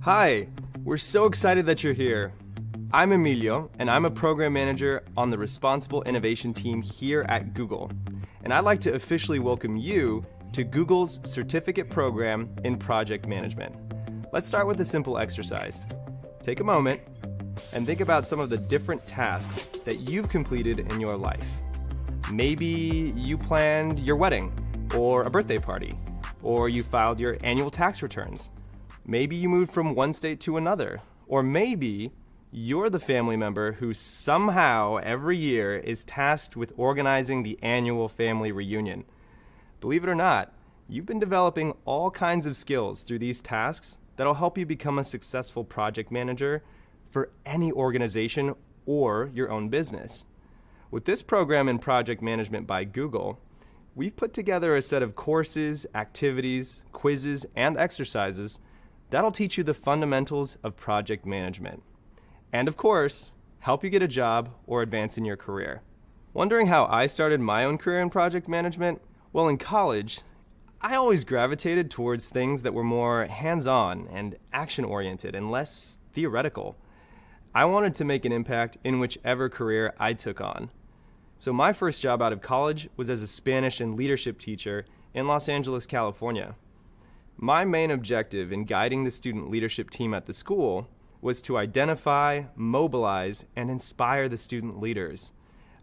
Hi, we're so excited that you're here. I'm Emilio, and I'm a program manager on the Responsible Innovation team here at Google. And I'd like to officially welcome you to Google's certificate program in project management. Let's start with a simple exercise. Take a moment and think about some of the different tasks that you've completed in your life. Maybe you planned your wedding or a birthday party, or you filed your annual tax returns. Maybe you moved from one state to another, or maybe you're the family member who somehow every year is tasked with organizing the annual family reunion. Believe it or not, you've been developing all kinds of skills through these tasks that'll help you become a successful project manager for any organization or your own business. With this program in project management by Google, we've put together a set of courses, activities, quizzes, and exercises that'll teach you the fundamentals of project management. And of course, help you get a job or advance in your career. Wondering how I started my own career in project management? Well, in college, I always gravitated towards things that were more hands-on and action-oriented and less theoretical. I wanted to make an impact in whichever career I took on. So my first job out of college was as a Spanish and leadership teacher in Los Angeles, California. My main objective in guiding the student leadership team at the school was to identify, mobilize, and inspire the student leaders.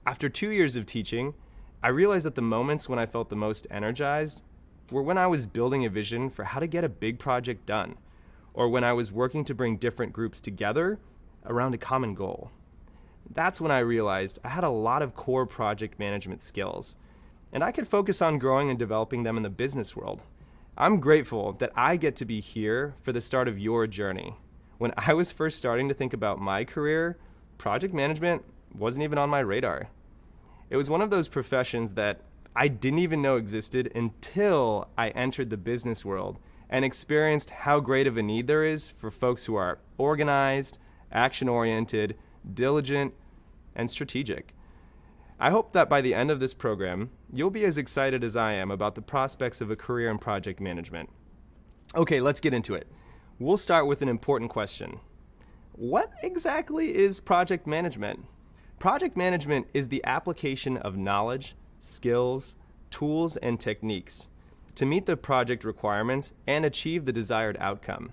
After 2 years of teaching, I realized that the moments when I felt the most energized were when I was building a vision for how to get a big project done, or when I was working to bring different groups together around a common goal. That's when I realized I had a lot of core project management skills, and I could focus on growing and developing them in the business world. I'm grateful that I get to be here for the start of your journey. When I was first starting to think about my career, project management wasn't even on my radar. It was one of those professions that I didn't even know existed until I entered the business world and experienced how great of a need there is for folks who are organized, action-oriented, diligent, and strategic. I hope that by the end of this program, you'll be as excited as I am about the prospects of a career in project management. Okay, let's get into it. We'll start with an important question. What exactly is project management? Project management is the application of knowledge, skills, tools, and techniques to meet the project requirements and achieve the desired outcome.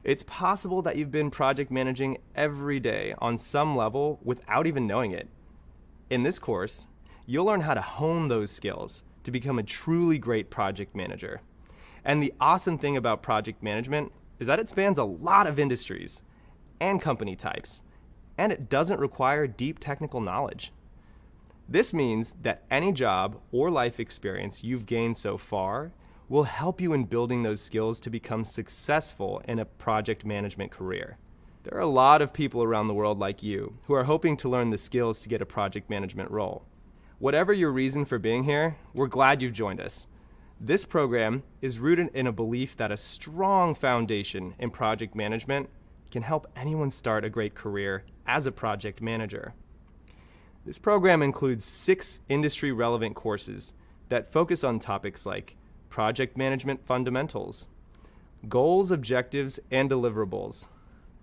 It's possible that you've been project managing every day on some level without even knowing it. In this course, you'll learn how to hone those skills to become a truly great project manager. And the awesome thing about project management is that it spans a lot of industries and company types, and it doesn't require deep technical knowledge. This means that any job or life experience you've gained so far will help you in building those skills to become successful in a project management career. There are a lot of people around the world like you who are hoping to learn the skills to get a project management role. Whatever your reason for being here, we're glad you've joined us. This program is rooted in a belief that a strong foundation in project management can help anyone start a great career as a project manager. This program includes 6 industry-relevant courses that focus on topics like project management fundamentals, goals, objectives, and deliverables,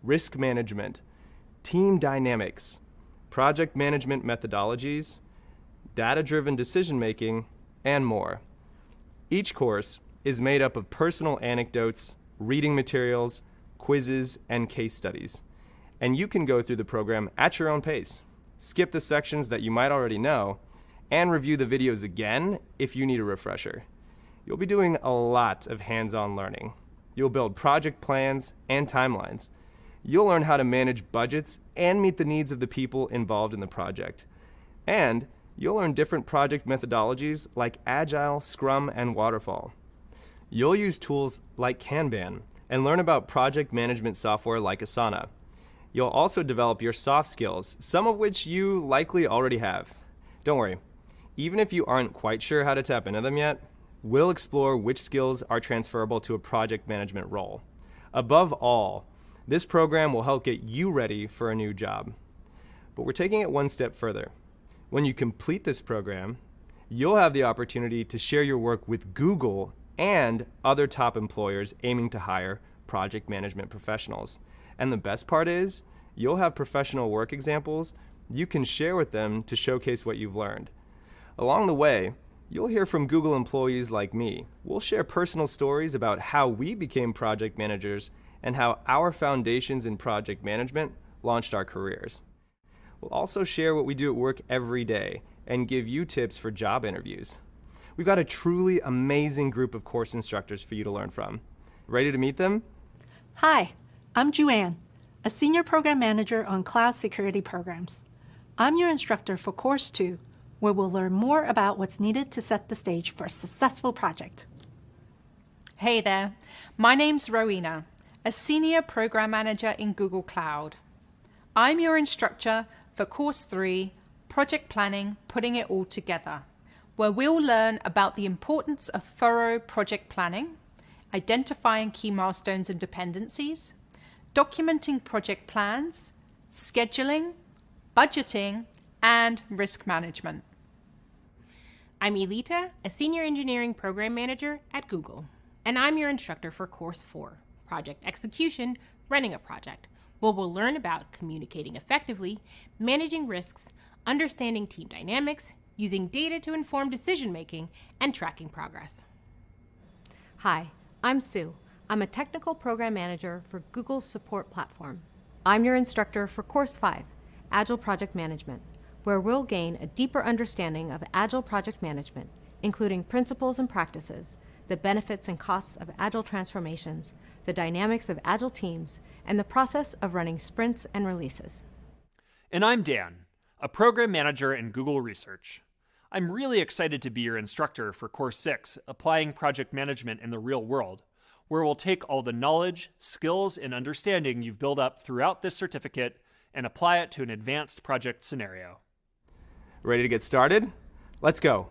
risk management, team dynamics, project management methodologies, data-driven decision-making, and more. Each course is made up of personal anecdotes, reading materials, quizzes, and case studies. And you can go through the program at your own pace, skip the sections that you might already know, and review the videos again if you need a refresher. You'll be doing a lot of hands-on learning. You'll build project plans and timelines. You'll learn how to manage budgets and meet the needs of the people involved in the project. And you'll learn different project methodologies like Agile, Scrum, and Waterfall. You'll use tools like Kanban and learn about project management software like Asana. You'll also develop your soft skills, some of which you likely already have. Don't worry, even if you aren't quite sure how to tap into them yet, we'll explore which skills are transferable to a project management role. Above all, this program will help get you ready for a new job. But we're taking it one step further. When you complete this program, you'll have the opportunity to share your work with Google and other top employers aiming to hire project management professionals. And the best part is, you'll have professional work examples you can share with them to showcase what you've learned. Along the way, you'll hear from Google employees like me. We'll share personal stories about how we became project managers and how our foundations in project management launched our careers. We'll also share what we do at work every day and give you tips for job interviews. We've got a truly amazing group of course instructors for you to learn from. Ready to meet them? Hi, I'm Juanne, a Senior Program Manager on Cloud Security Programs. I'm your instructor for Course 2, where we'll learn more about what's needed to set the stage for a successful project. Hey there, my name's Rowena, a Senior Program Manager in Google Cloud. I'm your instructor for Course 3, Project Planning, Putting It All Together, where we'll learn about the importance of thorough project planning, identifying key milestones and dependencies, documenting project plans, scheduling, budgeting, and risk management. I'm Elita, a Senior Engineering Program Manager at Google, and I'm your instructor for Course 4, Project Execution, Running a Project, where we'll learn about communicating effectively, managing risks, understanding team dynamics, using data to inform decision-making, and tracking progress. Hi, I'm Sue. I'm a Technical Program Manager for Google's Support Platform. I'm your instructor for Course 5, Agile Project Management, where we'll gain a deeper understanding of Agile project management, including principles and practices, the benefits and costs of Agile transformations, the dynamics of Agile teams, and the process of running sprints and releases. And I'm Dan, a Program Manager in Google Research. I'm really excited to be your instructor for Course 6, Applying Project Management in the Real World, where we'll take all the knowledge, skills, and understanding you've built up throughout this certificate and apply it to an advanced project scenario. Ready to get started? Let's go.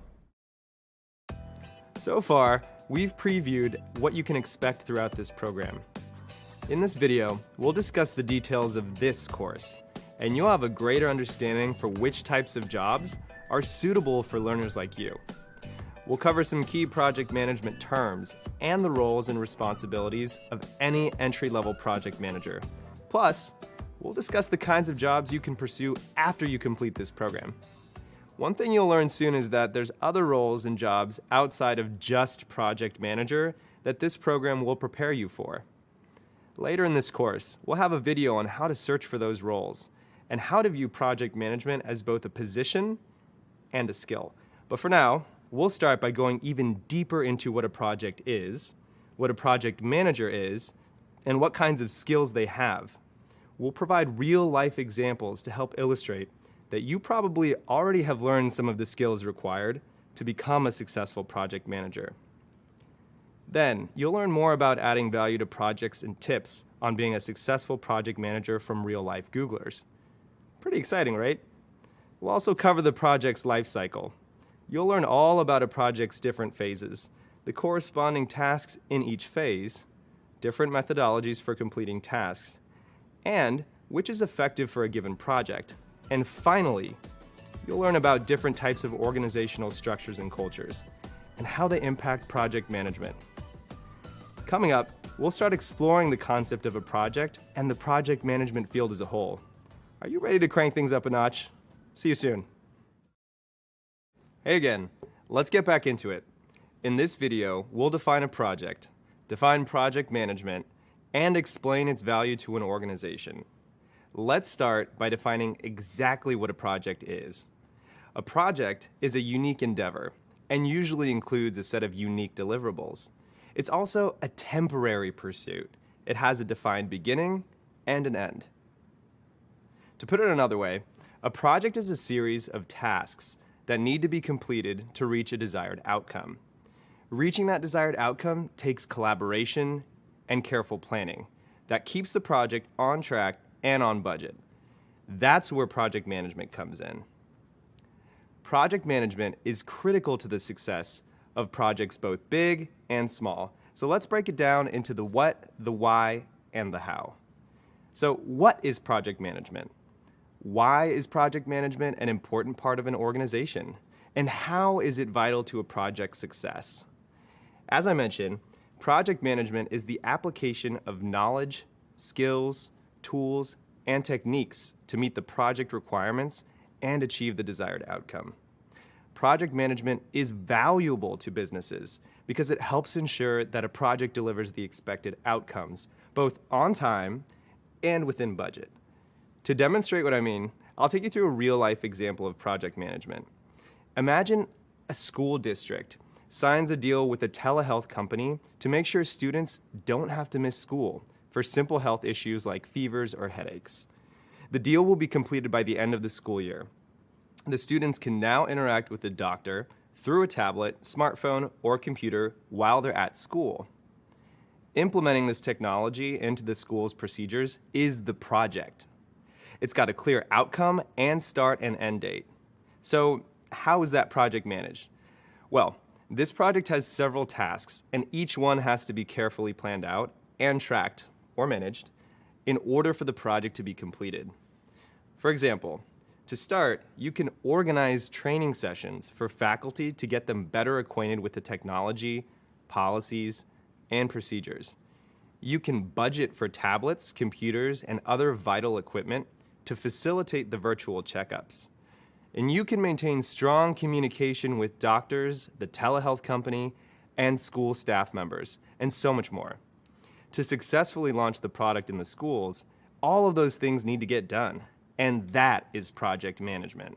So far, we've previewed what you can expect throughout this program. In this video, we'll discuss the details of this course, and you'll have a greater understanding for which types of jobs are suitable for learners like you. We'll cover some key project management terms and the roles and responsibilities of any entry-level project manager. Plus, we'll discuss the kinds of jobs you can pursue after you complete this program. One thing you'll learn soon is that there's other roles and jobs outside of just project manager that this program will prepare you for. Later in this course, we'll have a video on how to search for those roles and how to view project management as both a position and a skill. But for now, we'll start by going even deeper into what a project is, what a project manager is, and what kinds of skills they have. We'll provide real-life examples to help illustrate that you probably already have learned some of the skills required to become a successful project manager. Then, you'll learn more about adding value to projects and tips on being a successful project manager from real-life Googlers. Pretty exciting, right? We'll also cover the project's life cycle. You'll learn all about a project's different phases, the corresponding tasks in each phase, different methodologies for completing tasks, and which is effective for a given project. And finally, you'll learn about different types of organizational structures and cultures, and how they impact project management. Coming up, we'll start exploring the concept of a project and the project management field as a whole. Are you ready to crank things up a notch? See you soon. Hey again, let's get back into it. In this video, we'll define a project, define project management, and explain its value to an organization. Let's start by defining exactly what a project is. A project is a unique endeavor and usually includes a set of unique deliverables. It's also a temporary pursuit. It has a defined beginning and an end. To put it another way, a project is a series of tasks that need to be completed to reach a desired outcome. Reaching that desired outcome takes collaboration and careful planning that keeps the project on track and on budget. That's where project management comes in. Project management is critical to the success of projects both big and small. So let's break it down into the what, the why, and the how. So what is project management? Why is project management an important part of an organization? And how is it vital to a project's success? As I mentioned, Project management is the application of knowledge, skills, tools, and techniques to meet the project requirements and achieve the desired outcome. Project management is valuable to businesses because it helps ensure that a project delivers the expected outcomes, both on time and within budget. To demonstrate what I mean, I'll take you through a real-life example of project management. Imagine a school district signs a deal with a telehealth company to make sure students don't have to miss school for simple health issues like fevers or headaches. The deal will be completed by the end of the school year. The students can now interact with the doctor through a tablet, smartphone, or computer while they're at school. Implementing this technology into the school's procedures is the project. It's got a clear outcome and start and end date. So how is that project managed? Well, this project has several tasks, and each one has to be carefully planned out and tracked or managed in order for the project to be completed. For example, to start, you can organize training sessions for faculty to get them better acquainted with the technology, policies, and procedures. You can budget for tablets, computers, and other vital equipment to facilitate the virtual checkups. And you can maintain strong communication with doctors, the telehealth company, and school staff members, and so much more. To successfully launch the product in the schools, all of those things need to get done, and that is project management.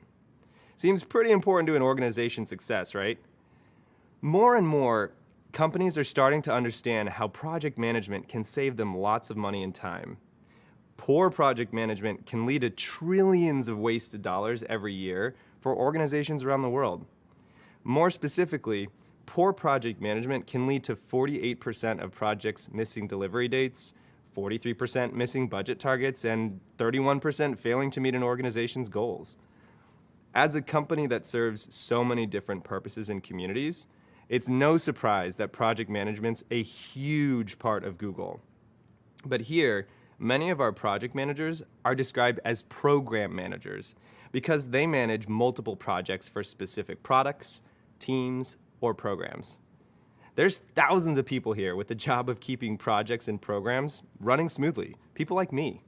Seems pretty important to an organization's success, right? More and more, companies are starting to understand how project management can save them lots of money and time. Poor project management can lead to trillions of wasted dollars every year for organizations around the world. More specifically, poor project management can lead to 48% of projects missing delivery dates, 43% missing budget targets, and 31% failing to meet an organization's goals. As a company that serves so many different purposes and communities, it's no surprise that project management's a huge part of Google. But here, many of our project managers are described as program managers because they manage multiple projects for specific products, teams, or programs. There's thousands of people here with the job of keeping projects and programs running smoothly, people like me.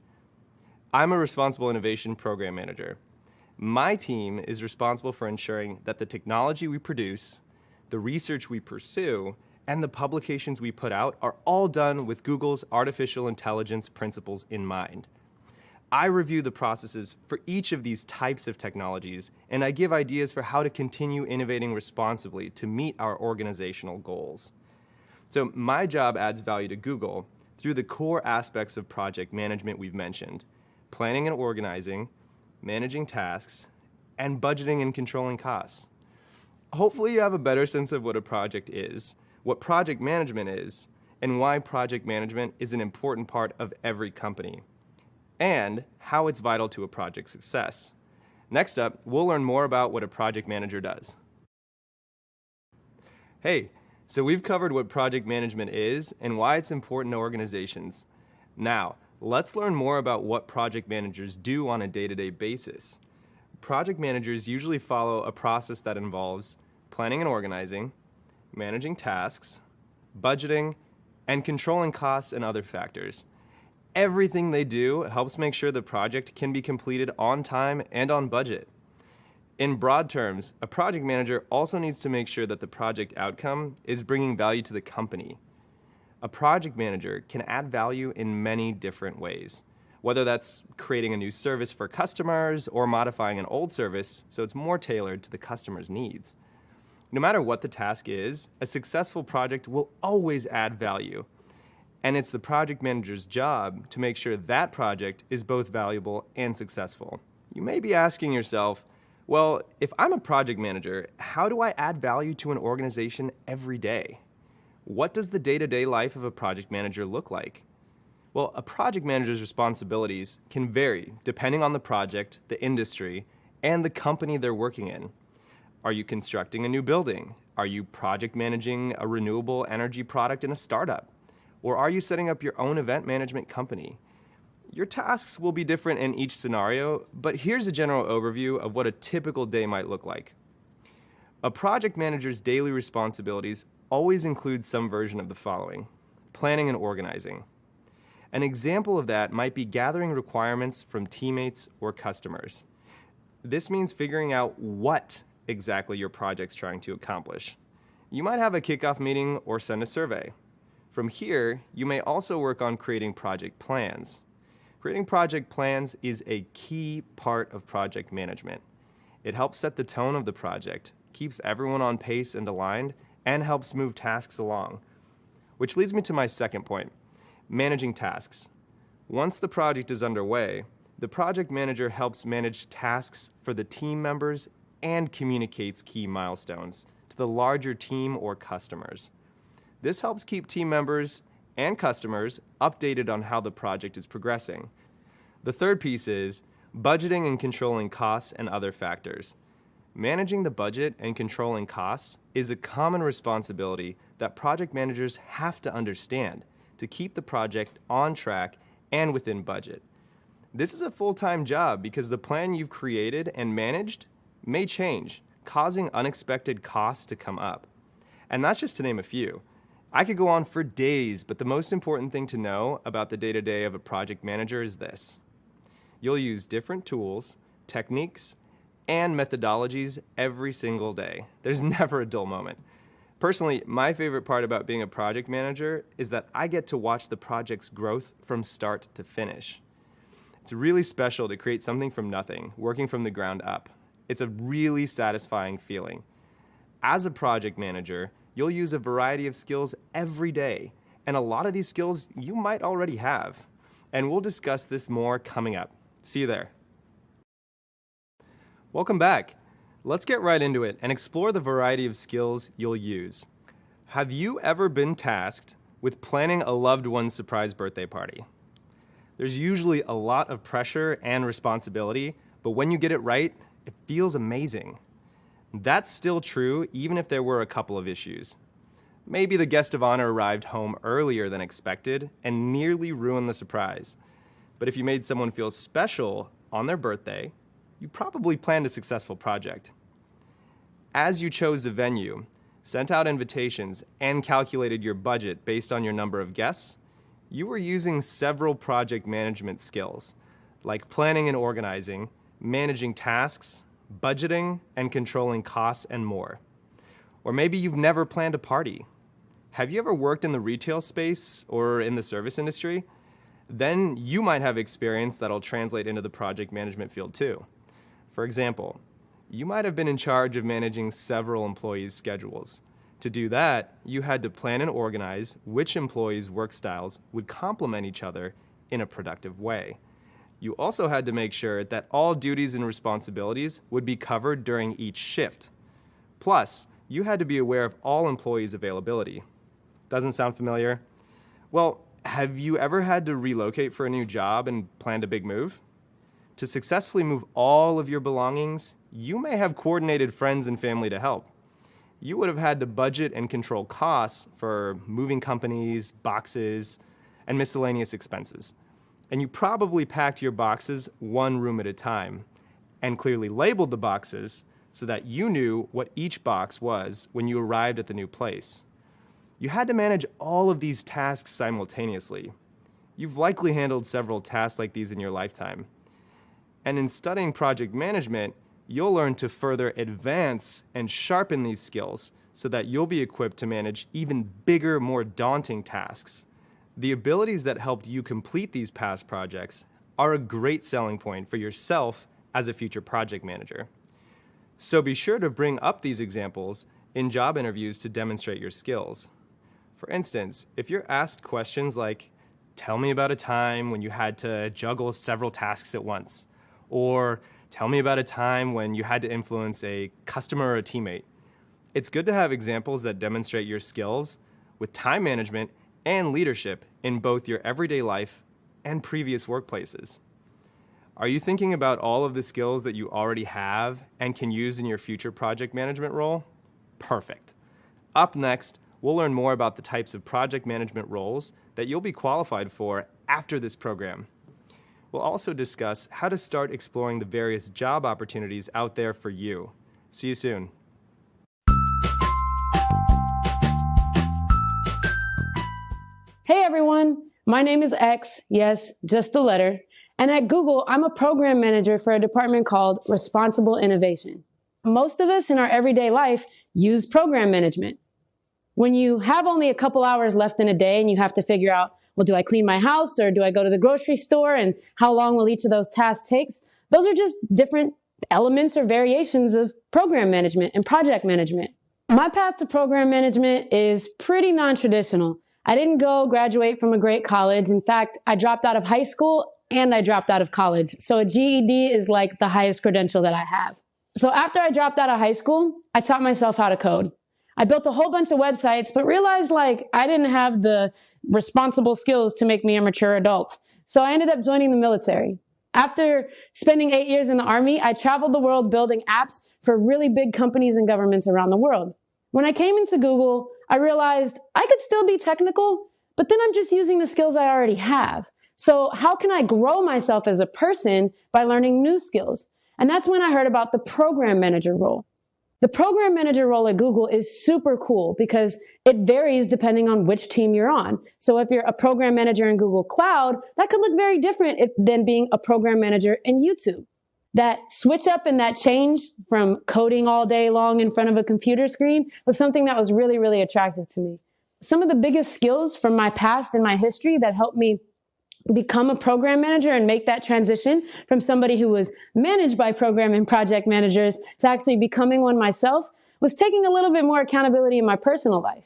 I'm a responsible innovation program manager. My team is responsible for ensuring that the technology we produce, the research we pursue, and the publications we put out are all done with Google's artificial intelligence principles in mind. I review the processes for each of these types of technologies, and I give ideas for how to continue innovating responsibly to meet our organizational goals. So my job adds value to Google through the core aspects of project management we've mentioned: planning and organizing, managing tasks, and budgeting and controlling costs. Hopefully you have a better sense of what a project is, what project management is, and why project management is an important part of every company, and how it's vital to a project's success. Next up, we'll learn more about what a project manager does. Hey, so we've covered what project management is and why it's important to organizations. Now, let's learn more about what project managers do on a day-to-day basis. Project managers usually follow a process that involves planning and organizing, managing tasks, budgeting, and controlling costs and other factors. Everything they do helps make sure the project can be completed on time and on budget. In broad terms, a project manager also needs to make sure that the project outcome is bringing value to the company. A project manager can add value in many different ways, whether that's creating a new service for customers or modifying an old service so it's more tailored to the customer's needs. No matter what the task is, a successful project will always add value. And it's the project manager's job to make sure that project is both valuable and successful. You may be asking yourself, well, if I'm a project manager, how do I add value to an organization every day? What does the day-to-day life of a project manager look like? Well, a project manager's responsibilities can vary depending on the project, the industry, and the company they're working in. Are you constructing a new building? Are you project managing a renewable energy product in a startup? Or are you setting up your own event management company? Your tasks will be different in each scenario, but here's a general overview of what a typical day might look like. A project manager's daily responsibilities always includes some version of the following: planning and organizing. An example of that might be gathering requirements from teammates or customers. This means figuring out what exactly your project's trying to accomplish. You might have a kickoff meeting or send a survey. From here, you may also work on creating project plans. Creating project plans is a key part of project management. It helps set the tone of the project, keeps everyone on pace and aligned, and helps move tasks along. Which leads me to my second point, managing tasks. Once the project is underway, the project manager helps manage tasks for the team members and communicates key milestones to the larger team or customers. This helps keep team members and customers updated on how the project is progressing. The third piece is budgeting and controlling costs and other factors. Managing the budget and controlling costs is a common responsibility that project managers have to understand to keep the project on track and within budget. This is a full-time job because the plan you've created and managed may change, causing unexpected costs to come up. And that's just to name a few. I could go on for days, but the most important thing to know about the day-to-day of a project manager is this: you'll use different tools, techniques, and methodologies every single day. There's never a dull moment. Personally, my favorite part about being a project manager is that I get to watch the project's growth from start to finish. It's really special to create something from nothing, working from the ground up. It's a really satisfying feeling. As a project manager, you'll use a variety of skills every day, and a lot of these skills you might already have. And we'll discuss this more coming up. See you there. Welcome back. Let's get right into it and explore the variety of skills you'll use. Have you ever been tasked with planning a loved one's surprise birthday party? There's usually a lot of pressure and responsibility, but when you get it right, it feels amazing. That's still true even if there were a couple of issues. Maybe the guest of honor arrived home earlier than expected and nearly ruined the surprise. But if you made someone feel special on their birthday, you probably planned a successful project. As you chose a venue, sent out invitations, and calculated your budget based on your number of guests, you were using several project management skills, like planning and organizing, managing tasks, budgeting, and controlling costs, and more. Or maybe you've never planned a party. Have you ever worked in the retail space or in the service industry? Then you might have experience that'll translate into the project management field too. For example, you might have been in charge of managing several employees' schedules. To do that, you had to plan and organize which employees' work styles would complement each other in a productive way. You also had to make sure that all duties and responsibilities would be covered during each shift. Plus, you had to be aware of all employees' availability. Doesn't sound familiar? Well, have you ever had to relocate for a new job and planned a big move? To successfully move all of your belongings, you may have coordinated friends and family to help. You would have had to budget and control costs for moving companies, boxes, and miscellaneous expenses. And you probably packed your boxes one room at a time and clearly labeled the boxes so that you knew what each box was when you arrived at the new place. You had to manage all of these tasks simultaneously. You've likely handled several tasks like these in your lifetime. And in studying project management, you'll learn to further advance and sharpen these skills so that you'll be equipped to manage even bigger, more daunting tasks. The abilities that helped you complete these past projects are a great selling point for yourself as a future project manager. So be sure to bring up these examples in job interviews to demonstrate your skills. For instance, if you're asked questions like, "Tell me about a time when you had to juggle several tasks at once," or "Tell me about a time when you had to influence a customer or a teammate," it's good to have examples that demonstrate your skills with time management and leadership in both your everyday life and previous workplaces. Are you thinking about all of the skills that you already have and can use in your future project management role? Perfect. Up next, we'll learn more about the types of project management roles that you'll be qualified for after this program. We'll also discuss how to start exploring the various job opportunities out there for you. See you soon. My name is X, yes, just the letter. And at Google, I'm a program manager for a department called Responsible Innovation. Most of us in our everyday life use program management. When you have only a couple hours left in a day and you have to figure out, well, do I clean my house or do I go to the grocery store and how long will each of those tasks take? Those are just different elements or variations of program management and project management. My path to program management is pretty non-traditional. I didn't go graduate from a great college. In fact, I dropped out of high school and I dropped out of college. So a GED is like the highest credential that I have. So after I dropped out of high school, I taught myself how to code. I built a whole bunch of websites, but realized I didn't have the responsible skills to make me a mature adult. So I ended up joining the military. After spending 8 years in the Army, I traveled the world building apps for really big companies and governments around the world. When I came into Google, I realized I could still be technical, but then I'm just using the skills I already have. So how can I grow myself as a person by learning new skills? And that's when I heard about the program manager role. The program manager role at Google is super cool because it varies depending on which team you're on. So if you're a program manager in Google Cloud, that could look very different than being a program manager in YouTube. That switch up and that change from coding all day long in front of a computer screen was something that was really, really attractive to me. Some of the biggest skills from my past and my history that helped me become a program manager and make that transition from somebody who was managed by program and project managers to actually becoming one myself was taking a little bit more accountability in my personal life.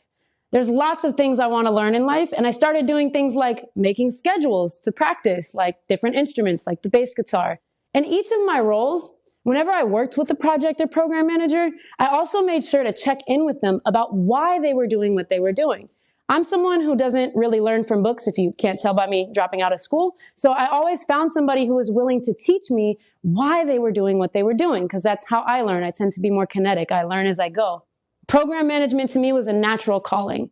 There's lots of things I want to learn in life, and I started doing things like making schedules to practice, like different instruments, like the bass guitar. And each of my roles, whenever I worked with a project or program manager, I also made sure to check in with them about why they were doing what they were doing. I'm someone who doesn't really learn from books, if you can't tell by me dropping out of school. So I always found somebody who was willing to teach me why they were doing what they were doing, because that's how I learn. I tend to be more kinetic. I learn as I go. Program management to me was a natural calling.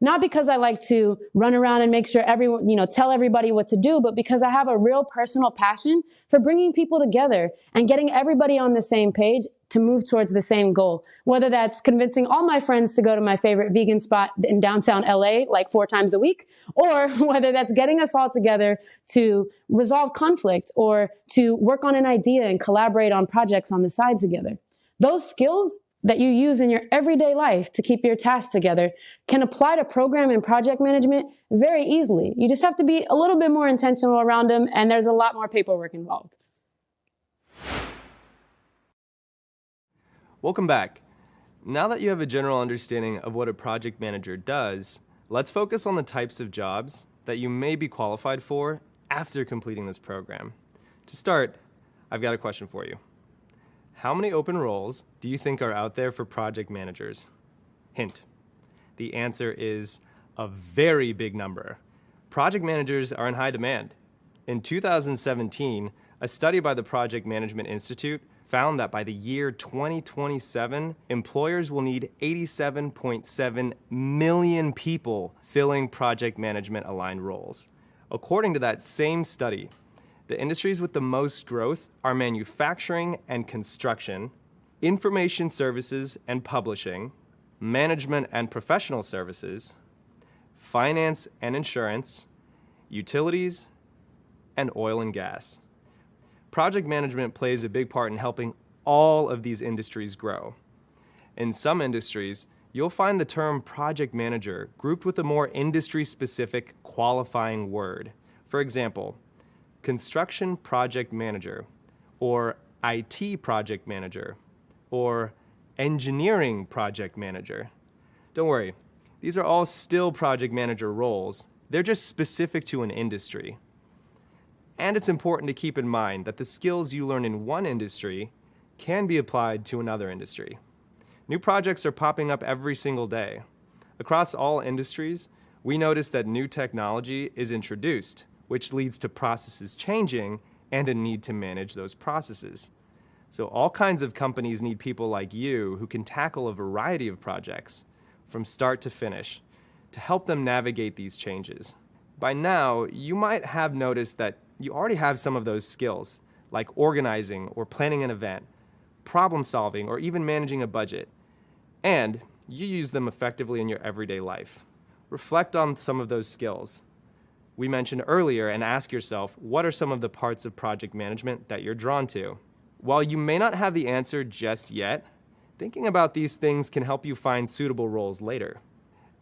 Not because I like to run around and make sure everyone, tell everybody what to do, but because I have a real personal passion for bringing people together and getting everybody on the same page to move towards the same goal. Whether that's convincing all my friends to go to my favorite vegan spot in downtown LA like 4 times a week, or whether that's getting us all together to resolve conflict or to work on an idea and collaborate on projects on the side together. Those skills that you use in your everyday life to keep your tasks together can apply to program and project management very easily. You just have to be a little bit more intentional around them, and there's a lot more paperwork involved. Welcome back. Now that you have a general understanding of what a project manager does, let's focus on the types of jobs that you may be qualified for after completing this program. To start, I've got a question for you. How many open roles do you think are out there for project managers? Hint, the answer is a very big number. Project managers are in high demand. In 2017, a study by the Project Management Institute found that by the year 2027, employers will need 87.7 million people filling project management aligned roles. According to that same study, the industries with the most growth are manufacturing and construction, information services and publishing, management and professional services, finance and insurance, utilities, and oil and gas. Project management plays a big part in helping all of these industries grow. In some industries, you'll find the term project manager grouped with a more industry-specific qualifying word. For example, construction project manager, or IT project manager, or engineering project manager. Don't worry, these are all still project manager roles. They're just specific to an industry. And it's important to keep in mind that the skills you learn in one industry can be applied to another industry. New projects are popping up every single day. Across all industries, we notice that new technology is introduced, which leads to processes changing and a need to manage those processes. So all kinds of companies need people like you who can tackle a variety of projects from start to finish to help them navigate these changes. By now, you might have noticed that you already have some of those skills, like organizing or planning an event, problem solving, or even managing a budget. And you use them effectively in your everyday life. Reflect on some of those skills. we mentioned earlier and ask yourself, what are some of the parts of project management that you're drawn to? While you may not have the answer just yet, thinking about these things can help you find suitable roles later.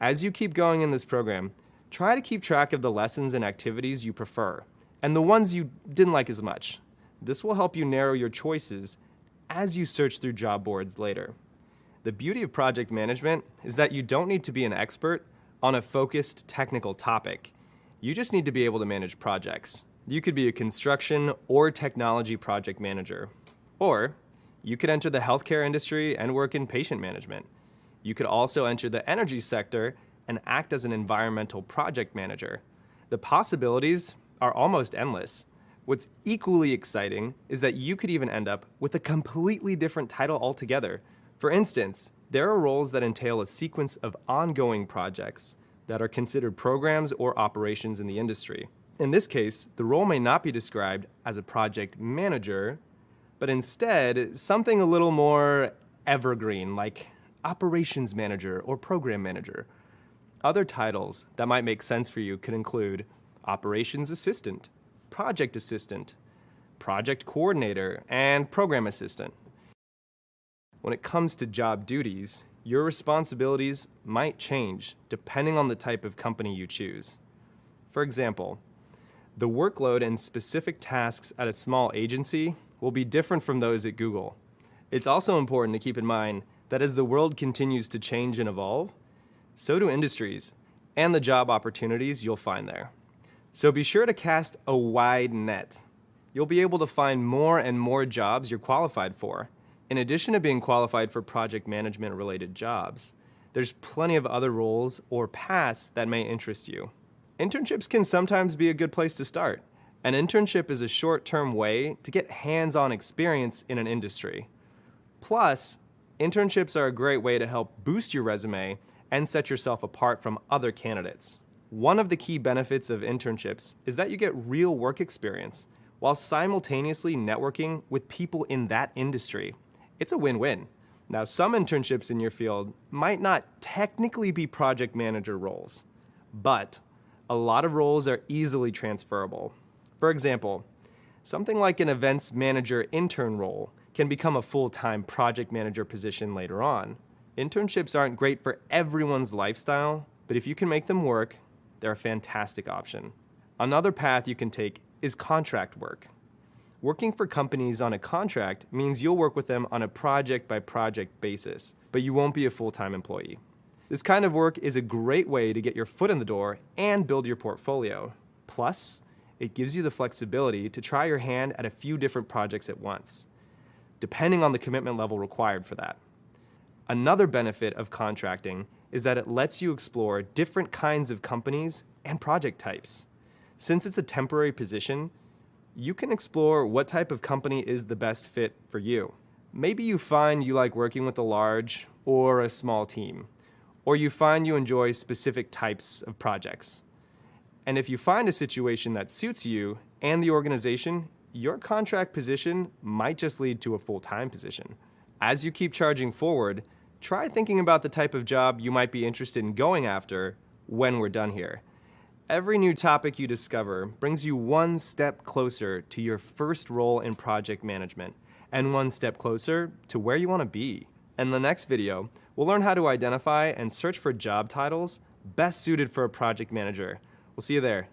As you keep going in this program, try to keep track of the lessons and activities you prefer, and the ones you didn't like as much. This will help you narrow your choices as you search through job boards later. The beauty of project management is that you don't need to be an expert on a focused technical topic. You just need to be able to manage projects. You could be a construction or technology project manager. Or you could enter the healthcare industry and work in patient management. You could also enter the energy sector and act as an environmental project manager. The possibilities are almost endless. What's equally exciting is that you could even end up with a completely different title altogether. For instance, there are roles that entail a sequence of ongoing projects that are considered programs or operations in the industry. In this case, the role may not be described as a project manager, but instead something a little more evergreen, like operations manager or program manager. Other titles that might make sense for you could include operations assistant, project assistant, project coordinator, and program assistant. When it comes to job duties, your responsibilities might change depending on the type of company you choose. For example, the workload and specific tasks at a small agency will be different from those at Google. It's also important to keep in mind that as the world continues to change and evolve, so do industries and the job opportunities you'll find there. So be sure to cast a wide net. You'll be able to find more and more jobs you're qualified for. In addition to being qualified for project management related jobs, there's plenty of other roles or paths that may interest you. Internships can sometimes be a good place to start. An internship is a short-term way to get hands-on experience in an industry. Plus, internships are a great way to help boost your resume and set yourself apart from other candidates. One of the key benefits of internships is that you get real work experience while simultaneously networking with people in that industry. It's a win-win. Now, some internships in your field might not technically be project manager roles, but a lot of roles are easily transferable. For example, something like an events manager intern role can become a full-time project manager position later on. Internships aren't great for everyone's lifestyle, but if you can make them work, they're a fantastic option. Another path you can take is contract work. Working for companies on a contract means you'll work with them on a project-by-project basis, but you won't be a full-time employee. This kind of work is a great way to get your foot in the door and build your portfolio. Plus, it gives you the flexibility to try your hand at a few different projects at once, depending on the commitment level required for that. Another benefit of contracting is that it lets you explore different kinds of companies and project types. Since it's a temporary position, you can explore what type of company is the best fit for you. Maybe you find you like working with a large or a small team, or you find you enjoy specific types of projects. And if you find a situation that suits you and the organization, your contract position might just lead to a full-time position. As you keep charging forward, try thinking about the type of job you might be interested in going after when we're done here. Every new topic you discover brings you one step closer to your first role in project management, and one step closer to where you want to be. In the next video, we'll learn how to identify and search for job titles best suited for a project manager. We'll see you there.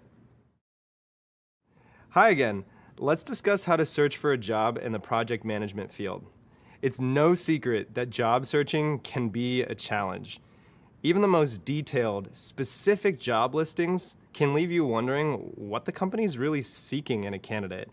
Hi again. Let's discuss how to search for a job in the project management field. It's no secret that job searching can be a challenge. Even the most detailed, specific job listings can leave you wondering what the company's really seeking in a candidate.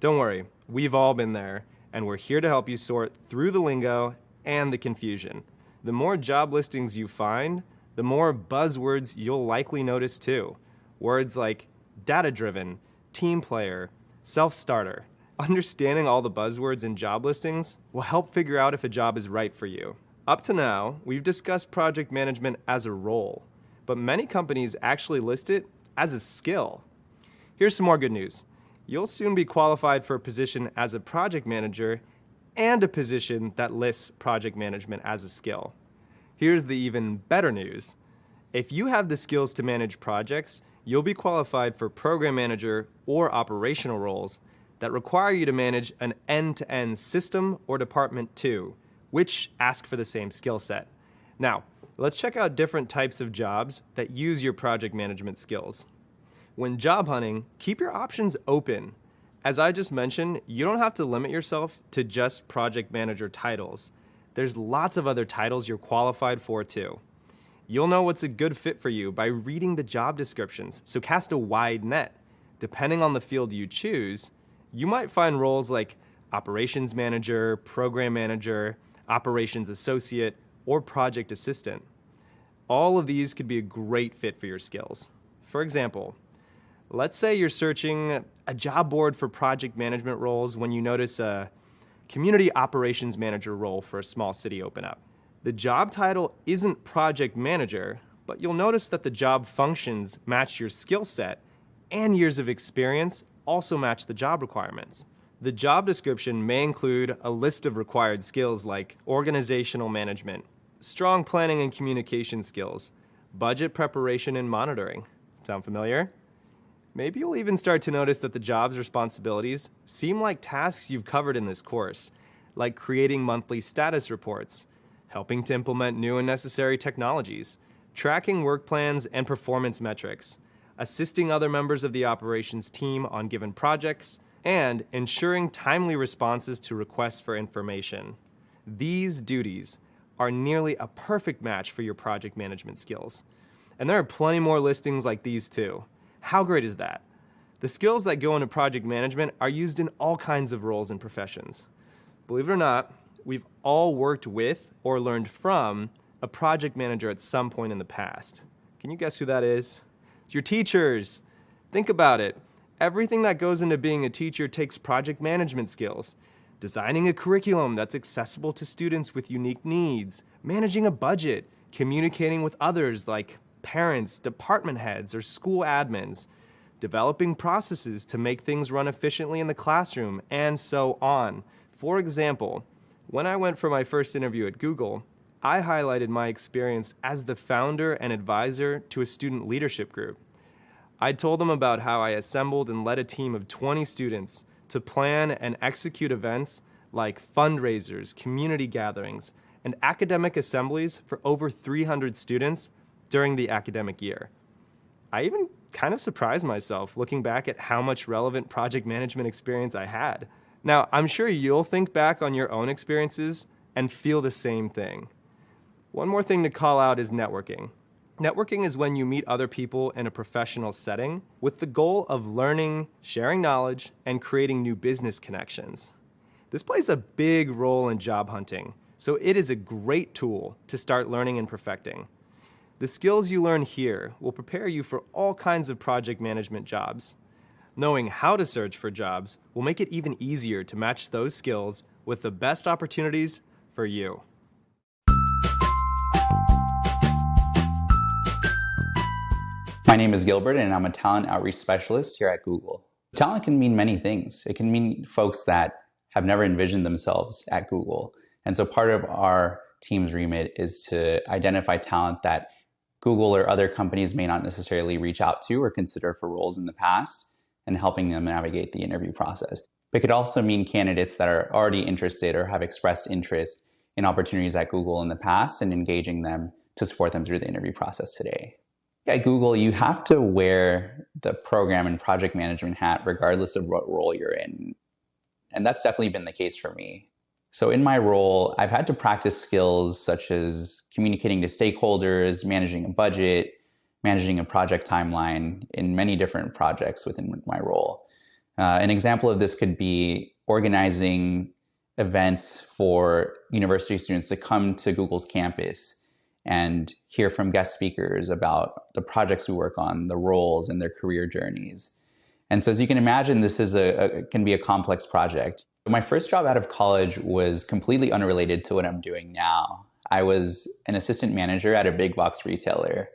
Don't worry, we've all been there, and we're here to help you sort through the lingo and the confusion. The more job listings you find, the more buzzwords you'll likely notice too. Words like data-driven, team player, self-starter. Understanding all the buzzwords in job listings will help figure out if a job is right for you. Up to now, we've discussed project management as a role, but many companies actually list it as a skill. Here's some more good news. You'll soon be qualified for a position as a project manager and a position that lists project management as a skill. Here's the even better news. If you have the skills to manage projects, you'll be qualified for program manager or operational roles that require you to manage an end-to-end system or department too, which ask for the same skill set. Now, let's check out different types of jobs that use your project management skills. When job hunting, keep your options open. As I just mentioned, you don't have to limit yourself to just project manager titles. There's lots of other titles you're qualified for too. You'll know what's a good fit for you by reading the job descriptions, so cast a wide net. Depending on the field you choose, you might find roles like operations manager, program manager, operations associate, or project assistant. All of these could be a great fit for your skills. For example, let's say you're searching a job board for project management roles when you notice a community operations manager role for a small city open up. The job title isn't project manager, but you'll notice that the job functions match your skill set and years of experience also match the job requirements. The job description may include a list of required skills like organizational management, strong planning and communication skills, budget preparation and monitoring. Sound familiar? Maybe you'll even start to notice that the job's responsibilities seem like tasks you've covered in this course, like creating monthly status reports, helping to implement new and necessary technologies, tracking work plans and performance metrics, assisting other members of the operations team on given projects, and ensuring timely responses to requests for information. These duties are nearly a perfect match for your project management skills. And there are plenty more listings like these too. How great is that? The skills that go into project management are used in all kinds of roles and professions. Believe it or not, we've all worked with or learned from a project manager at some point in the past. Can you guess who that is? It's your teachers. Think about it. Everything that goes into being a teacher takes project management skills. Designing a curriculum that's accessible to students with unique needs, managing a budget, communicating with others like parents, department heads, or school admins, developing processes to make things run efficiently in the classroom, and so on. For example, when I went for my first interview at Google, I highlighted my experience as the founder and advisor to a student leadership group. I told them about how I assembled and led a team of 20 students to plan and execute events like fundraisers, community gatherings, and academic assemblies for over 300 students during the academic year. I even kind of surprised myself looking back at how much relevant project management experience I had. Now, I'm sure you'll think back on your own experiences and feel the same thing. One more thing to call out is networking. Networking is when you meet other people in a professional setting with the goal of learning, sharing knowledge, and creating new business connections. This plays a big role in job hunting, so it is a great tool to start learning and perfecting. The skills you learn here will prepare you for all kinds of project management jobs. Knowing how to search for jobs will make it even easier to match those skills with the best opportunities for you. My name is Gilbert, and I'm a talent outreach specialist here at Google. Talent can mean many things. It can mean folks that have never envisioned themselves at Google. And so part of our team's remit is to identify talent that Google or other companies may not necessarily reach out to or consider for roles in the past, and helping them navigate the interview process. It could also mean candidates that are already interested or have expressed interest in opportunities at Google in the past and engaging them to support them through the interview process today. At Google, you have to wear the program and project management hat regardless of what role you're in. And that's definitely been the case for me. So in my role, I've had to practice skills such as communicating to stakeholders, managing a budget, managing a project timeline in many different projects within my role. An example of this could be organizing events for university students to come to Google's campus and hear from guest speakers about the projects we work on, the roles and their career journeys. And so as you can imagine, this is can be a complex project. My first job out of college was completely unrelated to what I'm doing now. I was an assistant manager at a big box retailer.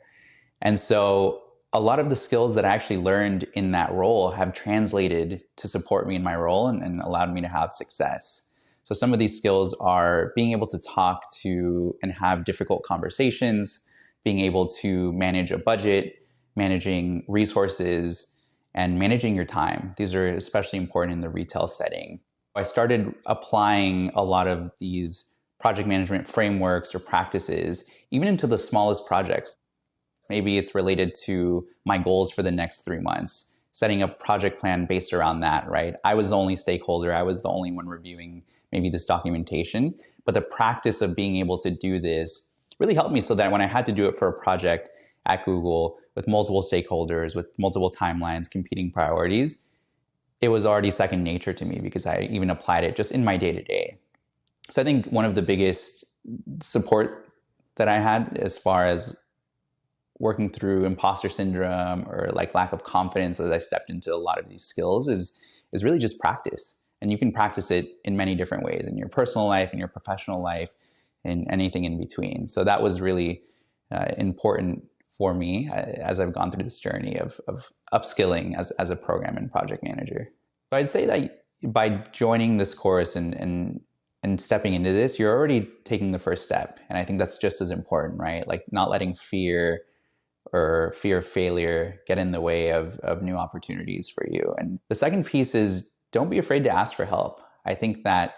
And so a lot of the skills that I actually learned in that role have translated to support me in my role and allowed me to have success. So some of these skills are being able to talk to and have difficult conversations, being able to manage a budget, managing resources, and managing your time. These are especially important in the retail setting. I started applying a lot of these project management frameworks or practices, even into the smallest projects. Maybe it's related to my goals for the next 3 months, setting a project plan based around that, right? I was the only stakeholder. I was the only one reviewing maybe this documentation. But the practice of being able to do this really helped me so that when I had to do it for a project at Google with multiple stakeholders, with multiple timelines, competing priorities, it was already second nature to me because I even applied it just in my day-to-day. So I think one of the biggest support that I had as far as working through imposter syndrome or like lack of confidence as I stepped into a lot of these skills is really just practice. And you can practice it in many different ways, in your personal life, in your professional life, and anything in between. So that was really important for me as I've gone through this journey of upskilling as a program and project manager. So I'd say that by joining this course and stepping into this, you're already taking the first step. And I think that's just as important, right? Like not letting fear or fear of failure get in the way of new opportunities for you. And the second piece is don't be afraid to ask for help. I think that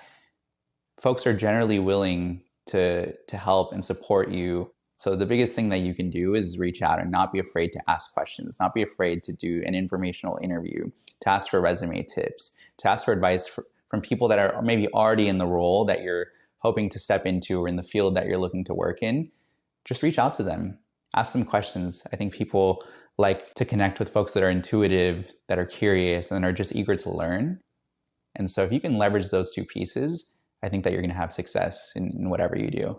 folks are generally willing to help and support you. So the biggest thing that you can do is reach out and not be afraid to ask questions, not be afraid to do an informational interview, to ask for resume tips, to ask for advice from people that are maybe already in the role that you're hoping to step into or in the field that you're looking to work in. Just reach out to them, ask them questions. I think people like to connect with folks that are intuitive, that are curious, and are just eager to learn. And so if you can leverage those two pieces, I think that you're going to have success in whatever you do.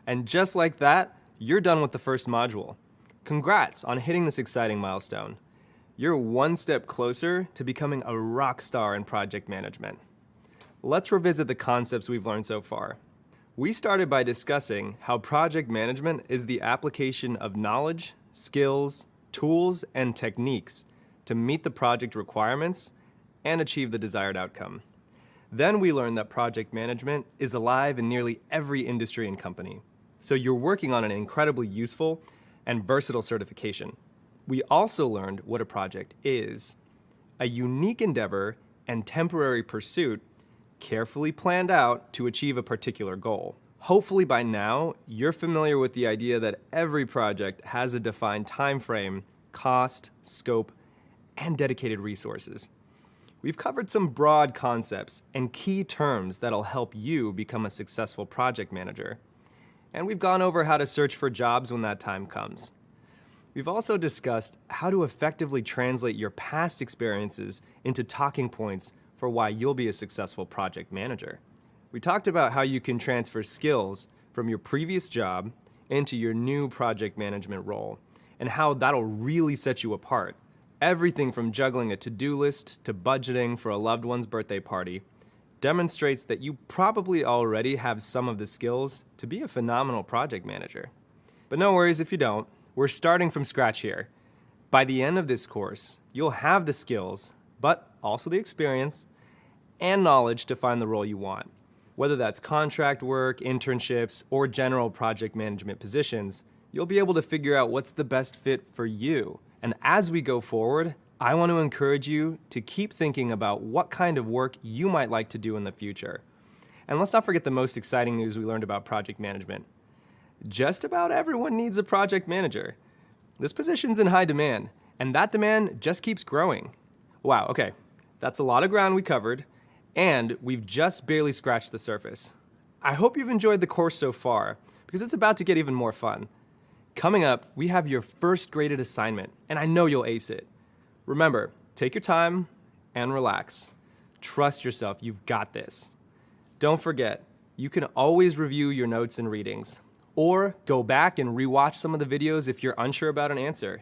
And just like that, you're done with the first module. Congrats on hitting this exciting milestone. You're one step closer to becoming a rock star in project management. Let's revisit the concepts we've learned so far. We started by discussing how project management is the application of knowledge, skills, tools, and techniques to meet the project requirements and achieve the desired outcome. Then we learned that project management is alive in nearly every industry and company. So you're working on an incredibly useful and versatile certification. We also learned what a project is: a unique endeavor and temporary pursuit carefully planned out to achieve a particular goal. Hopefully by now, you're familiar with the idea that every project has a defined time frame, cost, scope, and dedicated resources. We've covered some broad concepts and key terms that'll help you become a successful project manager. And we've gone over how to search for jobs when that time comes. We've also discussed how to effectively translate your past experiences into talking points for why you'll be a successful project manager. We talked about how you can transfer skills from your previous job into your new project management role, and how that'll really set you apart. Everything from juggling a to-do list to budgeting for a loved one's birthday party demonstrates that you probably already have some of the skills to be a phenomenal project manager. But no worries if you don't. We're starting from scratch here. By the end of this course, you'll have the skills, but also the experience and knowledge to find the role you want. Whether that's contract work, internships, or general project management positions, you'll be able to figure out what's the best fit for you. And as we go forward, I want to encourage you to keep thinking about what kind of work you might like to do in the future. And let's not forget the most exciting news we learned about project management. Just about everyone needs a project manager. This position's in high demand, and that demand just keeps growing. Wow, okay, that's a lot of ground we covered, and we've just barely scratched the surface. I hope you've enjoyed the course so far, because it's about to get even more fun. Coming up, we have your first graded assignment, and I know you'll ace it. Remember, take your time and relax. Trust yourself, you've got this. Don't forget, you can always review your notes and readings, or go back and rewatch some of the videos if you're unsure about an answer.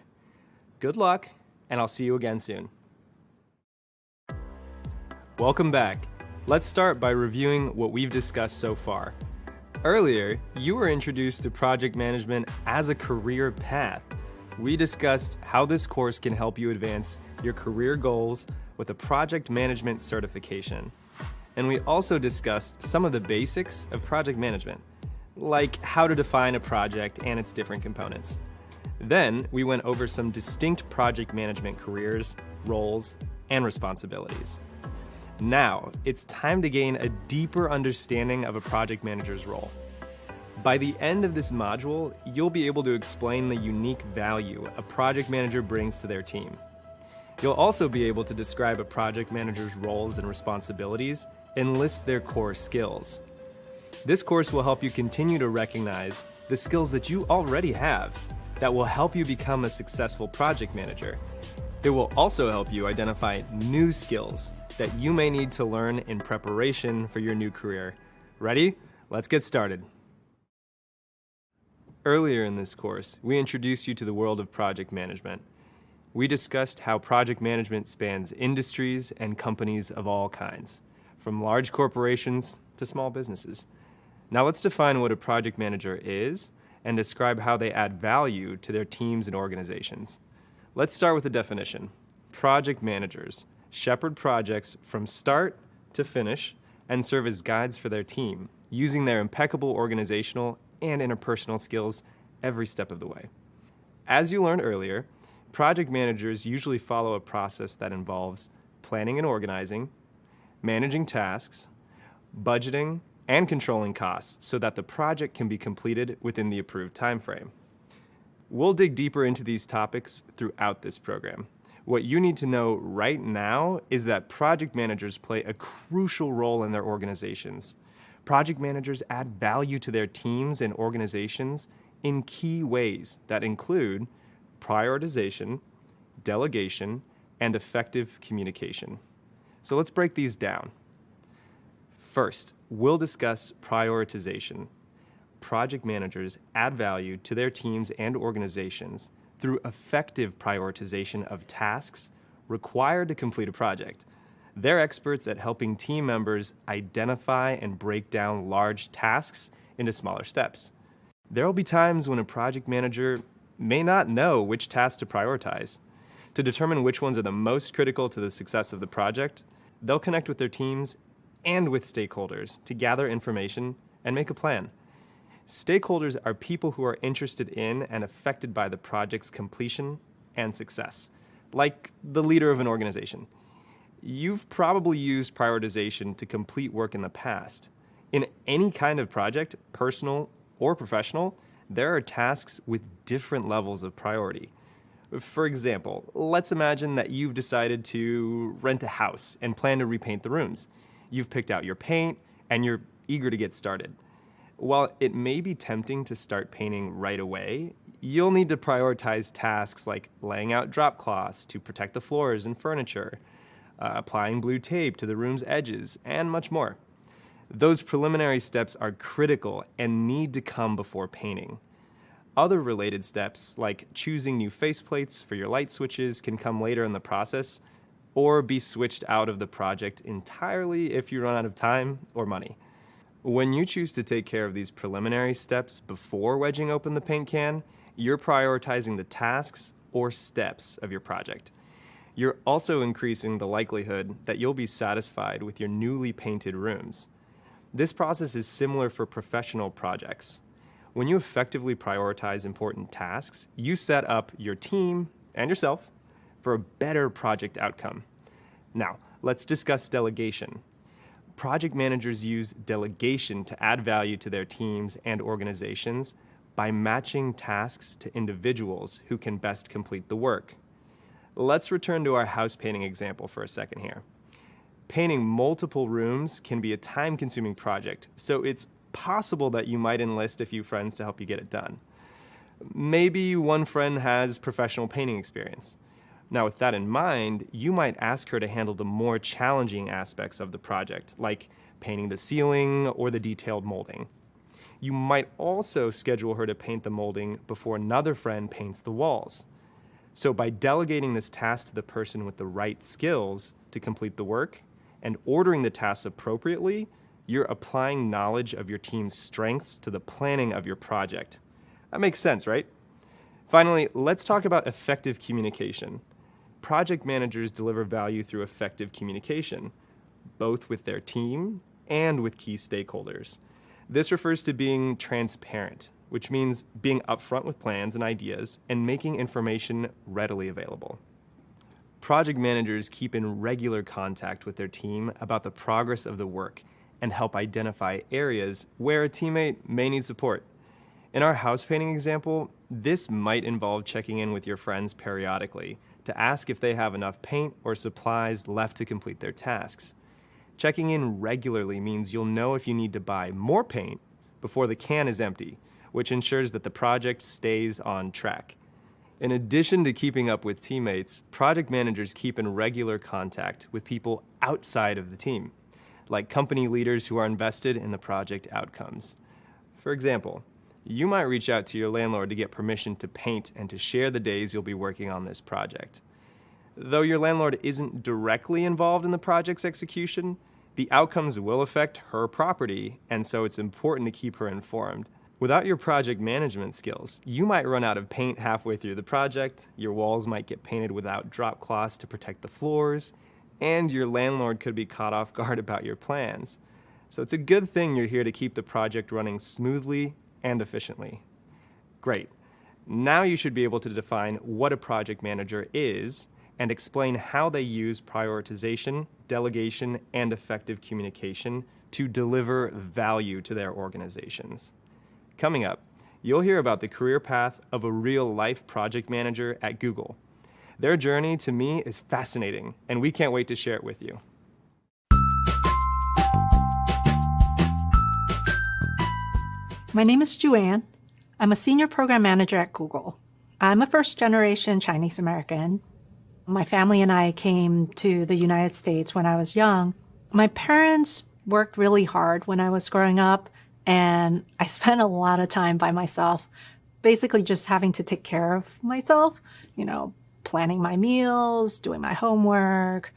Good luck, and I'll see you again soon. Welcome back. Let's start by reviewing what we've discussed so far. Earlier, you were introduced to project management as a career path. We discussed how this course can help you advance your career goals with a project management certification. And we also discussed some of the basics of project management. like how to define a project and its different components. Then we went over some distinct project management careers, roles, and responsibilities. Now, it's time to gain a deeper understanding of a project manager's role. By the end of this module, you'll be able to explain the unique value a project manager brings to their team. You'll also be able to describe a project manager's roles and responsibilities and list their core skills. This course will help you continue to recognize the skills that you already have that will help you become a successful project manager. It will also help you identify new skills that you may need to learn in preparation for your new career. Ready? Let's get started. Earlier in this course, we introduced you to the world of project management. We discussed how project management spans industries and companies of all kinds, from large corporations to small businesses. Now let's define what a project manager is and describe how they add value to their teams and organizations. Let's start with the definition. Project managers shepherd projects from start to finish and serve as guides for their team, using their impeccable organizational and interpersonal skills every step of the way. As you learned earlier, project managers usually follow a process that involves planning and organizing, managing tasks, budgeting, and controlling costs so that the project can be completed within the approved time frame. We'll dig deeper into these topics throughout this program. What you need to know right now is that project managers play a crucial role in their organizations. Project managers add value to their teams and organizations in key ways that include prioritization, delegation, and effective communication. So let's break these down. First, we'll discuss prioritization. Project managers add value to their teams and organizations through effective prioritization of tasks required to complete a project. They're experts at helping team members identify and break down large tasks into smaller steps. There will be times when a project manager may not know which tasks to prioritize. To determine which ones are the most critical to the success of the project, they'll connect with their teams and with stakeholders to gather information and make a plan. Stakeholders are people who are interested in and affected by the project's completion and success, like the leader of an organization. You've probably used prioritization to complete work in the past. In any kind of project, personal or professional, there are tasks with different levels of priority. For example, let's imagine that you've decided to rent a house and plan to repaint the rooms. You've picked out your paint and you're eager to get started. While it may be tempting to start painting right away, you'll need to prioritize tasks like laying out drop cloths to protect the floors and furniture, applying blue tape to the room's edges, and much more. Those preliminary steps are critical and need to come before painting. Other related steps, like choosing new faceplates for your light switches, can come later in the process or be switched out of the project entirely if you run out of time or money. When you choose to take care of these preliminary steps before wedging open the paint can, you're prioritizing the tasks or steps of your project. You're also increasing the likelihood that you'll be satisfied with your newly painted rooms. This process is similar for professional projects. When you effectively prioritize important tasks, you set up your team and yourself for a better project outcome. Now, let's discuss delegation. Project managers use delegation to add value to their teams and organizations by matching tasks to individuals who can best complete the work. Let's return to our house painting example for a second here. Painting multiple rooms can be a time-consuming project, so it's possible that you might enlist a few friends to help you get it done. Maybe one friend has professional painting experience. Now, with that in mind, you might ask her to handle the more challenging aspects of the project, like painting the ceiling or the detailed molding. You might also schedule her to paint the molding before another friend paints the walls. So by delegating this task to the person with the right skills to complete the work and ordering the tasks appropriately, you're applying knowledge of your team's strengths to the planning of your project. That makes sense, right? Finally, let's talk about effective communication. Project managers deliver value through effective communication, both with their team and with key stakeholders. This refers to being transparent, which means being upfront with plans and ideas and making information readily available. Project managers keep in regular contact with their team about the progress of the work and help identify areas where a teammate may need support. In our house painting example, this might involve checking in with your friends periodically to ask if they have enough paint or supplies left to complete their tasks. Checking in regularly means you'll know if you need to buy more paint before the can is empty, which ensures that the project stays on track. In addition to keeping up with teammates, project managers keep in regular contact with people outside of the team, like company leaders who are invested in the project outcomes. For example, you might reach out to your landlord to get permission to paint and to share the days you'll be working on this project. Though your landlord isn't directly involved in the project's execution, the outcomes will affect her property, and so it's important to keep her informed. Without your project management skills, you might run out of paint halfway through the project, your walls might get painted without drop cloths to protect the floors, and your landlord could be caught off guard about your plans. So it's a good thing you're here to keep the project running smoothly and efficiently. Great. Now you should be able to define what a project manager is and explain how they use prioritization, delegation, and effective communication to deliver value to their organizations. Coming up, you'll hear about the career path of a real-life project manager at Google. Their journey, to me, is fascinating, and we can't wait to share it with you. My name is Juan. I'm a senior program manager at Google. I'm a first-generation Chinese American. My family and I came to the United States when I was young. My parents worked really hard when I was growing up, and I spent a lot of time by myself, basically just having to take care of myself, planning my meals, doing my homework,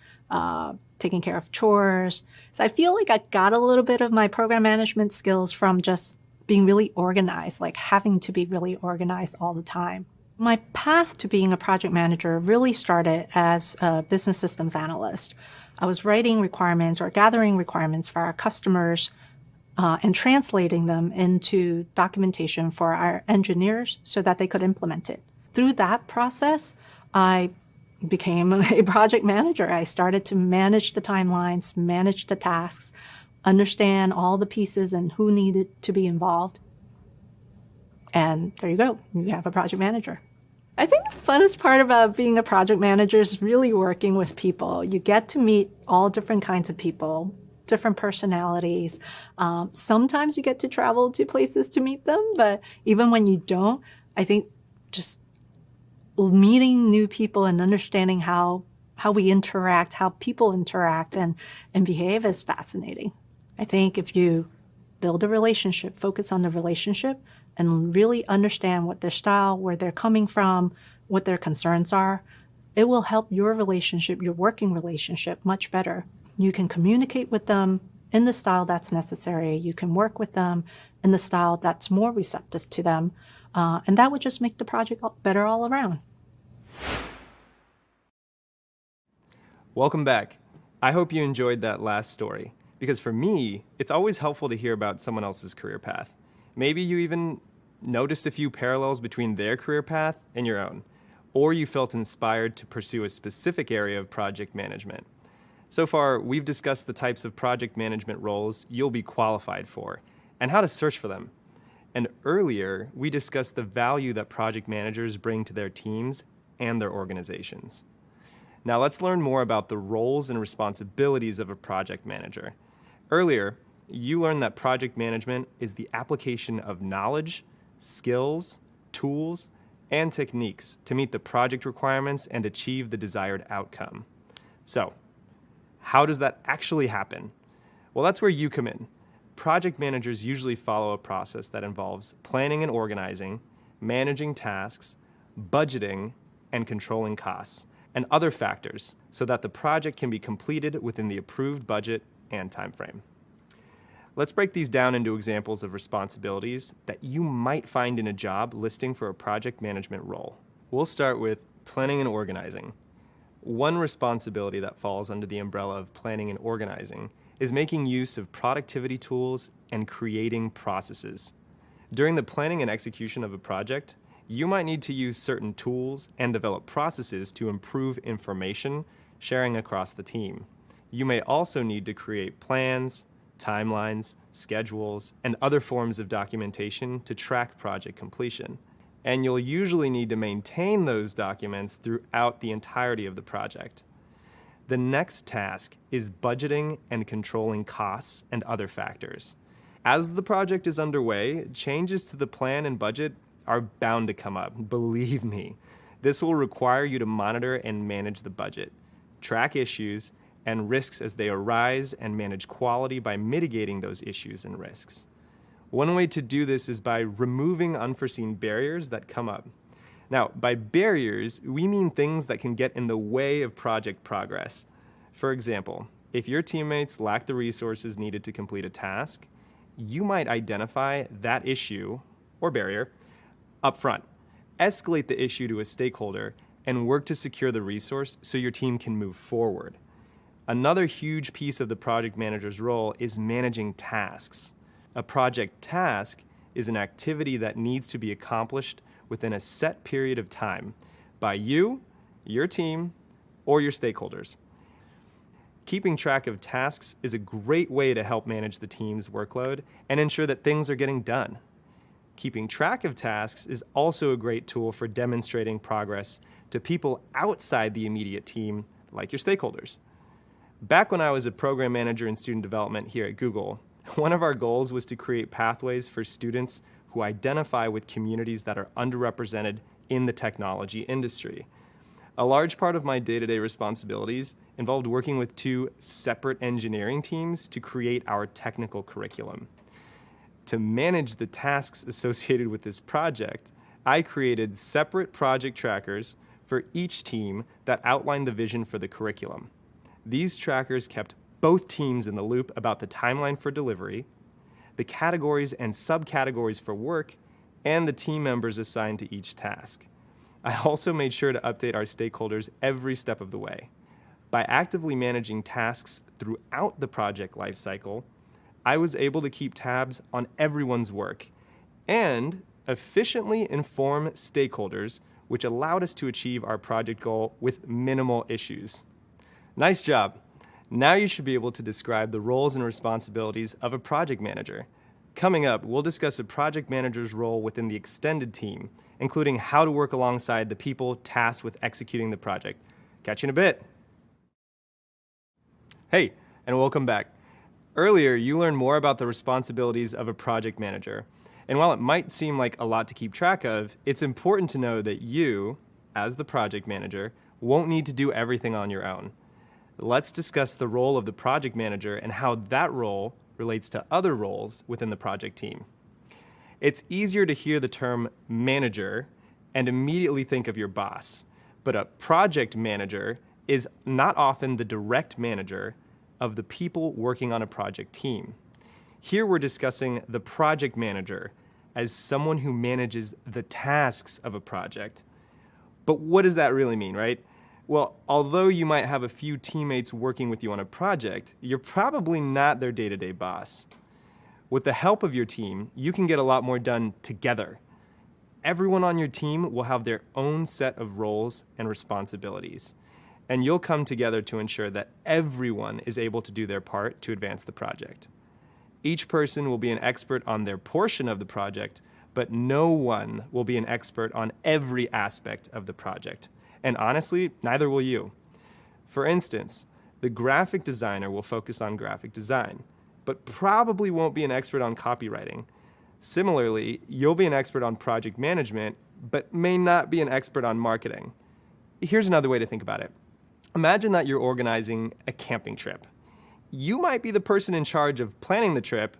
taking care of chores. So I feel like I got a little bit of my program management skills from just being really organized, like having to be really organized all the time. My path to being a project manager really started as a business systems analyst. I was writing requirements or gathering requirements for our customers and translating them into documentation for our engineers so that they could implement it. Through that process, I became a project manager. I started to manage the timelines, manage the tasks, understand all the pieces and who needed to be involved. And there you go. You have a project manager. I think the funnest part about being a project manager is really working with people. You get to meet all different kinds of people, different personalities. Sometimes you get to travel to places to meet them, but even when you don't, I think just meeting new people and understanding how we interact, how people interact and behave is fascinating. I think if you build a relationship, focus on the relationship, and really understand what their style, where they're coming from, what their concerns are, it will help your relationship, your working relationship, much better. You can communicate with them in the style that's necessary. You can work with them in the style that's more receptive to them. And that would just make the project better all around. Welcome back. I hope you enjoyed that last story, because for me, it's always helpful to hear about someone else's career path. Maybe you even noticed a few parallels between their career path and your own, or you felt inspired to pursue a specific area of project management. So far, we've discussed the types of project management roles you'll be qualified for and how to search for them. And earlier, we discussed the value that project managers bring to their teams and their organizations. Now let's learn more about the roles and responsibilities of a project manager. Earlier, you learned that project management is the application of knowledge, skills, tools, and techniques to meet the project requirements and achieve the desired outcome. So, how does that actually happen? Well, that's where you come in. Project managers usually follow a process that involves planning and organizing, managing tasks, budgeting, and controlling costs, and other factors so that the project can be completed within the approved budget and time frame. Let's break these down into examples of responsibilities that you might find in a job listing for a project management role. We'll start with planning and organizing. One responsibility that falls under the umbrella of planning and organizing is making use of productivity tools and creating processes. During the planning and execution of a project, you might need to use certain tools and develop processes to improve information sharing across the team. You may also need to create plans, timelines, schedules, and other forms of documentation to track project completion. And you'll usually need to maintain those documents throughout the entirety of the project. The next task is budgeting and controlling costs and other factors. As the project is underway, changes to the plan and budget are bound to come up, believe me. This will require you to monitor and manage the budget, track issues and risks as they arise, and manage quality by mitigating those issues and risks. One way to do this is by removing unforeseen barriers that come up. Now, by barriers, we mean things that can get in the way of project progress. For example, if your teammates lack the resources needed to complete a task, you might identify that issue or barrier up front, escalate the issue to a stakeholder, and work to secure the resource so your team can move forward. Another huge piece of the project manager's role is managing tasks. A project task is an activity that needs to be accomplished within a set period of time by you, your team, or your stakeholders. Keeping track of tasks is a great way to help manage the team's workload and ensure that things are getting done. Keeping track of tasks is also a great tool for demonstrating progress to people outside the immediate team, like your stakeholders. Back when I was a program manager in student development here at Google, one of our goals was to create pathways for students who identify with communities that are underrepresented in the technology industry. A large part of my day-to-day responsibilities involved working with two separate engineering teams to create our technical curriculum. To manage the tasks associated with this project, I created separate project trackers for each team that outlined the vision for the curriculum. These trackers kept both teams in the loop about the timeline for delivery, the categories and subcategories for work, and the team members assigned to each task. I also made sure to update our stakeholders every step of the way. By actively managing tasks throughout the project lifecycle, I was able to keep tabs on everyone's work and efficiently inform stakeholders, which allowed us to achieve our project goal with minimal issues. Nice job. Now you should be able to describe the roles and responsibilities of a project manager. Coming up, we'll discuss a project manager's role within the extended team, including how to work alongside the people tasked with executing the project. Catch you in a bit. Hey, and welcome back. Earlier, you learned more about the responsibilities of a project manager. And while it might seem like a lot to keep track of, it's important to know that you, as the project manager, won't need to do everything on your own. Let's discuss the role of the project manager and how that role relates to other roles within the project team. It's easier to hear the term manager and immediately think of your boss, but a project manager is not often the direct manager of the people working on a project team. Here we're discussing the project manager as someone who manages the tasks of a project. But what does that really mean, right? Well, although you might have a few teammates working with you on a project, you're probably not their day-to-day boss. With the help of your team, you can get a lot more done together. Everyone on your team will have their own set of roles and responsibilities, and you'll come together to ensure that everyone is able to do their part to advance the project. Each person will be an expert on their portion of the project, but no one will be an expert on every aspect of the project. And honestly, neither will you. For instance, the graphic designer will focus on graphic design, but probably won't be an expert on copywriting. Similarly, you'll be an expert on project management, but may not be an expert on marketing. Here's another way to think about it. Imagine that you're organizing a camping trip. You might be the person in charge of planning the trip,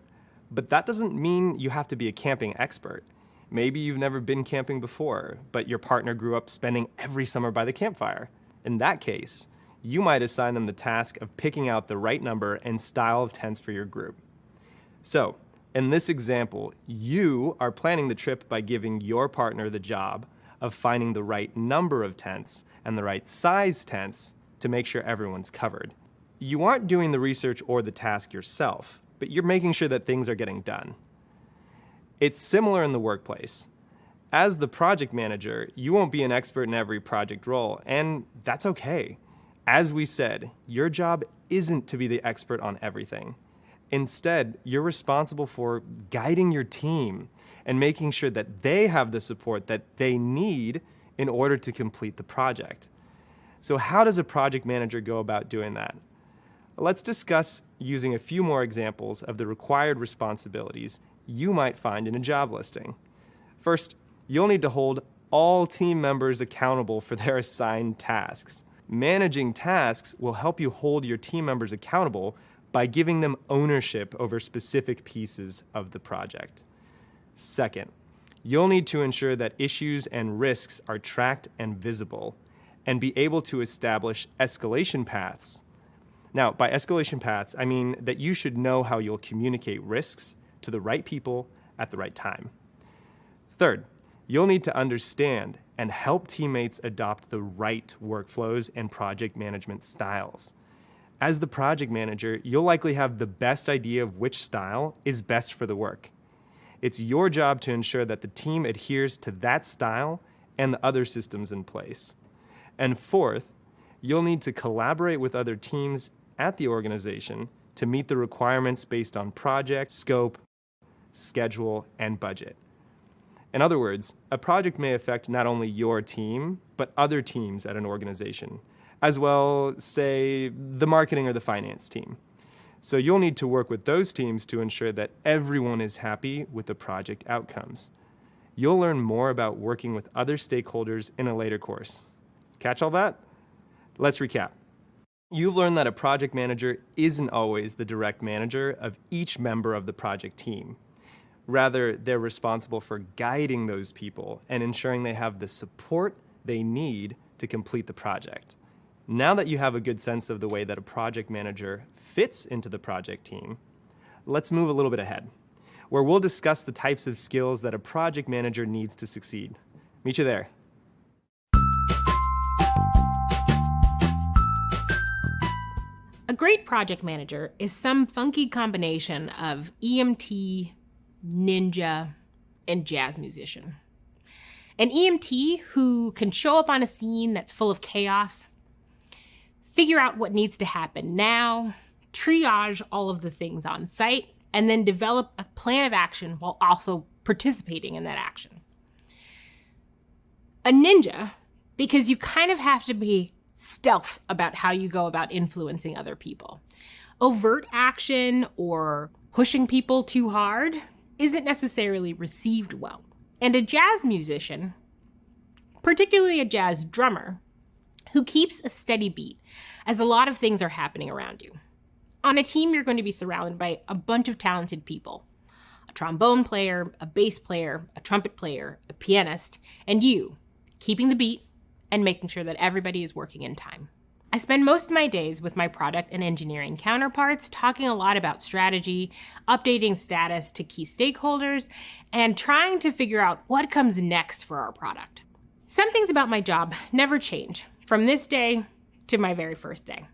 but that doesn't mean you have to be a camping expert. Maybe you've never been camping before, but your partner grew up spending every summer by the campfire. In that case, you might assign them the task of picking out the right number and style of tents for your group. So, in this example, you are planning the trip by giving your partner the job of finding the right number of tents and the right size tents to make sure everyone's covered. You aren't doing the research or the task yourself, but you're making sure that things are getting done. It's similar in the workplace. As the project manager, you won't be an expert in every project role, and that's okay. As we said, your job isn't to be the expert on everything. Instead, you're responsible for guiding your team and making sure that they have the support that they need in order to complete the project. So how does a project manager go about doing that? Let's discuss using a few more examples of the required responsibilities you might find in a job listing. First, you'll need to hold all team members accountable for their assigned tasks. Managing tasks will help you hold your team members accountable by giving them ownership over specific pieces of the project. Second, you'll need to ensure that issues and risks are tracked and visible, and be able to establish escalation paths. Now, by escalation paths, I mean that you should know how you'll communicate risks to the right people at the right time. Third, you'll need to understand and help teammates adopt the right workflows and project management styles. As the project manager, you'll likely have the best idea of which style is best for the work. It's your job to ensure that the team adheres to that style and the other systems in place. And fourth, you'll need to collaborate with other teams at the organization to meet the requirements based on project, scope, schedule, and budget. In other words, a project may affect not only your team, but other teams at an organization, as well, say, the marketing or the finance team. So you'll need to work with those teams to ensure that everyone is happy with the project outcomes. You'll learn more about working with other stakeholders in a later course. Catch all that? Let's recap. You've learned that a project manager isn't always the direct manager of each member of the project team. Rather, they're responsible for guiding those people and ensuring they have the support they need to complete the project. Now that you have a good sense of the way that a project manager fits into the project team, let's move a little bit ahead, where we'll discuss the types of skills that a project manager needs to succeed. Meet you there. A great project manager is some funky combination of EMT, ninja, and jazz musician. An EMT who can show up on a scene that's full of chaos, figure out what needs to happen now, triage all of the things on site, and then develop a plan of action while also participating in that action. A ninja, because you kind of have to be stealth about how you go about influencing other people. Overt action or pushing people too hard isn't necessarily received well. And a jazz musician, particularly a jazz drummer, who keeps a steady beat as a lot of things are happening around you. On a team, you're going to be surrounded by a bunch of talented people. A trombone player, a bass player, a trumpet player, a pianist, and you, keeping the beat and making sure that everybody is working in time. I spend most of my days with my product and engineering counterparts talking a lot about strategy, updating status to key stakeholders, and trying to figure out what comes next for our product. Some things about my job never change from this day to my very first day.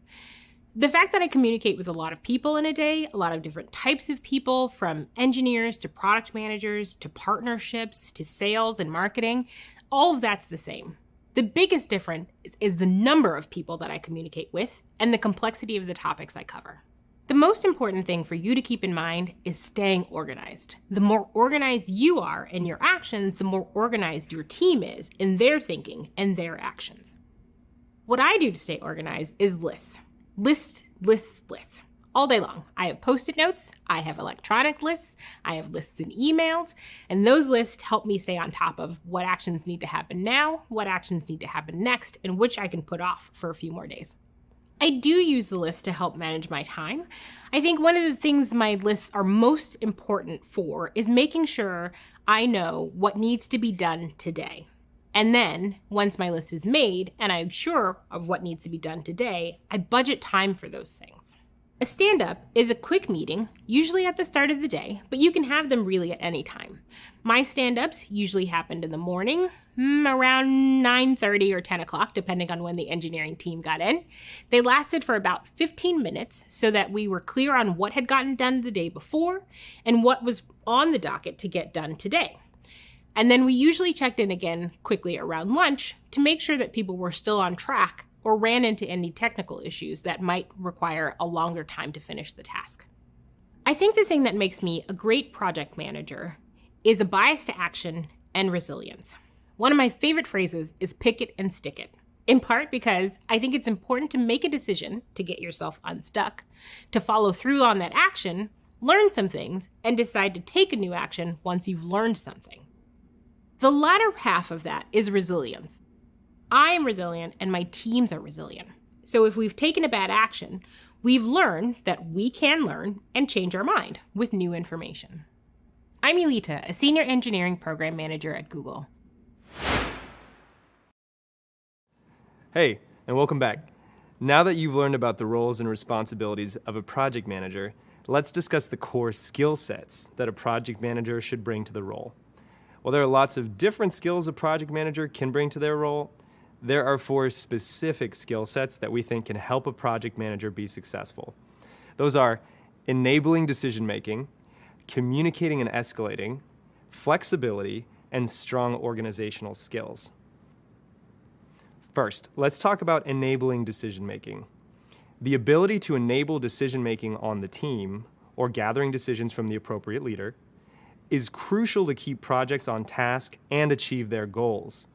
The fact that I communicate with a lot of people in a day, a lot of different types of people, from engineers to product managers to partnerships to sales and marketing, all of that's the same. The biggest difference is the number of people that I communicate with and the complexity of the topics I cover. The most important thing for you to keep in mind is staying organized. The more organized you are in your actions, the more organized your team is in their thinking and their actions. What I do to stay organized is lists. Lists. All day long. I have Post-it notes, I have electronic lists, I have lists in emails, and those lists help me stay on top of what actions need to happen now, what actions need to happen next, and which I can put off for a few more days. I do use the list to help manage my time. I think one of the things my lists are most important for is making sure I know what needs to be done today. And then, once my list is made and I'm sure of what needs to be done today, I budget time for those things. A stand-up is a quick meeting, usually at the start of the day, but you can have them really at any time. My stand-ups usually happened in the morning, around 9:30 or 10 o'clock, depending on when the engineering team got in. They lasted for about 15 minutes so that we were clear on what had gotten done the day before and what was on the docket to get done today. And then we usually checked in again quickly around lunch to make sure that people were still on track or ran into any technical issues that might require a longer time to finish the task. I think the thing that makes me a great project manager is a bias to action and resilience. One of my favorite phrases is pick it and stick it, in part because I think it's important to make a decision to get yourself unstuck, to follow through on that action, learn some things, and decide to take a new action once you've learned something. The latter half of that is resilience. I am resilient and my teams are resilient. So if we've taken a bad action, we've learned that we can learn and change our mind with new information. I'm Elita, a senior engineering program manager at Google. Hey, and welcome back. Now that you've learned about the roles and responsibilities of a project manager, let's discuss the core skill sets that a project manager should bring to the role. While there are lots of different skills a project manager can bring to their role, there are 4 specific skill sets that we think can help a project manager be successful. Those are enabling decision-making, communicating and escalating, flexibility, and strong organizational skills. First, let's talk about enabling decision-making. The ability to enable decision-making on the team, or gathering decisions from the appropriate leader, is crucial to keep projects on task and achieve their goals.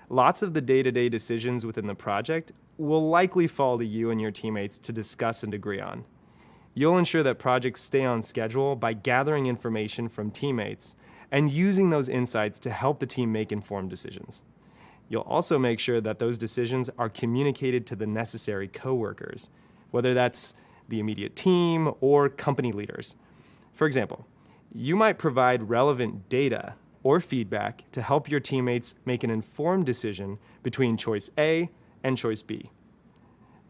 Lots of the day-to-day decisions within the project will likely fall to you and your teammates to discuss and agree on. You'll ensure that projects stay on schedule by gathering information from teammates and using those insights to help the team make informed decisions. You'll also make sure that those decisions are communicated to the necessary coworkers, whether that's the immediate team or company leaders. For example, you might provide relevant data or feedback to help your teammates make an informed decision between choice A and choice B.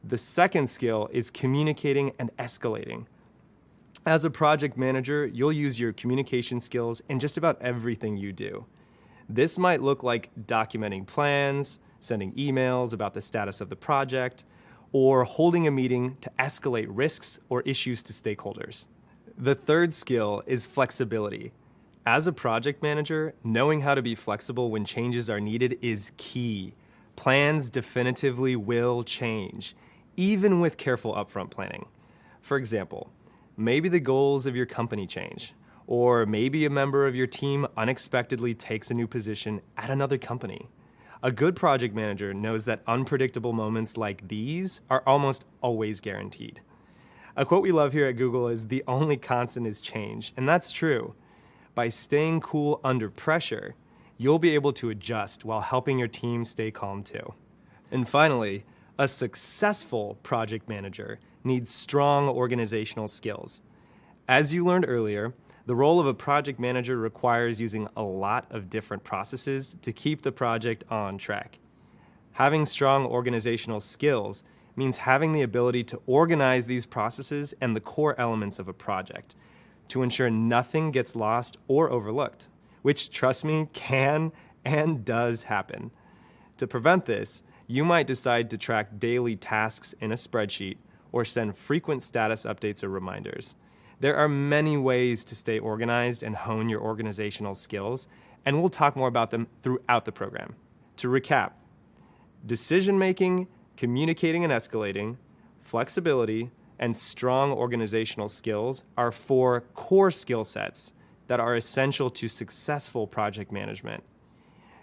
The second skill is communicating and escalating. As a project manager, you'll use your communication skills in just about everything you do. This might look like documenting plans, sending emails about the status of the project, or holding a meeting to escalate risks or issues to stakeholders. The third skill is flexibility. As a project manager, knowing how to be flexible when changes are needed is key. Plans definitively will change, even with careful upfront planning. For example, maybe the goals of your company change, or maybe a member of your team unexpectedly takes a new position at another company. A good project manager knows that unpredictable moments like these are almost always guaranteed. A quote we love here at Google is, "The only constant is change," and that's true. By staying cool under pressure, you'll be able to adjust while helping your team stay calm too. And finally, a successful project manager needs strong organizational skills. As you learned earlier, the role of a project manager requires using a lot of different processes to keep the project on track. Having strong organizational skills means having the ability to organize these processes and the core elements of a project, to ensure nothing gets lost or overlooked, which, trust me, can and does happen. To prevent this, you might decide to track daily tasks in a spreadsheet or send frequent status updates or reminders. There are many ways to stay organized and hone your organizational skills, and we'll talk more about them throughout the program. To recap, decision-making, communicating and escalating, flexibility, and strong organizational skills are 4 core skill sets that are essential to successful project management.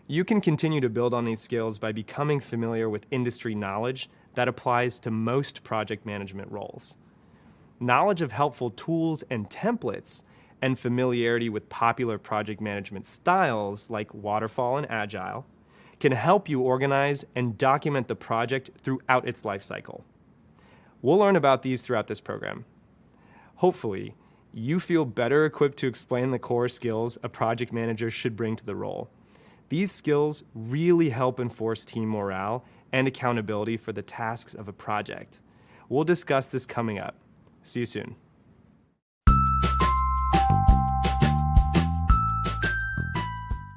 You can continue to build on these skills by becoming familiar with industry knowledge that applies to most project management roles. Knowledge of helpful tools and templates and familiarity with popular project management styles like Waterfall and Agile can help you organize and document the project throughout its life cycle. We'll learn about these throughout this program. Hopefully, you feel better equipped to explain the core skills a project manager should bring to the role. These skills really help enforce team morale and accountability for the tasks of a project. We'll discuss this coming up. See you soon.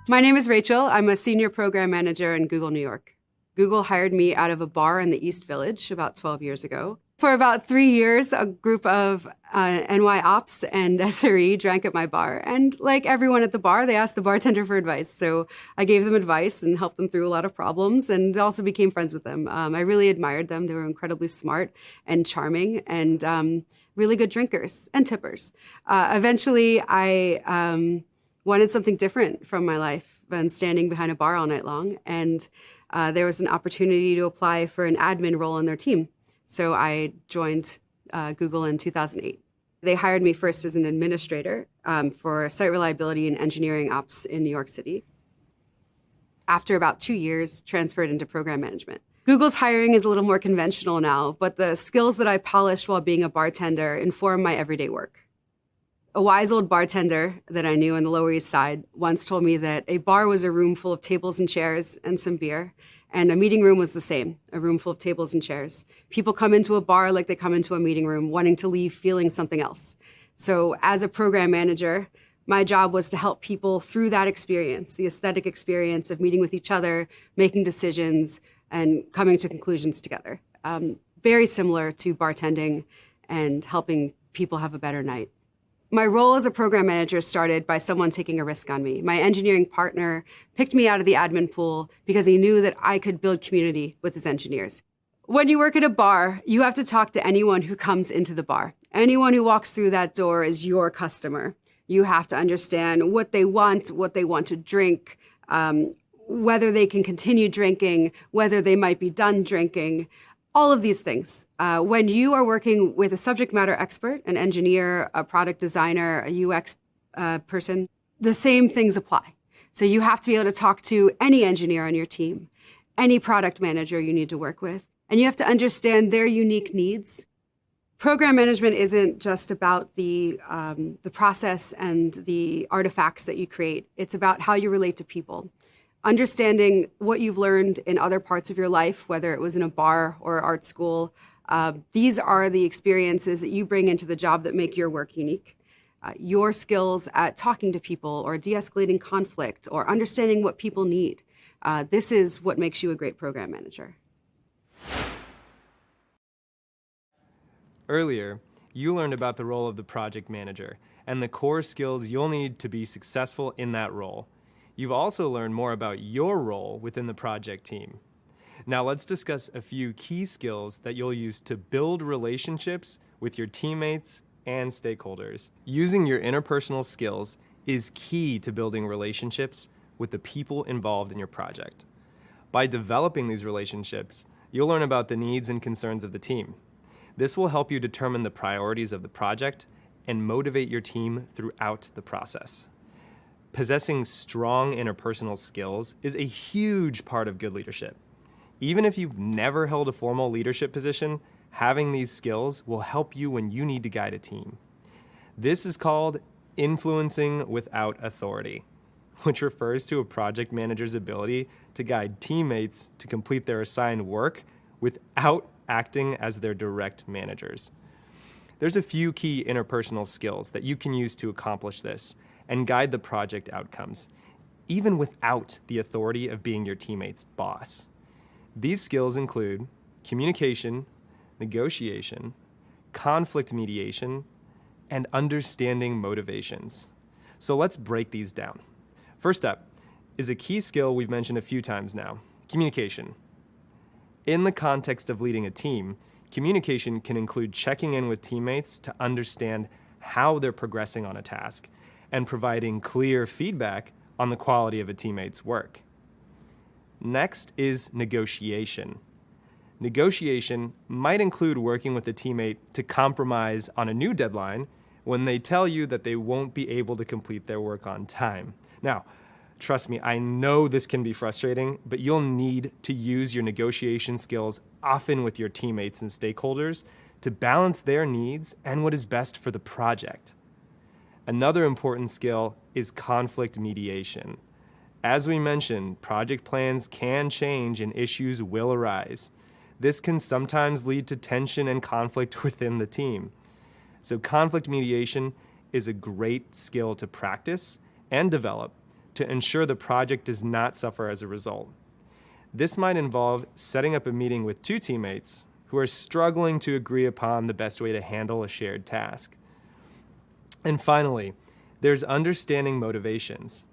My name is Rachel. I'm a senior program manager in Google New York. Google hired me out of a bar in the East Village about 12 years ago. For about 3 years, a group of NY Ops and SRE drank at my bar. And like everyone at the bar, they asked the bartender for advice. So I gave them advice and helped them through a lot of problems and also became friends with them. I really admired them. They were incredibly smart and charming and really good drinkers and tippers. Eventually, I wanted something different from my life than standing behind a bar all night long. And there was an opportunity to apply for an admin role on their team. So I joined Google in 2008. They hired me first as an administrator for site reliability and engineering ops in New York City. After about 2 years, transferred into program management. Google's hiring is a little more conventional now, but the skills that I polished while being a bartender inform my everyday work. A wise old bartender that I knew on the Lower East Side once told me that a bar was a room full of tables and chairs and some beer, and a meeting room was the same, a room full of tables and chairs. People come into a bar like they come into a meeting room, wanting to leave feeling something else. So as a program manager, my job was to help people through that experience, the aesthetic experience of meeting with each other, making decisions, and coming to conclusions together. Very similar to bartending and helping people have a better night. My role as a program manager started by someone taking a risk on me. My engineering partner picked me out of the admin pool because he knew that I could build community with his engineers. When you work at a bar, you have to talk to anyone who comes into the bar. Anyone who walks through that door is your customer. You have to understand what they want to drink, whether they can continue drinking, whether they might be done drinking. All of these things. When you are working with a subject matter expert, an engineer, a product designer, a UX person, the same things apply. So you have to be able to talk to any engineer on your team, any product manager you need to work with, and you have to understand their unique needs. Program management isn't just about the process and the artifacts that you create. It's about how you relate to people. Understanding what you've learned in other parts of your life, whether it was in a bar or art school, these are the experiences that you bring into the job that make your work unique. Your skills at talking to people or de-escalating conflict or understanding what people need. This is what makes you a great program manager. Earlier, you learned about the role of the project manager and the core skills you'll need to be successful in that role. You've also learned more about your role within the project team. Now let's discuss a few key skills that you'll use to build relationships with your teammates and stakeholders. Using your interpersonal skills is key to building relationships with the people involved in your project. By developing these relationships, you'll learn about the needs and concerns of the team. This will help you determine the priorities of the project and motivate your team throughout the process. Possessing strong interpersonal skills is a huge part of good leadership. Even if you've never held a formal leadership position, having these skills will help you when you need to guide a team. This is called influencing without authority, which refers to a project manager's ability to guide teammates to complete their assigned work without acting as their direct managers. There's a few key interpersonal skills that you can use to accomplish this and guide the project outcomes, even without the authority of being your teammate's boss. These skills include communication, negotiation, conflict mediation, and understanding motivations. So let's break these down. First up is a key skill we've mentioned a few times now, communication. In the context of leading a team, communication can include checking in with teammates to understand how they're progressing on a task and providing clear feedback on the quality of a teammate's work. Next is negotiation. Negotiation might include working with a teammate to compromise on a new deadline when they tell you that they won't be able to complete their work on time. Now, trust me, I know this can be frustrating, but you'll need to use your negotiation skills often with your teammates and stakeholders to balance their needs and what is best for the project. Another important skill is conflict mediation. As we mentioned, project plans can change and issues will arise. This can sometimes lead to tension and conflict within the team. So conflict mediation is a great skill to practice and develop to ensure the project does not suffer as a result. This might involve setting up a meeting with two teammates who are struggling to agree upon the best way to handle a shared task. And finally, there's understanding motivations.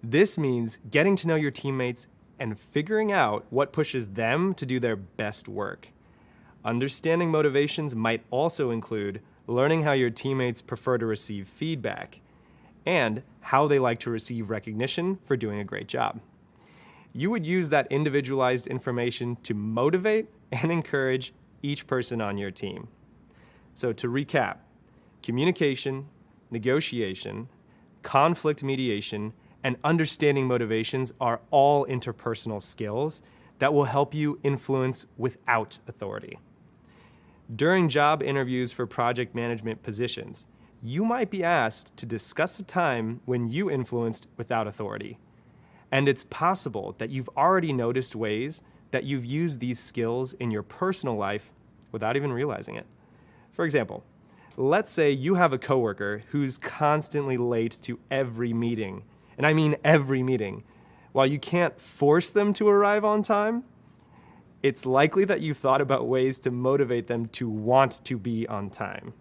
This means getting to know your teammates and figuring out what pushes them to do their best work. Understanding motivations might also include learning how your teammates prefer to receive feedback and how they like to receive recognition for doing a great job. You would use that individualized information to motivate and encourage each person on your team. So to recap, communication, negotiation, conflict mediation, and understanding motivations are all interpersonal skills that will help you influence without authority. During job interviews for project management positions, you might be asked to discuss a time when you influenced without authority. And it's possible that you've already noticed ways that you've used these skills in your personal life without even realizing it. For example, let's say you have a coworker who's constantly late to every meeting, and I mean every meeting. While you can't force them to arrive on time, it's likely that you've thought about ways to motivate them to want to be on time.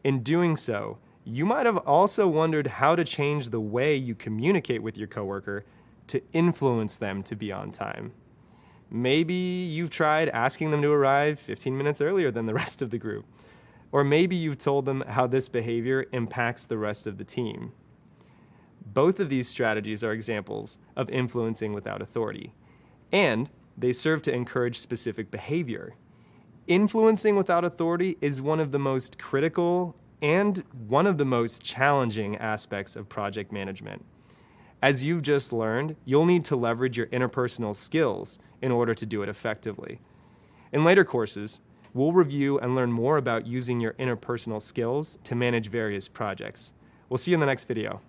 In doing so, you might have also wondered how to change the way you communicate with your coworker to influence them to be on time. Maybe you've tried asking them to arrive 15 minutes earlier than the rest of the group. Or maybe you've told them how this behavior impacts the rest of the team. Both of these strategies are examples of influencing without authority, and they serve to encourage specific behavior. Influencing without authority is one of the most critical and one of the most challenging aspects of project management. As you've just learned, you'll need to leverage your interpersonal skills in order to do it effectively. In later courses, we'll review and learn more about using your interpersonal skills to manage various projects. We'll see you in the next video.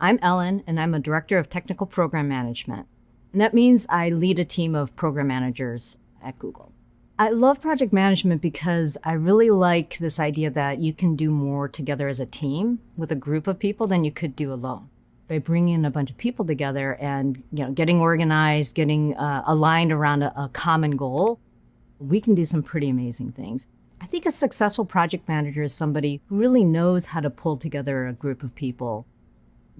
I'm Ellen, and I'm a Director of Technical Program Management. And that means I lead a team of program managers at Google. I love project management because I really like this idea that you can do more together as a team with a group of people than you could do alone. By bringing in a bunch of people together and getting organized, getting aligned around a common goal, we can do some pretty amazing things. I think a successful project manager is somebody who really knows how to pull together a group of people.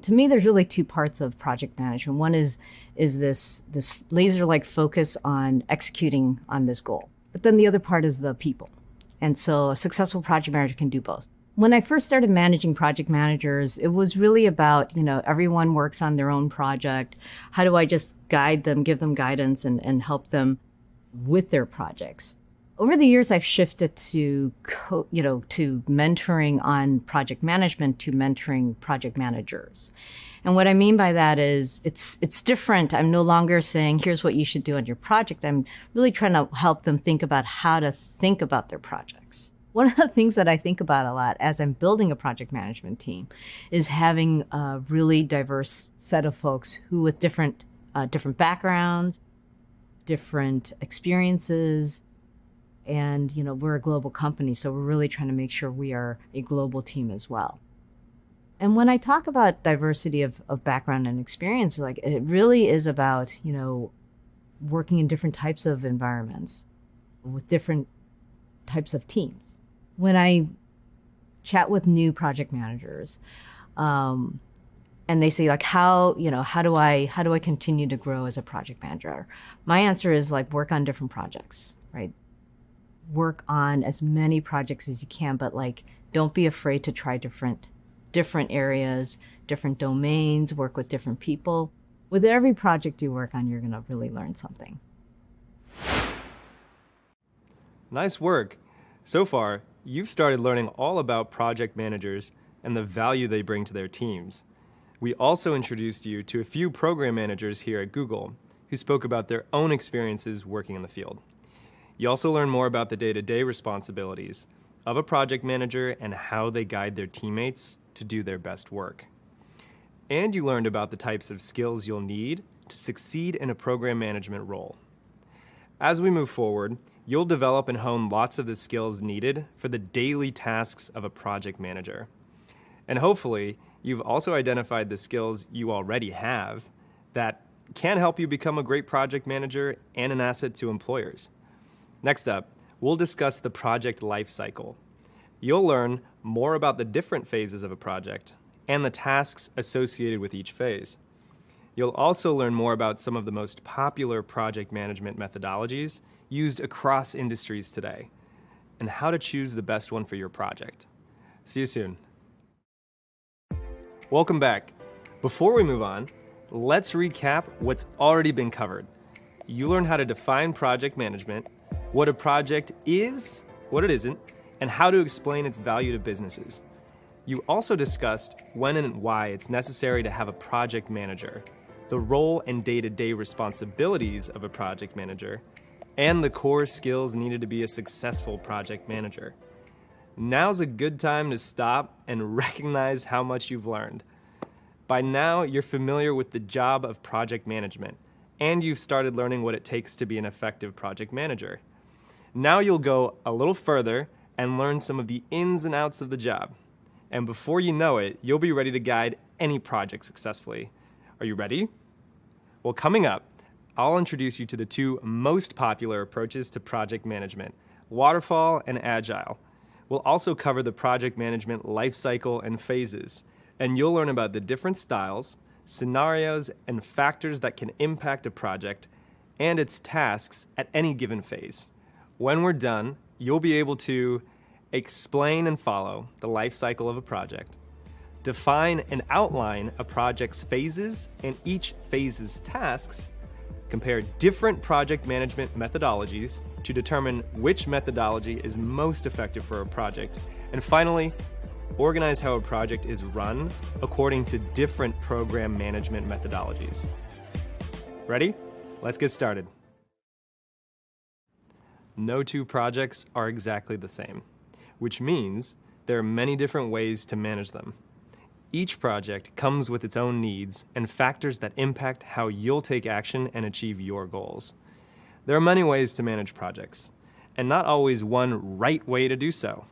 To me, there's really two parts of project management. One is this laser-like focus on executing on this goal. But then the other part is the people. And so a successful project manager can do both. When I first started managing project managers, it was really about, everyone works on their own project. How do I just guide them, give them guidance and help them with their projects? Over the years, I've shifted to mentoring on project management to mentoring project managers. And what I mean by that is it's different. I'm no longer saying, here's what you should do on your project. I'm really trying to help them think about how to think about their projects. One of the things that I think about a lot as I'm building a project management team is having a really diverse set of folks who with different backgrounds, different experiences, and we're a global company, so we're really trying to make sure we are a global team as well. And when I talk about diversity of background and experience, it really is about, working in different types of environments with different types of teams. When I chat with new project managers, and they say how do I continue to grow as a project manager? My answer is work on different projects, right? Work on as many projects as you can, but don't be afraid to try different areas, different domains, work with different people. With every project you work on, you're going to really learn something. Nice work. So far, you've started learning all about project managers and the value they bring to their teams. We also introduced you to a few program managers here at Google who spoke about their own experiences working in the field. You also learn more about the day-to-day responsibilities of a project manager and how they guide their teammates to do their best work. And you learned about the types of skills you'll need to succeed in a program management role. As we move forward, you'll develop and hone lots of the skills needed for the daily tasks of a project manager. And hopefully, you've also identified the skills you already have that can help you become a great project manager and an asset to employers. Next up, we'll discuss the project life cycle. You'll learn more about the different phases of a project and the tasks associated with each phase. You'll also learn more about some of the most popular project management methodologies used across industries today and how to choose the best one for your project. See you soon. Welcome back. Before we move on, let's recap what's already been covered. You learn how to define project management, what a project is, what it isn't, and how to explain its value to businesses. You also discussed when and why it's necessary to have a project manager, the role and day-to-day responsibilities of a project manager, and the core skills needed to be a successful project manager. Now's a good time to stop and recognize how much you've learned. By now, you're familiar with the job of project management, and you've started learning what it takes to be an effective project manager. Now you'll go a little further and learn some of the ins and outs of the job. And before you know it, you'll be ready to guide any project successfully. Are you ready? Well, coming up, I'll introduce you to the two most popular approaches to project management, waterfall and agile. We'll also cover the project management life cycle and phases, and you'll learn about the different styles, scenarios, and factors that can impact a project and its tasks at any given phase. When we're done, you'll be able to explain and follow the life cycle of a project, define and outline a project's phases and each phase's tasks, compare different project management methodologies to determine which methodology is most effective for a project, and finally, organize how a project is run according to different program management methodologies. Ready? Let's get started. No two projects are exactly the same, which means there are many different ways to manage them. Each project comes with its own needs and factors that impact how you'll take action and achieve your goals. There are many ways to manage projects, and not always one right way to do so.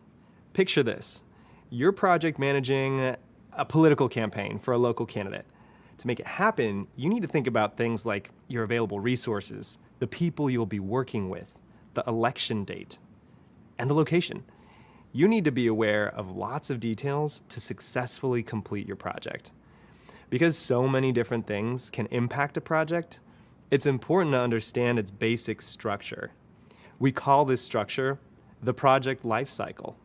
Picture this. You're project managing a political campaign for a local candidate. To make it happen, you need to think about things like your available resources, the people you'll be working with, the election date, and the location. You need to be aware of lots of details to successfully complete your project. Because so many different things can impact a project, it's important to understand its basic structure. We call this structure the project life cycle.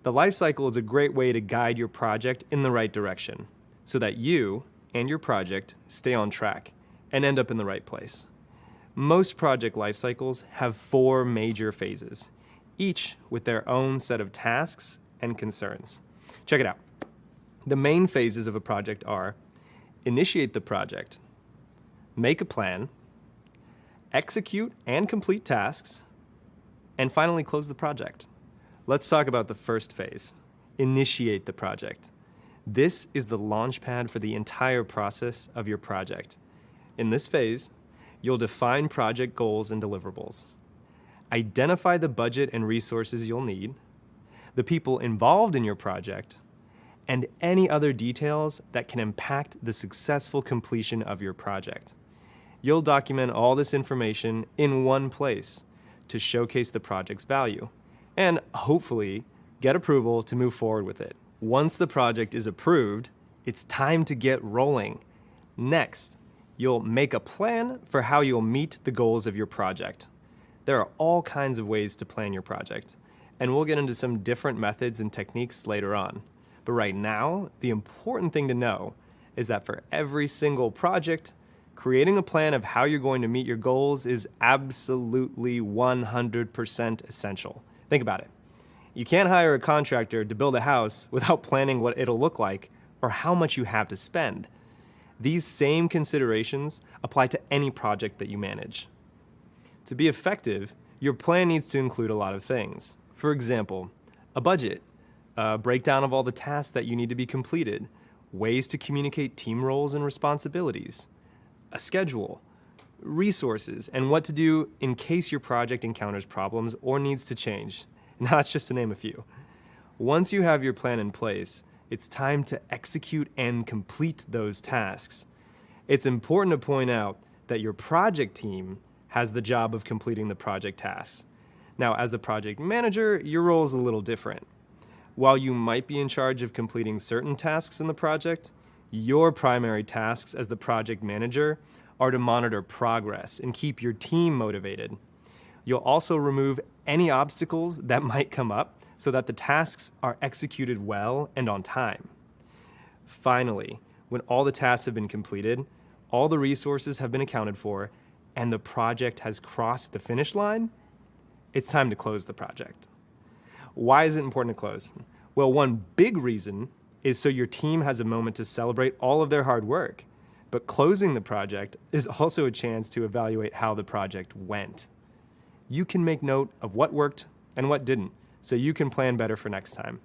The life cycle is a great way to guide your project in the right direction so that you and your project stay on track and end up in the right place. Most project life cycles have 4 major phases, each with their own set of tasks and concerns. Check it out. The main phases of a project are initiate the project, make a plan, execute and complete tasks, and finally close the project. Let's talk about the first phase, initiate the project. This is the launch pad for the entire process of your project. In this phase, you'll define project goals and deliverables, identify the budget and resources you'll need, the people involved in your project, and any other details that can impact the successful completion of your project. You'll document all this information in one place to showcase the project's value and hopefully get approval to move forward with it. Once the project is approved, it's time to get rolling. Next, you'll make a plan for how you'll meet the goals of your project. There are all kinds of ways to plan your project, and we'll get into some different methods and techniques later on. But right now, the important thing to know is that for every single project, creating a plan of how you're going to meet your goals is absolutely 100% essential. Think about it. You can't hire a contractor to build a house without planning what it'll look like or how much you have to spend. These same considerations apply to any project that you manage. To be effective, your plan needs to include a lot of things. For example, a budget, a breakdown of all the tasks that you need to be completed, ways to communicate team roles and responsibilities, a schedule, resources, and what to do in case your project encounters problems or needs to change. Now, that's just to name a few. Once you have your plan in place, it's time to execute and complete those tasks. It's important to point out that your project team has the job of completing the project tasks. Now, as the project manager, your role is a little different. While you might be in charge of completing certain tasks in the project, your primary tasks as the project manager are to monitor progress and keep your team motivated. You'll also remove any obstacles that might come up so that the tasks are executed well and on time. Finally, when all the tasks have been completed, all the resources have been accounted for, and the project has crossed the finish line, it's time to close the project. Why is it important to close? Well, one big reason is so your team has a moment to celebrate all of their hard work. But closing the project is also a chance to evaluate how the project went. You can make note of what worked and what didn't, so you can plan better for next time.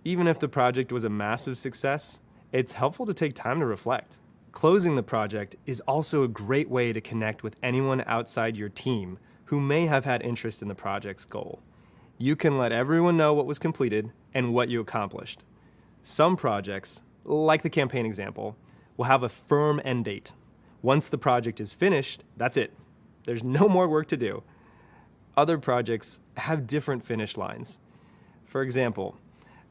Even if the project was a massive success, it's helpful to take time to reflect. Closing the project is also a great way to connect with anyone outside your team who may have had interest in the project's goal. You can let everyone know what was completed and what you accomplished. Some projects, like the campaign example, will have a firm end date. Once the project is finished, that's it. There's no more work to do. Other projects have different finish lines. For example,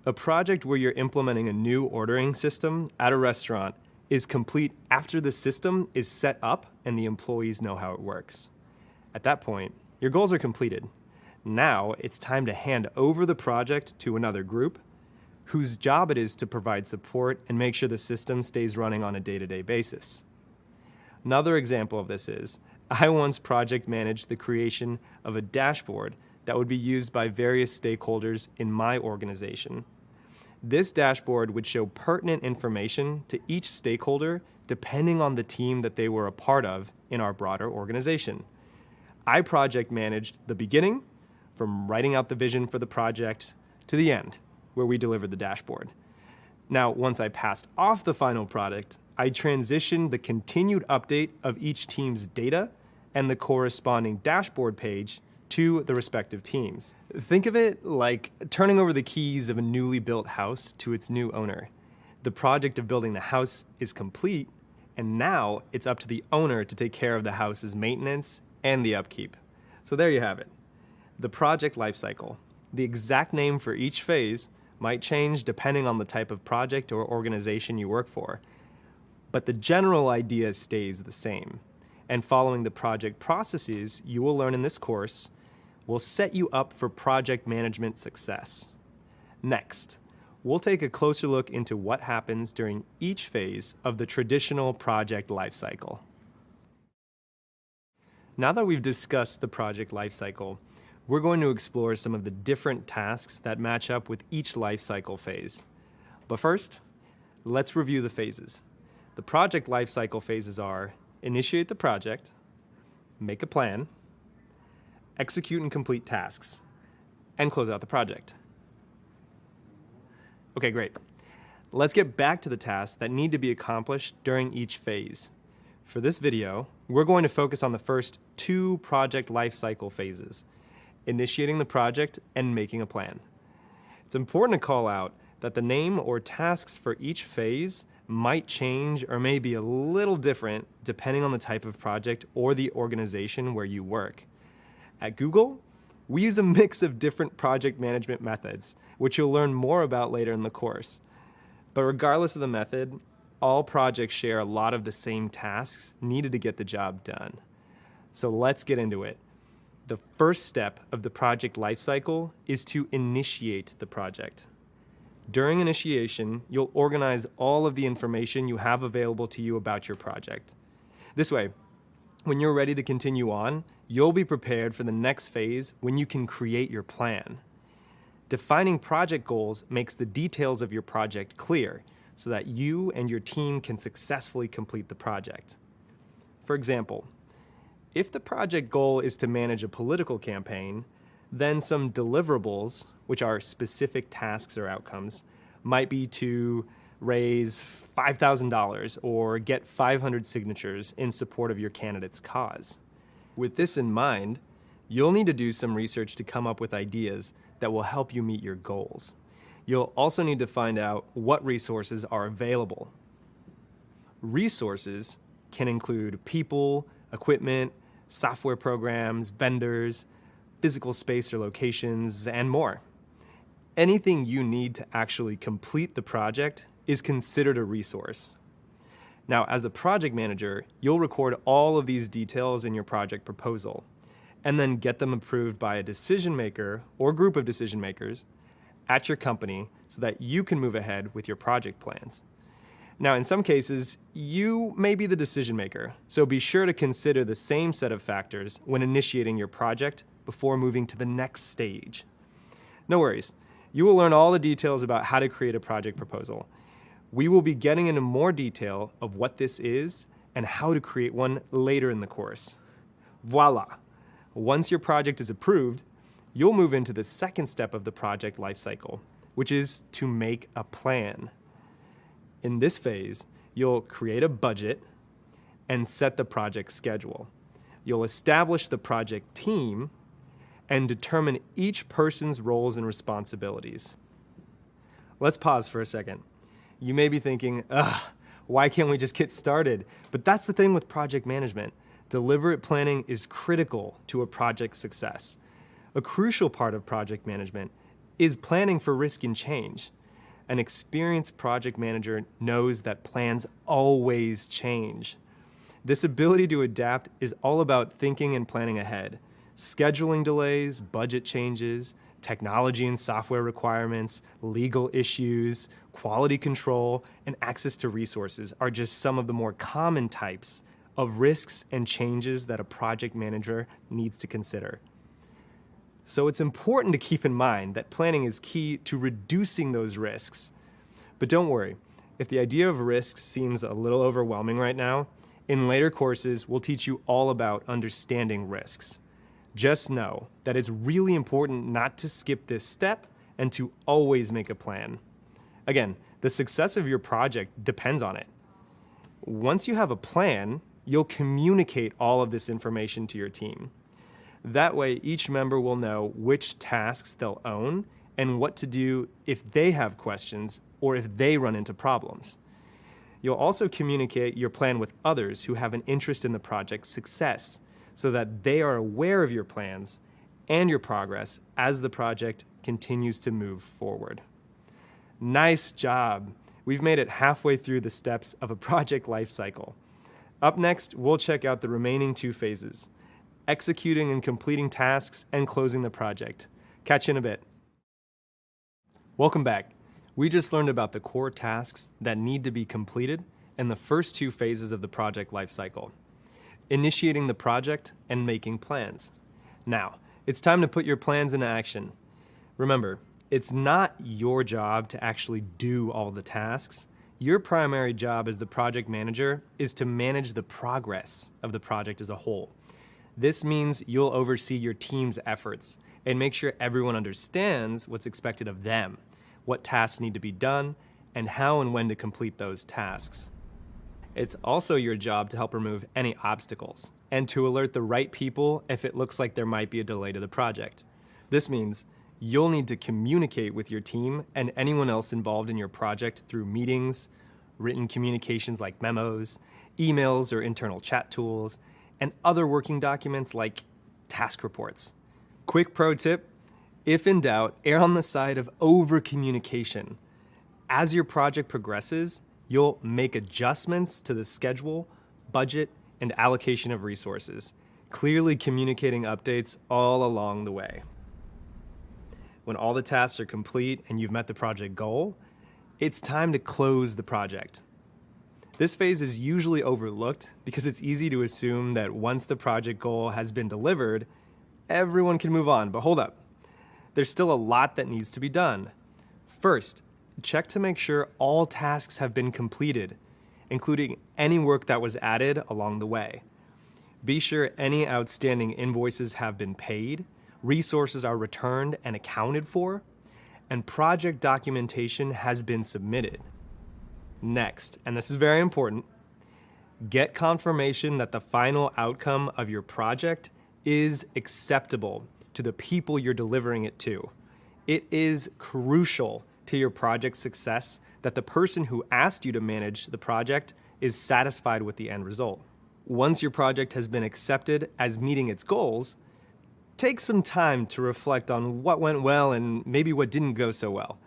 a project where you're implementing a new ordering system at a restaurant is complete after the system is set up and the employees know how it works. At that point, your goals are completed. Now it's time to hand over the project to another group whose job it is to provide support and make sure the system stays running on a day-to-day basis. Another example of this is, I once project managed the creation of a dashboard that would be used by various stakeholders in my organization. This dashboard would show pertinent information to each stakeholder depending on the team that they were a part of in our broader organization. I project managed the beginning, from writing out the vision for the project, to the end, where we delivered the dashboard. Now, once I passed off the final product, I transitioned the continued update of each team's data and the corresponding dashboard page to the respective teams. Think of it like turning over the keys of a newly built house to its new owner. The project of building the house is complete, and now it's up to the owner to take care of the house's maintenance and the upkeep. So there you have it, the project lifecycle. The exact name for each phase might change depending on the type of project or organization you work for, but the general idea stays the same. And following the project processes you will learn in this course will set you up for project management success. Next, we'll take a closer look into what happens during each phase of the traditional project lifecycle. Now that we've discussed the project lifecycle, we're going to explore some of the different tasks that match up with each lifecycle phase. But first, let's review the phases. The project lifecycle phases are: initiate the project, make a plan, execute and complete tasks, and close out the project. Okay, great. Let's get back to the tasks that need to be accomplished during each phase. For this video, we're going to focus on the first two project lifecycle phases: initiating the project and making a plan. It's important to call out that the name or tasks for each phase might change or may be a little different depending on the type of project or the organization where you work. At Google, we use a mix of different project management methods, which you'll learn more about later in the course. But regardless of the method, all projects share a lot of the same tasks needed to get the job done. So let's get into it. The first step of the project lifecycle is to initiate the project. During initiation, you'll organize all of the information you have available to you about your project. This way, when you're ready to continue on, you'll be prepared for the next phase when you can create your plan. Defining project goals makes the details of your project clear so that you and your team can successfully complete the project. For example, if the project goal is to manage a political campaign, then some deliverables, which are specific tasks or outcomes, might be to raise $5,000, or get 500 signatures in support of your candidate's cause. With this in mind, you'll need to do some research to come up with ideas that will help you meet your goals. You'll also need to find out what resources are available. Resources can include people, equipment, software programs, vendors, physical space or locations, and more. Anything you need to actually complete the project is considered a resource. Now, as a project manager, you'll record all of these details in your project proposal, and then get them approved by a decision maker or group of decision makers at your company so that you can move ahead with your project plans. Now, in some cases, you may be the decision maker, so be sure to consider the same set of factors when initiating your project before moving to the next stage. No worries, you will learn all the details about how to create a project proposal. We will be getting into more detail of what this is and how to create one later in the course. Voila! Once your project is approved, you'll move into the second step of the project lifecycle, which is to make a plan. In this phase, you'll create a budget and set the project schedule. You'll establish the project team and determine each person's roles and responsibilities. Let's pause for a second. You may be thinking, why can't we just get started? But that's the thing with project management. Deliberate planning is critical to a project's success. A crucial part of project management is planning for risk and change. An experienced project manager knows that plans always change. This ability to adapt is all about thinking and planning ahead. Scheduling delays, budget changes, technology and software requirements, legal issues, quality control, and access to resources are just some of the more common types of risks and changes that a project manager needs to consider. So it's important to keep in mind that planning is key to reducing those risks. But don't worry, if the idea of risks seems a little overwhelming right now, in later courses we'll teach you all about understanding risks. Just know that it's really important not to skip this step and to always make a plan. Again, the success of your project depends on it. Once you have a plan, you'll communicate all of this information to your team. That way, each member will know which tasks they'll own and what to do if they have questions or if they run into problems. You'll also communicate your plan with others who have an interest in the project's success so that they are aware of your plans and your progress as the project continues to move forward. Nice job! We've made it halfway through the steps of a project lifecycle. Up next, we'll check out the remaining two phases: executing and completing tasks, and closing the project. Catch you in a bit. Welcome back. We just learned about the core tasks that need to be completed in the first two phases of the project lifecycle: initiating the project and making plans. Now, it's time to put your plans into action. Remember, it's not your job to actually do all the tasks. Your primary job as the project manager is to manage the progress of the project as a whole. This means you'll oversee your team's efforts and make sure everyone understands what's expected of them, what tasks need to be done, and how and when to complete those tasks. It's also your job to help remove any obstacles and to alert the right people if it looks like there might be a delay to the project. This means you'll need to communicate with your team and anyone else involved in your project through meetings, written communications like memos, emails or internal chat tools, and other working documents like task reports. Quick pro tip: if in doubt, err on the side of over-communication. As your project progresses, you'll make adjustments to the schedule, budget, and allocation of resources, clearly communicating updates all along the way. When all the tasks are complete and you've met the project goal, it's time to close the project. This phase is usually overlooked because it's easy to assume that once the project goal has been delivered, everyone can move on. But hold up, there's still a lot that needs to be done. First, check to make sure all tasks have been completed, including any work that was added along the way. Be sure any outstanding invoices have been paid, resources are returned and accounted for, and project documentation has been submitted. Next, and this is very important, get confirmation that the final outcome of your project is acceptable to the people you're delivering it to. It is crucial to your project's success that the person who asked you to manage the project is satisfied with the end result. Once your project has been accepted as meeting its goals, take some time to reflect on what went well and maybe what didn't go so well.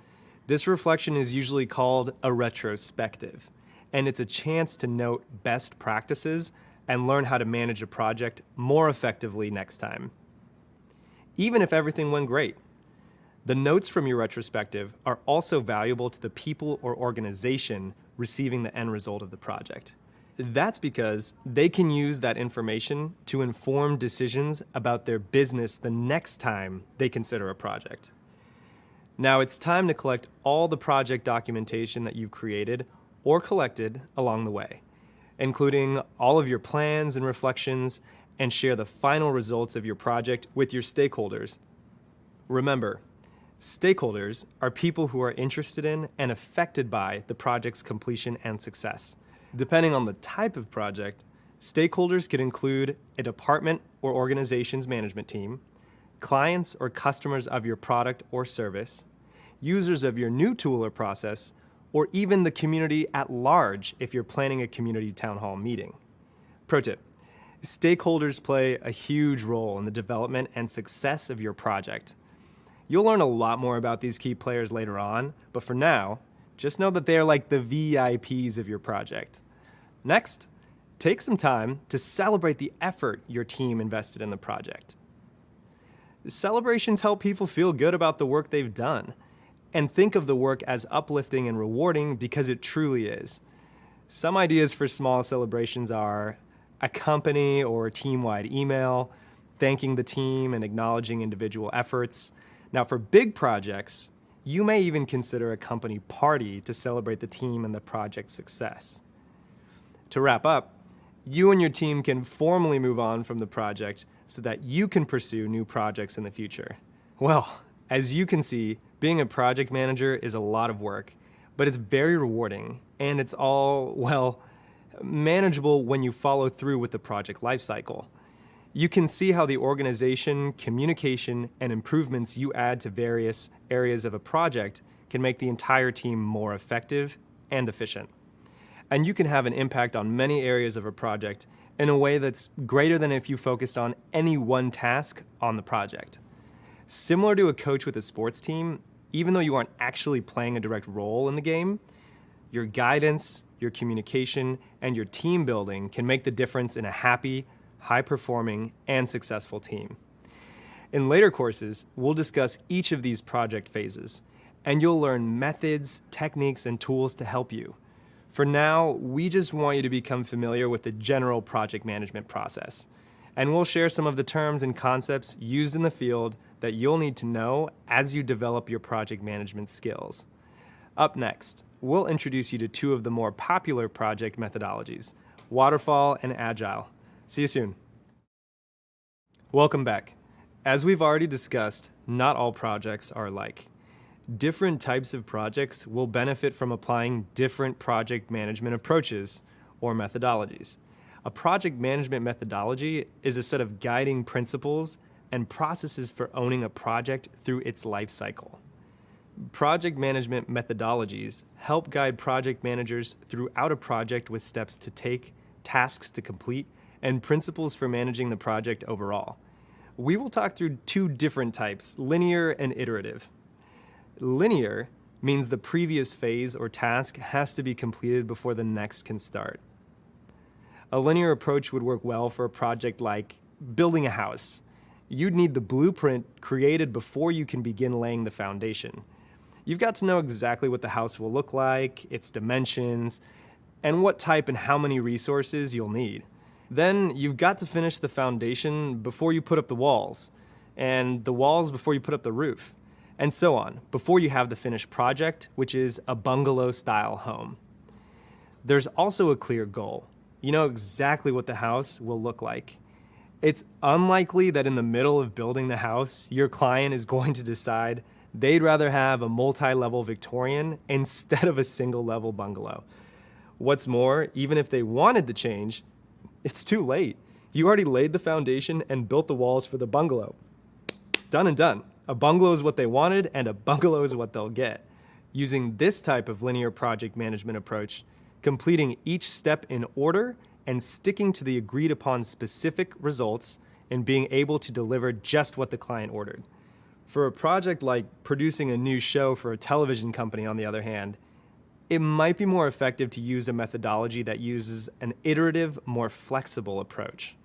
This reflection is usually called a retrospective, and it's a chance to note best practices and learn how to manage a project more effectively next time. Even if everything went great, the notes from your retrospective are also valuable to the people or organization receiving the end result of the project. That's because they can use that information to inform decisions about their business the next time they consider a project. Now it's time to collect all the project documentation that you've created or collected along the way, including all of your plans and reflections, and share the final results of your project with your stakeholders. Remember, stakeholders are people who are interested in and affected by the project's completion and success. Depending on the type of project, stakeholders could include a department or organization's management team, clients or customers of your product or service, users of your new tool or process, or even the community at large if you're planning a community town hall meeting. Pro tip, stakeholders play a huge role in the development and success of your project. You'll learn a lot more about these key players later on, but for now, just know that they are like the VIPs of your project. Next, take some time to celebrate the effort your team invested in the project. Celebrations help people feel good about the work they've done, and think of the work as uplifting and rewarding because it truly is. Some ideas for small celebrations are a company or team-wide email, thanking the team and acknowledging individual efforts. Now for big projects, you may even consider a company party to celebrate the team and the project's success. To wrap up, you and your team can formally move on from the project so that you can pursue new projects in the future. Well, as you can see, being a project manager is a lot of work, but it's very rewarding, and it's all, well, manageable when you follow through with the project lifecycle. You can see how the organization, communication, and improvements you add to various areas of a project can make the entire team more effective and efficient. And you can have an impact on many areas of a project in a way that's greater than if you focused on any one task on the project. Similar to a coach with a sports team, even though you aren't actually playing a direct role in the game, your guidance, your communication, and your team building can make the difference in a happy, high-performing, and successful team. In later courses, we'll discuss each of these project phases, and you'll learn methods, techniques, and tools to help you. For now, we just want you to become familiar with the general project management process, and we'll share some of the terms and concepts used in the field that you'll need to know as you develop your project management skills. Up next, we'll introduce you to two of the more popular project methodologies, Waterfall and Agile. See you soon. Welcome back. As we've already discussed, not all projects are alike. Different types of projects will benefit from applying different project management approaches or methodologies. A project management methodology is a set of guiding principles and processes for owning a project through its life cycle. Project management methodologies help guide project managers throughout a project with steps to take, tasks to complete, and principles for managing the project overall. We will talk through two different types, linear and iterative. Linear means the previous phase or task has to be completed before the next can start. A linear approach would work well for a project like building a house. You'd need the blueprint created before you can begin laying the foundation. You've got to know exactly what the house will look like, its dimensions, and what type and how many resources you'll need. Then you've got to finish the foundation before you put up the walls, and the walls before you put up the roof, and so on, before you have the finished project, which is a bungalow-style home. There's also a clear goal. You know exactly what the house will look like. It's unlikely that in the middle of building the house, your client is going to decide they'd rather have a multi-level Victorian instead of a single-level bungalow. What's more, even if they wanted the change, it's too late. You already laid the foundation and built the walls for the bungalow. Done and done. A bungalow is what they wanted, and a bungalow is what they'll get. Using this type of linear project management approach, completing each step in order and sticking to the agreed upon specific results and being able to deliver just what the client ordered. For a project like producing a new show for a television company, on the other hand, it might be more effective to use a methodology that uses an iterative, more flexible approach,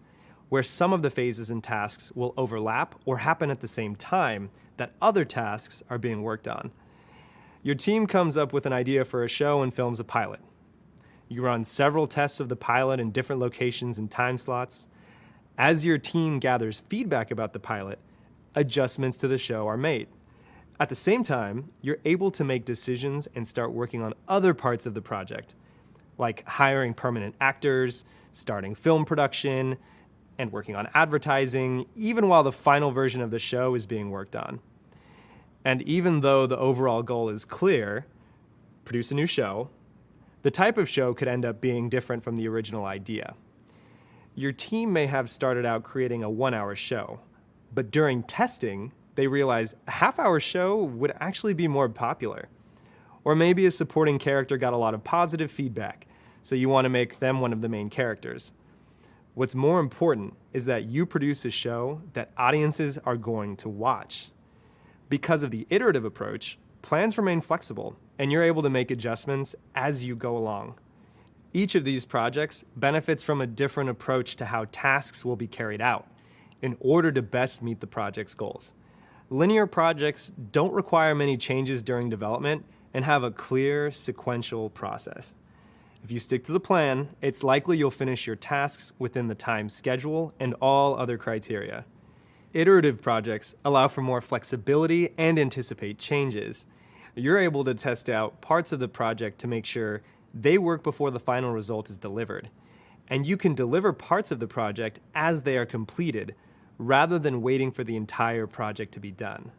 where some of the phases and tasks will overlap or happen at the same time that other tasks are being worked on. Your team comes up with an idea for a show and films a pilot. You run several tests of the pilot in different locations and time slots. As your team gathers feedback about the pilot, adjustments to the show are made. At the same time, you're able to make decisions and start working on other parts of the project, like hiring permanent actors, starting film production, and working on advertising, even while the final version of the show is being worked on. And even though the overall goal is clear, produce a new show, the type of show could end up being different from the original idea. Your team may have started out creating a 1-hour show, but during testing, they realized a half-hour show would actually be more popular. Or maybe a supporting character got a lot of positive feedback, so you want to make them one of the main characters. What's more important is that you produce a show that audiences are going to watch. Because of the iterative approach, plans remain flexible, and you're able to make adjustments as you go along. Each of these projects benefits from a different approach to how tasks will be carried out in order to best meet the project's goals. Linear projects don't require many changes during development and have a clear, sequential process. If you stick to the plan, it's likely you'll finish your tasks within the time schedule and all other criteria. Iterative projects allow for more flexibility and anticipate changes. You're able to test out parts of the project to make sure they work before the final result is delivered. And you can deliver parts of the project as they are completed, rather than waiting for the entire project to be done.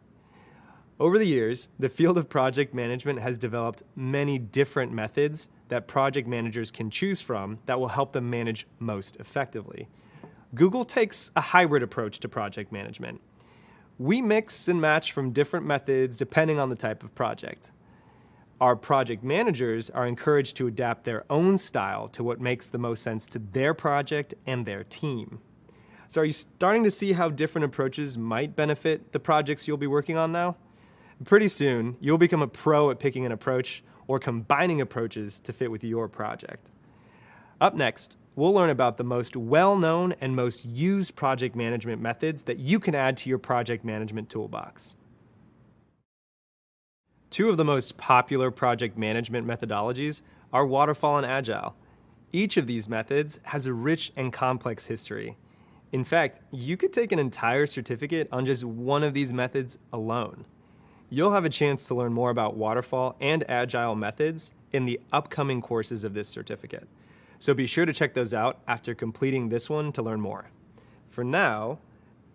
Over the years, the field of project management has developed many different methods that project managers can choose from that will help them manage most effectively. Google takes a hybrid approach to project management. We mix and match from different methods depending on the type of project. Our project managers are encouraged to adapt their own style to what makes the most sense to their project and their team. So are you starting to see how different approaches might benefit the projects you'll be working on now? Pretty soon, you'll become a pro at picking an approach or combining approaches to fit with your project. Up next, we'll learn about the most well-known and most used project management methods that you can add to your project management toolbox. Two of the most popular project management methodologies are Waterfall and Agile. Each of these methods has a rich and complex history. In fact, you could take an entire certificate on just one of these methods alone. You'll have a chance to learn more about Waterfall and Agile methods in the upcoming courses of this certificate. So be sure to check those out after completing this one to learn more. For now,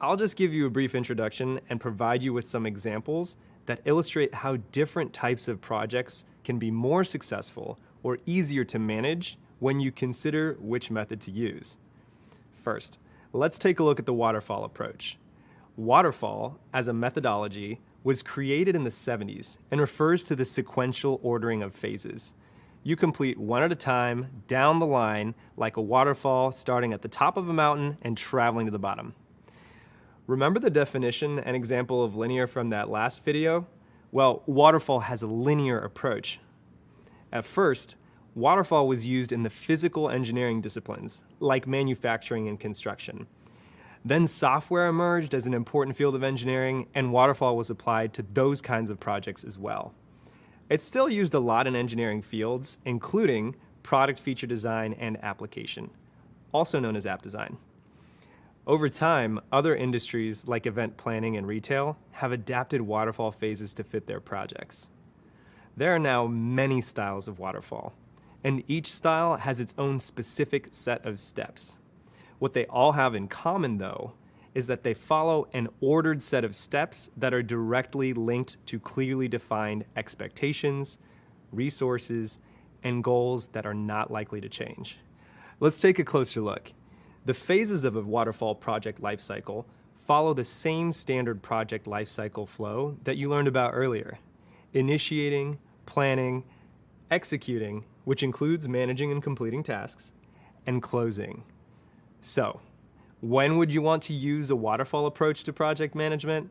I'll just give you a brief introduction and provide you with some examples that illustrate how different types of projects can be more successful or easier to manage when you consider which method to use. First, let's take a look at the waterfall approach. Waterfall, as a methodology, was created in the 70s and refers to the sequential ordering of phases. You complete one at a time, down the line, like a waterfall starting at the top of a mountain and traveling to the bottom. Remember the definition and example of linear from that last video? Well, waterfall has a linear approach. At first, waterfall was used in the physical engineering disciplines, like manufacturing and construction. Then software emerged as an important field of engineering, and waterfall was applied to those kinds of projects as well. It's still used a lot in engineering fields, including product feature design and application, also known as app design. Over time, other industries like event planning and retail have adapted waterfall phases to fit their projects. There are now many styles of waterfall, and each style has its own specific set of steps. What they all have in common, though, is that they follow an ordered set of steps that are directly linked to clearly defined expectations, resources, and goals that are not likely to change. Let's take a closer look. The phases of a waterfall project lifecycle follow the same standard project lifecycle flow that you learned about earlier: initiating, planning, executing, which includes managing and completing tasks, and closing. So, when would you want to use a waterfall approach to project management?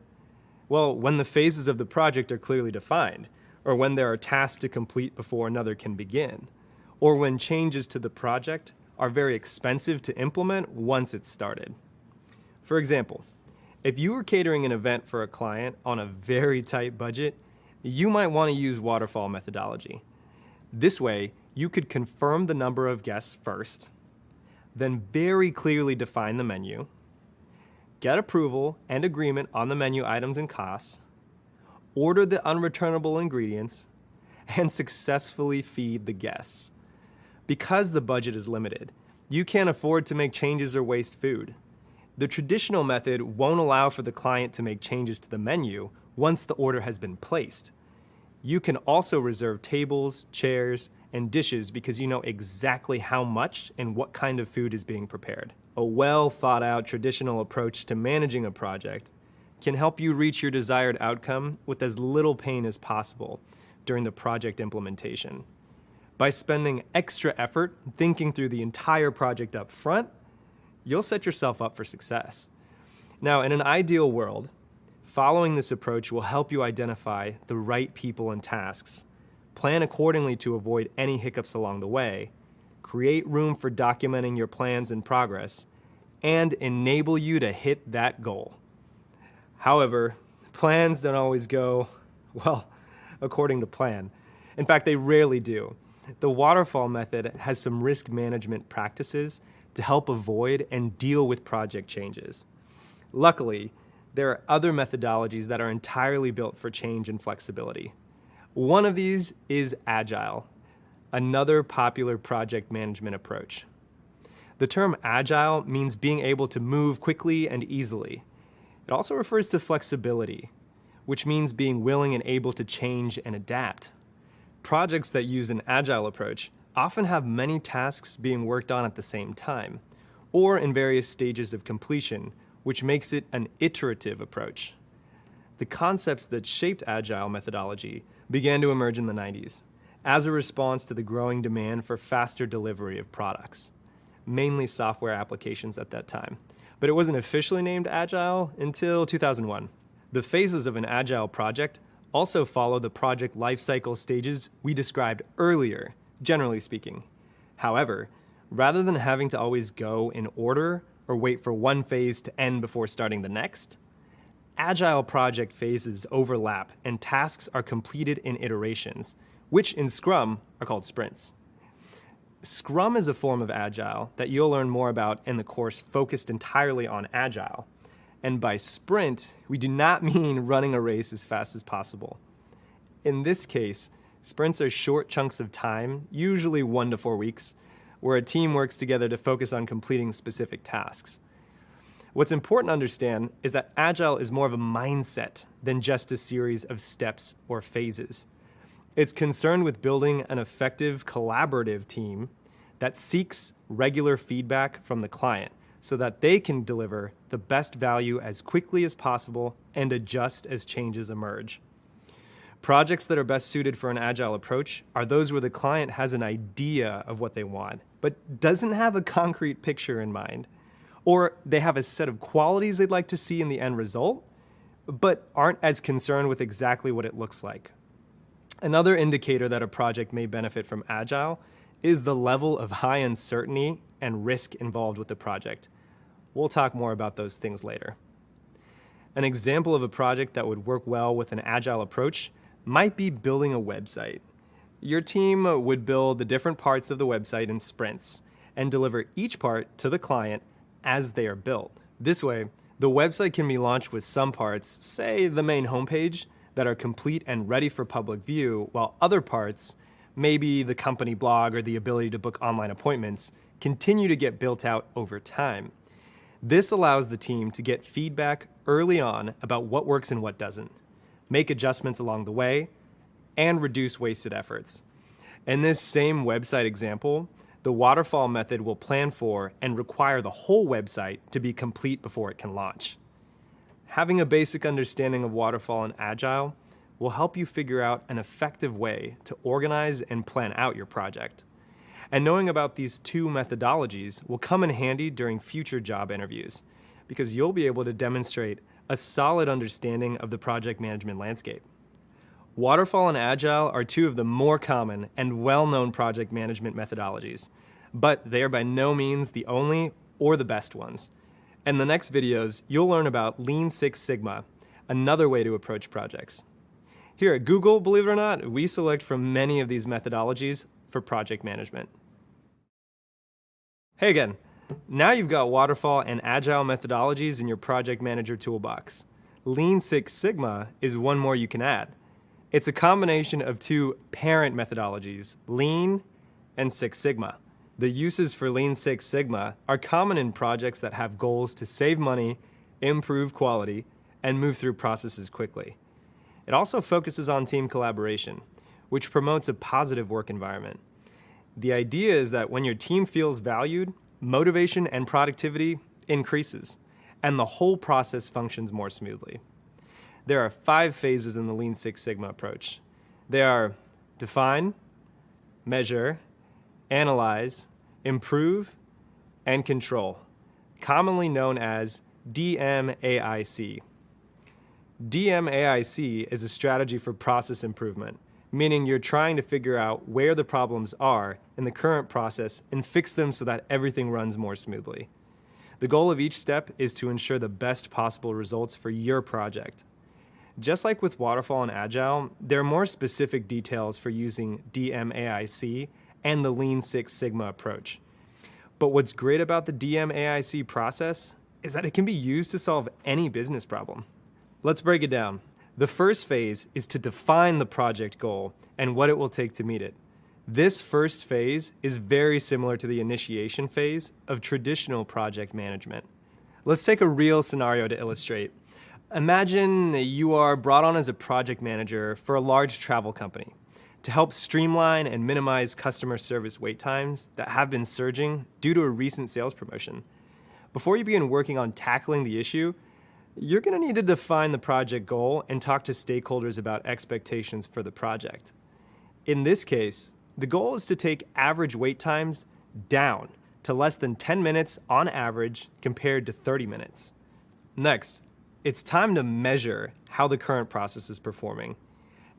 Well, when the phases of the project are clearly defined, or when there are tasks to complete before another can begin, or when changes to the project are very expensive to implement once it's started. For example, if you were catering an event for a client on a very tight budget, you might want to use waterfall methodology. This way, you could confirm the number of guests first, then very clearly define the menu, get approval and agreement on the menu items and costs, order the unreturnable ingredients, and successfully feed the guests. Because the budget is limited, you can't afford to make changes or waste food. The traditional method won't allow for the client to make changes to the menu once the order has been placed. You can also reserve tables, chairs, and dishes because you know exactly how much and what kind of food is being prepared. A well thought out traditional approach to managing a project can help you reach your desired outcome with as little pain as possible during the project implementation. By spending extra effort thinking through the entire project up front, you'll set yourself up for success. Now, in an ideal world, following this approach will help you identify the right people and tasks, plan accordingly to avoid any hiccups along the way, create room for documenting your plans and progress, and enable you to hit that goal. However, plans don't always go, well, according to plan. In fact, they rarely do. The waterfall method has some risk management practices to help avoid and deal with project changes. Luckily, there are other methodologies that are entirely built for change and flexibility. One of these is Agile, another popular project management approach. The term Agile means being able to move quickly and easily. It also refers to flexibility, which means being willing and able to change and adapt. Projects that use an Agile approach often have many tasks being worked on at the same time, or in various stages of completion, which makes it an iterative approach. The concepts that shaped Agile methodology began to emerge in the 90s as a response to the growing demand for faster delivery of products, mainly software applications at that time. But it wasn't officially named Agile until 2001. The phases of an Agile project also follow the project lifecycle stages we described earlier, generally speaking. However, rather than having to always go in order or wait for one phase to end before starting the next, Agile project phases overlap and tasks are completed in iterations, which in Scrum are called sprints. Scrum is a form of Agile that you'll learn more about in the course focused entirely on Agile. And by sprint, we do not mean running a race as fast as possible. In this case, sprints are short chunks of time, usually 1 to 4 weeks, where a team works together to focus on completing specific tasks. What's important to understand is that Agile is more of a mindset than just a series of steps or phases. It's concerned with building an effective collaborative team that seeks regular feedback from the client so that they can deliver the best value as quickly as possible and adjust as changes emerge. Projects that are best suited for an Agile approach are those where the client has an idea of what they want, but doesn't have a concrete picture in mind. Or they have a set of qualities they'd like to see in the end result, but aren't as concerned with exactly what it looks like. Another indicator that a project may benefit from Agile is the level of high uncertainty and risk involved with the project. We'll talk more about those things later. An example of a project that would work well with an Agile approach might be building a website. Your team would build the different parts of the website in sprints and deliver each part to the client as they are built. This way, the website can be launched with some parts, say the main homepage, that are complete and ready for public view, while other parts, maybe the company blog or the ability to book online appointments, continue to get built out over time. This allows the team to get feedback early on about what works and what doesn't, make adjustments along the way, and reduce wasted efforts. In this same website example, the waterfall method will plan for and require the whole website to be complete before it can launch. Having a basic understanding of waterfall and agile will help you figure out an effective way to organize and plan out your project. And knowing about these two methodologies will come in handy during future job interviews, because you'll be able to demonstrate a solid understanding of the project management landscape. Waterfall and Agile are two of the more common and well-known project management methodologies, but they are by no means the only or the best ones. In the next videos, you'll learn about Lean Six Sigma, another way to approach projects. Here at Google, believe it or not, we select from many of these methodologies for project management. Hey again, now you've got Waterfall and Agile methodologies in your project manager toolbox. Lean Six Sigma is one more you can add. It's a combination of two parent methodologies, Lean and Six Sigma. The uses for Lean Six Sigma are common in projects that have goals to save money, improve quality, and move through processes quickly. It also focuses on team collaboration, which promotes a positive work environment. The idea is that when your team feels valued, motivation and productivity increases, and the whole process functions more smoothly. There are 5 phases in the Lean Six Sigma approach. They are define, measure, analyze, improve, and control, commonly known as DMAIC. DMAIC is a strategy for process improvement, meaning you're trying to figure out where the problems are in the current process and fix them so that everything runs more smoothly. The goal of each step is to ensure the best possible results for your project. Just like with Waterfall and Agile, there are more specific details for using DMAIC and the Lean Six Sigma approach. But what's great about the DMAIC process is that it can be used to solve any business problem. Let's break it down. The first phase is to define the project goal and what it will take to meet it. This first phase is very similar to the initiation phase of traditional project management. Let's take a real scenario to illustrate. Imagine that you are brought on as a project manager for a large travel company to help streamline and minimize customer service wait times that have been surging due to a recent sales promotion. Before you begin working on tackling the issue, you're going to need to define the project goal and talk to stakeholders about expectations for the project. In this case, the goal is to take average wait times down to less than 10 minutes on average compared to 30 minutes. Next, it's time to measure how the current process is performing.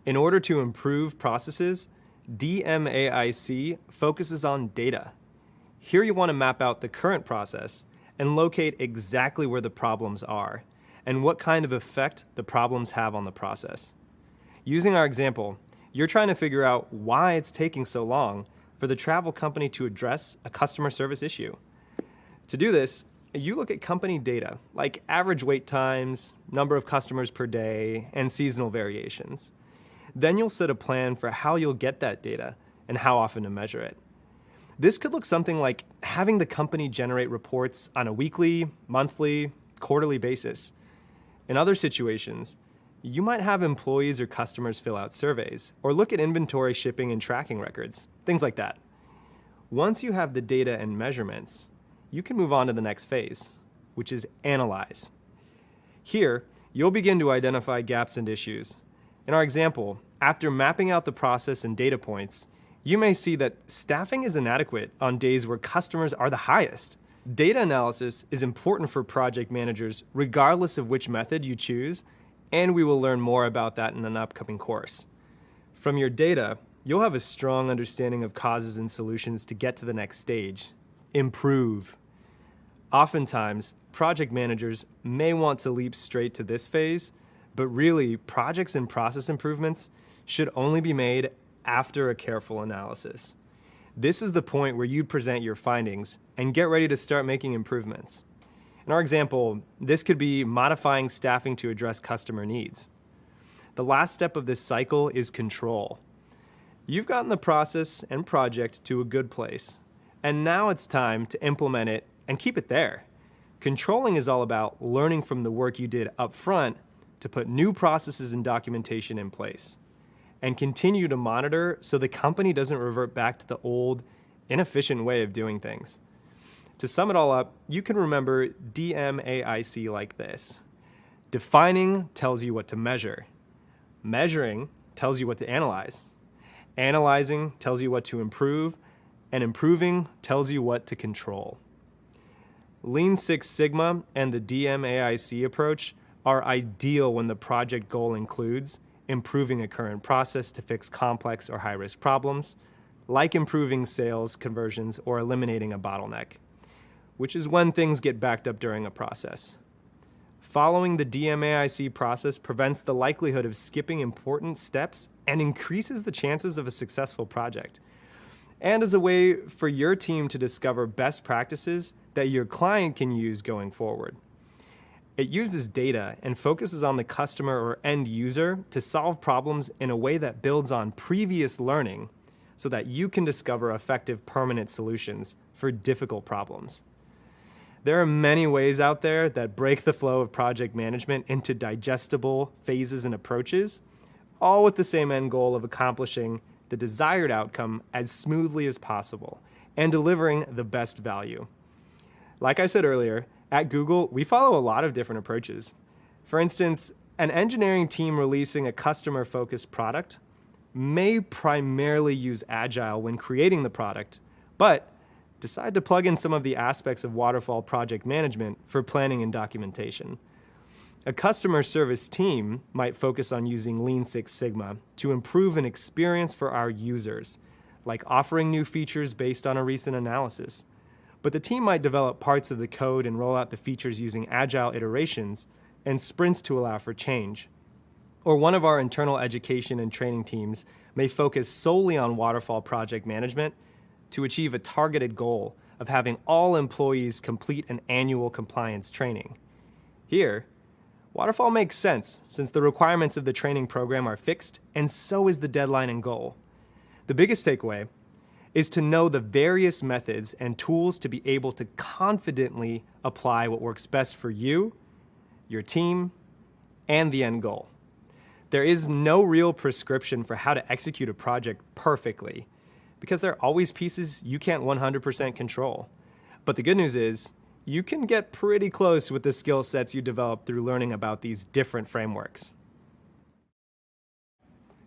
In order to improve processes, DMAIC focuses on data. Here you want to map out the current process and locate exactly where the problems are and what kind of effect the problems have on the process. Using our example, you're trying to figure out why it's taking so long for the travel company to address a customer service issue. To do this, you look at company data like average wait times, number of customers per day, and seasonal variations. Then you'll set a plan for how you'll get that data and how often to measure it. This could look something like having the company generate reports on a weekly, monthly, quarterly basis. In other situations, you might have employees or customers fill out surveys or look at inventory, shipping, and tracking records, things like that. Once you have the data and measurements, you can move on to the next phase, which is analyze. Here, you'll begin to identify gaps and issues. In our example, after mapping out the process and data points, you may see that staffing is inadequate on days where customers are the highest. Data analysis is important for project managers regardless of which method you choose, and we will learn more about that in an upcoming course. From your data, you'll have a strong understanding of causes and solutions to get to the next stage. Improve. Oftentimes, project managers may want to leap straight to this phase, but really, projects and process improvements should only be made after a careful analysis. This is the point where you'd present your findings and get ready to start making improvements. In our example, this could be modifying staffing to address customer needs. The last step of this cycle is control. You've gotten the process and project to a good place, and now it's time to implement it and keep it there. Controlling is all about learning from the work you did up front to put new processes and documentation in place. and continue to monitor so the company doesn't revert back to the old, inefficient way of doing things. To sum it all up, you can remember DMAIC like this. Defining tells you what to measure. Measuring tells you what to analyze. Analyzing tells you what to improve, and improving tells you what to control. Lean Six Sigma and the DMAIC approach are ideal when the project goal includes improving a current process to fix complex or high-risk problems, like improving sales conversions or eliminating a bottleneck, which is when things get backed up during a process. Following the DMAIC process prevents the likelihood of skipping important steps and increases the chances of a successful project, and is a way for your team to discover best practices that your client can use going forward. It uses data and focuses on the customer or end user to solve problems in a way that builds on previous learning so that you can discover effective permanent solutions for difficult problems. There are many ways out there that break the flow of project management into digestible phases and approaches, all with the same end goal of accomplishing the desired outcome as smoothly as possible and delivering the best value. Like I said earlier, at Google, we follow a lot of different approaches. For instance, an engineering team releasing a customer-focused product may primarily use Agile when creating the product, but decide to plug in some of the aspects of waterfall project management for planning and documentation. A customer service team might focus on using Lean Six Sigma to improve an experience for our users, like offering new features based on a recent analysis. But the team might develop parts of the code and roll out the features using agile iterations and sprints to allow for change. Or one of our internal education and training teams may focus solely on waterfall project management to achieve a targeted goal of having all employees complete an annual compliance training. Here, waterfall makes sense since the requirements of the training program are fixed and so is the deadline and goal. The biggest takeaway is to know the various methods and tools to be able to confidently apply what works best for you, your team, and the end goal. There is no real prescription for how to execute a project perfectly, because there are always pieces you can't 100% control. But the good news is, you can get pretty close with the skill sets you develop through learning about these different frameworks.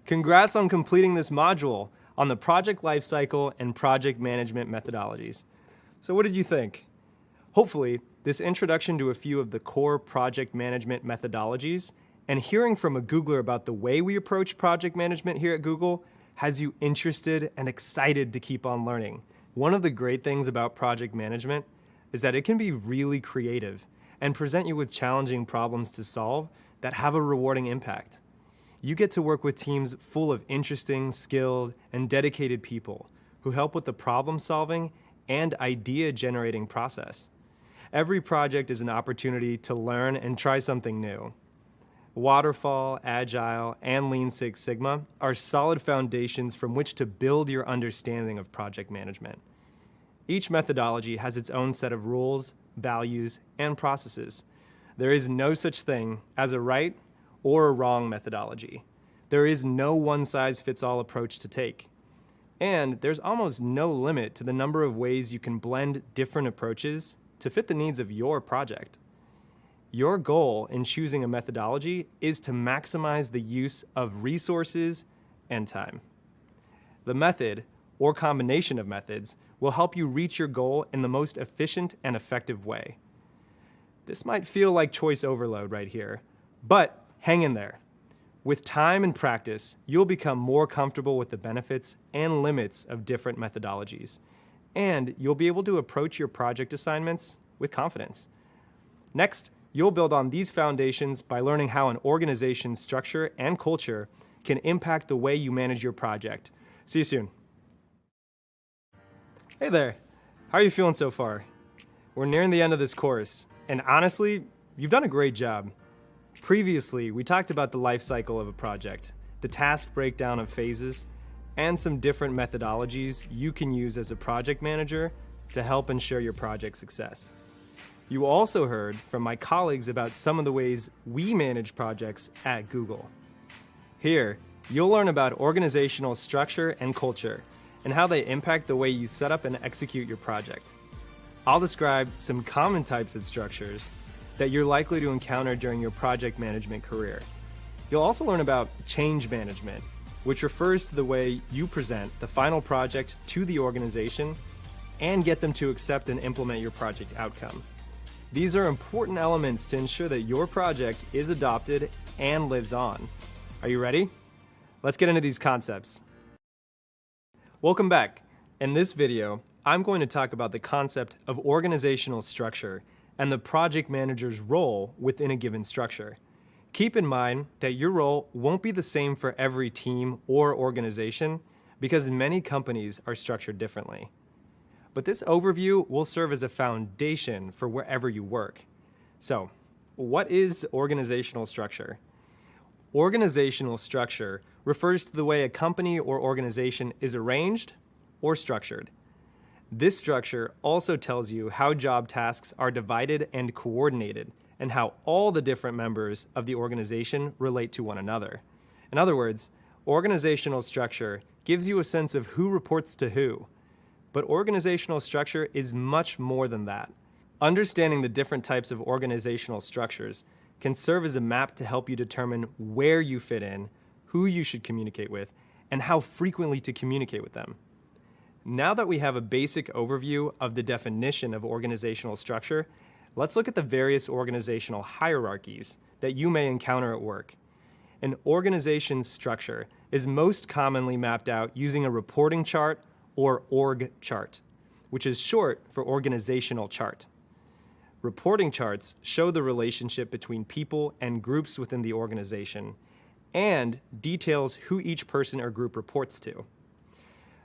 Congrats on completing this module on the project lifecycle and project management methodologies. So what did you think? Hopefully, this introduction to a few of the core project management methodologies and hearing from a Googler about the way we approach project management here at Google has you interested and excited to keep on learning. One of the great things about project management is that it can be really creative and present you with challenging problems to solve that have a rewarding impact. You get to work with teams full of interesting, skilled, and dedicated people who help with the problem-solving and idea-generating process. Every project is an opportunity to learn and try something new. Waterfall, Agile, and Lean Six Sigma are solid foundations from which to build your understanding of project management. Each methodology has its own set of rules, values, and processes. There is no such thing as a right or a wrong methodology. There is no one-size-fits-all approach to take. And there's almost no limit to the number of ways you can blend different approaches to fit the needs of your project. Your goal in choosing a methodology is to maximize the use of resources and time. The method, or combination of methods, will help you reach your goal in the most efficient and effective way. This might feel like choice overload right here, but hang in there. With time and practice, you'll become more comfortable with the benefits and limits of different methodologies, and you'll be able to approach your project assignments with confidence. Next, you'll build on these foundations by learning how an organization's structure and culture can impact the way you manage your project. See you soon. Hey there, how are you feeling so far? We're nearing the end of this course, and honestly, you've done a great job. Previously, we talked about the life cycle of a project, the task breakdown of phases, and some different methodologies you can use as a project manager to help ensure your project success. You also heard from my colleagues about some of the ways we manage projects at Google. Here, You'll learn about organizational structure and culture, and how they impact the way you set up and execute your project. I'll describe some common types of structures that you're likely to encounter during your project management career. You'll also learn about change management, which refers to the way you present the final project to the organization and get them to accept and implement your project outcome. These are important elements to ensure that your project is adopted and lives on. Are you ready? Let's get into these concepts. Welcome back. In this video, I'm going to talk about the concept of organizational structure and the project manager's role within a given structure. Keep in mind that your role won't be the same for every team or organization because many companies are structured differently. But this overview will serve as a foundation for wherever you work. So, what is organizational structure? Organizational structure refers to the way a company or organization is arranged or structured. This structure also tells you how job tasks are divided and coordinated, and how all the different members of the organization relate to one another. In other words, organizational structure gives you a sense of who reports to who. But organizational structure is much more than that. Understanding the different types of organizational structures can serve as a map to help you determine where you fit in, who you should communicate with, and how frequently to communicate with them. Now that we have a basic overview of the definition of organizational structure, let's look at the various organizational hierarchies that you may encounter at work. An organization's structure is most commonly mapped out using a reporting chart or org chart, which is short for organizational chart. Reporting charts show the relationship between people and groups within the organization and details who each person or group reports to.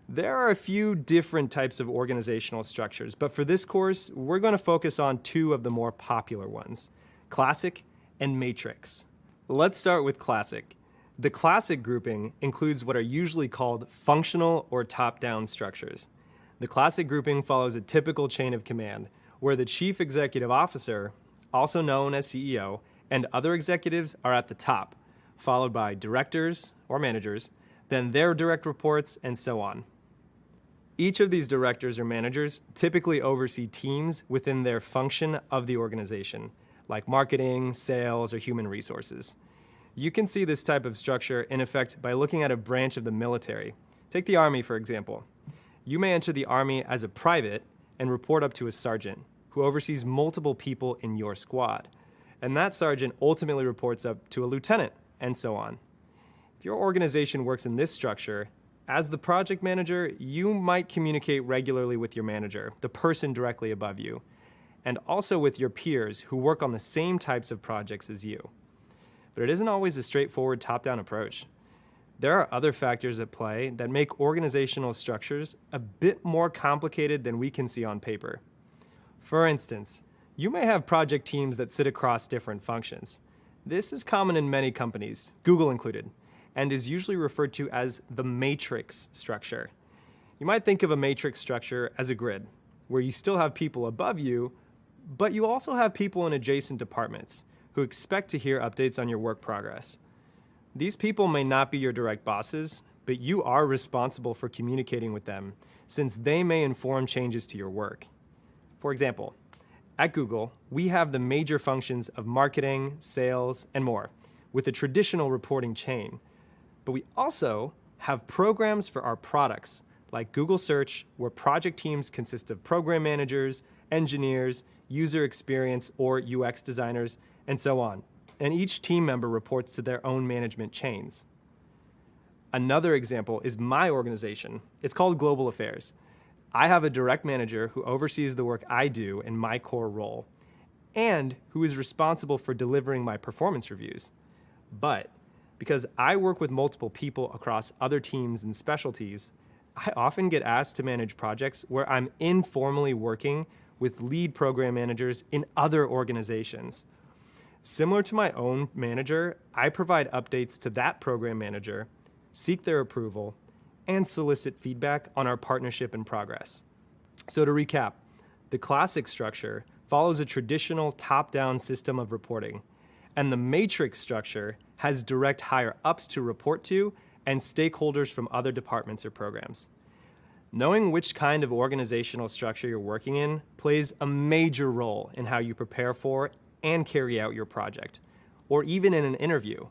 There are a few different types of organizational structures, but for this course, we're going to focus on two of the more popular ones, classic and matrix. Let's start with classic. The classic grouping includes what are usually called functional or top-down structures. The classic grouping follows a typical chain of command, where the chief executive officer, also known as CEO, and other executives are at the top, followed by directors or managers, then their direct reports, and so on. Each of these directors or managers typically oversee teams within their function of the organization, like marketing, sales, or human resources. You can see this type of structure in effect by looking at a branch of the military. Take the Army, for example. You may enter the Army as a private and report up to a sergeant, who oversees multiple people in your squad. And that sergeant ultimately reports up to a lieutenant, and so on. If your organization works in this structure, as the project manager, you might communicate regularly with your manager, the person directly above you, and also with your peers who work on the same types of projects as you. But it isn't always a straightforward top-down approach. There are other factors at play that make organizational structures a bit more complicated than we can see on paper. For instance, you may have project teams that sit across different functions. This is common in many companies, Google included, and is usually referred to as the matrix structure. You might think of a matrix structure as a grid, where you still have people above you, but you also have people in adjacent departments who expect to hear updates on your work progress. These people may not be your direct bosses, but you are responsible for communicating with them, since they may inform changes to your work. For example, at Google, we have the major functions of marketing, sales, and more, with a traditional reporting chain. But we also have programs for our products, like Google Search, where project teams consist of program managers, engineers, user experience or UX designers, and so on. And each team member reports to their own management chains. Another example is my organization. It's called Global Affairs. I have a direct manager who oversees the work I do in my core role, and who is responsible for delivering my performance reviews. But because I work with multiple people across other teams and specialties, I often get asked to manage projects where I'm informally working with lead program managers in other organizations. Similar to my own manager, I provide updates to that program manager, seek their approval, and solicit feedback on our partnership and progress. So to recap, the classic structure follows a traditional top-down system of reporting, and the matrix structure has direct higher-ups to report to and stakeholders from other departments or programs. Knowing which kind of organizational structure you're working in plays a major role in how you prepare for and carry out your project, or even in an interview.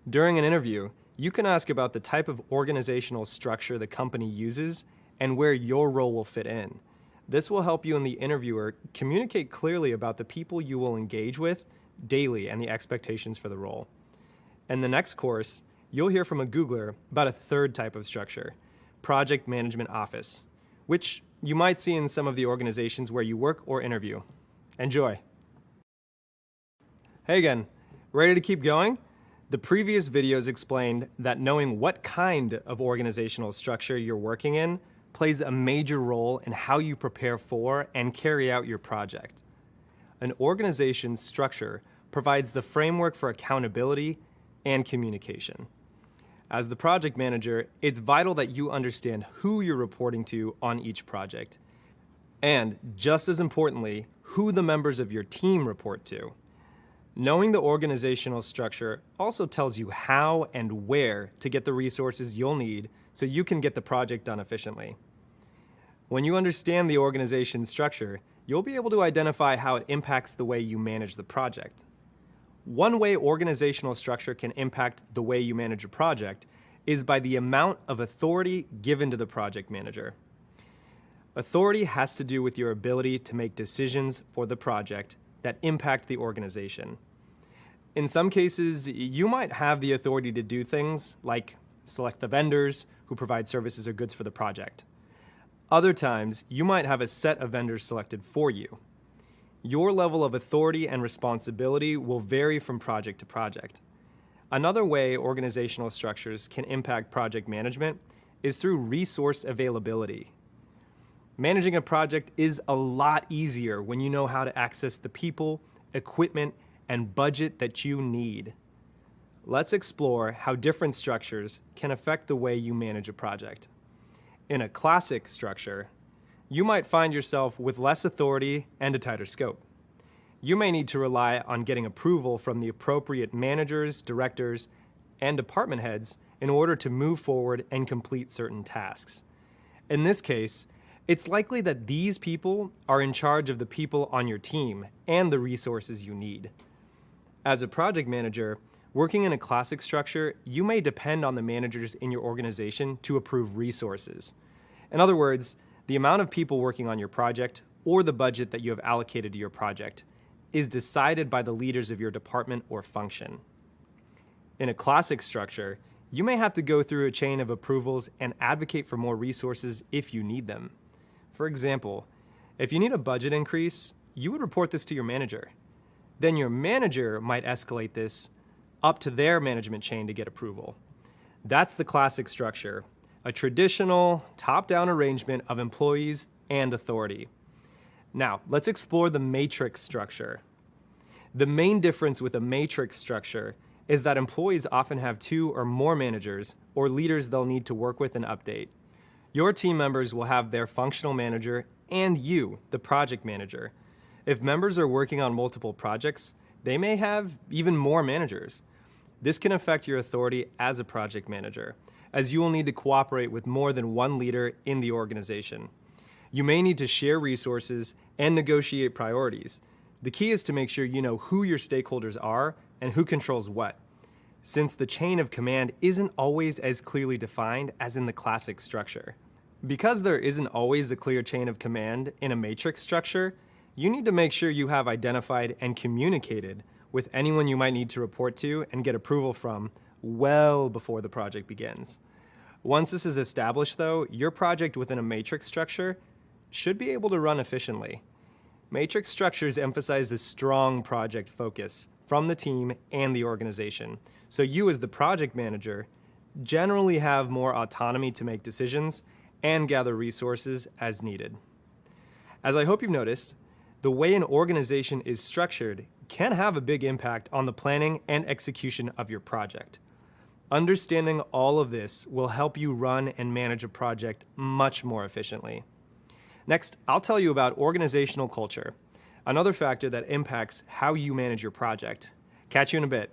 During an interview, you can ask about the type of organizational structure the company uses and where your role will fit in. This will help you and the interviewer communicate clearly about the people you will engage with daily and the expectations for the role. In the next course, you'll hear from a Googler about a third type of structure, Project Management Office, which you might see in some of the organizations where you work or interview. Enjoy. Hey again, ready to keep going? The previous videos explained that knowing what kind of organizational structure you're working in plays a major role in how you prepare for and carry out your project. An organization's structure provides the framework for accountability and communication. As the project manager, it's vital that you understand who you're reporting to on each project, and just as importantly, who the members of your team report to. Knowing the organizational structure also tells you how and where to get the resources you'll need so you can get the project done efficiently. When you understand the organization's structure, you'll be able to identify how it impacts the way you manage the project. One way organizational structure can impact the way you manage a project is by the amount of authority given to the project manager. Authority has to do with your ability to make decisions for the project that impact the organization. In some cases, you might have the authority to do things like select the vendors who provide services or goods for the project. Other times, you might have a set of vendors selected for you. Your level of authority and responsibility will vary from project to project. Another way organizational structures can impact project management is through resource availability. Managing a project is a lot easier when you know how to access the people, equipment, and budget that you need. Let's explore how different structures can affect the way you manage a project. In a classic structure, you might find yourself with less authority and a tighter scope. You may need to rely on getting approval from the appropriate managers, directors, and department heads in order to move forward and complete certain tasks. In this case, it's likely that these people are in charge of the people on your team and the resources you need. As a project manager, working in a classic structure, you may depend on the managers in your organization to approve resources. In other words, the amount of people working on your project or the budget that you have allocated to your project is decided by the leaders of your department or function. In a classic structure, you may have to go through a chain of approvals and advocate for more resources if you need them. For example, if you need a budget increase, you would report this to your manager. Then your manager might escalate this up to their management chain to get approval. That's the classic structure, a traditional top-down arrangement of employees and authority. Now, let's explore the matrix structure. The main difference with a matrix structure is that employees often have 2 or more managers or leaders they'll need to work with and update. Your team members will have their functional manager and you, the project manager. If members are working on multiple projects, they may have even more managers. This can affect your authority as a project manager, as you will need to cooperate with more than one leader in the organization. You may need to share resources and negotiate priorities. The key is to make sure you know who your stakeholders are and who controls what, since the chain of command isn't always as clearly defined as in the classic structure. Because there isn't always a clear chain of command in a matrix structure, you need to make sure you have identified and communicated with anyone you might need to report to and get approval from well before the project begins. Once this is established, though, your project within a matrix structure should be able to run efficiently. Matrix structures emphasize a strong project focus from the team and the organization, so you as the project manager generally have more autonomy to make decisions and gather resources as needed. As I hope you've noticed, the way an organization is structured can have a big impact on the planning and execution of your project. Understanding all of this will help you run and manage a project much more efficiently. Next, I'll tell you about organizational culture, another factor that impacts how you manage your project. Catch you in a bit.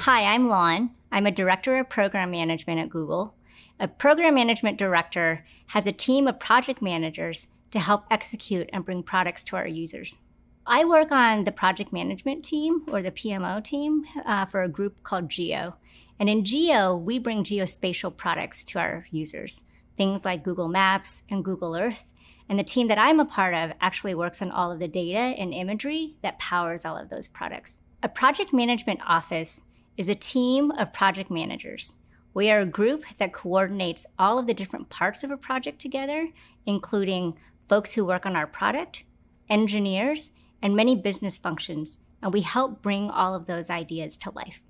Hi, I'm Lon. I'm a director of program management at Google. A program management director has a team of project managers to help execute and bring products to our users. I work on the project management team, or the PMO team, for a group called Geo. And in Geo, we bring geospatial products to our users, things like Google Maps and Google Earth. And the team that I'm a part of actually works on all of the data and imagery that powers all of those products. A project management office is a team of project managers. We are a group that coordinates all of the different parts of a project together, including folks who work on our product, engineers, and many business functions, and we help bring all of those ideas to life.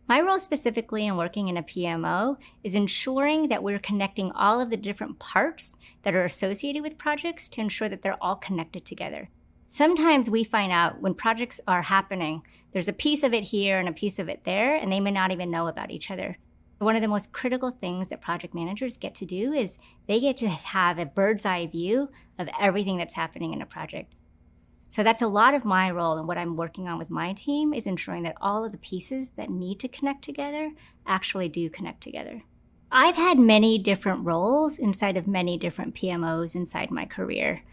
My role specifically in working in a PMO is ensuring that we're connecting all of the different parts that are associated with projects to ensure that they're all connected together. Sometimes we find out when projects are happening, there's a piece of it here and a piece of it there, and they may not even know about each other. One of the most critical things that project managers get to do is they get to have a bird's eye view of everything that's happening in a project. So that's a lot of my role, and what I'm working on with my team is ensuring that all of the pieces that need to connect together actually do connect together. I've had many different roles inside of many different PMOs inside my career,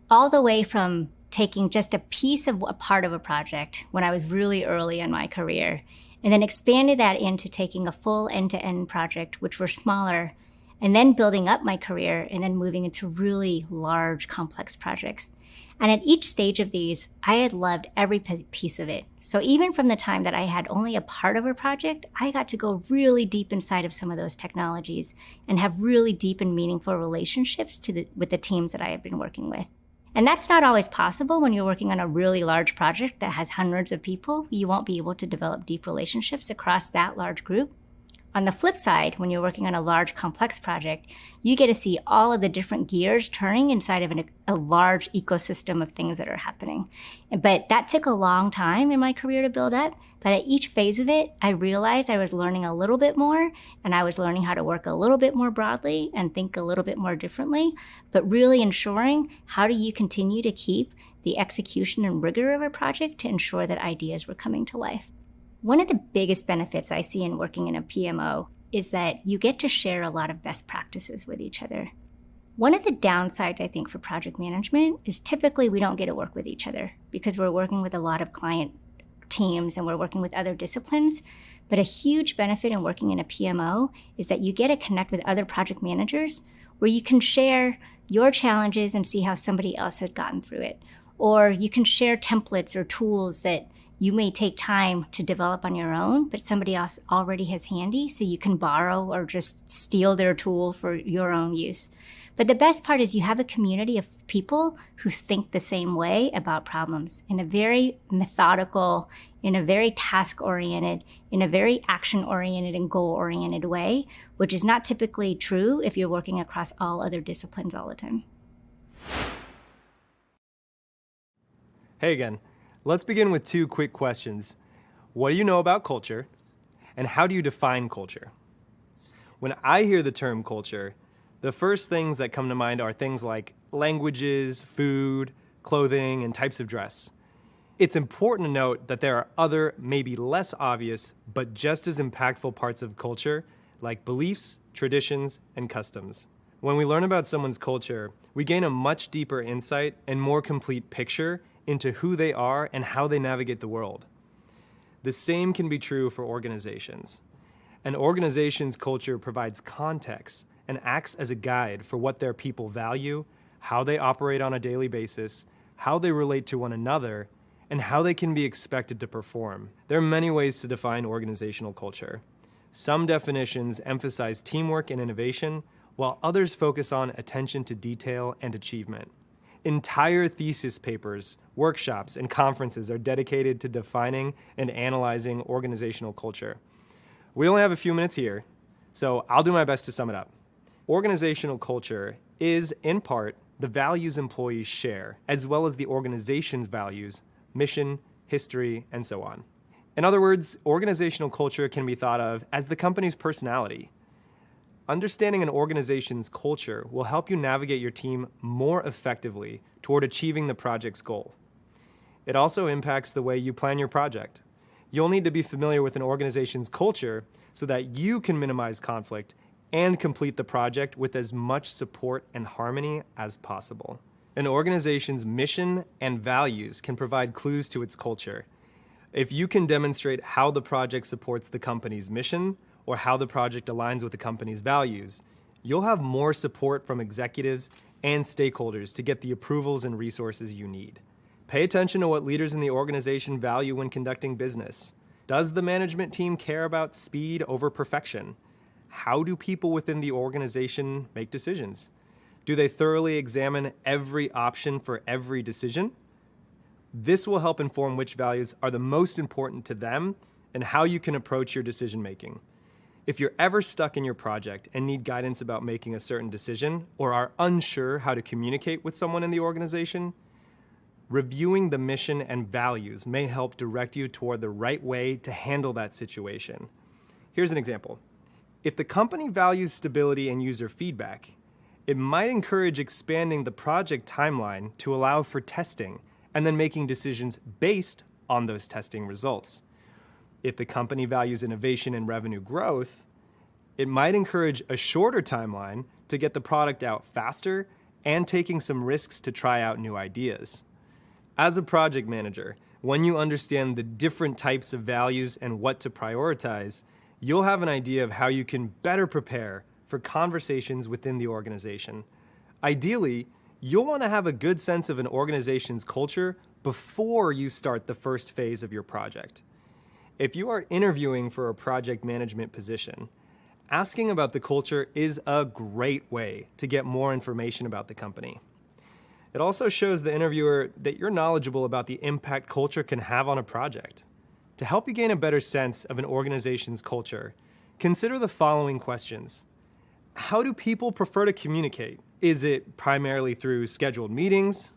all the way from taking just a piece of a part of a project when I was really early in my career, and then expanded that into taking a full end-to-end project, which were smaller, and then building up my career and then moving into really large, complex projects. And at each stage of these, I had loved every piece of it. So even from the time that I had only a part of a project, I got to go really deep inside of some of those technologies and have really deep and meaningful relationships with the teams that I have been working with. And that's not always possible when you're working on a really large project that has hundreds of people. You won't be able to develop deep relationships across that large group. On the flip side, when you're working on a large, complex project, you get to see all of the different gears turning inside of a large ecosystem of things that are happening. But that took a long time in my career to build up. But at each phase of it, I realized I was learning a little bit more, and I was learning how to work a little bit more broadly and think a little bit more differently, but really ensuring how do you continue to keep the execution and rigor of a project to ensure that ideas were coming to life. One of the biggest benefits I see in working in a PMO is that you get to share a lot of best practices with each other. One of the downsides, I think, for project management is typically we don't get to work with each other because we're working with a lot of client teams and we're working with other disciplines. But a huge benefit in working in a PMO is that you get to connect with other project managers where you can share your challenges and see how somebody else has gotten through it. Or you can share templates or tools that you may take time to develop on your own, but somebody else already has handy, so you can borrow or just steal their tool for your own use. But the best part is you have a community of people who think the same way about problems in a very methodical, in a very task-oriented, in a very action-oriented and goal-oriented way, which is not typically true if you're working across all other disciplines all the time. Hey again. Let's begin with two quick questions. What do you know about culture? And how do you define culture? When I hear the term culture, the first things that come to mind are things like languages, food, clothing, and types of dress. It's important to note that there are other, maybe less obvious, but just as impactful parts of culture, like beliefs, traditions, and customs. When we learn about someone's culture, we gain a much deeper insight and more complete picture into who they are and how they navigate the world. The same can be true for organizations. An organization's culture provides context and acts as a guide for what their people value, how they operate on a daily basis, how they relate to one another, and how they can be expected to perform. There are many ways to define organizational culture. Some definitions emphasize teamwork and innovation, while others focus on attention to detail and achievement. Entire thesis papers, workshops, and conferences are dedicated to defining and analyzing organizational culture. We only have a few minutes here, so I'll do my best to sum it up. Organizational culture is, in part, the values employees share, as well as the organization's values, mission, history, and so on. In other words, organizational culture can be thought of as the company's personality. Understanding an organization's culture will help you navigate your team more effectively toward achieving the project's goal. It also impacts the way you plan your project. You'll need to be familiar with an organization's culture so that you can minimize conflict and complete the project with as much support and harmony as possible. An organization's mission and values can provide clues to its culture. If you can demonstrate how the project supports the company's mission or how the project aligns with the company's values, you'll have more support from executives and stakeholders to get the approvals and resources you need. Pay attention to what leaders in the organization value when conducting business. Does the management team care about speed over perfection? How do people within the organization make decisions? Do they thoroughly examine every option for every decision? This will help inform which values are the most important to them and how you can approach your decision making. If you're ever stuck in your project and need guidance about making a certain decision or are unsure how to communicate with someone in the organization, reviewing the mission and values may help direct you toward the right way to handle that situation. Here's an example. If the company values stability and user feedback, it might encourage expanding the project timeline to allow for testing and then making decisions based on those testing results. If the company values innovation and revenue growth, it might encourage a shorter timeline to get the product out faster and taking some risks to try out new ideas. As a project manager, when you understand the different types of values and what to prioritize, you'll have an idea of how you can better prepare for conversations within the organization. Ideally, you'll want to have a good sense of an organization's culture before you start the first phase of your project. If you are interviewing for a project management position, asking about the culture is a great way to get more information about the company. It also shows the interviewer that you're knowledgeable about the impact culture can have on a project. To help you gain a better sense of an organization's culture, consider the following questions. How do people prefer to communicate? Is it primarily through scheduled meetings,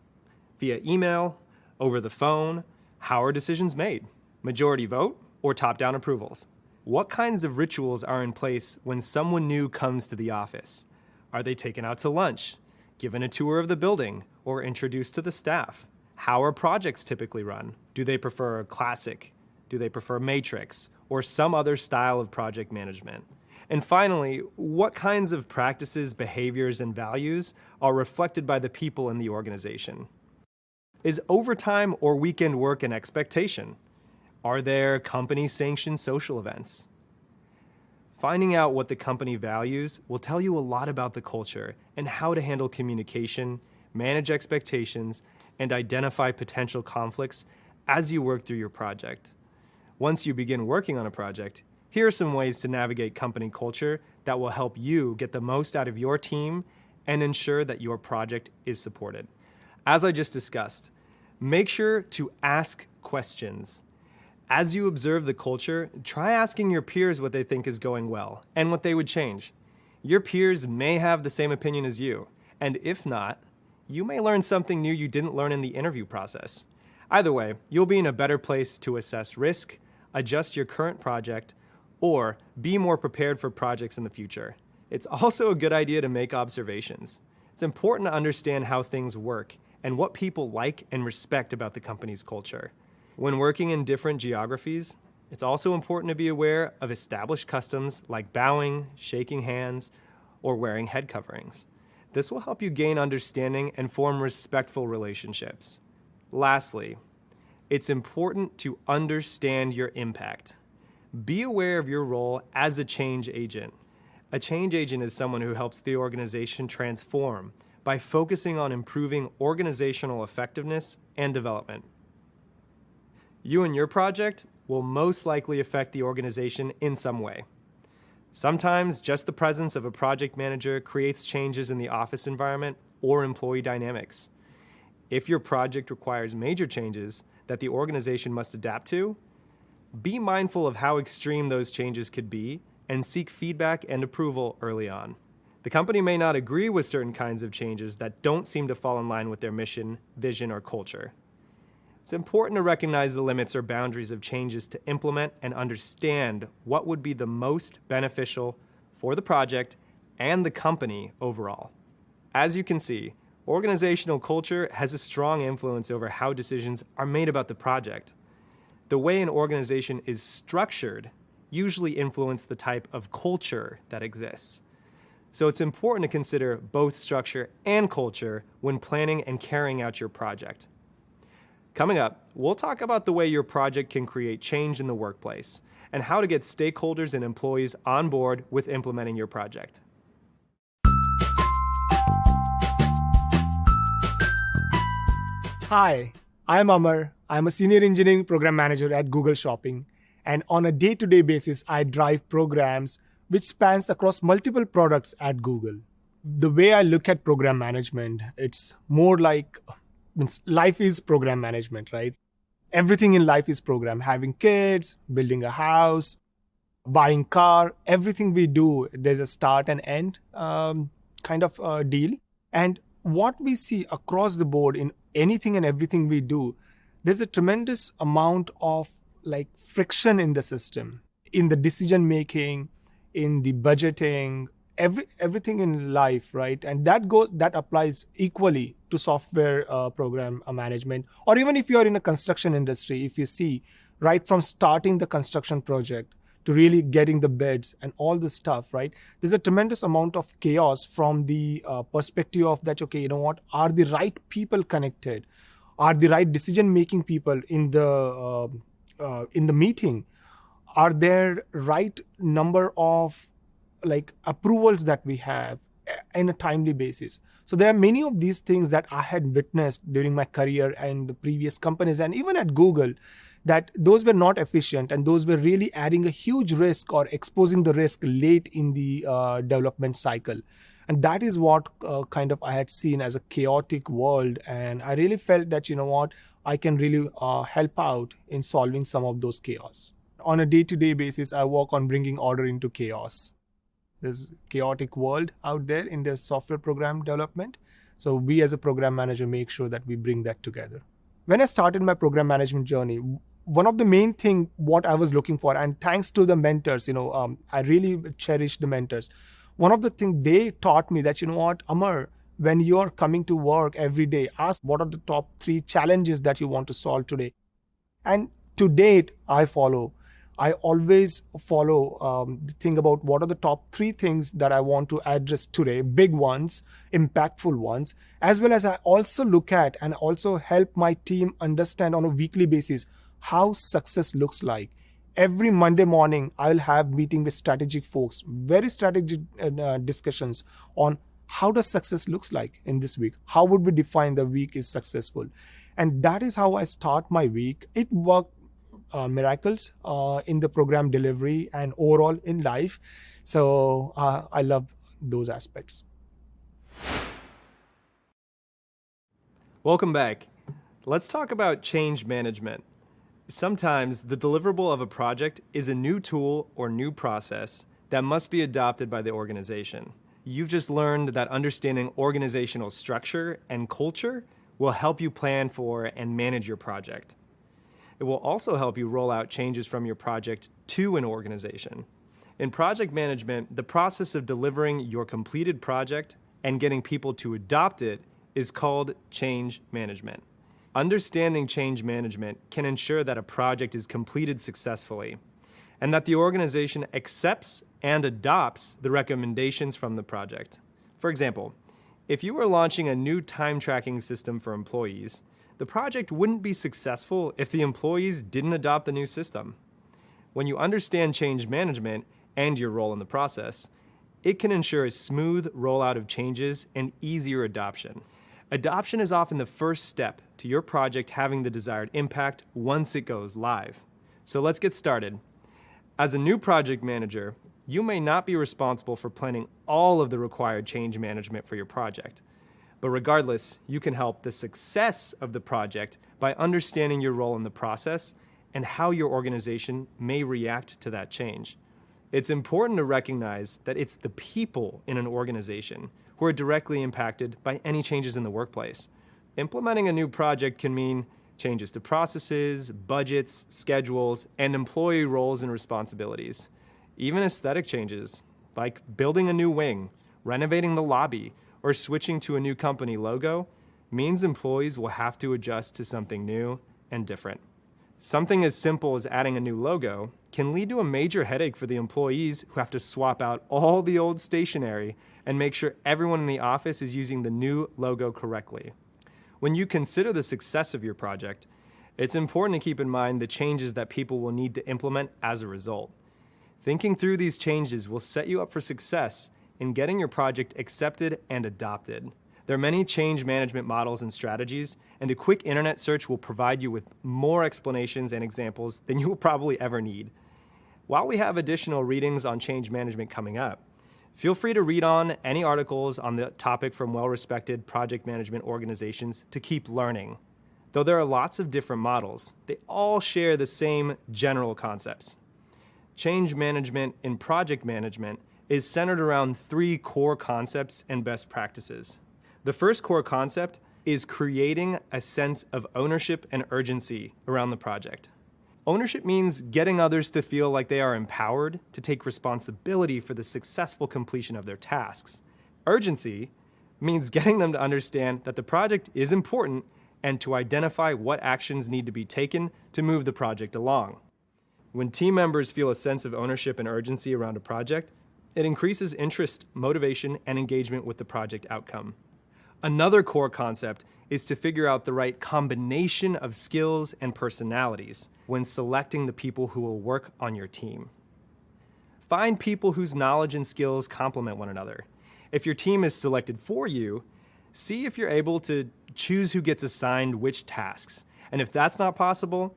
via email, over the phone? How are decisions made? Majority vote or top-down approvals? What kinds of rituals are in place when someone new comes to the office? Are they taken out to lunch, given a tour of the building, or introduced to the staff? How are projects typically run? Do they prefer classic? Do they prefer matrix or some other style of project management? And finally, what kinds of practices, behaviors, and values are reflected by the people in the organization? Is overtime or weekend work an expectation? Are there company-sanctioned social events? Finding out what the company values will tell you a lot about the culture and how to handle communication, manage expectations, and identify potential conflicts as you work through your project. Once you begin working on a project, here are some ways to navigate company culture that will help you get the most out of your team and ensure that your project is supported. As I just discussed, make sure to ask questions. As you observe the culture, try asking your peers what they think is going well and what they would change. Your peers may have the same opinion as you, and if not, you may learn something new you didn't learn in the interview process. Either way, you'll be in a better place to assess risk, adjust your current project, or be more prepared for projects in the future. It's also a good idea to make observations. It's important to understand how things work and what people like and respect about the company's culture. When working in different geographies, it's also important to be aware of established customs like bowing, shaking hands, or wearing head coverings. This will help you gain understanding and form respectful relationships. Lastly, it's important to understand your impact. Be aware of your role as a change agent. A change agent is someone who helps the organization transform by focusing on improving organizational effectiveness and development. You and your project will most likely affect the organization in some way. Sometimes just the presence of a project manager creates changes in the office environment or employee dynamics. If your project requires major changes that the organization must adapt to, be mindful of how extreme those changes could be and seek feedback and approval early on. The company may not agree with certain kinds of changes that don't seem to fall in line with their mission, vision, or culture. It's important to recognize the limits or boundaries of changes to implement and understand what would be the most beneficial for the project and the company overall. As you can see, organizational culture has a strong influence over how decisions are made about the project. the way an organization is structured usually influence the type of culture that exists. So it's important to consider both structure and culture when planning and carrying out your project. Coming up, we'll talk about the way your project can create change in the workplace and how to get stakeholders and employees on board with implementing your project. Hi, I'm Amar. I'm a senior engineering program manager at Google Shopping. And on a day-to-day basis, I drive programs which spans across multiple products at Google. The way I look at program management, it's more like life is program management, right? Everything in life is program. Having kids, building a house, buying car, everything we do, there's a start and end kind of deal. And what we see across the board in anything and everything we do, there's a tremendous amount of friction in the system, in the decision making, in the budgeting, everything in life, right? And that applies equally to software program management. Or even if you're in a construction industry, if you see right from starting the construction project to really getting the bids and all this stuff, right? There's a tremendous amount of chaos from the perspective of that, okay, you know what, are the right people connected? Are the right decision-making people in the meeting? Are there right number of approvals that we have in a timely basis? So there are many of these things that I had witnessed during my career and the previous companies and even at Google, that those were not efficient and those were really adding a huge risk or exposing the risk late in the development cycle. And that is what I had seen as a chaotic world. And I really felt that, you know what, I can really help out in solving some of those chaos. On a day-to-day basis, I work on bringing order into chaos. There's a chaotic world out there in the software program development. So we as a program manager make sure that we bring that together. When I started my program management journey, one of the main thing what I was looking for, and thanks to the mentors, I really cherish the mentors. One of the things they taught me that, you know what, Amar, when you're coming to work every day, ask what are the top 3 challenges that you want to solve today. And to date, I always follow the thing about what are the top 3 things that I want to address today, big ones, impactful ones, as well as I also look at and also help my team understand on a weekly basis how success looks like. Every Monday morning, I'll have meeting with strategic folks, very strategic discussions on how does success looks like in this week? How would we define the week is successful? And that is how I start my week. It worked miracles in the program delivery and overall in life. So I love those aspects. Welcome back. Let's talk about change management. Sometimes the deliverable of a project is a new tool or new process that must be adopted by the organization. You've just learned that understanding organizational structure and culture will help you plan for and manage your project. It will also help you roll out changes from your project to an organization. In project management, the process of delivering your completed project and getting people to adopt it is called change management. Understanding change management can ensure that a project is completed successfully and that the organization accepts and adopts the recommendations from the project. For example, if you were launching a new time tracking system for employees, the project wouldn't be successful if the employees didn't adopt the new system. When you understand change management and your role in the process, it can ensure a smooth rollout of changes and easier adoption. Adoption is often the first step to your project having the desired impact once it goes live. So let's get started. As a new project manager, you may not be responsible for planning all of the required change management for your project. But regardless, you can help the success of the project by understanding your role in the process and how your organization may react to that change. It's important to recognize that it's the people in an organization who are directly impacted by any changes in the workplace. Implementing a new project can mean changes to processes, budgets, schedules, and employee roles and responsibilities. Even aesthetic changes, like building a new wing, renovating the lobby, or switching to a new company logo, means employees will have to adjust to something new and different. Something as simple as adding a new logo can lead to a major headache for the employees who have to swap out all the old stationery and make sure everyone in the office is using the new logo correctly. When you consider the success of your project, it's important to keep in mind the changes that people will need to implement as a result. Thinking through these changes will set you up for success in getting your project accepted and adopted. There are many change management models and strategies, and a quick internet search will provide you with more explanations and examples than you will probably ever need. While we have additional readings on change management coming up, feel free to read on any articles on the topic from well-respected project management organizations to keep learning. Though there are lots of different models, they all share the same general concepts. Change management in project management is centered around 3 core concepts and best practices. The first core concept is creating a sense of ownership and urgency around the project. Ownership means getting others to feel like they are empowered to take responsibility for the successful completion of their tasks. Urgency means getting them to understand that the project is important and to identify what actions need to be taken to move the project along. When team members feel a sense of ownership and urgency around a project, it increases interest, motivation, and engagement with the project outcome. Another core concept is to figure out the right combination of skills and personalities when selecting the people who will work on your team. Find people whose knowledge and skills complement one another. If your team is selected for you, see if you're able to choose who gets assigned which tasks. And if that's not possible,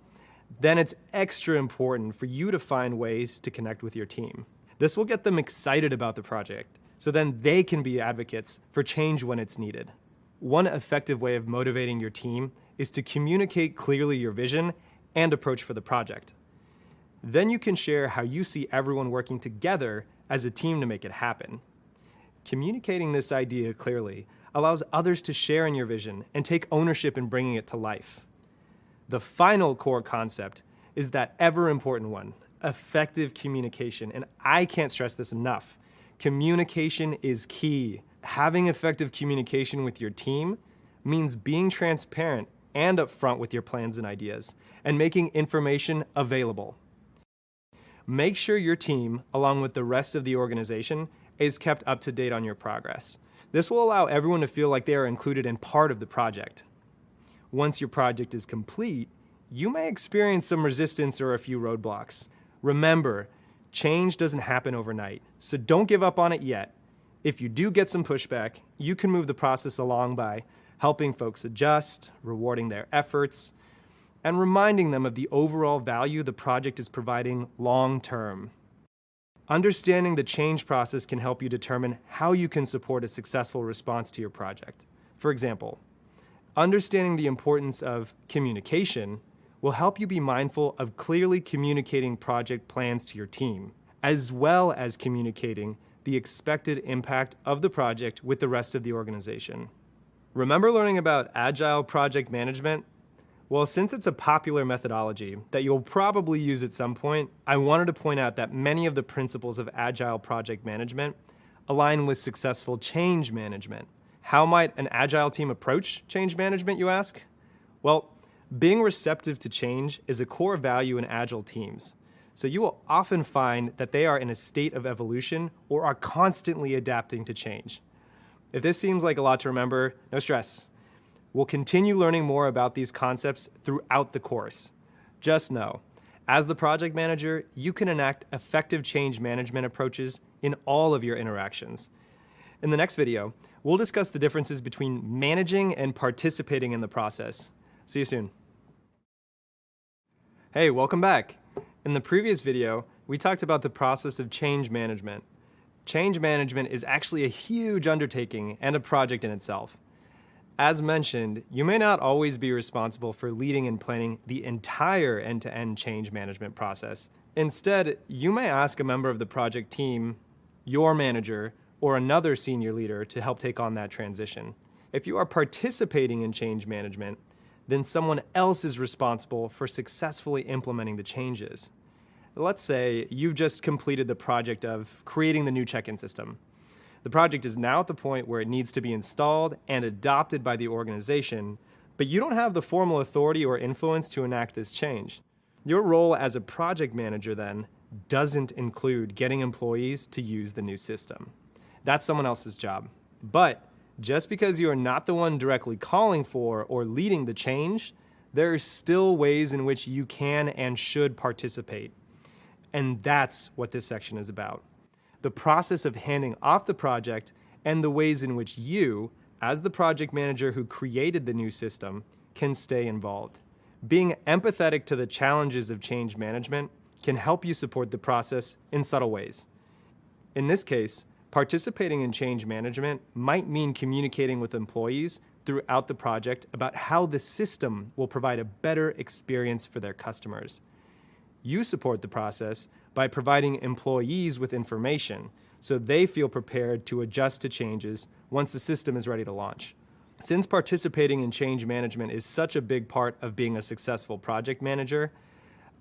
then it's extra important for you to find ways to connect with your team. This will get them excited about the project, so then they can be advocates for change when it's needed. One effective way of motivating your team is to communicate clearly your vision and approach for the project. Then you can share how you see everyone working together as a team to make it happen. Communicating this idea clearly allows others to share in your vision and take ownership in bringing it to life. The final core concept is that ever important one, effective communication, and I can't stress this enough. Communication is key. Having effective communication with your team means being transparent and upfront with your plans and ideas, and making information available. Make sure your team, along with the rest of the organization, is kept up to date on your progress. This will allow everyone to feel like they are included in part of the project. Once your project is complete, you may experience some resistance or a few roadblocks. Remember, change doesn't happen overnight, so don't give up on it yet. If you do get some pushback, you can move the process along by helping folks adjust, rewarding their efforts, and reminding them of the overall value the project is providing long-term. Understanding the change process can help you determine how you can support a successful response to your project. For example, understanding the importance of communication will help you be mindful of clearly communicating project plans to your team, as well as communicating the expected impact of the project with the rest of the organization. Remember learning about Agile project management? Well, since it's a popular methodology that you'll probably use at some point, I wanted to point out that many of the principles of Agile project management align with successful change management. How might an Agile team approach change management, you ask? Well, being receptive to change is a core value in Agile teams. So you will often find that they are in a state of evolution or are constantly adapting to change. If this seems like a lot to remember, no stress. We'll continue learning more about these concepts throughout the course. Just know, as the project manager, you can enact effective change management approaches in all of your interactions. In the next video, we'll discuss the differences between managing and participating in the process. See you soon. Hey, welcome back. In the previous video, we talked about the process of change management. Change management is actually a huge undertaking and a project in itself. As mentioned, you may not always be responsible for leading and planning the entire end-to-end change management process. Instead, you may ask a member of the project team, your manager, or another senior leader to help take on that transition. If you are participating in change management, then someone else is responsible for successfully implementing the changes. Let's say you've just completed the project of creating the new check-in system. The project is now at the point where it needs to be installed and adopted by the organization, but you don't have the formal authority or influence to enact this change. Your role as a project manager then doesn't include getting employees to use the new system. That's someone else's job. But just because you are not the one directly calling for or leading the change, there are still ways in which you can and should participate. And that's what this section is about. The process of handing off the project and the ways in which you, as the project manager who created the new system, can stay involved. Being empathetic to the challenges of change management can help you support the process in subtle ways. In this case, participating in change management might mean communicating with employees throughout the project about how the system will provide a better experience for their customers. You support the process by providing employees with information so they feel prepared to adjust to changes once the system is ready to launch. Since participating in change management is such a big part of being a successful project manager,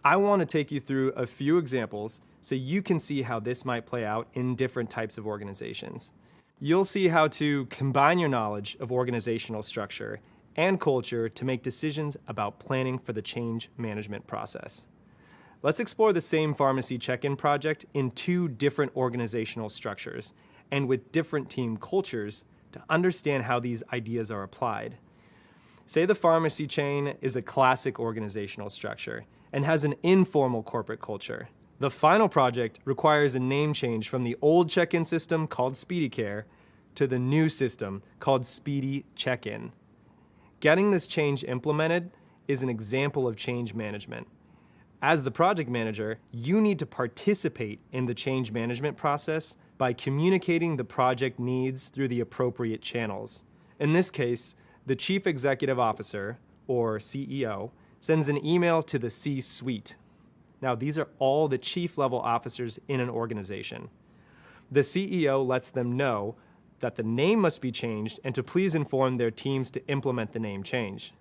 I want to take you through a few examples so you can see how this might play out in different types of organizations. You'll see how to combine your knowledge of organizational structure and culture to make decisions about planning for the change management process. Let's explore the same pharmacy check-in project in two different organizational structures and with different team cultures to understand how these ideas are applied. Say the pharmacy chain is a classic organizational structure and has an informal corporate culture. The final project requires a name change from the old check-in system called SpeedyCare to the new system called Speedy Check-in. Getting this change implemented is an example of change management. As the project manager, you need to participate in the change management process by communicating the project needs through the appropriate channels. In this case, the Chief Executive Officer, or CEO, sends an email to the C-suite. Now, these are all the chief-level officers in an organization. The CEO lets them know that the name must be changed and to please inform their teams to implement the name change.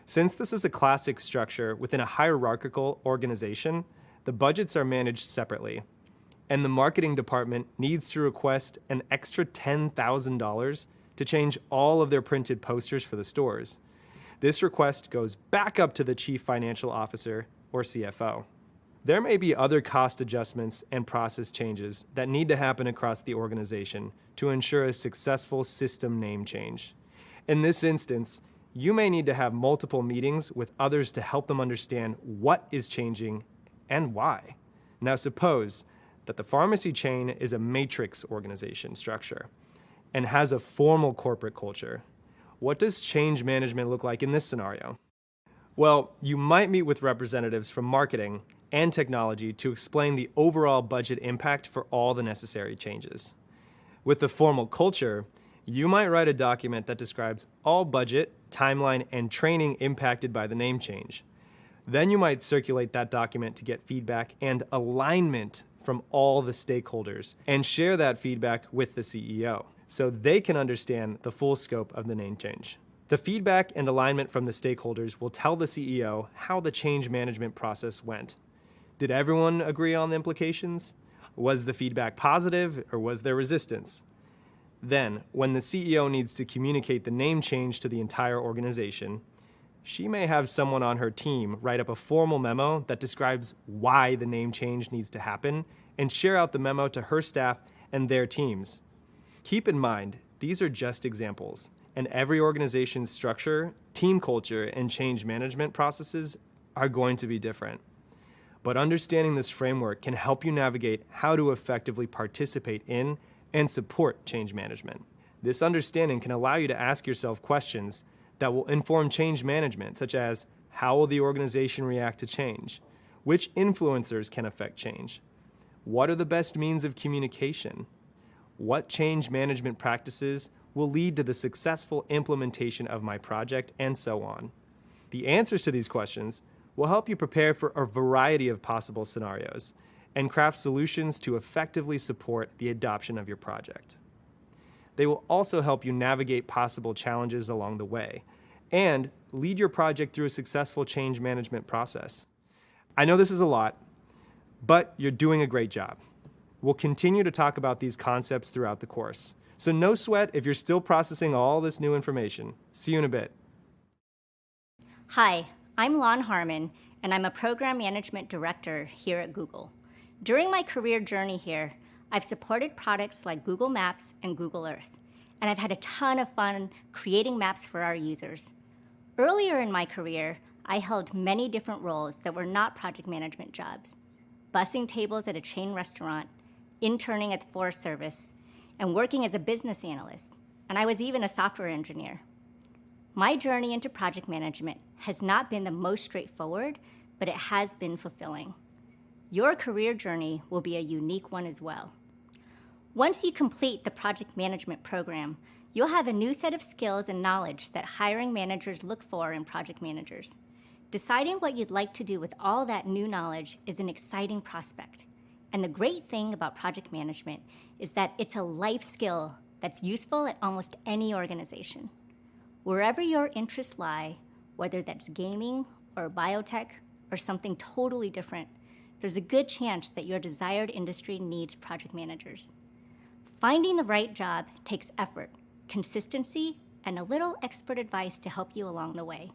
Since this is a classic structure within a hierarchical organization, the budgets are managed separately, and the marketing department needs to request an extra $10,000 to change all of their printed posters for the stores. This request goes back up to the Chief Financial Officer, or CFO. There may be other cost adjustments and process changes that need to happen across the organization to ensure a successful system name change. In this instance, you may need to have multiple meetings with others to help them understand what is changing and why. Now suppose that the pharmacy chain is a matrix organization structure and has a formal corporate culture. What does change management look like in this scenario? Well, you might meet with representatives from marketing and technology to explain the overall budget impact for all the necessary changes. With the formal culture, you might write a document that describes all budget, timeline, and training impacted by the name change. Then you might circulate that document to get feedback and alignment from all the stakeholders and share that feedback with the CEO so they can understand the full scope of the name change. The feedback and alignment from the stakeholders will tell the CEO how the change management process went. Did everyone agree on the implications? Was the feedback positive or was there resistance? Then, when the CEO needs to communicate the name change to the entire organization, she may have someone on her team write up a formal memo that describes why the name change needs to happen and share out the memo to her staff and their teams. Keep in mind, these are just examples, and every organization's structure, team culture, and change management processes are going to be different. But understanding this framework can help you navigate how to effectively participate in and support change management. This understanding can allow you to ask yourself questions that will inform change management, such as how will the organization react to change? Which influencers can affect change? What are the best means of communication? What change management practices will lead to the successful implementation of my project, and so on. The answers to these questions will help you prepare for a variety of possible scenarios and craft solutions to effectively support the adoption of your project. They will also help you navigate possible challenges along the way and lead your project through a successful change management process. I know this is a lot, but you're doing a great job. We'll continue to talk about these concepts throughout the course, so no sweat if you're still processing all this new information. See you in a bit. Hi, I'm Lon Harmon, and I'm a Program Management Director here at Google. During my career journey here, I've supported products like Google Maps and Google Earth, and I've had a ton of fun creating maps for our users. Earlier in my career, I held many different roles that were not project management jobs: bussing tables at a chain restaurant, interning at the Forest Service, and working as a business analyst, and I was even a software engineer. My journey into project management has not been the most straightforward, but it has been fulfilling. Your career journey will be a unique one as well. Once you complete the project management program, you'll have a new set of skills and knowledge that hiring managers look for in project managers. Deciding what you'd like to do with all that new knowledge is an exciting prospect. And the great thing about project management is that it's a life skill that's useful at almost any organization. Wherever your interests lie, whether that's gaming or biotech or something totally different, there's a good chance that your desired industry needs project managers. Finding the right job takes effort, consistency, and a little expert advice to help you along the way.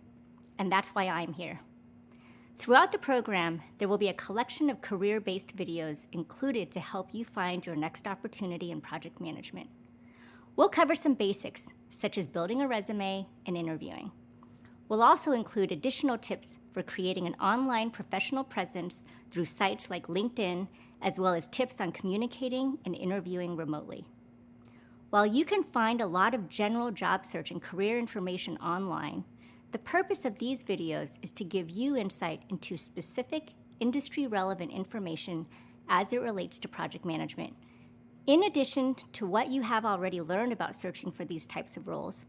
And that's why I'm here. Throughout the program, there will be a collection of career-based videos included to help you find your next opportunity in project management. We'll cover some basics, such as building a resume and interviewing. We'll also include additional tips for creating an online professional presence through sites like LinkedIn, as well as tips on communicating and interviewing remotely. While you can find a lot of general job search and career information online, the purpose of these videos is to give you insight into specific industry-relevant information as it relates to project management. In addition to what you have already learned about searching for these types of roles,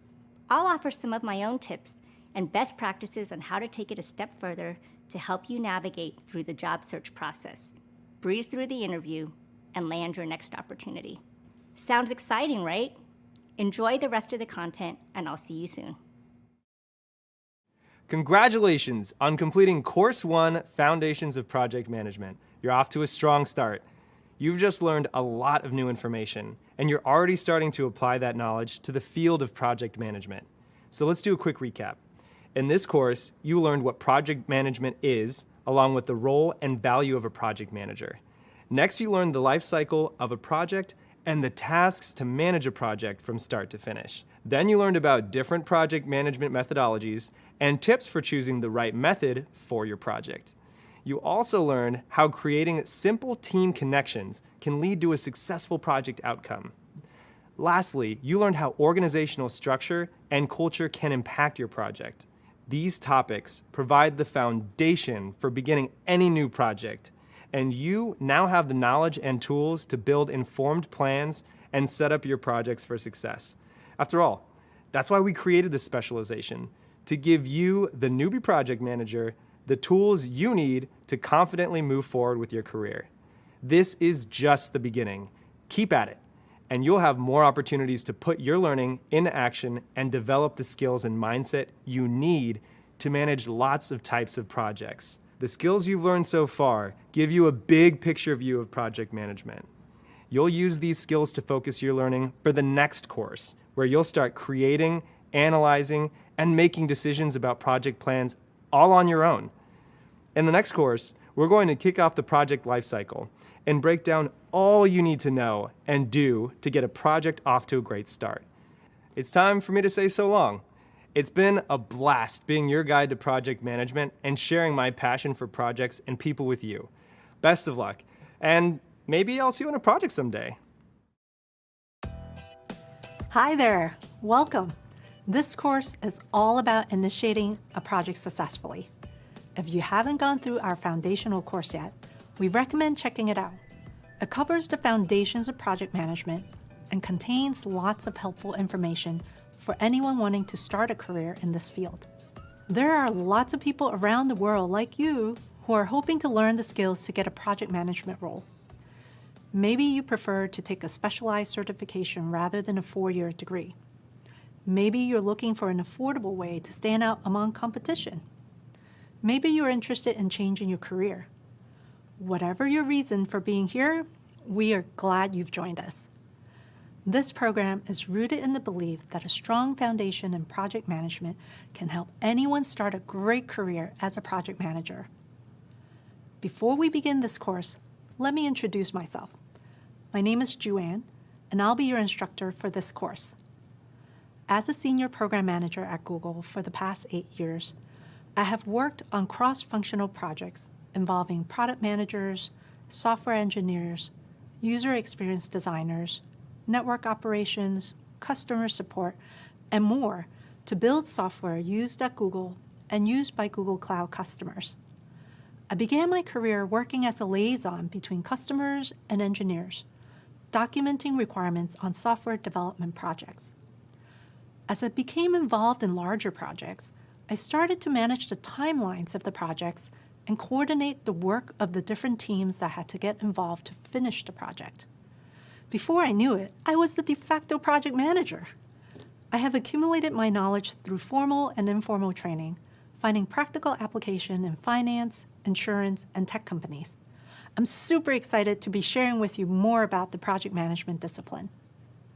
I'll offer some of my own tips and best practices on how to take it a step further to help you navigate through the job search process, breeze through the interview, and land your next opportunity. Sounds exciting, right? Enjoy the rest of the content, and I'll see you soon. Congratulations on completing Course 1, Foundations of Project Management. You're off to a strong start. You've just learned a lot of new information, and you're already starting to apply that knowledge to the field of project management. So let's do a quick recap. In this course, you learned what project management is, along with the role and value of a project manager. Next, you learned the life cycle of a project and the tasks to manage a project from start to finish. Then you learned about different project management methodologies and tips for choosing the right method for your project. You also learned how creating simple team connections can lead to a successful project outcome. Lastly, you learned how organizational structure and culture can impact your project. These topics provide the foundation for beginning any new project, and you now have the knowledge and tools to build informed plans and set up your projects for success. After all, that's why we created this specialization, to give you, the newbie project manager, the tools you need to confidently move forward with your career. This is just the beginning. Keep at it, and you'll have more opportunities to put your learning into action and develop the skills and mindset you need to manage lots of types of projects. The skills you've learned so far give you a big picture view of project management. You'll use these skills to focus your learning for the next course, where you'll start creating, analyzing, and making decisions about project plans all on your own. In the next course, we're going to kick off the project lifecycle and break down all you need to know and do to get a project off to a great start. It's time for me to say so long. It's been a blast being your guide to project management and sharing my passion for projects and people with you. Best of luck, and maybe I'll see you on a project someday. Hi there, welcome. This course is all about initiating a project successfully. If you haven't gone through our foundational course yet, we recommend checking it out. It covers the foundations of project management and contains lots of helpful information for anyone wanting to start a career in this field. There are lots of people around the world like you who are hoping to learn the skills to get a project management role. Maybe you prefer to take a specialized certification rather than a 4-year degree. Maybe you're looking for an affordable way to stand out among competition. Maybe you're interested in changing your career. Whatever your reason for being here, we are glad you've joined us. This program is rooted in the belief that a strong foundation in project management can help anyone start a great career as a project manager. Before we begin this course, let me introduce myself. My name is Juan, and I'll be your instructor for this course. As a senior program manager at Google for the past 8 years, I have worked on cross-functional projects involving product managers, software engineers, user experience designers, network operations, customer support, and more to build software used at Google and used by Google Cloud customers. I began my career working as a liaison between customers and engineers, documenting requirements on software development projects. As I became involved in larger projects, I started to manage the timelines of the projects and coordinate the work of the different teams that had to get involved to finish the project. Before I knew it, I was the de facto project manager. I have accumulated my knowledge through formal and informal training, finding practical application in finance, insurance, and tech companies. I'm super excited to be sharing with you more about the project management discipline.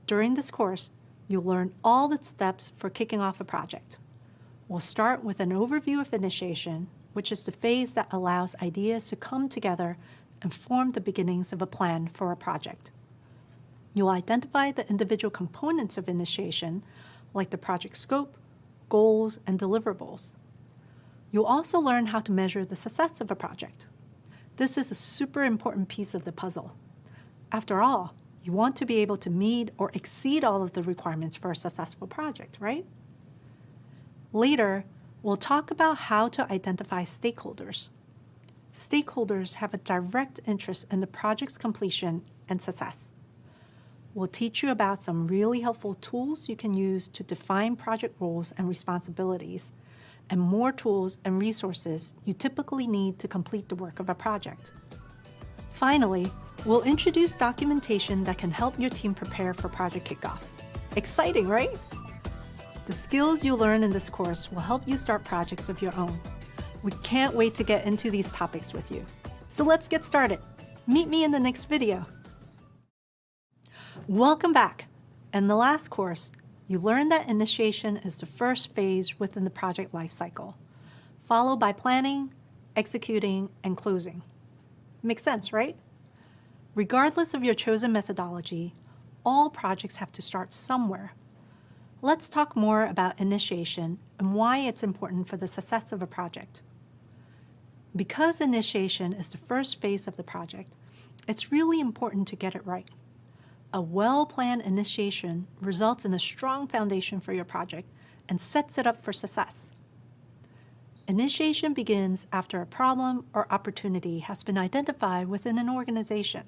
During this course, you'll learn all the steps for kicking off a project. We'll start with an overview of initiation, which is the phase that allows ideas to come together and form the beginnings of a plan for a project. You'll identify the individual components of initiation, like the project scope, goals, and deliverables. You'll also learn how to measure the success of a project. This is a super important piece of the puzzle. After all, you want to be able to meet or exceed all of the requirements for a successful project, right? Later, we'll talk about how to identify stakeholders. Stakeholders have a direct interest in the project's completion and success. We'll teach you about some really helpful tools you can use to define project roles and responsibilities, and more tools and resources you typically need to complete the work of a project. Finally, we'll introduce documentation that can help your team prepare for project kickoff. Exciting, right? The skills you learn in this course will help you start projects of your own. We can't wait to get into these topics with you. So let's get started. Meet me in the next video. Welcome back. In the last course, you learned that initiation is the first phase within the project lifecycle, followed by planning, executing, and closing. Makes sense, right? Regardless of your chosen methodology, all projects have to start somewhere. Let's talk more about initiation and why it's important for the success of a project. Because initiation is the first phase of the project, it's really important to get it right. A well-planned initiation results in a strong foundation for your project and sets it up for success. Initiation begins after a problem or opportunity has been identified within an organization.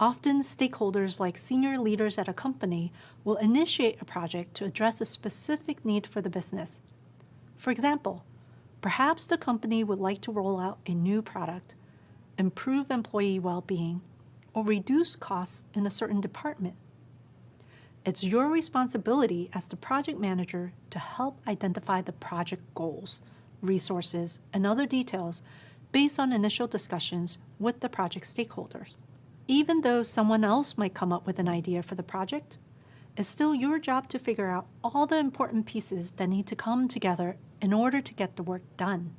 Often, stakeholders like senior leaders at a company will initiate a project to address a specific need for the business. For example, perhaps the company would like to roll out a new product, improve employee well-being, or reduce costs in a certain department. It's your responsibility as the project manager to help identify the project goals, resources, and other details based on initial discussions with the project stakeholders. Even though someone else might come up with an idea for the project, it's still your job to figure out all the important pieces that need to come together in order to get the work done.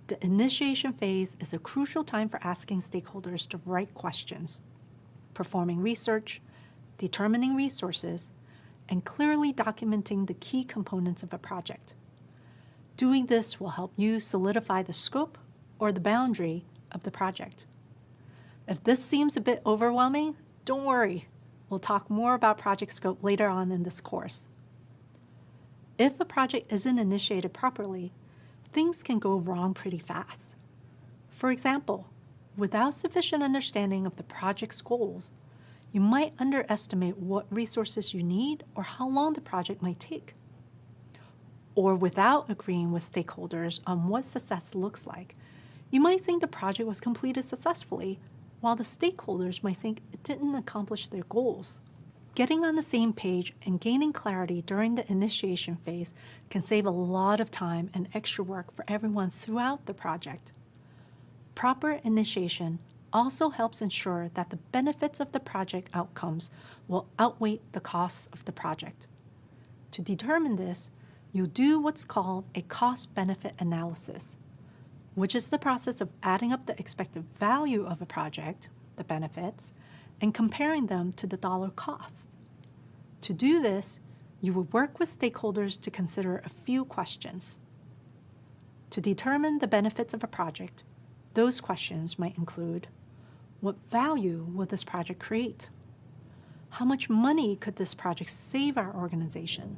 The initiation phase is a crucial time for asking stakeholders the right questions, performing research, determining resources, and clearly documenting the key components of a project. Doing this will help you solidify the scope or the boundary of the project. If this seems a bit overwhelming, don't worry. We'll talk more about project scope later on in this course. If a project isn't initiated properly, things can go wrong pretty fast. For example, without sufficient understanding of the project's goals, you might underestimate what resources you need or how long the project might take. Or without agreeing with stakeholders on what success looks like, you might think the project was completed successfully, while the stakeholders might think it didn't accomplish their goals. Getting on the same page and gaining clarity during the initiation phase can save a lot of time and extra work for everyone throughout the project. Proper initiation also helps ensure that the benefits of the project outcomes will outweigh the costs of the project. To determine this, you'll do what's called a cost-benefit analysis. which is the process of adding up the expected value of a project, the benefits, and comparing them to the dollar cost. To do this, you will work with stakeholders to consider a few questions. To determine the benefits of a project, those questions might include: what value will this project create? How much money could this project save our organization?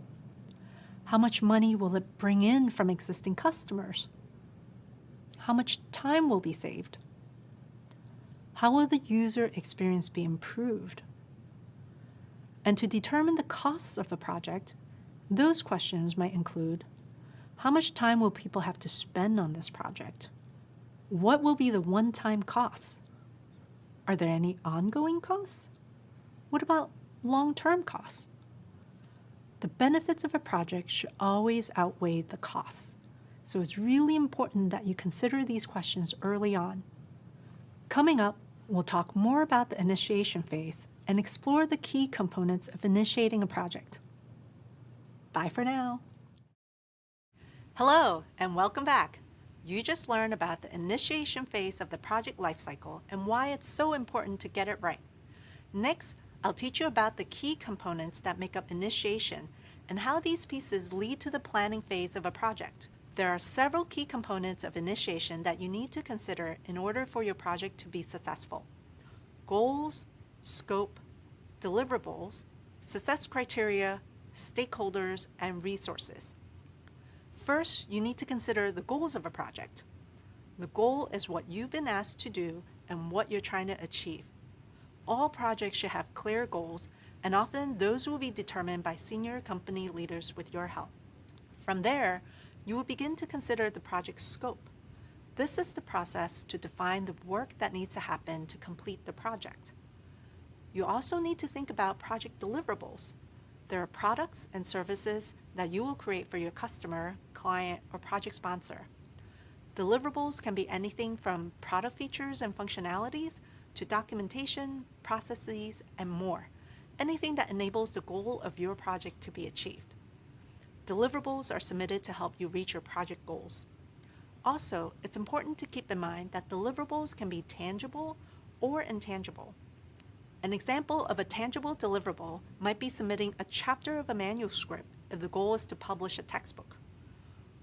How much money will it bring in from existing customers? How much time will be saved? How will the user experience be improved? And to determine the costs of a project, those questions might include: how much time will people have to spend on this project? What will be the one-time costs? Are there any ongoing costs? What about long-term costs? The benefits of a project should always outweigh the costs, so it's really important that you consider these questions early on. Coming up, we'll talk more about the initiation phase and explore the key components of initiating a project. Bye for now. Hello, and welcome back. You just learned about the initiation phase of the project lifecycle and why it's so important to get it right. Next, I'll teach you about the key components that make up initiation and how these pieces lead to the planning phase of a project. There are several key components of initiation that you need to consider in order for your project to be successful: goals, scope, deliverables, success criteria, stakeholders, and resources. First, you need to consider the goals of a project. The goal is what you've been asked to do and what you're trying to achieve. All projects should have clear goals, and often those will be determined by senior company leaders with your help. From there, you will begin to consider the project's scope. This is the process to define the work that needs to happen to complete the project. You also need to think about project deliverables. There are products and services that you will create for your customer, client, or project sponsor. Deliverables can be anything from product features and functionalities to documentation, processes, and more. Anything that enables the goal of your project to be achieved. Deliverables are submitted to help you reach your project goals. Also, it's important to keep in mind that deliverables can be tangible or intangible. An example of a tangible deliverable might be submitting a chapter of a manuscript if the goal is to publish a textbook.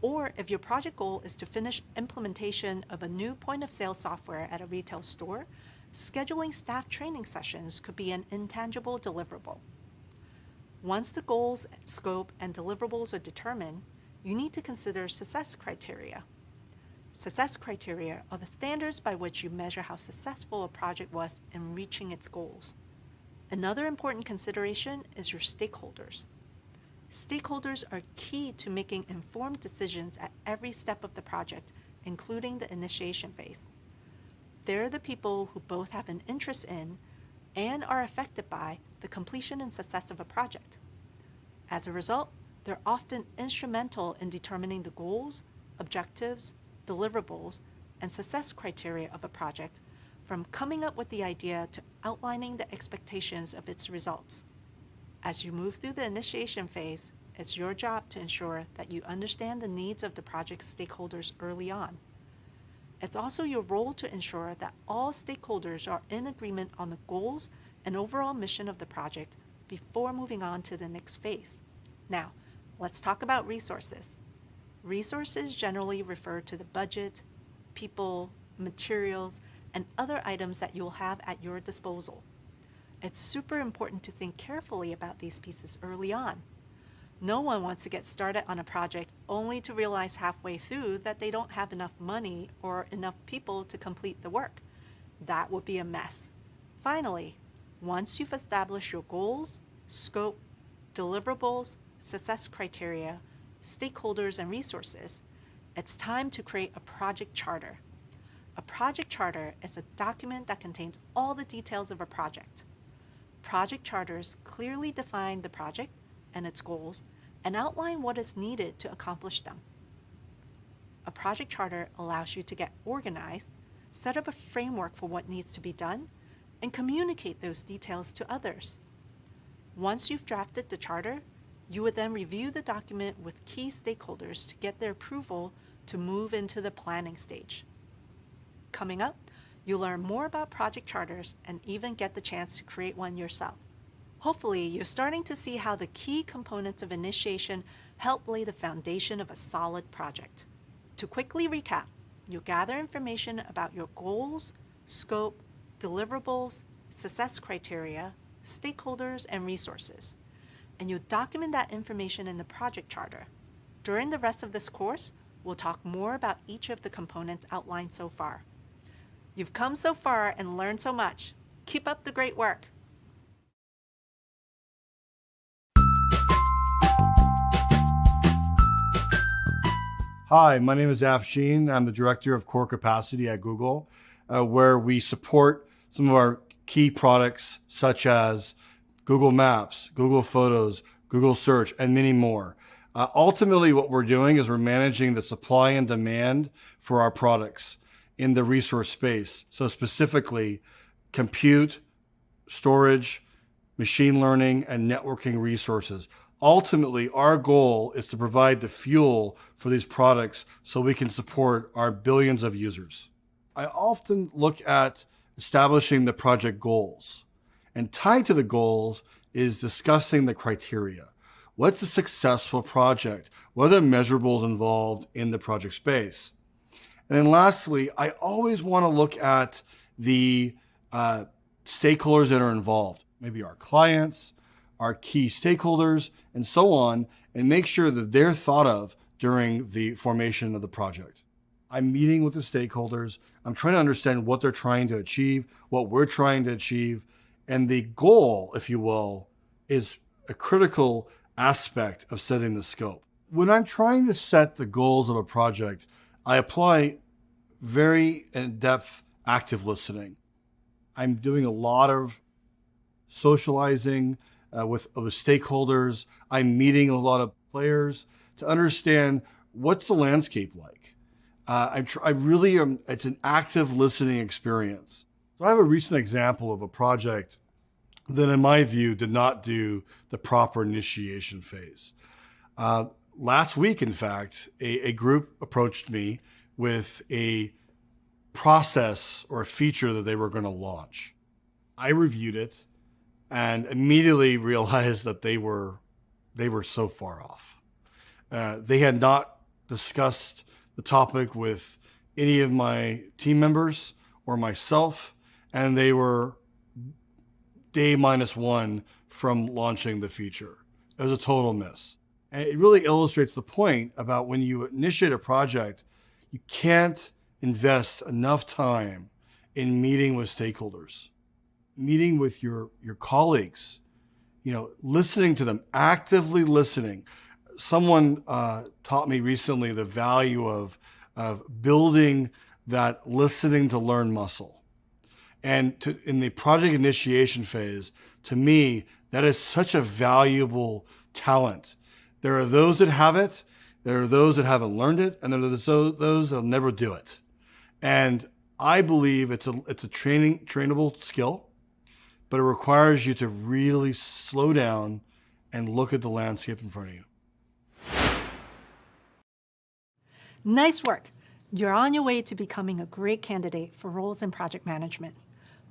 Or if your project goal is to finish implementation of a new point-of-sale software at a retail store, scheduling staff training sessions could be an intangible deliverable. Once the goals, scope, and deliverables are determined, you need to consider success criteria. Success criteria are the standards by which you measure how successful a project was in reaching its goals. Another important consideration is your stakeholders. Stakeholders are key to making informed decisions at every step of the project, including the initiation phase. They're the people who both have an interest in and are affected by the completion and success of a project. As a result, they're often instrumental in determining the goals, objectives, deliverables, and success criteria of a project, from coming up with the idea to outlining the expectations of its results. As you move through the initiation phase, it's your job to ensure that you understand the needs of the project's stakeholders early on. It's also your role to ensure that all stakeholders are in agreement on the goals and overall mission of the project before moving on to the next phase. Now, let's talk about resources. Resources generally refer to the budget, people, materials, and other items that you'll have at your disposal. It's super important to think carefully about these pieces early on. No one wants to get started on a project only to realize halfway through that they don't have enough money or enough people to complete the work. That would be a mess. Finally, once you've established your goals, scope, deliverables, success criteria, stakeholders, and resources, it's time to create a project charter. A project charter is a document that contains all the details of a project. Project charters clearly define the project and its goals and outline what is needed to accomplish them. A project charter allows you to get organized, set up a framework for what needs to be done, and communicate those details to others. Once you've drafted the charter, you would then review the document with key stakeholders to get their approval to move into the planning stage. Coming up, you'll learn more about project charters and even get the chance to create one yourself. Hopefully, you're starting to see how the key components of initiation help lay the foundation of a solid project. To quickly recap, you'll gather information about your goals, scope, deliverables, success criteria, stakeholders, and resources. And you'll document that information in the project charter. During the rest of this course, we'll talk more about each of the components outlined so far. You've come so far and learned so much. Keep up the great work. Hi, my name is Afshin. I'm the Director of Core Capacity at Google, where we support some of our key products such as Google Maps, Google Photos, Google Search, and many more. Ultimately, what we're doing is we're managing the supply and demand for our products in the resource space. So specifically, compute, storage, machine learning, and networking resources. Ultimately, our goal is to provide the fuel for these products so we can support our billions of users. I often look at establishing the project goals, and tied to the goals is discussing the criteria. What's a successful project? What are the measurables involved in the project space? And then lastly, I always want to look at the stakeholders that are involved, maybe our clients, our key stakeholders, and so on, and make sure that they're thought of during the formation of the project. I'm meeting with the stakeholders. I'm trying to understand what they're trying to achieve, what we're trying to achieve, and the goal, if you will, is a critical aspect of setting the scope. When I'm trying to set the goals of a project, I apply very in-depth active listening. I'm doing a lot of socializing with stakeholders. I'm meeting a lot of players to understand what's the landscape like. I really am, it's an active listening experience. So I have a recent example of a project that in my view did not do the proper initiation phase. Last week, in fact, a group approached me with a process or a feature that they were going to launch. I reviewed it and immediately realized that they were so far off. They had not discussed the topic with any of my team members or myself, and they were day -1 from launching the feature. It was a total miss. And it really illustrates the point about when you initiate a project, you can't invest enough time in meeting with stakeholders, meeting with your colleagues, listening to them, actively listening. Someone taught me recently the value of building that listening to learn muscle. And in the project initiation phase, to me, that is such a valuable talent. There are those that have it, there are those that haven't learned it, and there are those that will never do it. And I believe it's a trainable skill, but it requires you to really slow down and look at the landscape in front of you. Nice work. You're on your way to becoming a great candidate for roles in project management.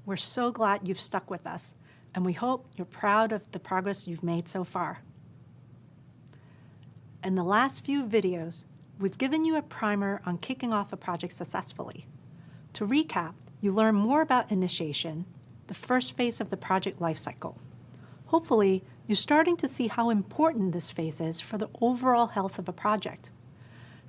We're so glad you've stuck with us, and we hope you're proud of the progress you've made so far. In the last few videos, we've given you a primer on kicking off a project successfully. To recap, you learn more about initiation, the first phase of the project lifecycle. Hopefully, you're starting to see how important this phase is for the overall health of a project.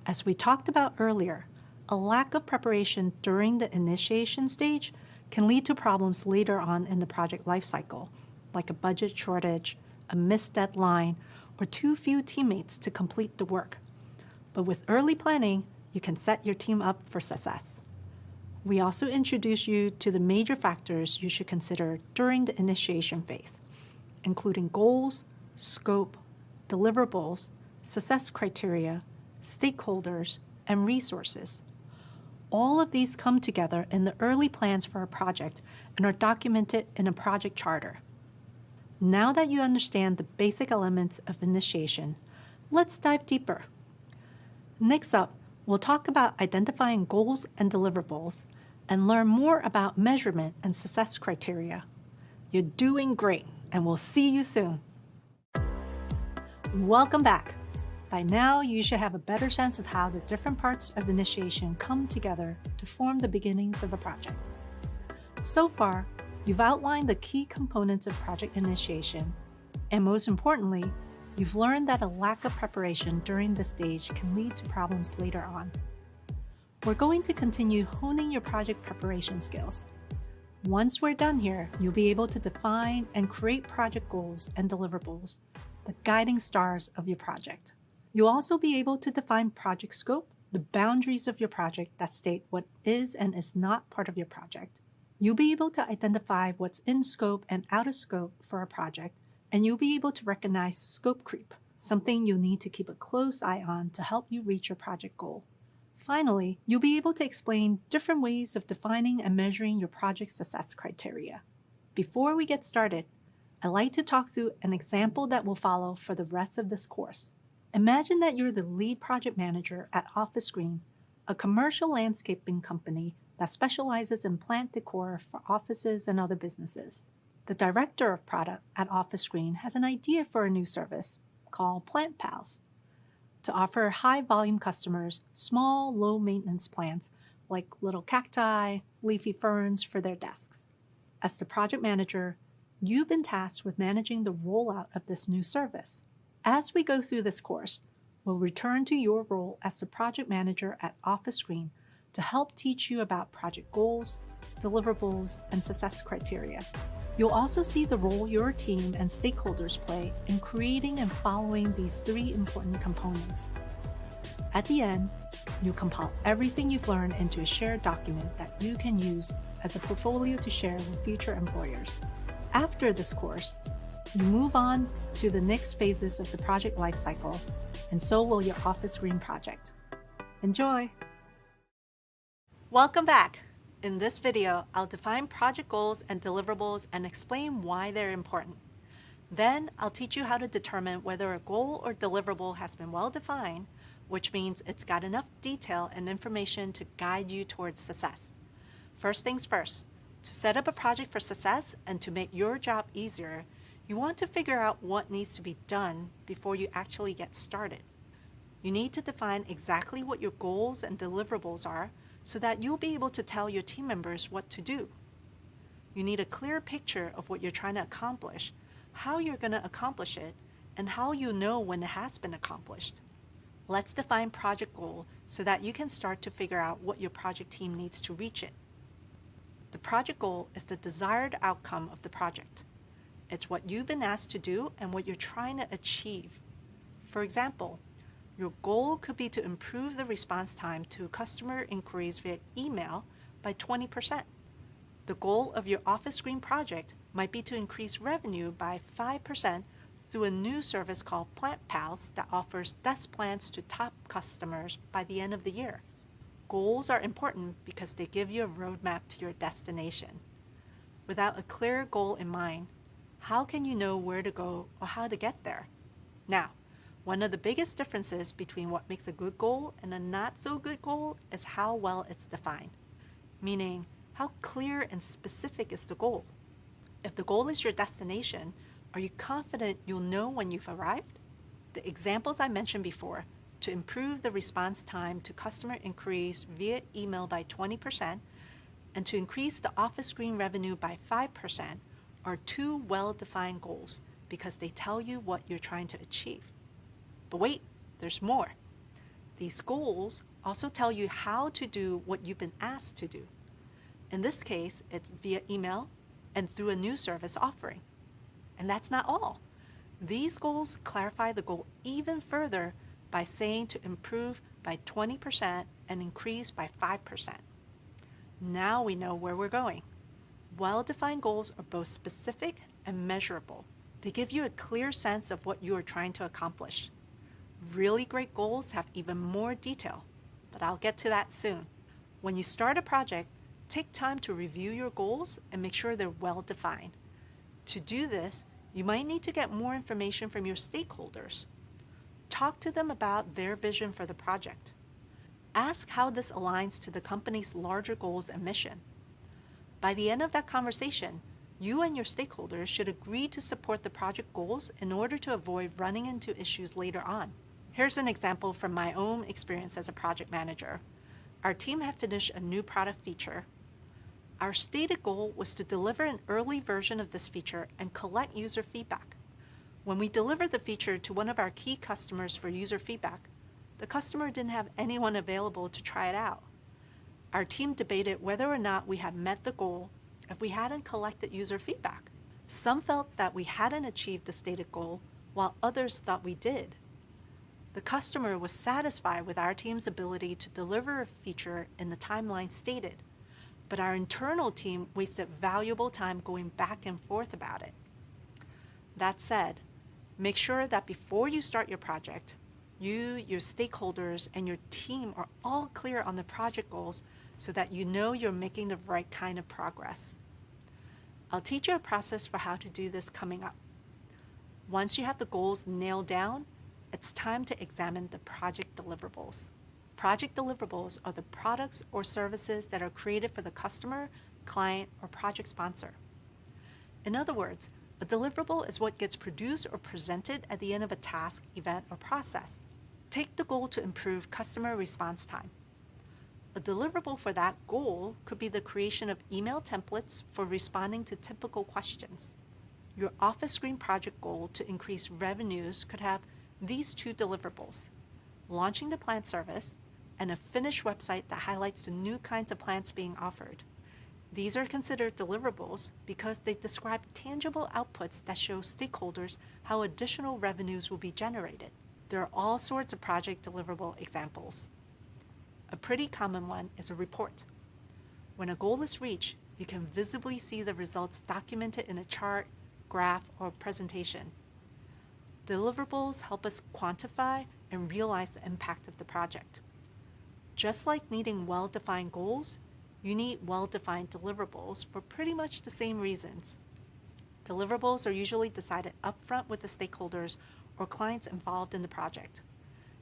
As we talked about earlier, a lack of preparation during the initiation stage can lead to problems later on in the project lifecycle, like a budget shortage, a missed deadline, or too few teammates to complete the work. But with early planning, you can set your team up for success. We also introduce you to the major factors you should consider during the initiation phase, including goals, scope, deliverables, success criteria, stakeholders, and resources. All of these come together in the early plans for a project and are documented in a project charter. Now that you understand the basic elements of initiation, let's dive deeper. Next up, We'll talk about identifying goals and deliverables and learn more about measurement and success criteria. You're doing great, and we'll see you soon. Welcome back. By now, you should have a better sense of how the different parts of initiation come together to form the beginnings of a project. So far, you've outlined the key components of project initiation, and most importantly, you've learned that a lack of preparation during this stage can lead to problems later on. We're going to continue honing your project preparation skills. Once we're done here, you'll be able to define and create project goals and deliverables, the guiding stars of your project. You'll also be able to define project scope, the boundaries of your project that state what is and is not part of your project. You'll be able to identify what's in scope and out of scope for a project, and you'll be able to recognize scope creep, something you'll need to keep a close eye on to help you reach your project goal. Finally, you'll be able to explain different ways of defining and measuring your project success criteria. Before we get started, I'd like to talk through an example that will follow for the rest of this course. Imagine that you're the lead project manager at Office Green, a commercial landscaping company that specializes in plant decor for offices and other businesses. The director of product at Office Green has an idea for a new service called Plant Pals to offer high-volume customers small, low-maintenance plants like little cacti, leafy ferns for their desks. As the project manager, you've been tasked with managing the rollout of this new service. As we go through this course, we'll return to your role as the project manager at Office Green to help teach you about project goals, deliverables, and success criteria. You'll also see the role your team and stakeholders play in creating and following these 3 important components. At the end, you'll compile everything you've learned into a shared document that you can use as a portfolio to share with future employers. After this course, you move on to the next phases of the project lifecycle, and so will your Office Green project. Enjoy! Welcome back! In this video, I'll define project goals and deliverables and explain why they're important. Then, I'll teach you how to determine whether a goal or deliverable has been well defined, which means it's got enough detail and information to guide you towards success. First things first, to set up a project for success and to make your job easier, you want to figure out what needs to be done before you actually get started. You need to define exactly what your goals and deliverables are so that you'll be able to tell your team members what to do. You need a clear picture of what you're trying to accomplish, how you're going to accomplish it, and how you know when it has been accomplished. Let's define project goal so that you can start to figure out what your project team needs to reach it. The project goal is the desired outcome of the project. It's what you've been asked to do and what you're trying to achieve. For example, your goal could be to improve the response time to customer inquiries via email by 20%. The goal of your Office Green project might be to increase revenue by 5% through a new service called Plant Pals that offers desk plants to top customers by the end of the year. Goals are important because they give you a roadmap to your destination. Without a clear goal in mind, how can you know where to go or how to get there? Now, one of the biggest differences between what makes a good goal and a not so good goal is how well it's defined, meaning how clear and specific is the goal. If the goal is your destination, are you confident you'll know when you've arrived? The examples I mentioned before, to improve the response time to customer inquiries via email by 20% and to increase the Office Green revenue by 5%, are 2 well-defined goals because they tell you what you're trying to achieve. But wait, there's more. These goals also tell you how to do what you've been asked to do. In this case, it's via email and through a new service offering. And that's not all. These goals clarify the goal even further by saying to improve by 20% and increase by 5%. Now we know where we're going. Well-defined goals are both specific and measurable. They give you a clear sense of what you are trying to accomplish. Really great goals have even more detail, but I'll get to that soon. When you start a project, take time to review your goals and make sure they're well defined. To do this, you might need to get more information from your stakeholders. Talk to them about their vision for the project. Ask how this aligns to the company's larger goals and mission. By the end of that conversation, you and your stakeholders should agree to support the project goals in order to avoid running into issues later on. Here's an example from my own experience as a project manager. Our team had finished a new product feature. Our stated goal was to deliver an early version of this feature and collect user feedback. When we delivered the feature to one of our key customers for user feedback, the customer didn't have anyone available to try it out. Our team debated whether or not we had met the goal if we hadn't collected user feedback. Some felt that we hadn't achieved the stated goal, while others thought we did. The customer was satisfied with our team's ability to deliver a feature in the timeline stated, but our internal team wasted valuable time going back and forth about it. That said, make sure that before you start your project, you, your stakeholders, and your team are all clear on the project goals so that you know you're making the right kind of progress. I'll teach you a process for how to do this coming up. Once you have the goals nailed down, it's time to examine the project deliverables. Project deliverables are the products or services that are created for the customer, client, or project sponsor. In other words, a deliverable is what gets produced or presented at the end of a task, event, or process. Take the goal to improve customer response time. A deliverable for that goal could be the creation of email templates for responding to typical questions. Your office screen project goal to increase revenues could have these two deliverables: launching the plant service and a finished website that highlights the new kinds of plants being offered. These are considered deliverables because they describe tangible outputs that show stakeholders how additional revenues will be generated. There are all sorts of project deliverable examples. A pretty common one is a report. When a goal is reached, you can visibly see the results documented in a chart, graph, or presentation. Deliverables help us quantify and realize the impact of the project. Just like needing well-defined goals, you need well-defined deliverables for pretty much the same reasons. Deliverables are usually decided upfront with the stakeholders or clients involved in the project.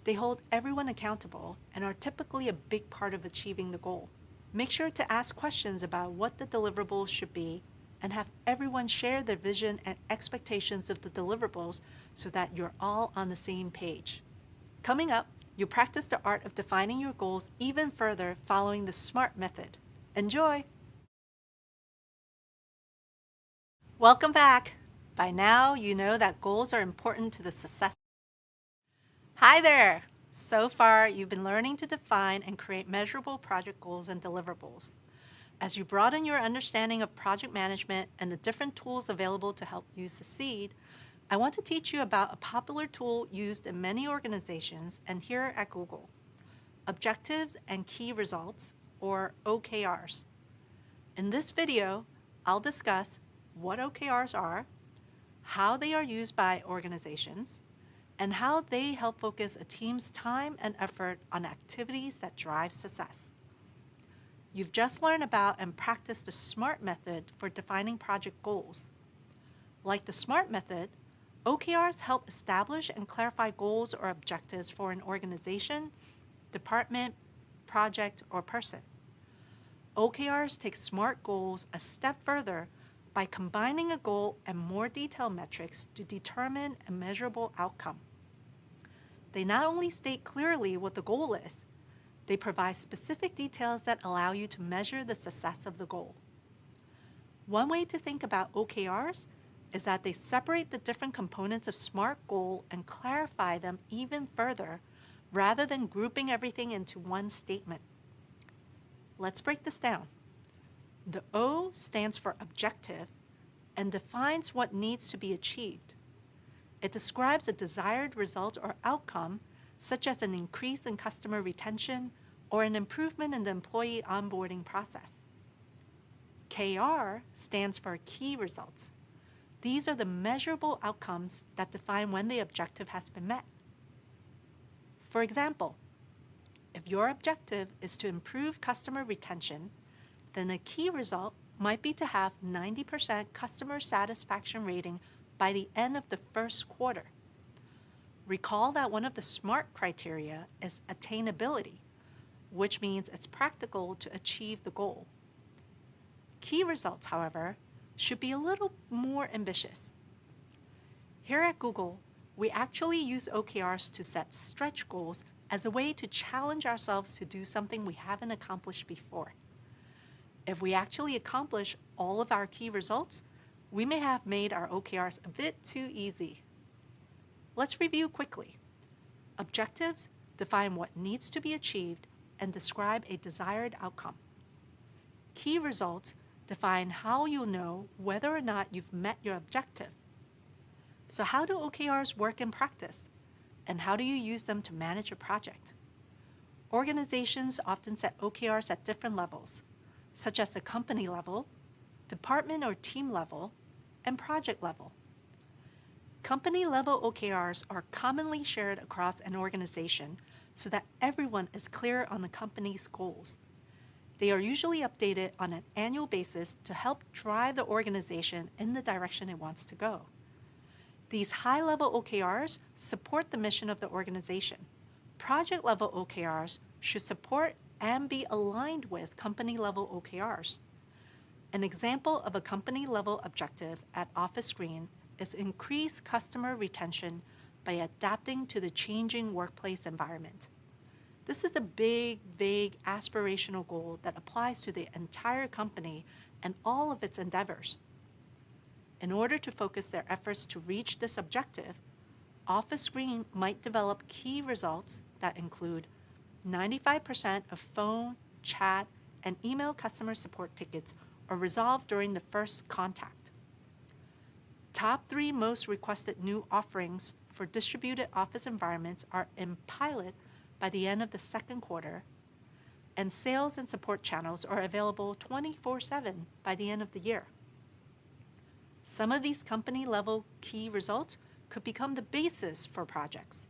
They hold everyone accountable and are typically a big part of achieving the goal. Make sure to ask questions about what the deliverables should be and have everyone share their vision and expectations of the deliverables so that you're all on the same page. Coming up, you'll practice the art of defining your goals even further following the SMART method. Enjoy! Welcome back! By now, you know that goals are important to the success. Hi there! So far, you've been learning to define and create measurable project goals and deliverables. As you broaden your understanding of project management and the different tools available to help you succeed, I want to teach you about a popular tool used in many organizations and here at Google: Objectives and Key Results, or OKRs. In this video, I'll discuss what OKRs are, how they are used by organizations, and how they help focus a team's time and effort on activities that drive success. You've just learned about and practiced the SMART method for defining project goals. Like the SMART method, OKRs help establish and clarify goals or objectives for an organization, department, project, or person. OKRs take SMART goals a step further by combining a goal and more detailed metrics to determine a measurable outcome. They not only state clearly what the goal is, they provide specific details that allow you to measure the success of the goal. One way to think about OKRs is that they separate the different components of SMART goal and clarify them even further, rather than grouping everything into one statement. Let's break this down. The O stands for objective and defines what needs to be achieved. It describes a desired result or outcome, such as an increase in customer retention or an improvement in the employee onboarding process. KR stands for key results. These are the measurable outcomes that define when the objective has been met. For example, if your objective is to improve customer retention, then a key result might be to have 90% customer satisfaction rating by the end of the first quarter. Recall that one of the SMART criteria is attainability. which means it's practical to achieve the goal. Key results, however, should be a little more ambitious. Here at Google, we actually use OKRs to set stretch goals as a way to challenge ourselves to do something we haven't accomplished before. If we actually accomplish all of our key results, we may have made our OKRs a bit too easy. Let's review quickly. Objectives define what needs to be achieved and describe a desired outcome. Key results define how you'll know whether or not you've met your objective. So how do OKRs work in practice? And how do you use them to manage a project? Organizations often set OKRs at different levels, such as the company level, department or team level, and project level. Company-level OKRs are commonly shared across an organization so that everyone is clear on the company's goals. They are usually updated on an annual basis to help drive the organization in the direction it wants to go. These high-level OKRs support the mission of the organization. Project-level OKRs should support and be aligned with company-level OKRs. An example of a company-level objective at Office Green is increase customer retention by adapting to the changing workplace environment. This is a big, vague, aspirational goal that applies to the entire company and all of its endeavors. In order to focus their efforts to reach this objective, Office Green might develop key results that include 95% of phone, chat, and email customer support tickets are resolved during the first contact. Top 3 most requested new offerings for distributed office environments are in pilot by the end of the second quarter, and sales and support channels are available 24/7 by the end of the year. Some of these company-level key results could become the basis for projects.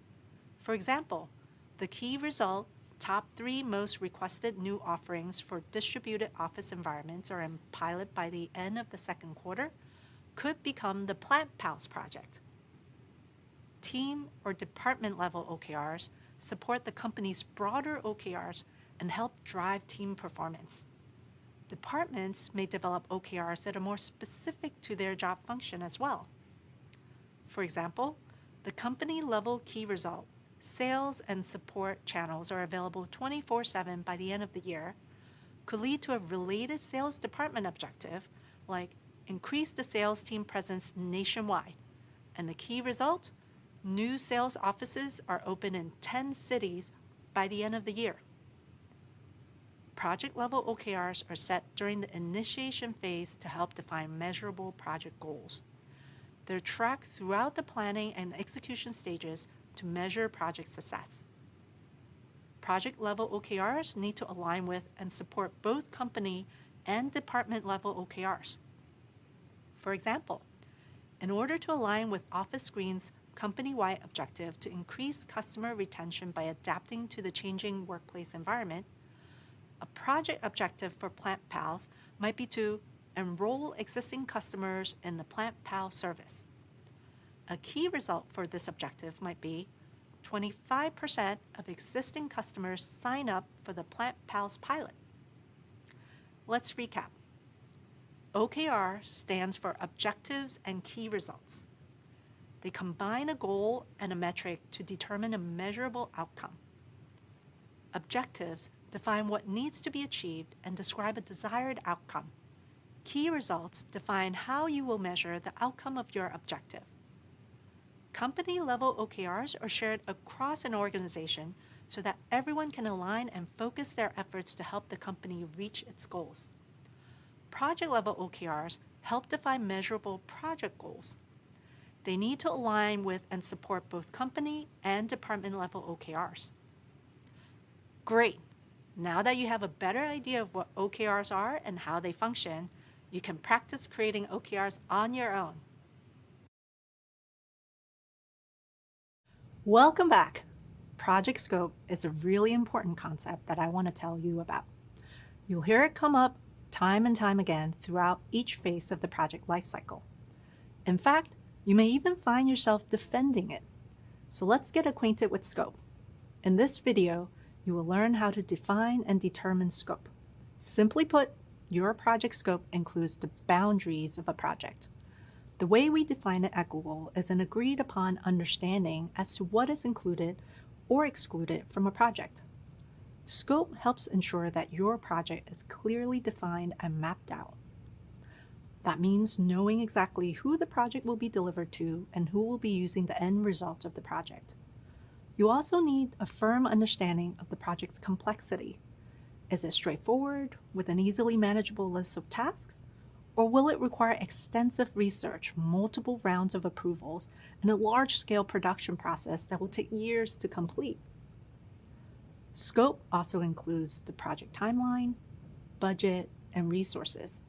For example, the key result, top 3 most requested new offerings for distributed office environments are in pilot by the end of the second quarter, could become the Plant Pals project. Team or department level OKRs support the company's broader OKRs and help drive team performance. Departments may develop OKRs that are more specific to their job function as well. For example, the company-level key result, sales and support channels are available 24/7 by the end of the year, could lead to a related sales department objective like increase the sales team presence nationwide, and the key result, new sales offices are open in 10 cities by the end of the year. Project-level OKRs are set during the initiation phase to help define measurable project goals. They're tracked throughout the planning and execution stages to measure project success. Project-level OKRs need to align with and support both company and department-level OKRs. For example, in order to align with Office Green's company-wide objective to increase customer retention by adapting to the changing workplace environment, a project objective for Plant Pals might be to enroll existing customers in the Plant Pal service. A key result for this objective might be 25% of existing customers sign up for the Plant Pals pilot. Let's recap. OKR stands for Objectives and Key Results. They combine a goal and a metric to determine a measurable outcome. Objectives define what needs to be achieved and describe a desired outcome. Key results define how you will measure the outcome of your objective. Company-level OKRs are shared across an organization so that everyone can align and focus their efforts to help the company reach its goals. Project-level OKRs help define measurable project goals. They need to align with and support both company and department-level OKRs. Great! Now that you have a better idea of what OKRs are and how they function, you can practice creating OKRs on your own. Welcome back. Project scope is a really important concept that I want to tell you about. You'll hear it come up time and time again throughout each phase of the project lifecycle. In fact, you may even find yourself defending it. So let's get acquainted with scope. In this video, you will learn how to define and determine scope. Simply put, your project scope includes the boundaries of a project. The way we define it at Google is an agreed upon understanding as to what is included or excluded from a project. Scope helps ensure that your project is clearly defined and mapped out. That means knowing exactly who the project will be delivered to and who will be using the end result of the project. You also need a firm understanding of the project's complexity. Is it straightforward with an easily manageable list of tasks? Or will it require extensive research, multiple rounds of approvals, and a large-scale production process that will take years to complete? Scope also includes the project timeline, budget, and resources.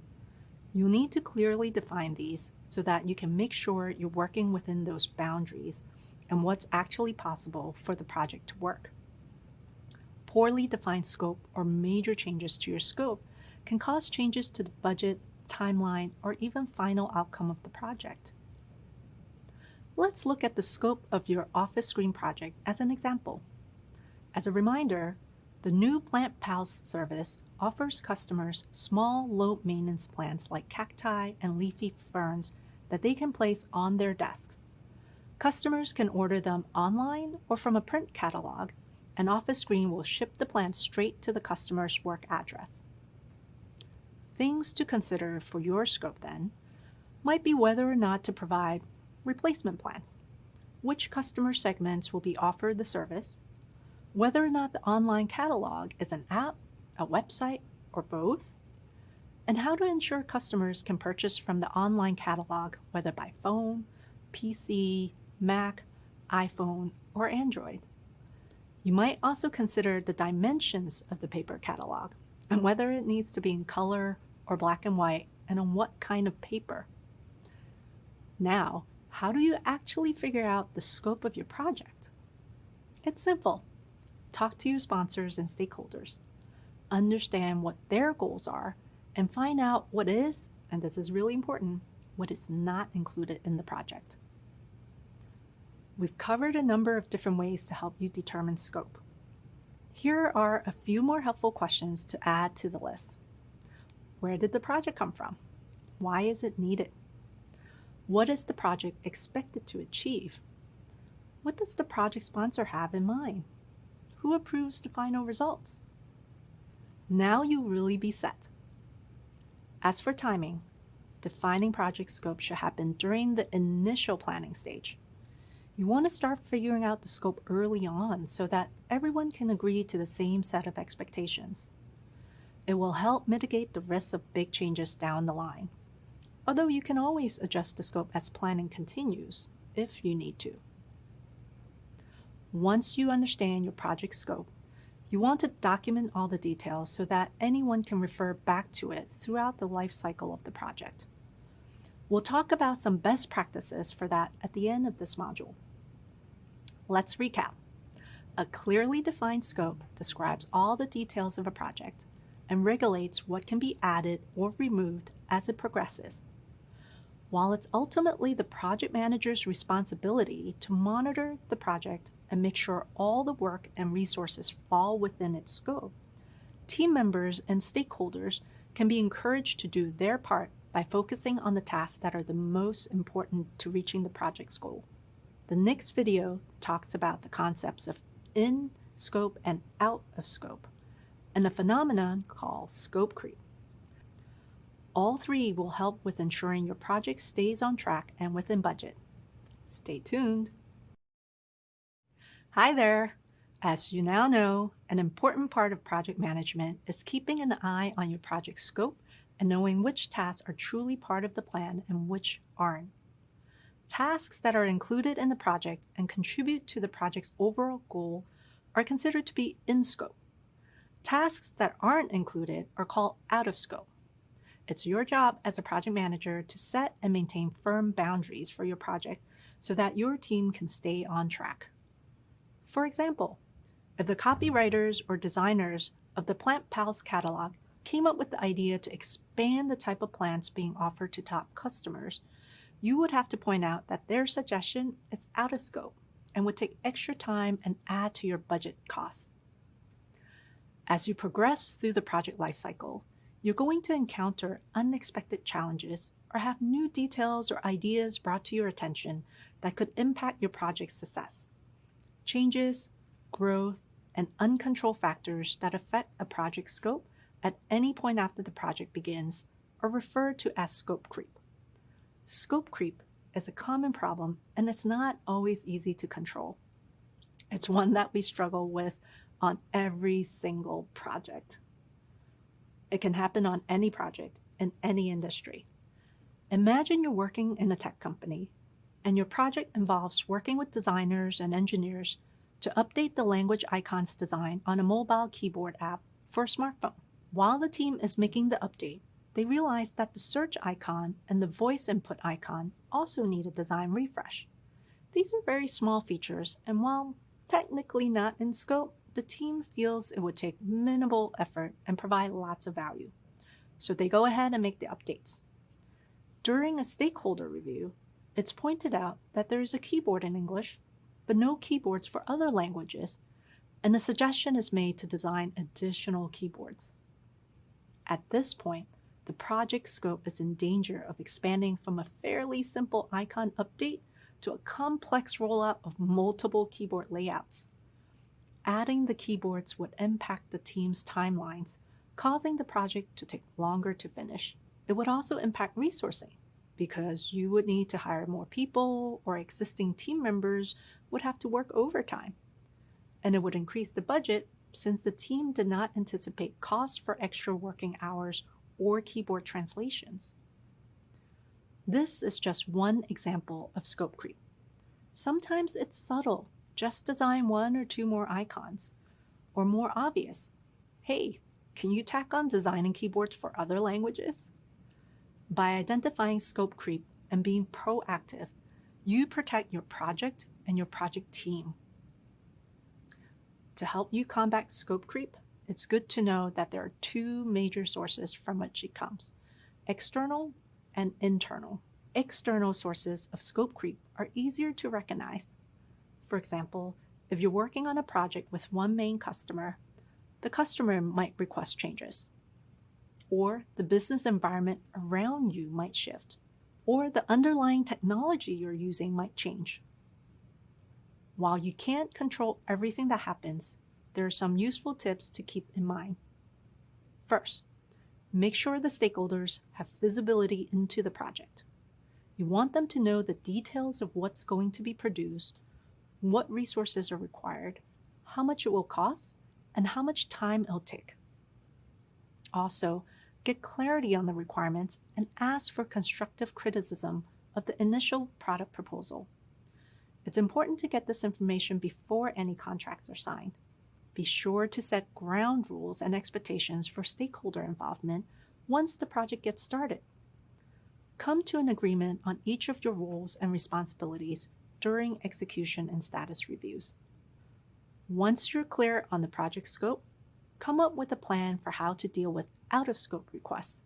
You'll need to clearly define these so that you can make sure you're working within those boundaries and what's actually possible for the project to work. Poorly defined scope or major changes to your scope can cause changes to the budget, timeline, or even final outcome of the project. Let's look at the scope of your office screen project as an example. As a reminder, the new Plant Pals service offers customers small, low-maintenance plants like cacti and leafy ferns that they can place on their desks. Customers can order them online or from a print catalog, and Office Screen will ship the plants straight to the customer's work address. Things to consider for your scope then might be whether or not to provide replacement plants, which customer segments will be offered the service, whether or not the online catalog is an app, a website, or both, and how to ensure customers can purchase from the online catalog whether by phone, PC, Mac, iPhone, or Android. You might also consider the dimensions of the paper catalog and whether it needs to be in color or black and white and on what kind of paper. Now, how do you actually figure out the scope of your project? It's simple. Talk to your sponsors and stakeholders. Understand what their goals are and find out what is, and this is really important, what is not included in the project. We've covered a number of different ways to help you determine scope. Here are a few more helpful questions to add to the list. Where did the project come from? Why is it needed? What is the project expected to achieve? What does the project sponsor have in mind? Who approves the final results? Now you'll really be set. As for timing, defining project scope should happen during the initial planning stage. You want to start figuring out the scope early on so that everyone can agree to the same set of expectations. It will help mitigate the risks of big changes down the line, although you can always adjust the scope as planning continues if you need to. Once you understand your project scope, you want to document all the details so that anyone can refer back to it throughout the life cycle of the project. We'll talk about some best practices for that at the end of this module. Let's recap. A clearly defined scope describes all the details of a project and regulates what can be added or removed as it progresses. While it's ultimately the project manager's responsibility to monitor the project and make sure all the work and resources fall within its scope, team members and stakeholders can be encouraged to do their part by focusing on the tasks that are the most important to reaching the project's goal. The next video talks about the concepts of in scope and out of scope, and a phenomenon called scope creep. All three will help with ensuring your project stays on track and within budget. Stay tuned. Hi there. As you now know, an important part of project management is keeping an eye on your project scope and knowing which tasks are truly part of the plan and which aren't. Tasks that are included in the project and contribute to the project's overall goal are considered to be in scope. Tasks that aren't included are called out of scope. It's your job as a project manager to set and maintain firm boundaries for your project so that your team can stay on track. For example, if the copywriters or designers of the Plant Pals catalog came up with the idea to expand the type of plants being offered to top customers, you would have to point out that their suggestion is out of scope and would take extra time and add to your budget costs. As you progress through the project lifecycle, you're going to encounter unexpected challenges or have new details or ideas brought to your attention that could impact your project's success. Changes, growth, and uncontrolled factors that affect a project scope at any point after the project begins are referred to as scope creep. Scope creep is a common problem, and it's not always easy to control. It's one that we struggle with on every single project. It can happen on any project in any industry. Imagine you're working in a tech company, and your project involves working with designers and engineers to update the language icons design on a mobile keyboard app for a smartphone. While the team is making the update, they realize that the search icon and the voice input icon also need a design refresh. These are very small features, and while technically not in scope, the team feels it would take minimal effort and provide lots of value. So they go ahead and make the updates. During a stakeholder review, it's pointed out that there is a keyboard in English, but no keyboards for other languages, and a suggestion is made to design additional keyboards. At this point, the project scope is in danger of expanding from a fairly simple icon update to a complex rollout of multiple keyboard layouts. Adding the keyboards would impact the team's timelines, causing the project to take longer to finish. It would also impact resourcing, because you would need to hire more people, or existing team members would have to work overtime. And it would increase the budget since the team did not anticipate costs for extra working hours or keyboard translations. This is just one example of scope creep. Sometimes it's subtle, just design one or two more icons. Or more obvious, hey, can you tack on designing keyboards for other languages? By identifying scope creep and being proactive, you protect your project and your project team. To help you combat scope creep, it's good to know that there are two major sources from which it comes: external and internal. External sources of scope creep are easier to recognize. For example, if you're working on a project with one main customer, the customer might request changes, or the business environment around you might shift, or the underlying technology you're using might change. While you can't control everything that happens, there are some useful tips to keep in mind. First, make sure the stakeholders have visibility into the project. You want them to know the details of what's going to be produced, what resources are required, how much it will cost, and how much time it'll take. Also, get clarity on the requirements and ask for constructive criticism of the initial product proposal. It's important to get this information before any contracts are signed. Be sure to set ground rules and expectations for stakeholder involvement once the project gets started. Come to an agreement on each of your roles and responsibilities during execution and status reviews. Once you're clear on the project scope, come up with a plan for how to deal with out-of-scope requests.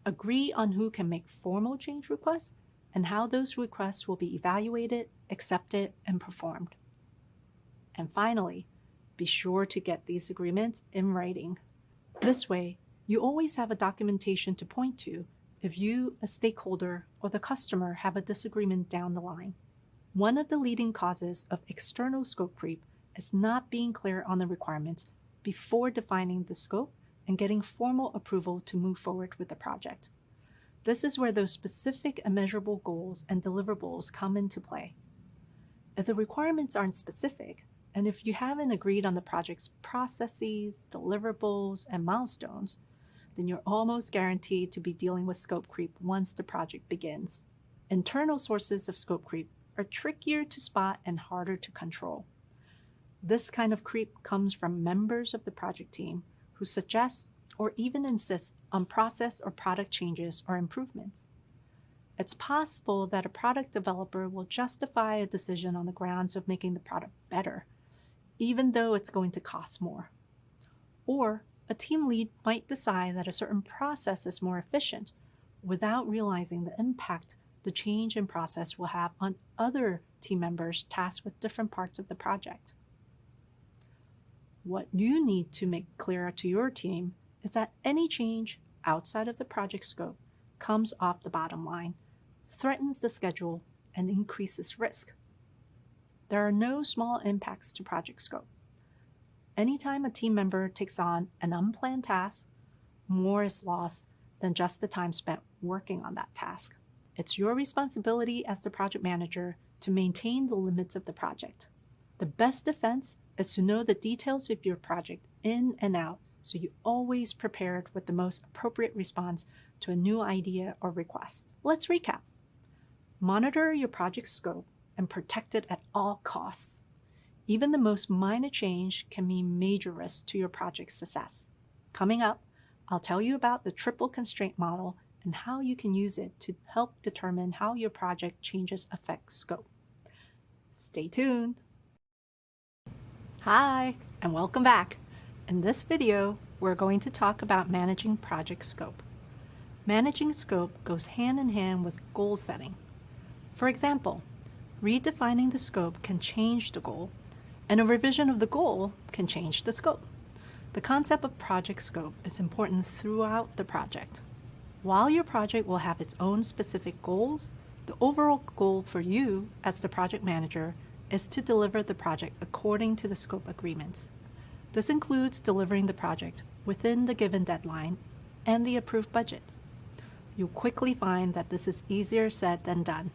Agree on who can make formal change requests and how those requests will be evaluated, accepted, and performed. And finally, be sure to get these agreements in writing. This way, you always have a documentation to point to if you, a stakeholder, or the customer have a disagreement down the line. One of the leading causes of external scope creep is not being clear on the requirements before defining the scope and getting formal approval to move forward with the project. This is where those specific and measurable goals and deliverables come into play. If the requirements aren't specific, and if you haven't agreed on the project's processes, deliverables, and milestones, then you're almost guaranteed to be dealing with scope creep once the project begins. Internal sources of scope creep are trickier to spot and harder to control. This kind of creep comes from members of the project team who suggest or even insist on process or product changes or improvements. It's possible that a product developer will justify a decision on the grounds of making the product better, even though it's going to cost more. Or a team lead might decide that a certain process is more efficient without realizing the impact the change in process will have on other team members tasked with different parts of the project. What you need to make clear to your team is that any change outside of the project scope comes off the bottom line, threatens the schedule, and increases risk. There are no small impacts to project scope. Anytime a team member takes on an unplanned task, more is lost than just the time spent working on that task. It's your responsibility as the project manager to maintain the limits of the project. The best defense is to know the details of your project in and out, so you're always prepared with the most appropriate response to a new idea or request. Let's recap. Monitor your project scope and protect it at all costs. Even the most minor change can mean major risk to your project's success. Coming up, I'll tell you about the triple constraint model and how you can use it to help determine how your project changes affect scope. Stay tuned. Hi, and welcome back. In this video, we're going to talk about managing project scope. Managing scope goes hand in hand with goal setting. For example, redefining the scope can change the goal, and a revision of the goal can change the scope. The concept of project scope is important throughout the project. While your project will have its own specific goals, the overall goal for you as the project manager is to deliver the project according to the scope agreements. This includes delivering the project within the given deadline and the approved budget. You'll quickly find that this is easier said than done.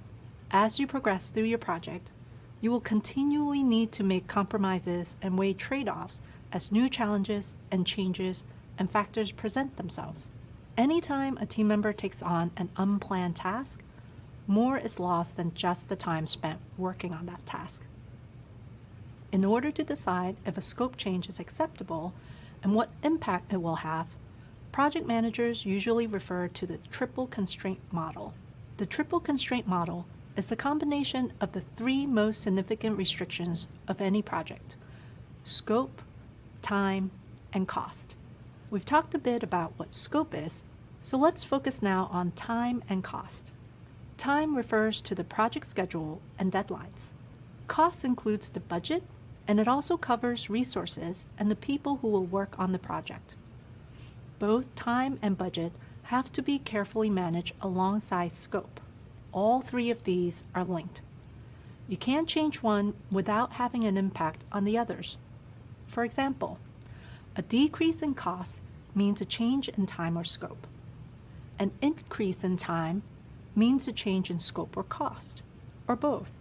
As you progress through your project, you will continually need to make compromises and weigh trade-offs as new challenges and changes and factors present themselves. Anytime a team member takes on an unplanned task, more is lost than just the time spent working on that task. In order to decide if a scope change is acceptable and what impact it will have, project managers usually refer to the triple constraint model. The triple constraint model is the combination of the three most significant restrictions of any project: scope, time, and cost. We've talked a bit about what scope is, so let's focus now on time and cost. Time refers to the project schedule and deadlines. Cost includes the budget, and it also covers resources and the people who will work on the project. Both time and budget have to be carefully managed alongside scope. All three of these are linked. You can't change one without having an impact on the others. For example, a decrease in cost means a change in time or scope. An increase in time means a change in scope or cost, or both.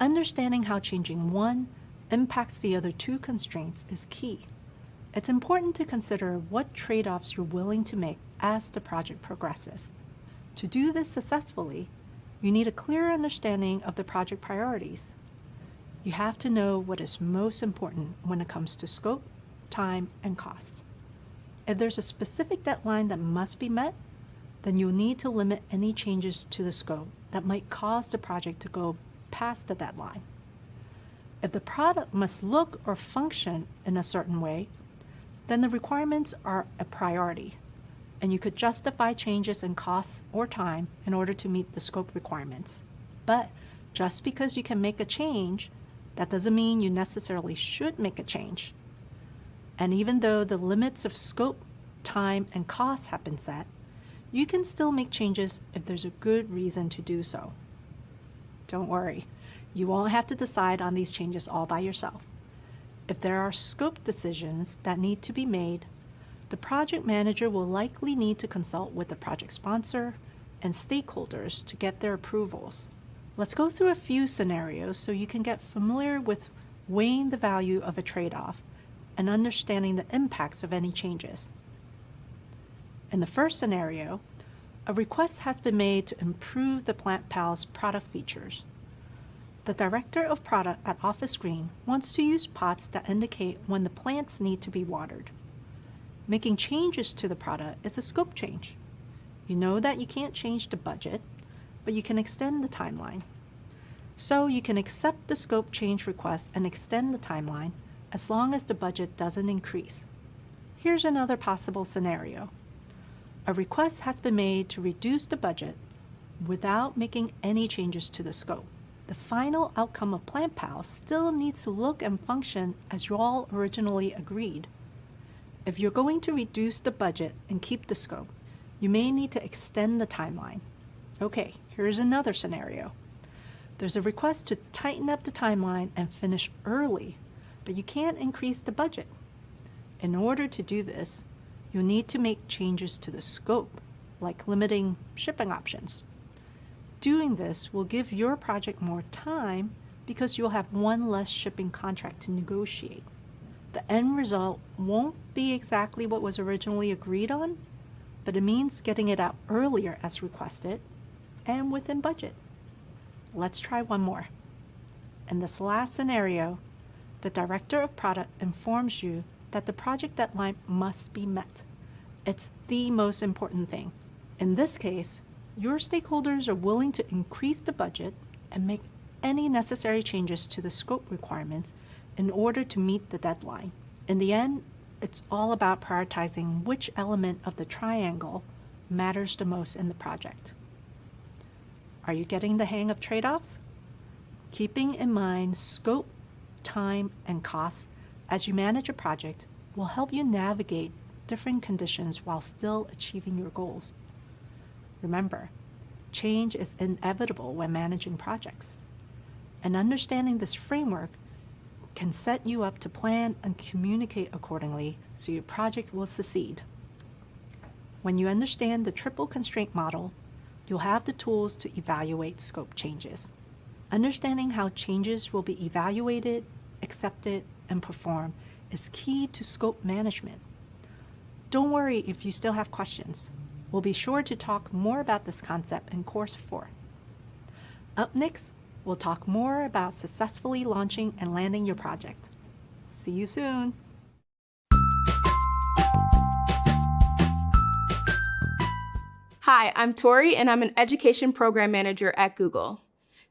Understanding how changing one impacts the other two constraints is key. It's important to consider what trade-offs you're willing to make as the project progresses. To do this successfully, you need a clear understanding of the project priorities. You have to know what is most important when it comes to scope, time, and cost. If there's a specific deadline that must be met, then you'll need to limit any changes to the scope that might cause the project to go past the deadline. If the product must look or function in a certain way, then the requirements are a priority, and you could justify changes in costs or time in order to meet the scope requirements. But just because you can make a change, that doesn't mean you necessarily should make a change. And even though the limits of scope, time, and cost have been set, you can still make changes if there's a good reason to do so. Don't worry, you won't have to decide on these changes all by yourself. If there are scope decisions that need to be made, the project manager will likely need to consult with the project sponsor and stakeholders to get their approvals. Let's go through a few scenarios so you can get familiar with weighing the value of a trade-off and understanding the impacts of any changes. In the first scenario, a request has been made to improve the PlantPal's product features. The director of product at Office Green wants to use pots that indicate when the plants need to be watered. Making changes to the product is a scope change. You know that you can't change the budget, but you can extend the timeline. So you can accept the scope change request and extend the timeline as long as the budget doesn't increase. Here's another possible scenario. A request has been made to reduce the budget without making any changes to the scope. the final outcome of PlantPal still needs to look and function as you all originally agreed. If you're going to reduce the budget and keep the scope, you may need to extend the timeline. Okay, here's another scenario. There's a request to tighten up the timeline and finish early, but you can't increase the budget. In order to do this, you'll need to make changes to the scope, like limiting shipping options. Doing this will give your project more time because you'll have one less shipping contract to negotiate. The end result won't be exactly what was originally agreed on, but it means getting it out earlier as requested and within budget. Let's try one more. In this last scenario, the director of product informs you that the project deadline must be met. It's the most important thing. In this case, your stakeholders are willing to increase the budget and make any necessary changes to the scope requirements in order to meet the deadline. In the end, it's all about prioritizing which element of the triangle matters the most in the project. Are you getting the hang of trade-offs? Keeping in mind scope, time, and costs as you manage a project will help you navigate different conditions while still achieving your goals. Remember, change is inevitable when managing projects, and understanding this framework can set you up to plan and communicate accordingly so your project will succeed. When you understand the triple constraint model, you'll have the tools to evaluate scope changes. Understanding how changes will be evaluated, accepted, and performed is key to scope management. Don't worry if you still have questions. We'll be sure to talk more about this concept in Course 4. Up next, we'll talk more about successfully launching and landing your project. See you soon. Hi, I'm Tori, and I'm an education program manager at Google.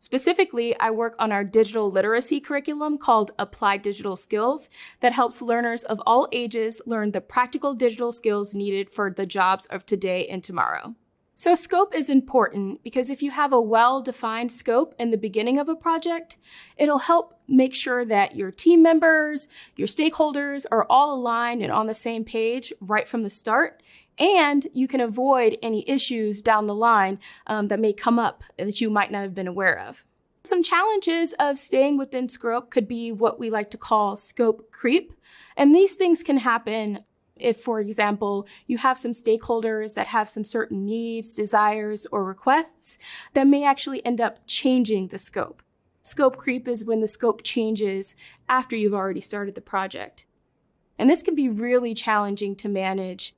Specifically, I work on our digital literacy curriculum called Applied Digital Skills that helps learners of all ages learn the practical digital skills needed for the jobs of today and tomorrow. So scope is important because if you have a well-defined scope in the beginning of a project, it'll help make sure that your team members, your stakeholders are all aligned and on the same page right from the start, and you can avoid any issues down the line that may come up that you might not have been aware of. Some challenges of staying within scope could be what we like to call scope creep, and these things can happen if, for example, you have some stakeholders that have some certain needs, desires, or requests that may actually end up changing the scope. Scope creep is when the scope changes after you've already started the project. And this can be really challenging to manage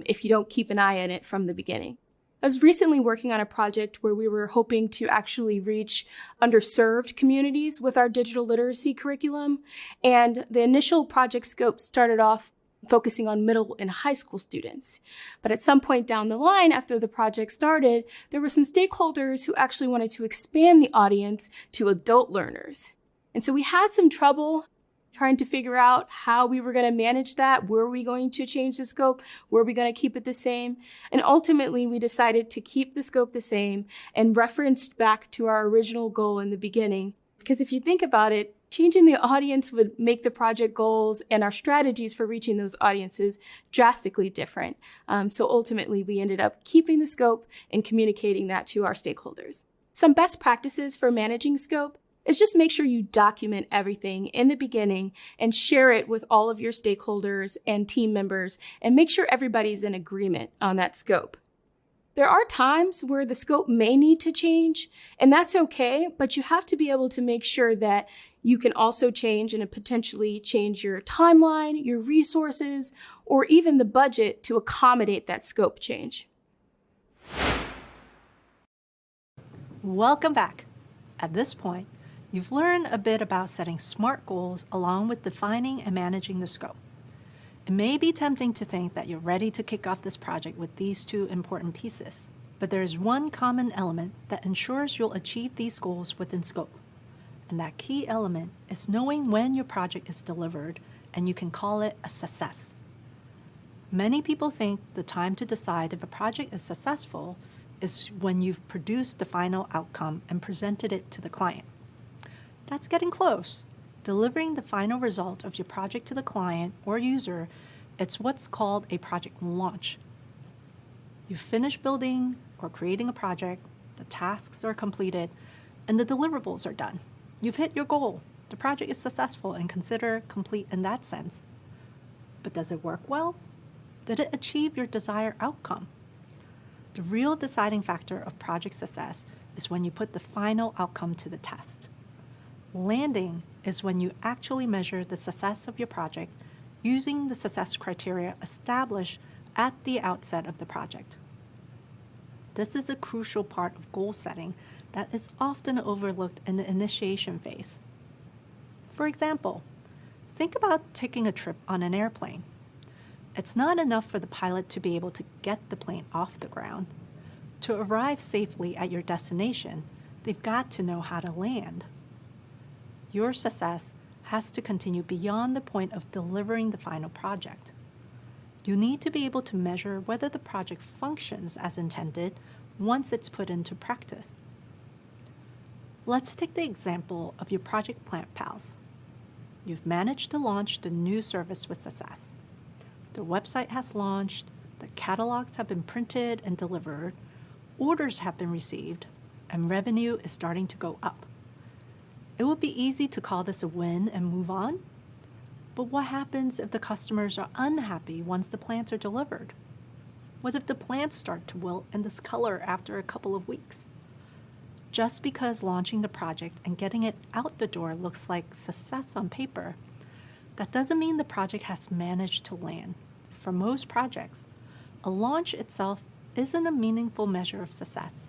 if you don't keep an eye on it from the beginning. I was recently working on a project where we were hoping to actually reach underserved communities with our digital literacy curriculum, and the initial project scope started off focusing on middle and high school students. But at some point down the line, after the project started, there were some stakeholders who actually wanted to expand the audience to adult learners. And so we had some trouble trying to figure out how we were going to manage that. Were we going to change the scope? Were we going to keep it the same? And ultimately, we decided to keep the scope the same and referenced back to our original goal in the beginning. Because if you think about it, changing the audience would make the project goals and our strategies for reaching those audiences drastically different. So ultimately, we ended up keeping the scope and communicating that to our stakeholders. Some best practices for managing scope is just make sure you document everything in the beginning and share it with all of your stakeholders and team members and make sure everybody's in agreement on that scope. There are times where the scope may need to change, and that's okay, but you have to be able to make sure that you can also change and potentially change your timeline, your resources, or even the budget to accommodate that scope change. Welcome back. At this point, you've learned a bit about setting SMART goals along with defining and managing the scope. It may be tempting to think that you're ready to kick off this project with these two important pieces, but there is one common element that ensures you'll achieve these goals within scope. And that key element is knowing when your project is delivered and you can call it a success. Many people think the time to decide if a project is successful is when you've produced the final outcome and presented it to the client. That's getting close. Delivering the final result of your project to the client or user, it's what's called a project launch. You finish building or creating a project, the tasks are completed, and the deliverables are done. You've hit your goal. The project is successful and considered complete in that sense. But does it work well? Did it achieve your desired outcome? The real deciding factor of project success is when you put the final outcome to the test. Landing is when you actually measure the success of your project using the success criteria established at the outset of the project. This is a crucial part of goal setting that is often overlooked in the initiation phase. For example, think about taking a trip on an airplane. It's not enough for the pilot to be able to get the plane off the ground. To arrive safely at your destination, they've got to know how to land. Your success has to continue beyond the point of delivering the final project. You need to be able to measure whether the project functions as intended once it's put into practice. Let's take the example of your Project Plant Pals. You've managed to launch the new service with success. The website has launched, the catalogs have been printed and delivered, orders have been received, and revenue is starting to go up. It would be easy to call this a win and move on. But what happens if the customers are unhappy once the plants are delivered? What if the plants start to wilt and discolor after a couple of weeks? Just because launching the project and getting it out the door looks like success on paper, that doesn't mean the project has managed to land. For most projects, a launch itself isn't a meaningful measure of success.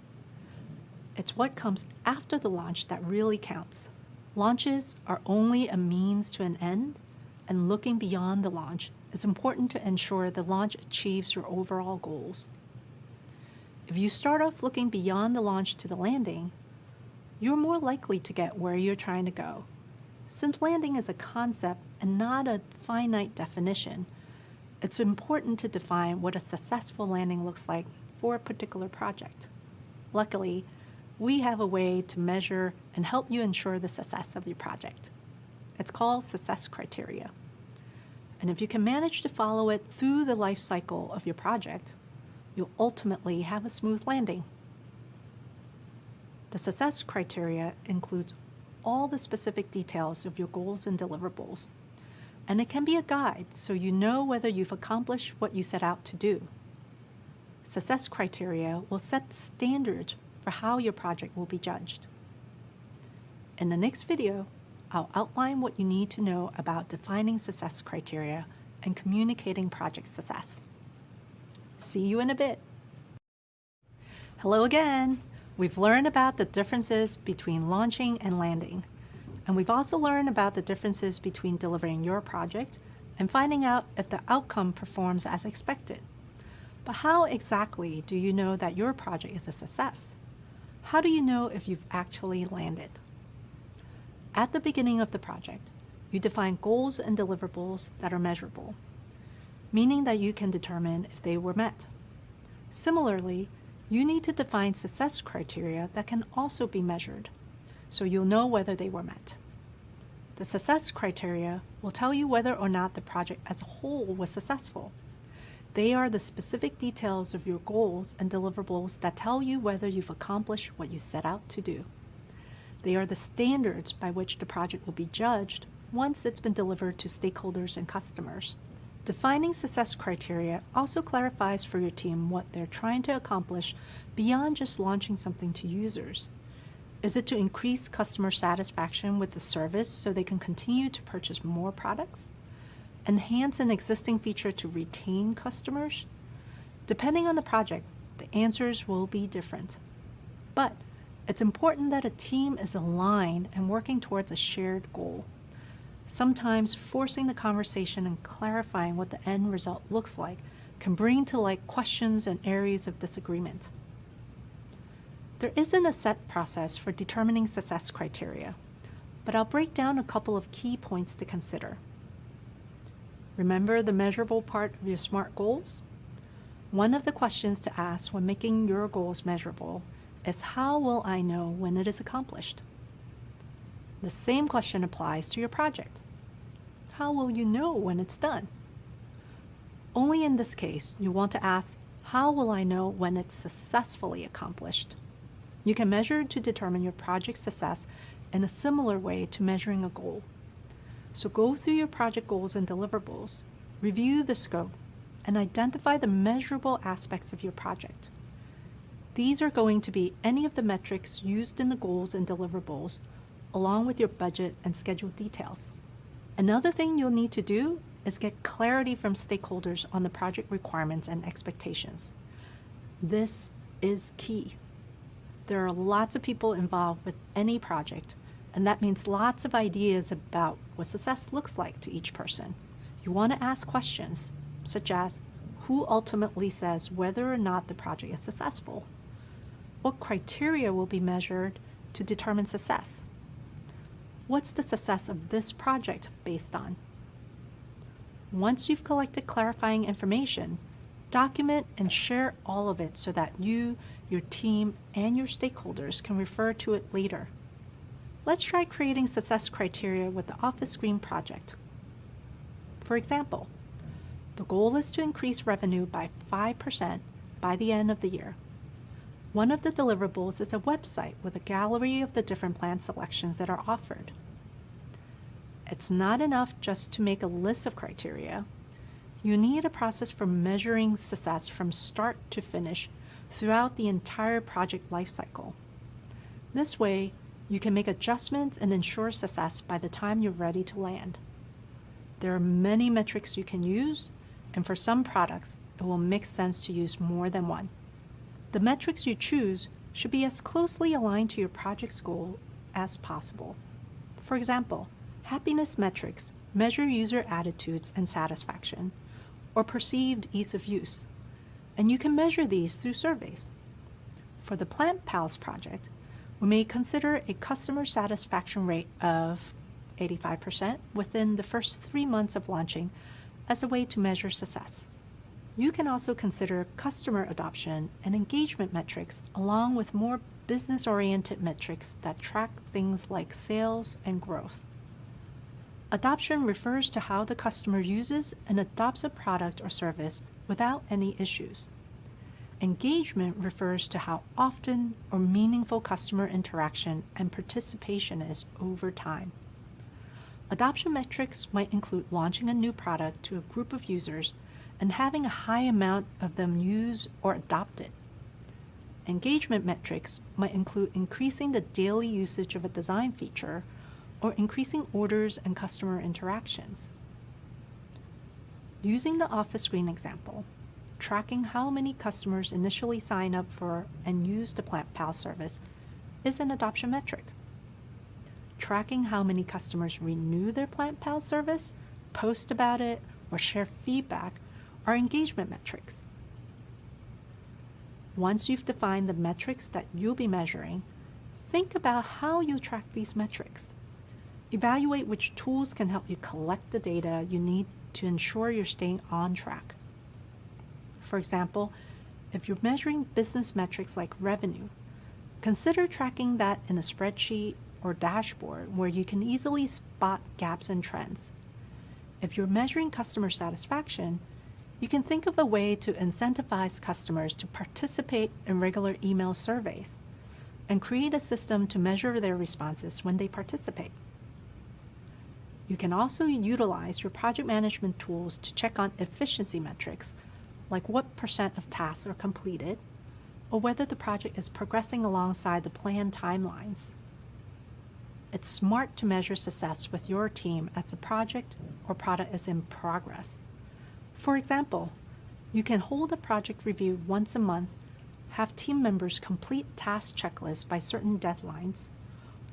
It's what comes after the launch that really counts. Launches are only a means to an end, and looking beyond the launch is important to ensure the launch achieves your overall goals. If you start off looking beyond the launch to the landing, you're more likely to get where you're trying to go. Since landing is a concept and not a finite definition, it's important to define what a successful landing looks like for a particular project. Luckily, we have a way to measure and help you ensure the success of your project. It's called success criteria. And if you can manage to follow it through the life cycle of your project, you'll ultimately have a smooth landing. The success criteria includes all the specific details of your goals and deliverables, and it can be a guide so you know whether you've accomplished what you set out to do. Success criteria will set the standards for how your project will be judged. In the next video, I'll outline what you need to know about defining success criteria and communicating project success. See you in a bit. Hello again. We've learned about the differences between launching and landing. And we've also learned about the differences between delivering your project and finding out if the outcome performs as expected. But how exactly do you know that your project is a success? How do you know if you've actually landed? At the beginning of the project, you define goals and deliverables that are measurable, meaning that you can determine if they were met. Similarly, you need to define success criteria that can also be measured, so you'll know whether they were met. The success criteria will tell you whether or not the project as a whole was successful. They are the specific details of your goals and deliverables that tell you whether you've accomplished what you set out to do. They are the standards by which the project will be judged once it's been delivered to stakeholders and customers. Defining success criteria also clarifies for your team what they're trying to accomplish beyond just launching something to users. Is it to increase customer satisfaction with the service so they can continue to purchase more products? Enhance an existing feature to retain customers? Depending on the project, the answers will be different. But it's important that a team is aligned and working towards a shared goal. Sometimes forcing the conversation and clarifying what the end result looks like can bring to light questions and areas of disagreement. There isn't a set process for determining success criteria, but I'll break down a couple of key points to consider. Remember the measurable part of your SMART goals? One of the questions to ask when making your goals measurable is, how will I know when it is accomplished? The same question applies to your project. How will you know when it's done? Only in this case, you want to ask, how will I know when it's successfully accomplished? You can measure to determine your project's success in a similar way to measuring a goal. So go through your project goals and deliverables, review the scope, and identify the measurable aspects of your project. These are going to be any of the metrics used in the goals and deliverables, along with your budget and schedule details. Another thing you'll need to do is get clarity from stakeholders on the project requirements and expectations. This is key. There are lots of people involved with any project, and that means lots of ideas about what success looks like to each person. You want to ask questions, such as, who ultimately says whether or not the project is successful? What criteria will be measured to determine success? What's the success of this project based on? Once you've collected clarifying information, document and share all of it so that you, your team, and your stakeholders can refer to it later. Let's try creating success criteria with the Office Green project. For example, the goal is to increase revenue by 5% by the end of the year. One of the deliverables is a website with a gallery of the different plan selections that are offered. It's not enough just to make a list of criteria. You need a process for measuring success from start to finish throughout the entire project lifecycle. This way, you can make adjustments and ensure success by the time you're ready to land. There are many metrics you can use, and for some products, it will make sense to use more than one. The metrics you choose should be as closely aligned to your project's goal as possible. For example, happiness metrics measure user attitudes and satisfaction, or perceived ease of use, and you can measure these through surveys. For the Plant Pals project, we may consider a customer satisfaction rate of 85% within the first 3 months of launching as a way to measure success. You can also consider customer adoption and engagement metrics along with more business-oriented metrics that track things like sales and growth. Adoption refers to how the customer uses and adopts a product or service without any issues. Engagement refers to how often or meaningful customer interaction and participation is over time. Adoption metrics might include launching a new product to a group of users and having a high amount of them use or adopt it. Engagement metrics might include increasing the daily usage of a design feature or increasing orders and customer interactions. Using the Office Green example, tracking how many customers initially sign up for and use the Plant Pals service is an adoption metric. Tracking how many customers renew their Plant Pals service, post about it, or share feedback are engagement metrics. Once you've defined the metrics that you'll be measuring, think about how you track these metrics. Evaluate which tools can help you collect the data you need to ensure you're staying on track. For example, if you're measuring business metrics like revenue, consider tracking that in a spreadsheet or dashboard where you can easily spot gaps and trends. If you're measuring customer satisfaction, you can think of a way to incentivize customers to participate in regular email surveys and create a system to measure their responses when they participate. You can also utilize your project management tools to check on efficiency metrics, like what % of tasks are completed, or whether the project is progressing alongside the planned timelines. It's smart to measure success with your team as the project or product is in progress. For example, you can hold a project review once a month, have team members complete task checklists by certain deadlines,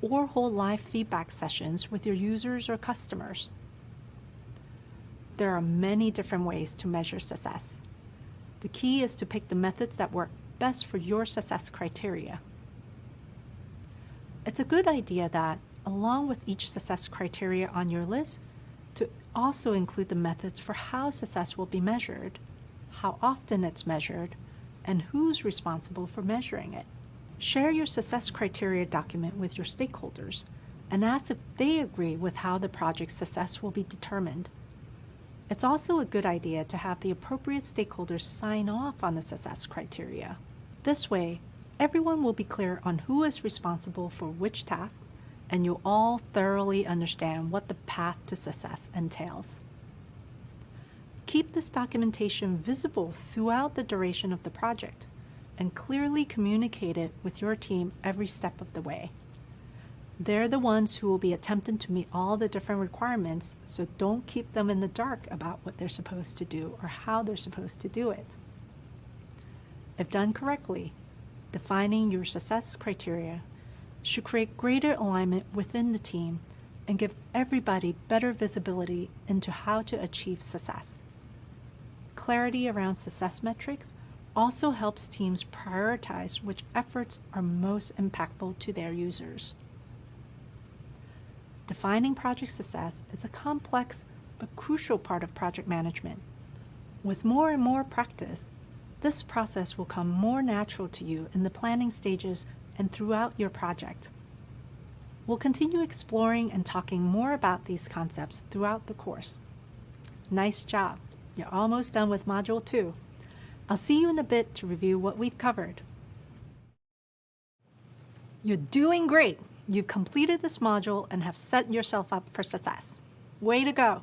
or hold live feedback sessions with your users or customers. There are many different ways to measure success. The key is to pick the methods that work best for your success criteria. It's a good idea that, along with each success criteria on your list, to also include the methods for how success will be measured, how often it's measured, and who's responsible for measuring it. Share your success criteria document with your stakeholders, and ask if they agree with how the project's success will be determined. It's also a good idea to have the appropriate stakeholders sign off on the success criteria. This way, everyone will be clear on who is responsible for which tasks, and you'll all thoroughly understand what the path to success entails. Keep this documentation visible throughout the duration of the project, and clearly communicate it with your team every step of the way. They're the ones who will be attempting to meet all the different requirements, so don't keep them in the dark about what they're supposed to do or how they're supposed to do it. If done correctly, defining your success criteria should create greater alignment within the team and give everybody better visibility into how to achieve success. Clarity around success metrics also helps teams prioritize which efforts are most impactful to their users. Defining project success is a complex but crucial part of project management. With more and more practice, this process will come more natural to you in the planning stages and throughout your project. We'll continue exploring and talking more about these concepts throughout the course. Nice job! You're almost done with Module 2. I'll see you in a bit to review what we've covered. You're doing great! You've completed this module and have set yourself up for success. Way to go!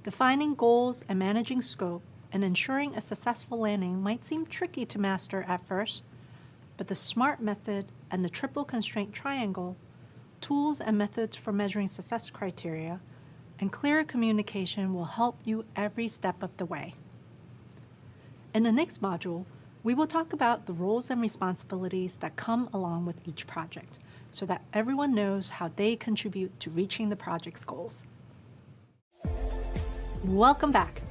Defining goals and managing scope and ensuring a successful landing might seem tricky to master at first, but the SMART method and the triple constraint triangle, tools and methods for measuring success criteria, and clear communication will help you every step of the way. In the next module, we will talk about the roles and responsibilities that come along with each project, so that everyone knows how they contribute to reaching the project's goals. Welcome back.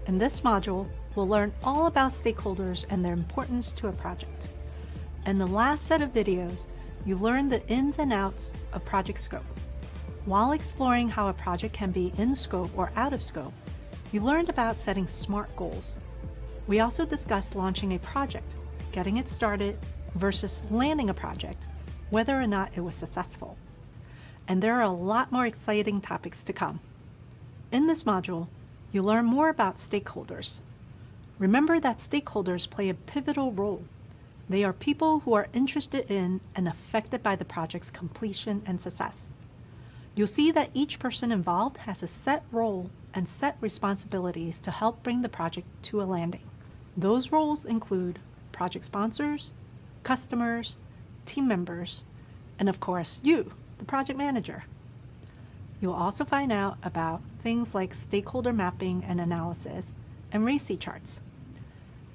In this module, we'll learn all about stakeholders and their importance to a project. In the last set of videos, you learned the ins and outs of project scope. While exploring how a project can be in scope or out of scope, you learned about setting SMART goals. We also discussed launching a project, getting it started, versus landing a project, whether or not it was successful. And there are a lot more exciting topics to come. In this module, you'll learn more about stakeholders. Remember that stakeholders play a pivotal role. They are people who are interested in and affected by the project's completion and success. You'll see that each person involved has a set role and set responsibilities to help bring the project to a landing. Those roles include project sponsors, customers, team members, and of course, you, the project manager. You'll also find out about things like stakeholder mapping and analysis and RACI charts.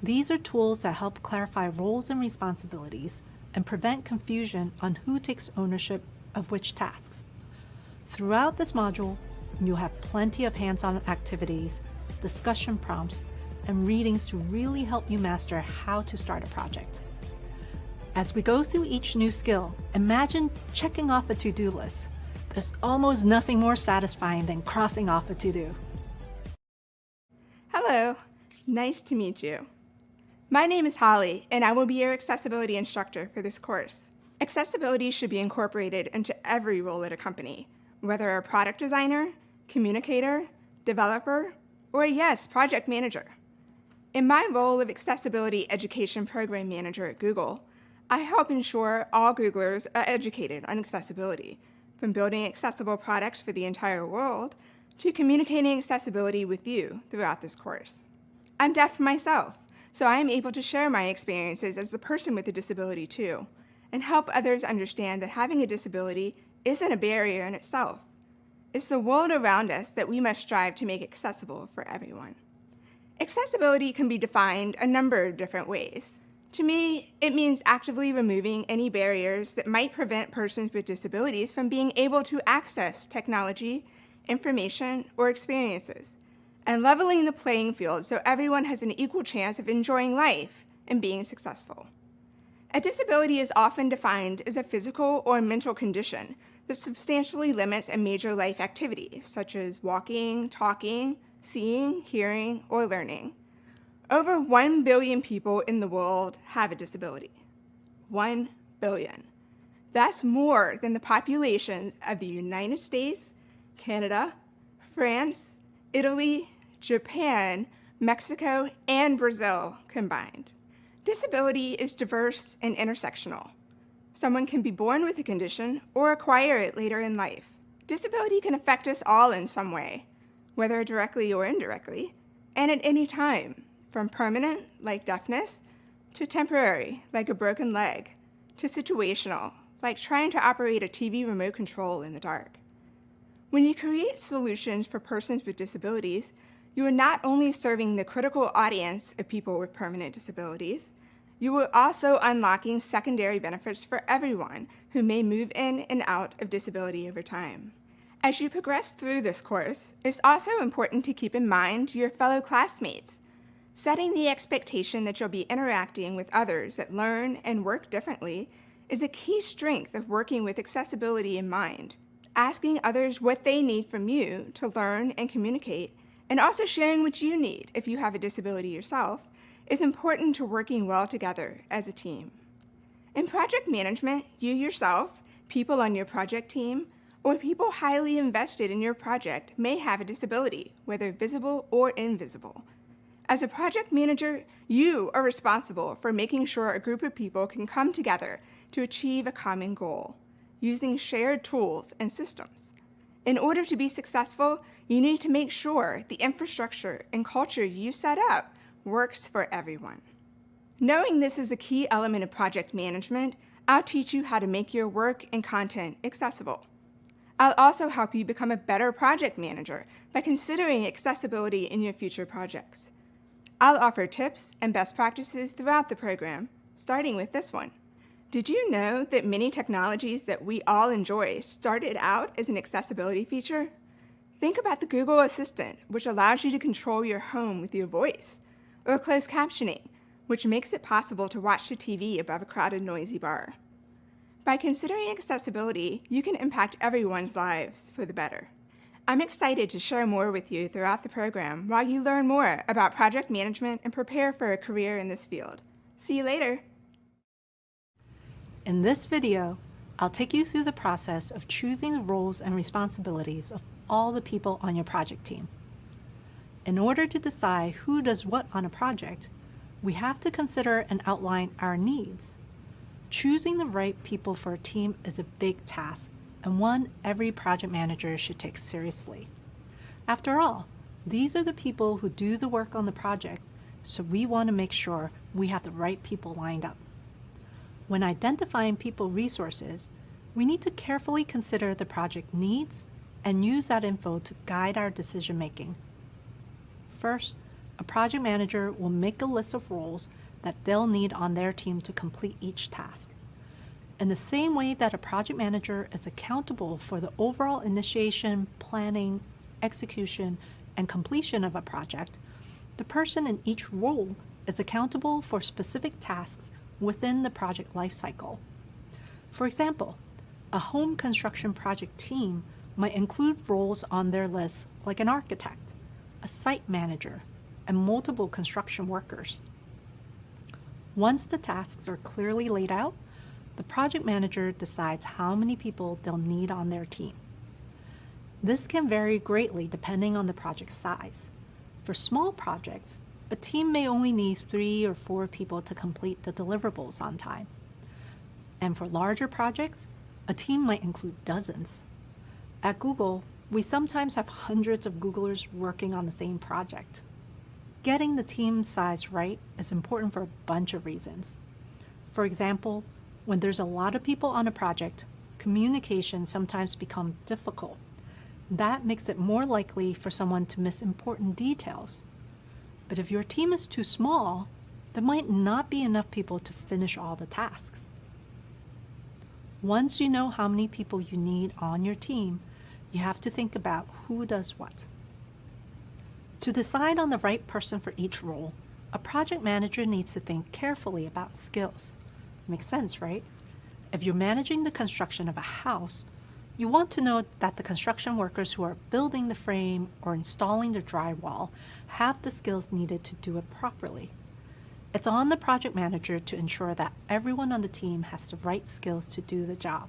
These are tools that help clarify roles and responsibilities and prevent confusion on who takes ownership of which tasks. Throughout this module, you'll have plenty of hands-on activities, discussion prompts, and readings to really help you master how to start a project. As we go through each new skill, imagine checking off a to-do list. There's almost nothing more satisfying than crossing off a to-do. Hello, nice to meet you. My name is Holly, and I will be your accessibility instructor for this course. Accessibility should be incorporated into every role at a company, whether a product designer, communicator, developer, or yes, project manager. In my role of Accessibility Education Program Manager at Google, I help ensure all Googlers are educated on accessibility, from building accessible products for the entire world to communicating accessibility with you throughout this course. I'm deaf myself, so I am able to share my experiences as a person with a disability too, and help others understand that having a disability isn't a barrier in itself. It's the world around us that we must strive to make accessible for everyone. Accessibility can be defined a number of different ways. To me, it means actively removing any barriers that might prevent persons with disabilities from being able to access technology, information, or experiences, and leveling the playing field so everyone has an equal chance of enjoying life and being successful. A disability is often defined as a physical or mental condition that substantially limits a major life activity, such as walking, talking, seeing, hearing, or learning. Over 1 billion people in the world have a disability. 1 billion. That's more than the populations of the United States, Canada, France, Italy, Japan, Mexico, and Brazil combined. Disability is diverse and intersectional. Someone can be born with a condition or acquire it later in life. Disability can affect us all in some way, whether directly or indirectly, and at any time, from permanent, like deafness, to temporary, like a broken leg, to situational, like trying to operate a TV remote control in the dark. When you create solutions for persons with disabilities, you are not only serving the critical audience of people with permanent disabilities, you are also unlocking secondary benefits for everyone who may move in and out of disability over time. As you progress through this course, it's also important to keep in mind your fellow classmates. Setting the expectation that you'll be interacting with others that learn and work differently is a key strength of working with accessibility in mind. Asking others what they need from you to learn and communicate, and also sharing what you need if you have a disability yourself, is important to working well together as a team. In project management, you yourself, people on your project team, or people highly invested in your project may have a disability, whether visible or invisible. As a project manager, you are responsible for making sure a group of people can come together to achieve a common goal, using shared tools and systems. In order to be successful, you need to make sure the infrastructure and culture you set up works for everyone. Knowing this is a key element of project management, I'll teach you how to make your work and content accessible. I'll also help you become a better project manager by considering accessibility in your future projects. I'll offer tips and best practices throughout the program, starting with this one. Did you know that many technologies that we all enjoy started out as an accessibility feature? Think about the Google Assistant, which allows you to control your home with your voice, or closed captioning, which makes it possible to watch the TV above a crowded, noisy bar. By considering accessibility, you can impact everyone's lives for the better. I'm excited to share more with you throughout the program while you learn more about project management and prepare for a career in this field. See you later. In this video, I'll take you through the process of choosing the roles and responsibilities of all the people on your project team. In order to decide who does what on a project, we have to consider and outline our needs. Choosing the right people for a team is a big task, and one every project manager should take seriously. After all, these are the people who do the work on the project, so we want to make sure we have the right people lined up. When identifying people resources, we need to carefully consider the project needs and use that info to guide our decision-making. First, a project manager will make a list of roles that they'll need on their team to complete each task. In the same way that a project manager is accountable for the overall initiation, planning, execution, and completion of a project, the person in each role is accountable for specific tasks within the project lifecycle. For example, a home construction project team might include roles on their list like an architect, a site manager, and multiple construction workers. Once the tasks are clearly laid out, the project manager decides how many people they'll need on their team. This can vary greatly depending on the project size. For small projects, a team may only need 3 or 4 people to complete the deliverables on time. And for larger projects, a team might include dozens. At Google, we sometimes have hundreds of Googlers working on the same project. Getting the team size right is important for a bunch of reasons. For example, when there's a lot of people on a project, communication sometimes becomes difficult. That makes it more likely for someone to miss important details. But if your team is too small, there might not be enough people to finish all the tasks. Once you know how many people you need on your team, you have to think about who does what. To decide on the right person for each role, a project manager needs to think carefully about skills. Makes sense, right? If you're managing the construction of a house, you want to know that the construction workers who are building the frame or installing the drywall have the skills needed to do it properly. It's on the project manager to ensure that everyone on the team has the right skills to do the job.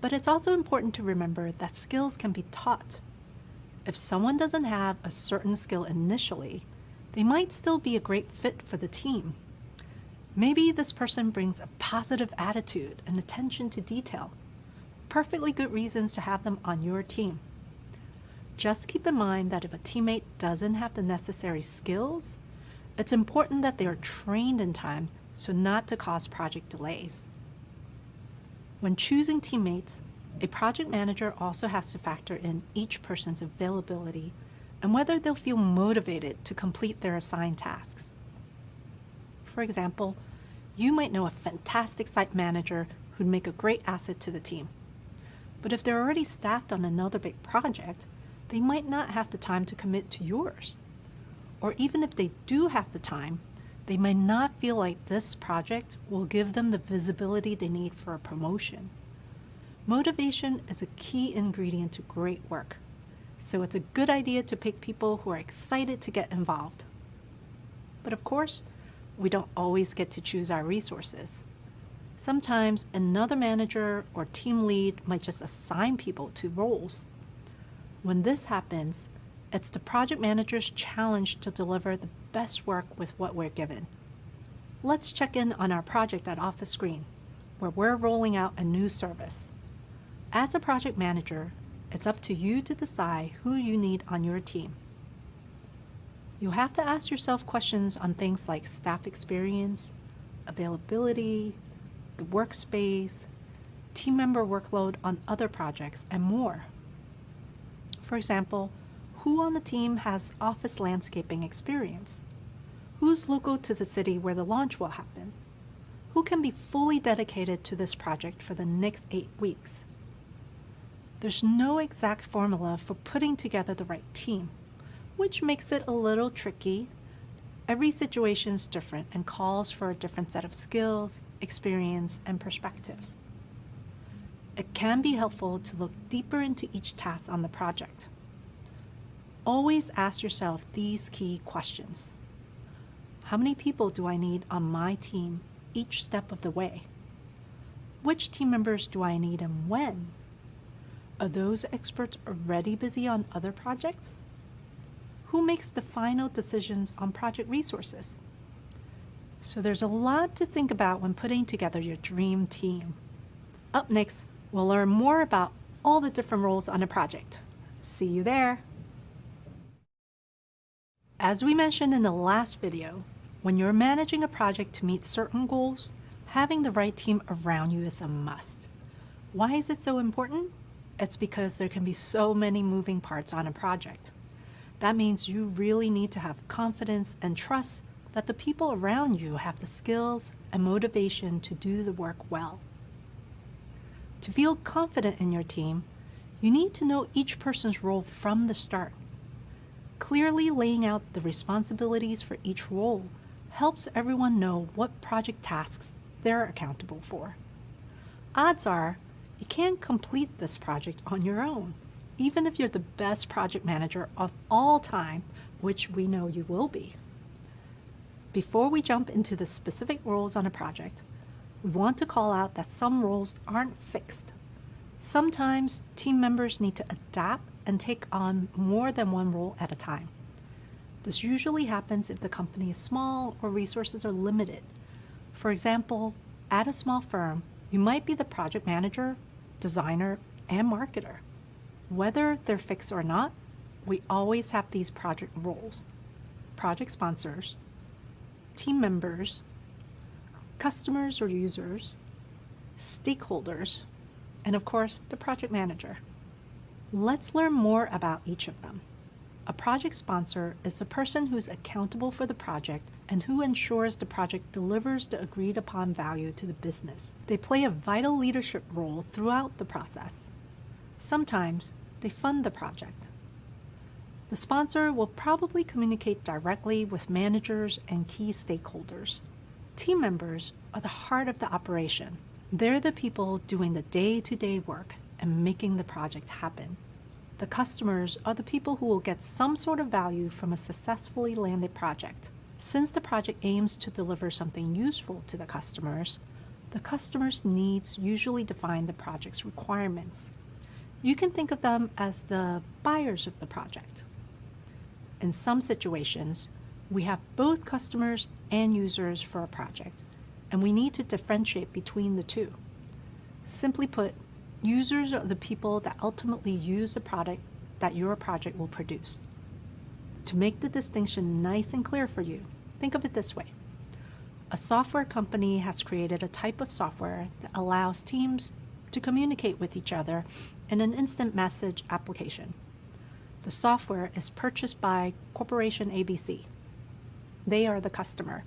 But it's also important to remember that skills can be taught. If someone doesn't have a certain skill initially, they might still be a great fit for the team. Maybe this person brings a positive attitude and attention to detail. Perfectly good reasons to have them on your team. Just keep in mind that if a teammate doesn't have the necessary skills, it's important that they are trained in time so not to cause project delays. When choosing teammates, a project manager also has to factor in each person's availability and whether they'll feel motivated to complete their assigned tasks. For example, you might know a fantastic site manager who'd make a great asset to the team. But if they're already staffed on another big project, they might not have the time to commit to yours. Or even if they do have the time, they might not feel like this project will give them the visibility they need for a promotion. Motivation is a key ingredient to great work, so it's a good idea to pick people who are excited to get involved. But of course, we don't always get to choose our resources. Sometimes another manager or team lead might just assign people to roles. When this happens, it's the project manager's challenge to deliver the best work with what we're given. Let's check in on our project at Office Screen, where we're rolling out a new service. As a project manager, it's up to you to decide who you need on your team. You'll have to ask yourself questions on things like staff experience, availability, the workspace, team member workload on other projects, and more. For example, who on the team has office landscaping experience? Who's local to the city where the launch will happen? Who can be fully dedicated to this project for the next 8 weeks? There's no exact formula for putting together the right team, which makes it a little tricky. Every situation is different and calls for a different set of skills, experience, and perspectives. It can be helpful to look deeper into each task on the project. Always ask yourself these key questions. How many people do I need on my team each step of the way? Which team members do I need and when? Are those experts already busy on other projects? Who makes the final decisions on project resources? So there's a lot to think about when putting together your dream team. Up next, we'll learn more about all the different roles on a project. See you there. As we mentioned in the last video, when you're managing a project to meet certain goals, having the right team around you is a must. Why is it so important? It's because there can be so many moving parts on a project. That means you really need to have confidence and trust that the people around you have the skills and motivation to do the work well. To feel confident in your team, you need to know each person's role from the start. Clearly laying out the responsibilities for each role helps everyone know what project tasks they're accountable for. Odds are, you can't complete this project on your own, even if you're the best project manager of all time, which we know you will be. Before we jump into the specific roles on a project, we want to call out that some roles aren't fixed. Sometimes team members need to adapt and take on more than one role at a time. This usually happens if the company is small or resources are limited. For example, at a small firm, you might be the project manager, designer, and marketer. Whether they're fixed or not, we always have these project roles: project sponsors, team members, customers or users, stakeholders, and of course, the project manager. Let's learn more about each of them. A project sponsor is the person who's accountable for the project and who ensures the project delivers the agreed upon value to the business. They play a vital leadership role throughout the process. Sometimes they fund the project. The sponsor will probably communicate directly with managers and key stakeholders. Team members are the heart of the operation. They're the people doing the day-to-day work and making the project happen. The customers are the people who will get some sort of value from a successfully landed project. Since the project aims to deliver something useful to the customers' needs usually define the project's requirements. You can think of them as the buyers of the project. In some situations, we have both customers and users for a project, and we need to differentiate between the two. Simply put, users are the people that ultimately use the product that your project will produce. To make the distinction nice and clear for you, think of it this way. A software company has created a type of software that allows teams to communicate with each other in an instant message application. The software is purchased by Corporation ABC. They are the customer.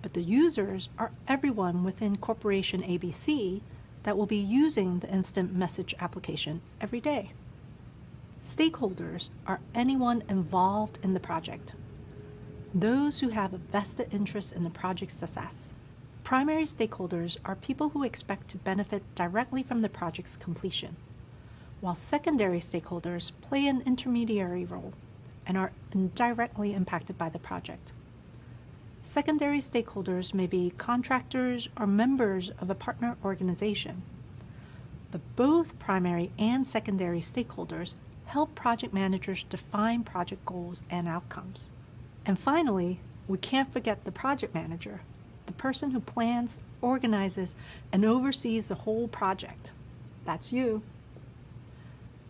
But the users are everyone within Corporation ABC that will be using the instant message application every day. Stakeholders are anyone involved in the project, those who have a vested interest in the project's success. Primary stakeholders are people who expect to benefit directly from the project's completion, while secondary stakeholders play an intermediary role and are indirectly impacted by the project. Secondary stakeholders may be contractors or members of a partner organization, but both primary and secondary stakeholders help project managers define project goals and outcomes. And finally, we can't forget the project manager, the person who plans, organizes, and oversees the whole project. That's you.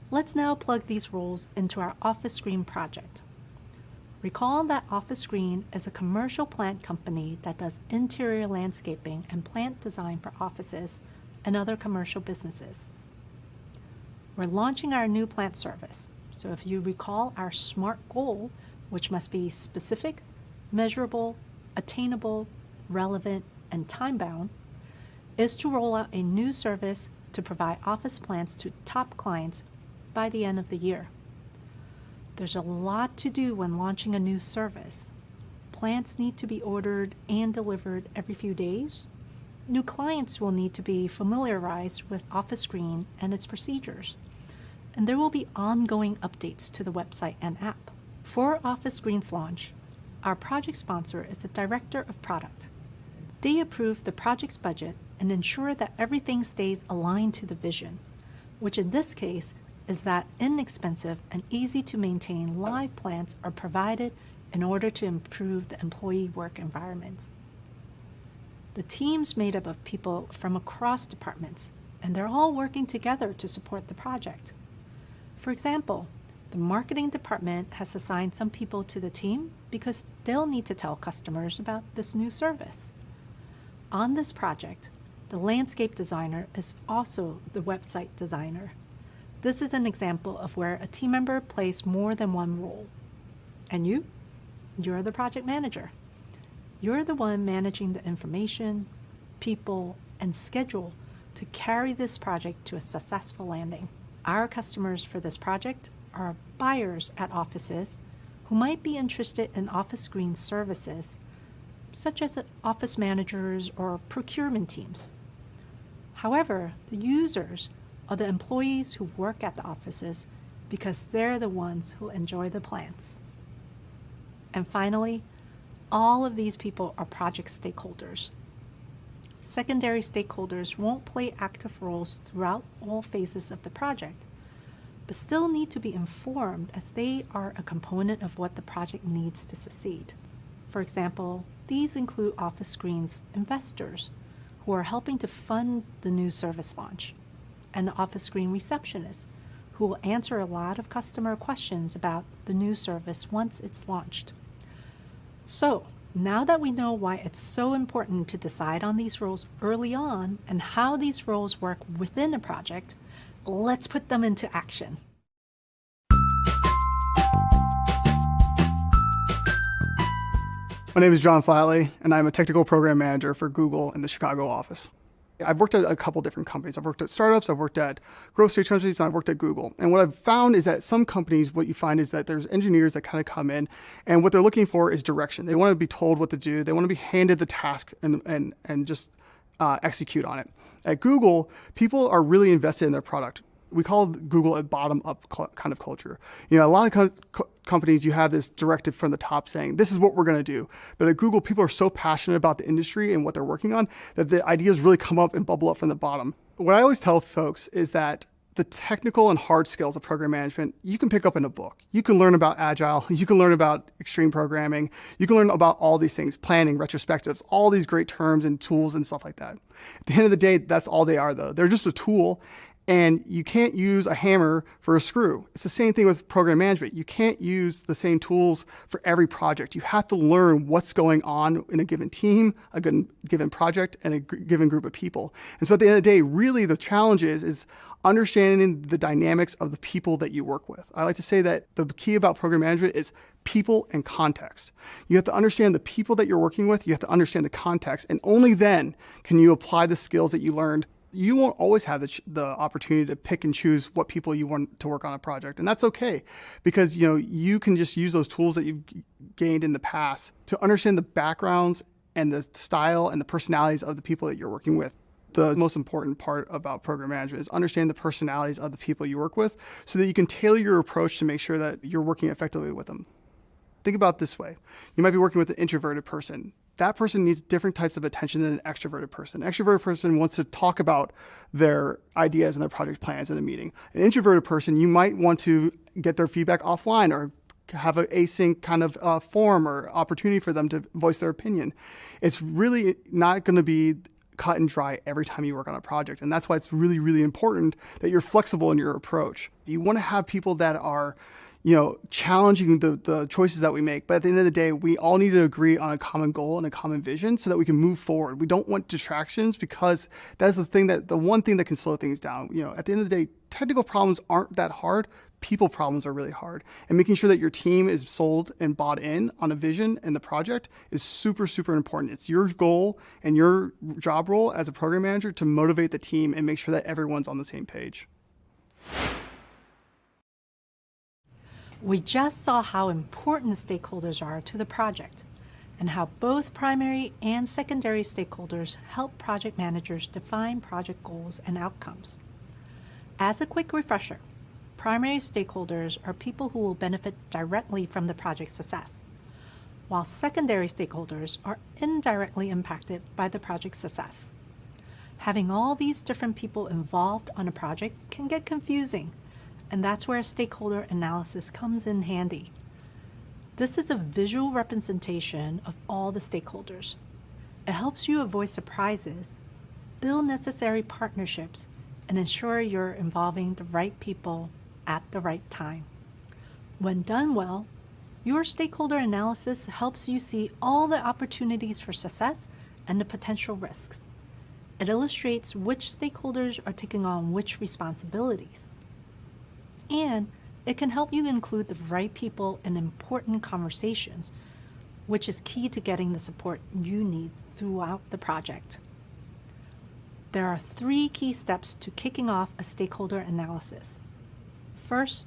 Let's now plug these roles into our Office Screen project. Recall that Office Screen is a commercial plant company that does interior landscaping and plant design for offices and other commercial businesses. We're launching our new plant service, so if you recall our SMART goal, which must be specific, measurable, attainable, relevant, and time-bound, is to roll out a new service to provide office plants to top clients by the end of the year. There's a lot to do when launching a new service. Plants need to be ordered and delivered every few days. New clients will need to be familiarized with Office Screen and its procedures. And there will be ongoing updates to the website and app. For Office Screen's launch, our project sponsor is the Director of Product. They approve the project's budget and ensure that everything stays aligned to the vision, which in this case is that inexpensive and easy to maintain live plants are provided in order to improve the employee work environments. The team's made up of people from across departments, and they're all working together to support the project. For example, the marketing department has assigned some people to the team because they'll need to tell customers about this new service. On this project, the landscape designer is also the website designer. This is an example of where a team member plays more than one role. And you're the project manager. You're the one managing the information, people, and schedule to carry this project to a successful landing. Our customers for this project are buyers at offices who might be interested in Office Screen services, such as office managers or procurement teams. However, the users are the employees who work at the offices because they're the ones who enjoy the plants. And finally, all of these people are project stakeholders. Secondary stakeholders won't play active roles throughout all phases of the project, but still need to be informed as they are a component of what the project needs to succeed. For example, these include Office Screen's investors, who are helping to fund the new service launch, and the Office Screen receptionist, who will answer a lot of customer questions about the new service once it's launched. So, now that we know why it's so important to decide on these roles early on and how these roles work within a project, let's put them into action. My name is John Flatley, and I'm a technical program manager for Google in the Chicago office. I've worked at a couple different companies. I've worked at startups, I've worked at growth stage companies, and I've worked at Google. And what I've found is that some companies, what you find is that there's engineers that kind of come in, and what they're looking for is direction. They want to be told what to do. They want to be handed the task and just execute on it. At Google, people are really invested in their product. we call Google a bottom-up kind of culture. You know, a lot of companies, you have this directive from the top saying, this is what we're going to do. But at Google, people are so passionate about the industry and what they're working on that the ideas really come up and bubble up from the bottom. What I always tell folks is that the technical and hard skills of program management, you can pick up in a book. You can learn about Agile, you can learn about extreme programming, you can learn about all these things, planning, retrospectives, all these great terms and tools and stuff like that. At the end of the day, that's all they are though. They're just a tool, and you can't use a hammer for a screw. It's the same thing with program management. You can't use the same tools for every project. You have to learn what's going on in a given team, a given project, and a given group of people. And so at the end of the day, really the challenge is understanding the dynamics of the people that you work with. I like to say that the key about program management is people and context. You have to understand the people that you're working with, you have to understand the context, and only then can you apply the skills that you learned. You won't always have the opportunity to pick and choose what people you want to work on a project. And that's okay, because you can just use those tools that you've gained in the past to understand the backgrounds and the style and the personalities of the people that you're working with. The most important part about program management is understand the personalities of the people you work with so that you can tailor your approach to make sure that you're working effectively with them. Think about it this way. You might be working with an introverted person. That person needs different types of attention than an extroverted person. An extroverted person wants to talk about their ideas and their project plans in a meeting. An introverted person, you might want to get their feedback offline or have an async kind of forum or opportunity for them to voice their opinion. It's really not going to be cut and dry every time you work on a project. And that's why it's really, really important that you're flexible in your approach. You want to have people that are challenging the choices that we make. But at the end of the day, we all need to agree on a common goal and a common vision so that we can move forward. We don't want distractions, because that's the one thing that can slow things down. At the end of the day, technical problems aren't that hard. People problems are really hard. And making sure that your team is sold and bought in on a vision and the project is super, super important. It's your goal and your job role as a program manager to motivate the team and make sure that everyone's on the same page. We just saw how important stakeholders are to the project, and how both primary and secondary stakeholders help project managers define project goals and outcomes. As a quick refresher, primary stakeholders are people who will benefit directly from the project's success, while secondary stakeholders are indirectly impacted by the project's success. Having all these different people involved on a project can get confusing, and that's where stakeholder analysis comes in handy. This is a visual representation of all the stakeholders. It helps you avoid surprises, build necessary partnerships, and ensure you're involving the right people at the right time. When done well, your stakeholder analysis helps you see all the opportunities for success and the potential risks. It illustrates which stakeholders are taking on which responsibilities. And it can help you include the right people in important conversations, which is key to getting the support you need throughout the project. There are 3 key steps to kicking off a stakeholder analysis. First,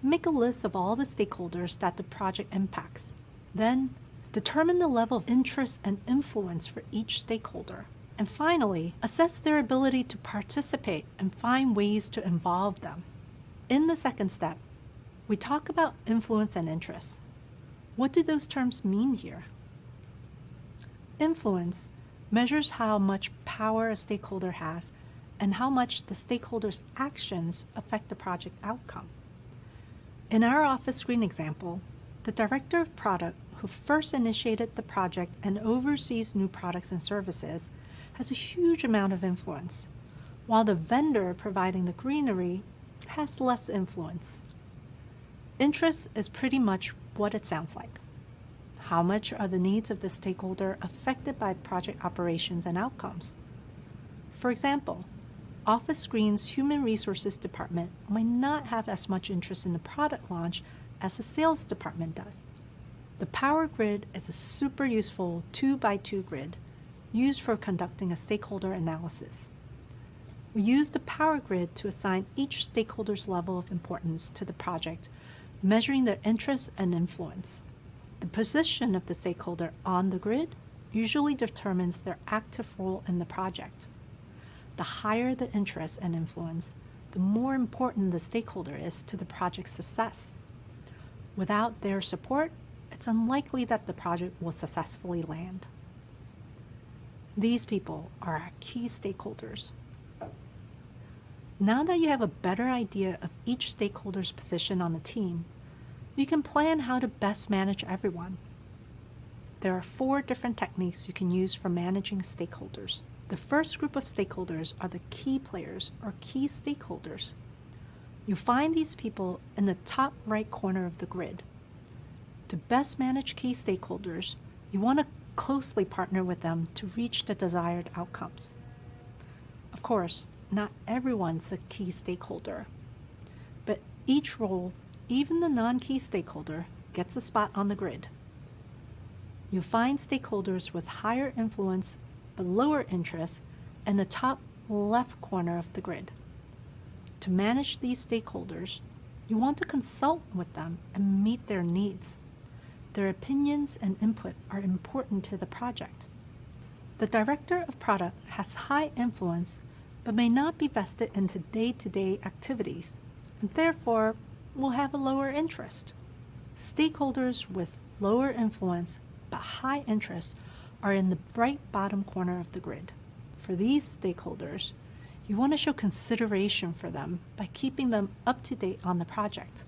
make a list of all the stakeholders that the project impacts. Then, determine the level of interest and influence for each stakeholder. And finally, assess their ability to participate and find ways to involve them. In the second step, we talk about influence and interest. What do those terms mean here? Influence measures how much power a stakeholder has and how much the stakeholder's actions affect the project outcome. In our office screen example, the director of product who first initiated the project and oversees new products and services has a huge amount of influence, while the vendor providing the greenery has less influence. Interest is pretty much what it sounds like. How much are the needs of the stakeholder affected by project operations and outcomes? For example, Office Screen's Human Resources Department might not have as much interest in the product launch as the sales department does. The Power Grid is a super useful 2x2 grid used for conducting a stakeholder analysis. We use the Power Grid to assign each stakeholder's level of importance to the project, measuring their interest and influence. The position of the stakeholder on the grid usually determines their active role in the project. The higher the interest and influence, the more important the stakeholder is to the project's success. Without their support, it's unlikely that the project will successfully land. These people are our key stakeholders. Now that you have a better idea of each stakeholder's position on the team, you can plan how to best manage everyone. There are 4 different techniques you can use for managing stakeholders. The first group of stakeholders are the key players or key stakeholders. You find these people in the top right corner of the grid. To best manage key stakeholders, you want to closely partner with them to reach the desired outcomes. Of course, not everyone's a key stakeholder, but each role, even the non-key stakeholder, gets a spot on the grid. You find stakeholders with higher influence but lower interest in the top left corner of the grid. To manage these stakeholders, you want to consult with them and meet their needs. Their opinions and input are important to the project. The director of product has high influence but may not be vested into day-to-day activities, and therefore will have a lower interest. Stakeholders with lower influence but high interest are in the right bottom corner of the grid. For these stakeholders, you want to show consideration for them by keeping them up to date on the project.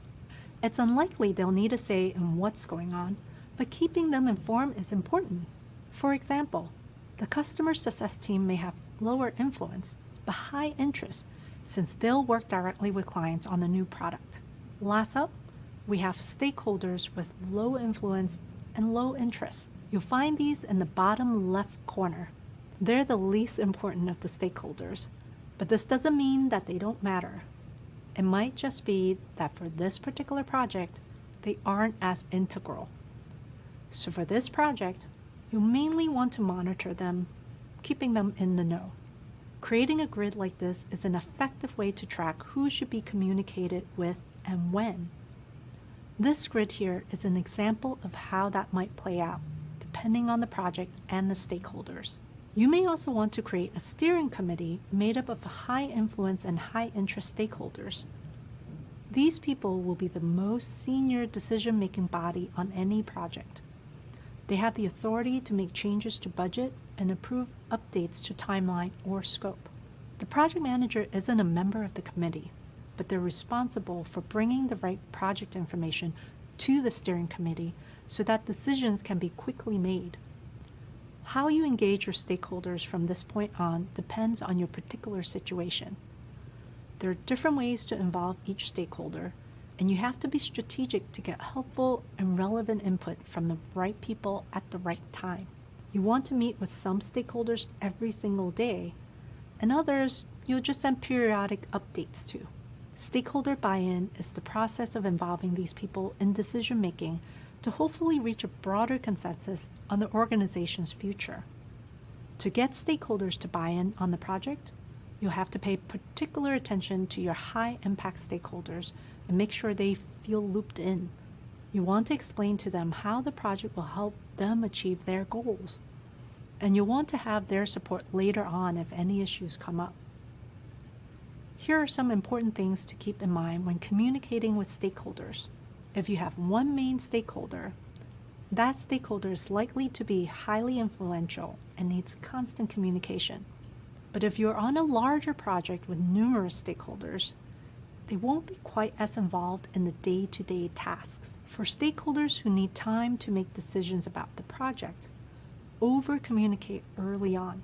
It's unlikely they'll need a say in what's going on, but keeping them informed is important. For example, the customer success team may have lower influence, but high interest, since they'll work directly with clients on the new product. Last up, we have stakeholders with low influence and low interest. You'll find these in the bottom left corner. They're the least important of the stakeholders, but this doesn't mean that they don't matter. It might just be that for this particular project, they aren't as integral. So for this project, you mainly want to monitor them, keeping them in the know. Creating a grid like this is an effective way to track who should be communicated with and when. This grid here is an example of how that might play out, depending on the project and the stakeholders. You may also want to create a steering committee made up of high influence and high interest stakeholders. These people will be the most senior decision-making body on any project. They have the authority to make changes to budget and approve updates to timeline or scope. The project manager isn't a member of the committee, but they're responsible for bringing the right project information to the steering committee so that decisions can be quickly made. How you engage your stakeholders from this point on depends on your particular situation. There are different ways to involve each stakeholder, and you have to be strategic to get helpful and relevant input from the right people at the right time. You want to meet with some stakeholders every single day, and others you'll just send periodic updates to. Stakeholder buy-in is the process of involving these people in decision-making to hopefully reach a broader consensus on the organization's future. To get stakeholders to buy in on the project, you'll have to pay particular attention to your high-impact stakeholders and make sure they feel looped in. You want to explain to them how the project will help them achieve their goals, and you'll want to have their support later on if any issues come up. Here are some important things to keep in mind when communicating with stakeholders. If you have one main stakeholder, that stakeholder is likely to be highly influential and needs constant communication. But if you're on a larger project with numerous stakeholders, they won't be quite as involved in the day-to-day tasks. For stakeholders who need time to make decisions about the project, over-communicate early on.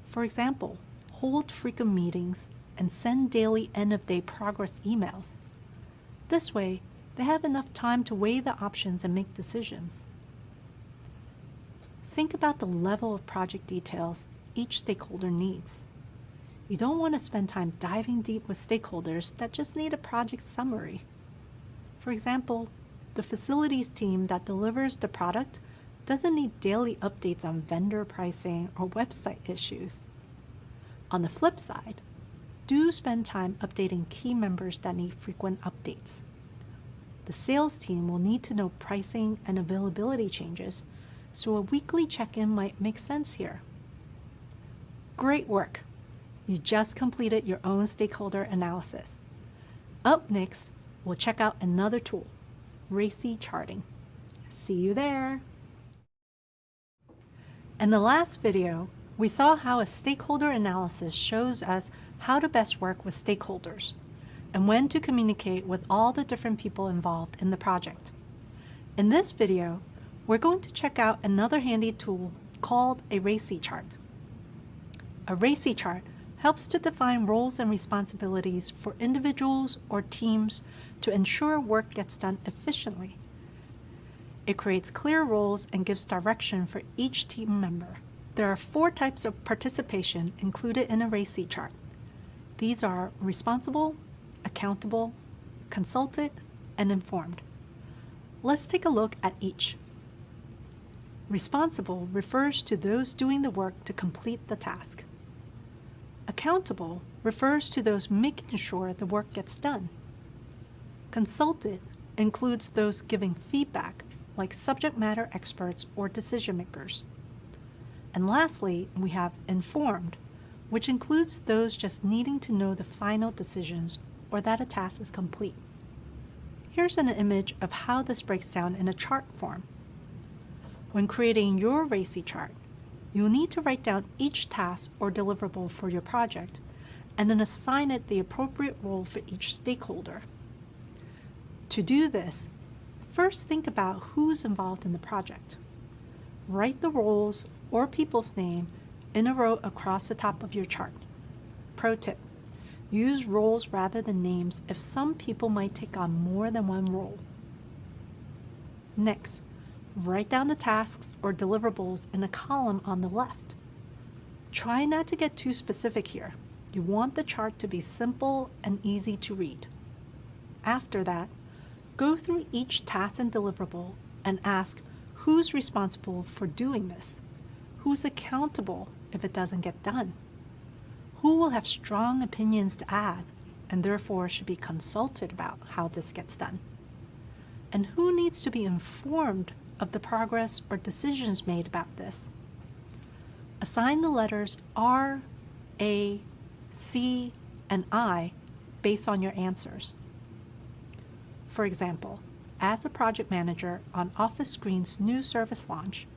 For example, hold frequent meetings and send daily end-of-day progress emails. This way, they have enough time to weigh the options and make decisions. Think about the level of project details each stakeholder needs. You don't want to spend time diving deep with stakeholders that just need a project summary. For example, the facilities team that delivers the product doesn't need daily updates on vendor pricing or website issues. On the flip side, do spend time updating key members that need frequent updates. The sales team will need to know pricing and availability changes, so a weekly check-in might make sense here. Great work! You just completed your own stakeholder analysis. Up next, we'll check out another tool, RACI charting. See you there. In the last video, we saw how a stakeholder analysis shows us how to best work with stakeholders and when to communicate with all the different people involved in the project. In this video, we're going to check out another handy tool called a RACI chart. A RACI chart helps to define roles and responsibilities for individuals or teams to ensure work gets done efficiently. It creates clear roles and gives direction for each team member. There are 4 types of participation included in a RACI chart. These are responsible, accountable, consulted, and informed. Let's take a look at each. Responsible refers to those doing the work to complete the task. Accountable refers to those making sure the work gets done. Consulted includes those giving feedback, like subject matter experts or decision makers. And lastly, we have informed, which includes those just needing to know the final decisions or that a task is complete. Here's an image of how this breaks down in a chart form. When creating your RACI chart, you'll need to write down each task or deliverable for your project and then assign it the appropriate role for each stakeholder. To do this, first think about who's involved in the project. Write the roles or people's name in a row across the top of your chart. Pro tip: use roles rather than names if some people might take on more than one role. Next, write down the tasks or deliverables in a column on the left. Try not to get too specific here. You want the chart to be simple and easy to read. After that, go through each task and deliverable and ask who's responsible for doing this, who's accountable if it doesn't get done, who will have strong opinions to add and therefore should be consulted about how this gets done, and who needs to be informed of the progress or decisions made about this. Assign the letters R, A, C, and I based on your answers. For example, as a project manager on Office Screen's new service launch,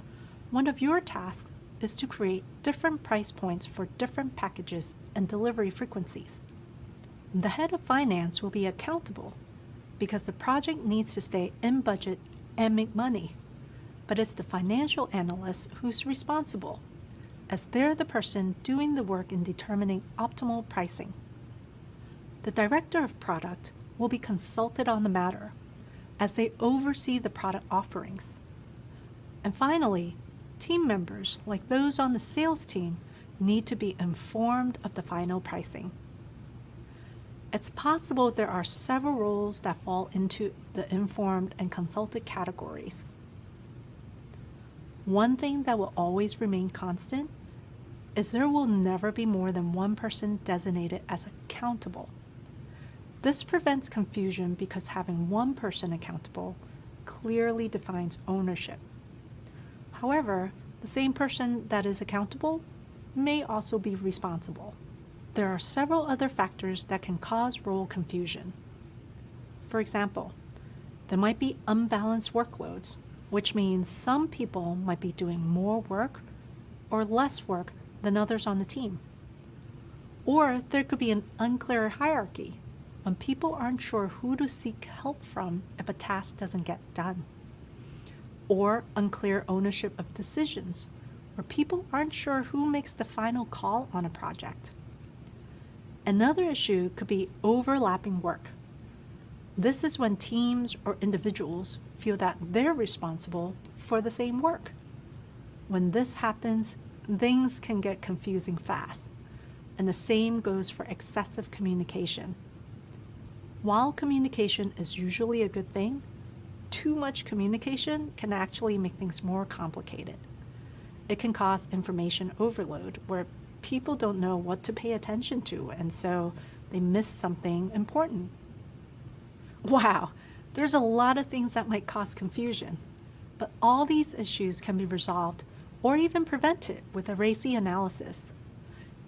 one of your tasks is to create different price points for different packages and delivery frequencies. The head of finance will be accountable because the project needs to stay in budget and make money, but it's the financial analyst who's responsible, as they're the person doing the work in determining optimal pricing. The director of product will be consulted on the matter, as they oversee the product offerings. And finally, team members, like those on the sales team, need to be informed of the final pricing. It's possible there are several roles that fall into the informed and consulted categories. One thing that will always remain constant is there will never be more than one person designated as accountable. This prevents confusion because having one person accountable clearly defines ownership. However, the same person that is accountable may also be responsible. There are several other factors that can cause role confusion. For example, there might be unbalanced workloads, which means some people might be doing more work or less work than others on the team. Or there could be an unclear hierarchy when people aren't sure who to seek help from if a task doesn't get done. Or unclear ownership of decisions, where people aren't sure who makes the final call on a project. Another issue could be overlapping work. This is when teams or individuals feel that they're responsible for the same work. When this happens, things can get confusing fast, and the same goes for excessive communication. While communication is usually a good thing, too much communication can actually make things more complicated. It can cause information overload where people don't know what to pay attention to, and so they miss something important. Wow, there's a lot of things that might cause confusion, but all these issues can be resolved or even prevented with a RACI analysis.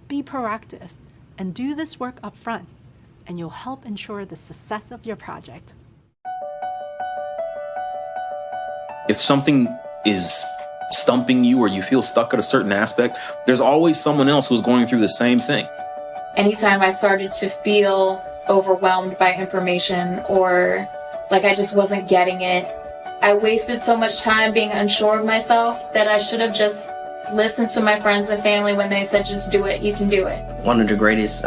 Be proactive And do this work up front, and you'll help ensure the success of your project. If something is stumping you or you feel stuck at a certain aspect, there's always someone else who's going through the same thing. Anytime I started to feel overwhelmed by information or like I just wasn't getting it, I wasted so much time being unsure of myself that I should have just listened to my friends and family when they said, just do it, you can do it. One of the greatest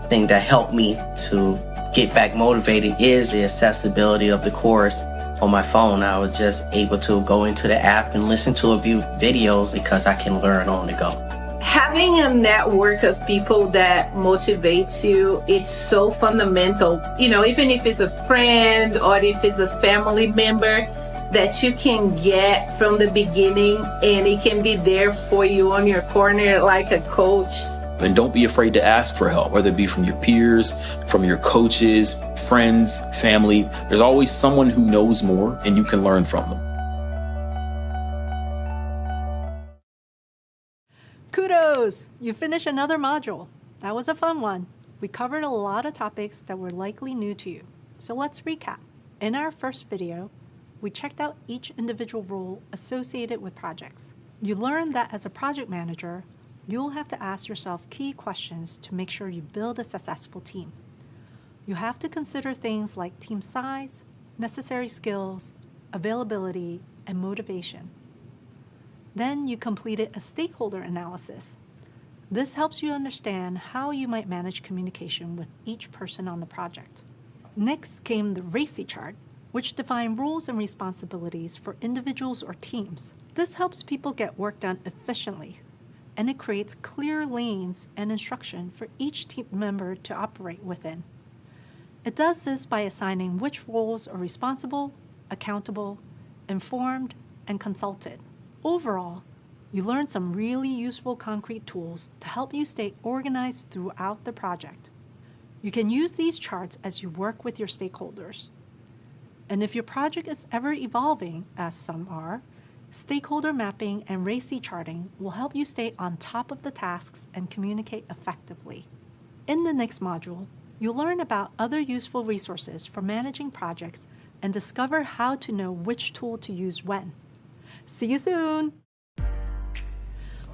thing that helped me to get back motivated is the accessibility of the course on my phone. I was just able to go into the app and listen to a few videos because I can learn on the go. Having a network of people that motivates you, it's so fundamental. You know, even if it's a friend or if it's a family member that you can get from the beginning and it can be there for you on your corner like a coach. And don't be afraid to ask for help, whether it be from your peers, from your coaches, friends, family. There's always someone who knows more and you can learn from them. Kudos! You finished another module. That was a fun one. We covered a lot of topics that were likely new to you. So let's recap. In our first video, we checked out each individual role associated with projects. You learned that as a project manager, you'll have to ask yourself key questions to make sure you build a successful team. You have to consider things like team size, necessary skills, availability, and motivation. Then you completed a stakeholder analysis. This helps you understand how you might manage communication with each person on the project. Next came the RACI chart, which defined roles and responsibilities for individuals or teams. This helps people get work done efficiently, and it creates clear lanes and instruction for each team member to operate within. It does this by assigning which roles are responsible, accountable, informed, and consulted. Overall, you learned some really useful concrete tools to help you stay organized throughout the project. You can use these charts as you work with your stakeholders. And if your project is ever evolving, as some are, stakeholder mapping and RACI charting will help you stay on top of the tasks and communicate effectively. In the next module, you'll learn about other useful resources for managing projects and discover how to know which tool to use when. See you soon!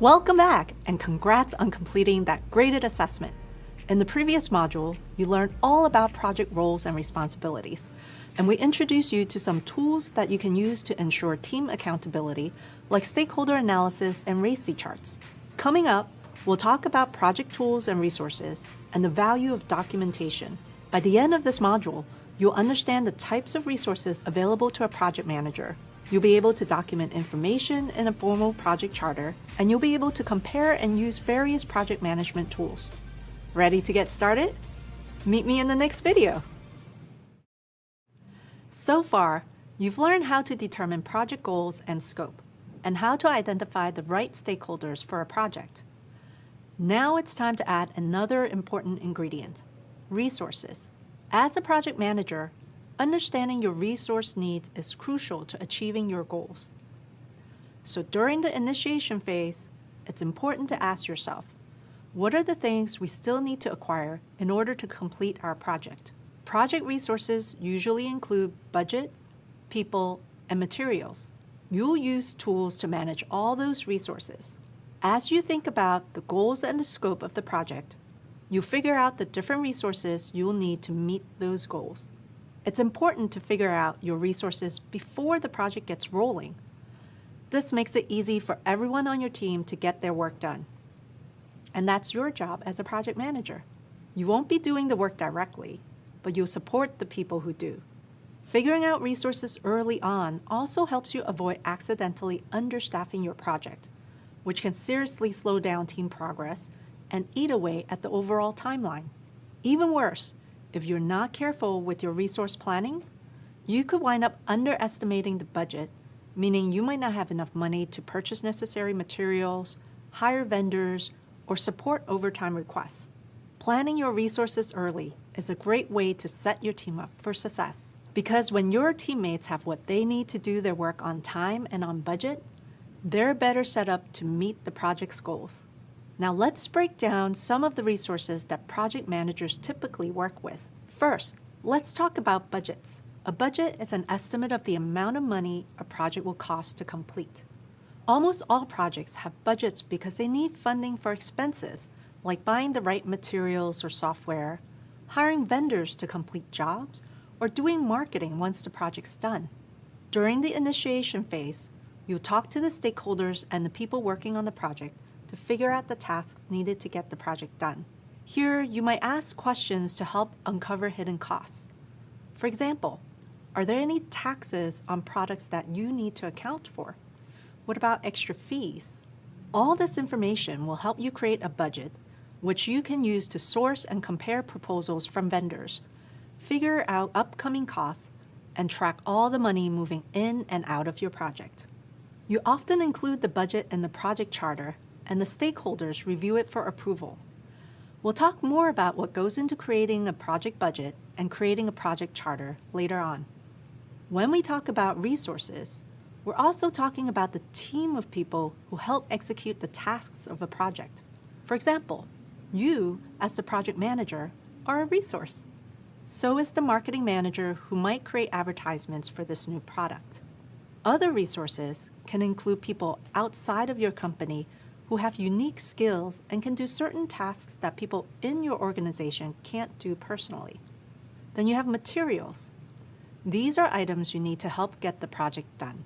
Welcome back, and congrats on completing that graded assessment. In the previous module, you learned all about project roles and responsibilities, and we introduced you to some tools that you can use to ensure team accountability, like stakeholder analysis and RACI charts. Coming up, we'll talk about project tools and resources and the value of documentation. By the end of this module, you'll understand the types of resources available to a project manager. You'll be able to document information in a formal project charter, and you'll be able to compare and use various project management tools. Ready to get started? Meet me in the next video. So far, you've learned how to determine project goals and scope, and how to identify the right stakeholders for a project. Now it's time to add another important ingredient: resources. As a project manager, understanding your resource needs is crucial to achieving your goals. So during the initiation phase, it's important to ask yourself, what are the things we still need to acquire in order to complete our project? Project resources usually include budget, people, and materials. You'll use tools to manage all those resources. As you think about the goals and the scope of the project, you figure out the different resources you'll need to meet those goals. It's important to figure out your resources before the project gets rolling. This makes it easy for everyone on your team to get their work done. And that's your job as a project manager. You won't be doing the work directly, but you'll support the people who do. Figuring out resources early on also helps you avoid accidentally understaffing your project, which can seriously slow down team progress and eat away at the overall timeline. Even worse, if you're not careful with your resource planning, you could wind up underestimating the budget, meaning you might not have enough money to purchase necessary materials, hire vendors, or support overtime requests. Planning your resources early is a great way to set your team up for success. Because when your teammates have what they need to do their work on time and on budget, they're better set up to meet the project's goals. Now let's break down some of the resources that project managers typically work with. First, let's talk about budgets. A budget is an estimate of the amount of money a project will cost to complete. Almost all projects have budgets because they need funding for expenses, like buying the right materials or software, hiring vendors to complete jobs, or doing marketing once the project's done. During the initiation phase, you'll talk to the stakeholders and the people working on the project to figure out the tasks needed to get the project done. Here, you might ask questions to help uncover hidden costs. For example, are there any taxes on products that you need to account for? What about extra fees? All this information will help you create a budget, which you can use to source and compare proposals from vendors, figure out upcoming costs, and track all the money moving in and out of your project. You often include the budget in the project charter, and the stakeholders review it for approval. We'll talk more about what goes into creating a project budget and creating a project charter later on. When we talk about resources, we're also talking about the team of people who help execute the tasks of a project. For example, you, as the project manager, are a resource. So is the marketing manager who might create advertisements for this new product. Other resources can include people outside of your company who have unique skills and can do certain tasks that people in your organization can't do personally. Then you have materials. These are items you need to help get the project done.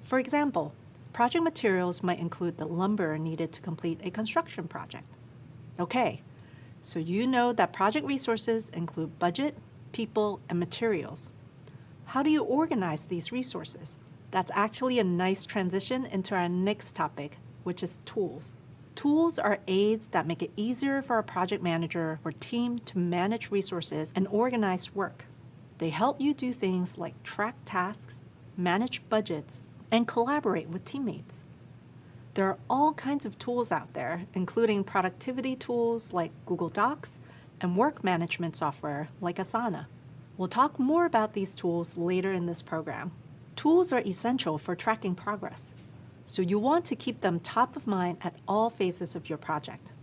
For example, project materials might include the lumber needed to complete a construction project. Okay, so you know that project resources include budget, people, and materials. How do you organize these resources? That's actually a nice transition into our next topic, which is tools. Tools are aids that make it easier for a project manager or team to manage resources and organize work. They help you do things like track tasks, manage budgets, and collaborate with teammates. There are all kinds of tools out there, including productivity tools like Google Docs and work management software like Asana. We'll talk more about these tools later in this program. Tools are essential for tracking progress, so you want to keep them top of mind at all phases of your project.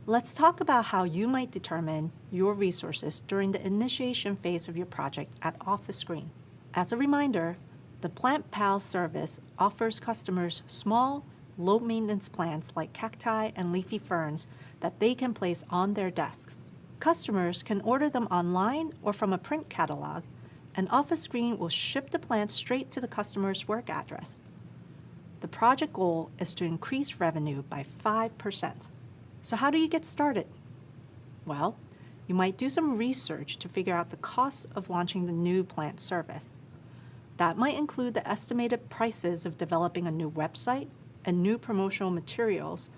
Let's talk about how you might determine your resources during the initiation phase of your project at Office Screen. As a reminder, the PlantPal service offers customers small, low-maintenance plants like cacti and leafy ferns that they can place on their desks. Customers can order them online or from a print catalog, and Office Screen will ship the plants straight to the customer's work address. The project goal is to increase revenue by 5%. So how do you get started? Well, you might do some research to figure out the costs of launching the new plant service. That might include the estimated prices of developing a new website and new promotional materials,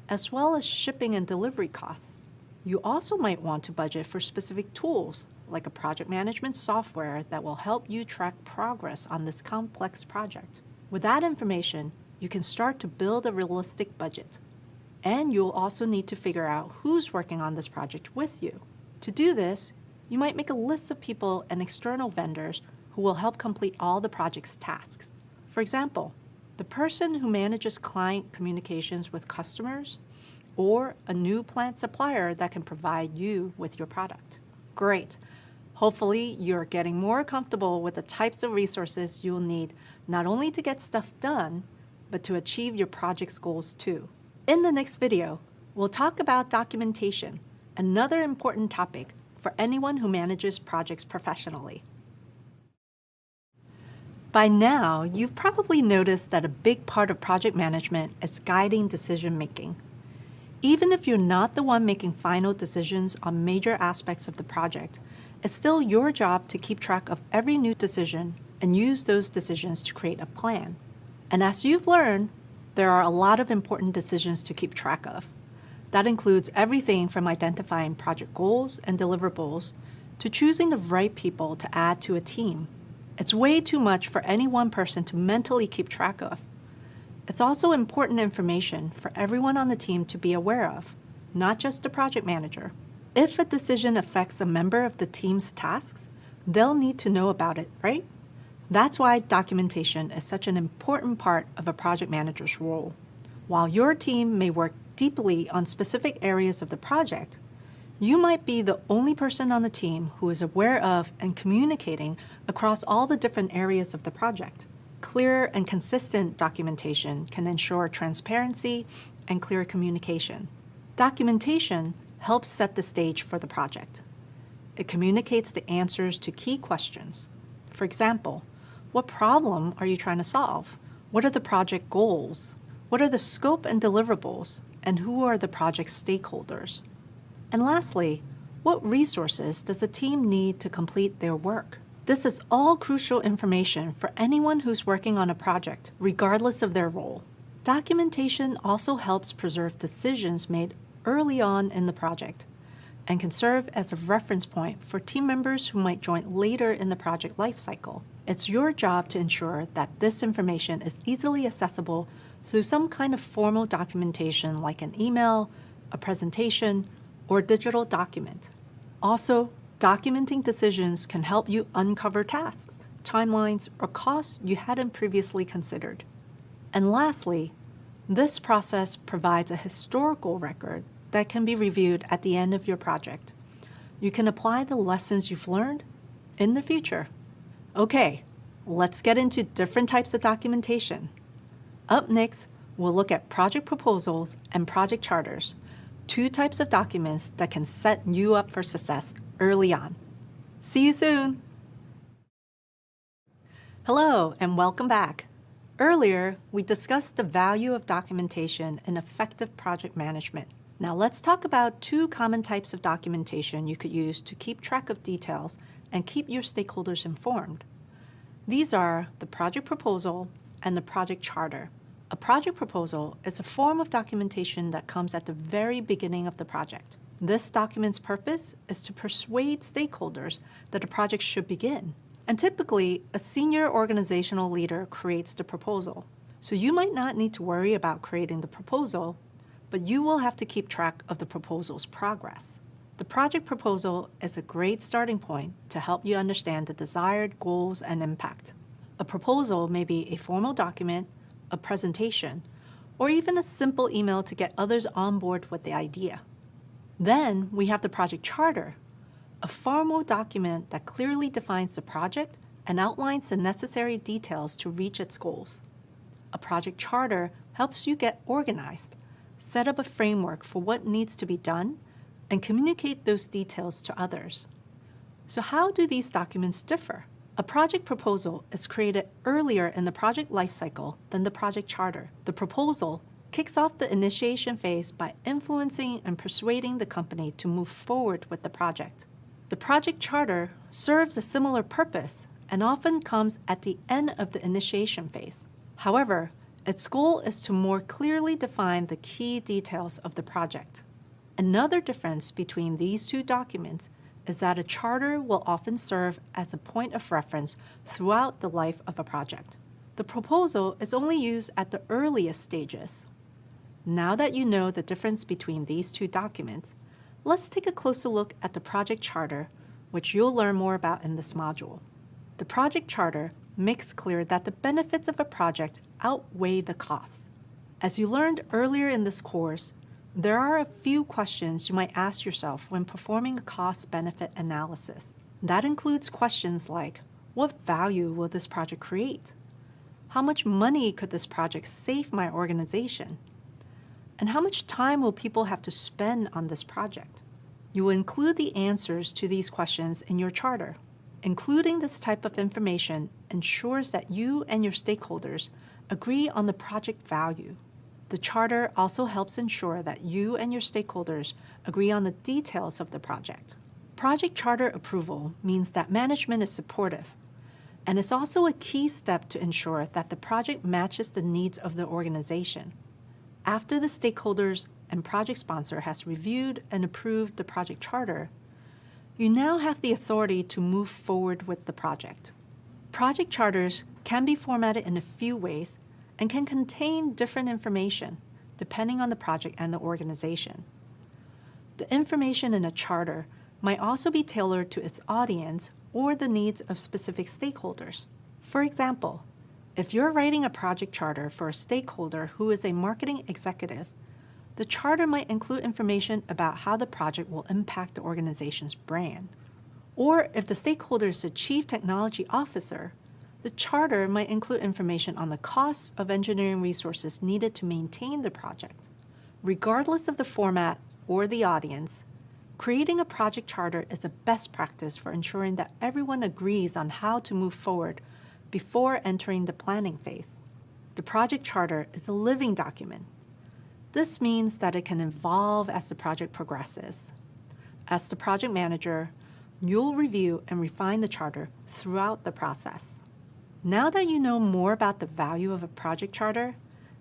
as well as shipping and delivery costs. You also might want to budget for specific tools, like a project management software that will help you track progress on this complex project. With that information, you can start to build a realistic budget. And you'll also need to figure out who's working on this project with you. To do this, you might make a list of people and external vendors who will help complete all the project's tasks. For example, the person who manages client communications with customers, or a new plant supplier that can provide you with your product. Great. Hopefully, you're getting more comfortable with the types of resources you'll need not only to get stuff done, but to achieve your project's goals too. In the next video, we'll talk about documentation, another important topic for anyone who manages projects professionally. By now, you've probably noticed that a big part of project management is guiding decision making. Even if you're not the one making final decisions on major aspects of the project, it's still your job to keep track of every new decision and use those decisions to create a plan. And as you've learned, there are a lot of important decisions to keep track of. That includes everything from identifying project goals and deliverables to choosing the right people to add to a team. It's way too much for any one person to mentally keep track of. It's also important information for everyone on the team to be aware of, not just the project manager. If a decision affects a member of the team's tasks, they'll need to know about it, right? That's why documentation is such an important part of a project manager's role. While your team may work deeply on specific areas of the project, you might be the only person on the team who is aware of and communicating across all the different areas of the project. Clear and consistent documentation can ensure transparency and clear communication. Documentation helps set the stage for the project. It communicates the answers to key questions. For example, what problem are you trying to solve? What are the project goals? What are the scope and deliverables? And who are the project stakeholders? And lastly, what resources does a team need to complete their work? This is all crucial information for anyone who's working on a project, regardless of their role. Documentation also helps preserve decisions made early on in the project and can serve as a reference point for team members who might join later in the project lifecycle. It's your job to ensure that this information is easily accessible through some kind of formal documentation like an email, a presentation, or a digital document. Also, documenting decisions can help you uncover tasks, timelines, or costs you hadn't previously considered. And lastly, this process provides a historical record that can be reviewed at the end of your project. You can apply the lessons you've learned in the future. Okay, let's get into different types of documentation. Up next, we'll look at project proposals and project charters, two types of documents that can set you up for success early on. See you soon. Hello, and welcome back. Earlier, we discussed the value of documentation in effective project management. Now let's talk about two common types of documentation you could use to keep track of details and keep your stakeholders informed. These are the project proposal and the project charter. A project proposal is a form of documentation that comes at the very beginning of the project. This document's purpose is to persuade stakeholders that a project should begin. And typically, a senior organizational leader creates the proposal. So you might not need to worry about creating the proposal, but you will have to keep track of the proposal's progress. The project proposal is a great starting point to help you understand the desired goals and impact. A proposal may be a formal document, a presentation, or even a simple email to get others on board with the idea. Then we have the project charter, a formal document that clearly defines the project and outlines the necessary details to reach its goals. A project charter helps you get organized, set up a framework for what needs to be done, and communicate those details to others. So how do these documents differ? A project proposal is created earlier in the project lifecycle than the project charter. The proposal kicks off the initiation phase by influencing and persuading the company to move forward with the project. The project charter serves a similar purpose and often comes at the end of the initiation phase. However, its goal is to more clearly define the key details of the project. Another difference between these two documents is that a charter will often serve as a point of reference throughout the life of a project. The proposal is only used at the earliest stages. Now that you know the difference between these two documents, let's take a closer look at the project charter, which you'll learn more about in this module. The project charter makes clear that the benefits of a project outweigh the costs. As you learned earlier in this course, there are a few questions you might ask yourself when performing a cost-benefit analysis. That includes questions like, what value will this project create? How much money could this project save my organization? And how much time will people have to spend on this project? You will include the answers to these questions in your charter. Including this type of information ensures that you and your stakeholders agree on the project value. The charter also helps ensure that you and your stakeholders agree on the details of the project. Project charter approval means that management is supportive, and it's also a key step to ensure that the project matches the needs of the organization. After the stakeholders and project sponsor has reviewed and approved the project charter, you now have the authority to move forward with the project. Project charters can be formatted in a few ways and can contain different information depending on the project and the organization. The information in a charter might also be tailored to its audience or the needs of specific stakeholders. For example, if you're writing a project charter for a stakeholder who is a marketing executive, The charter might include information about how the project will impact the organization's brand. Or if the stakeholder is the Chief Technology Officer, the charter might include information on the costs of engineering resources needed to maintain the project. Regardless of the format or the audience, creating a project charter is a best practice for ensuring that everyone agrees on how to move forward before entering the planning phase. The project charter is a living document. This means that it can evolve as the project progresses. As the project manager, you'll review and refine the charter throughout the process. Now that you know more about the value of a project charter,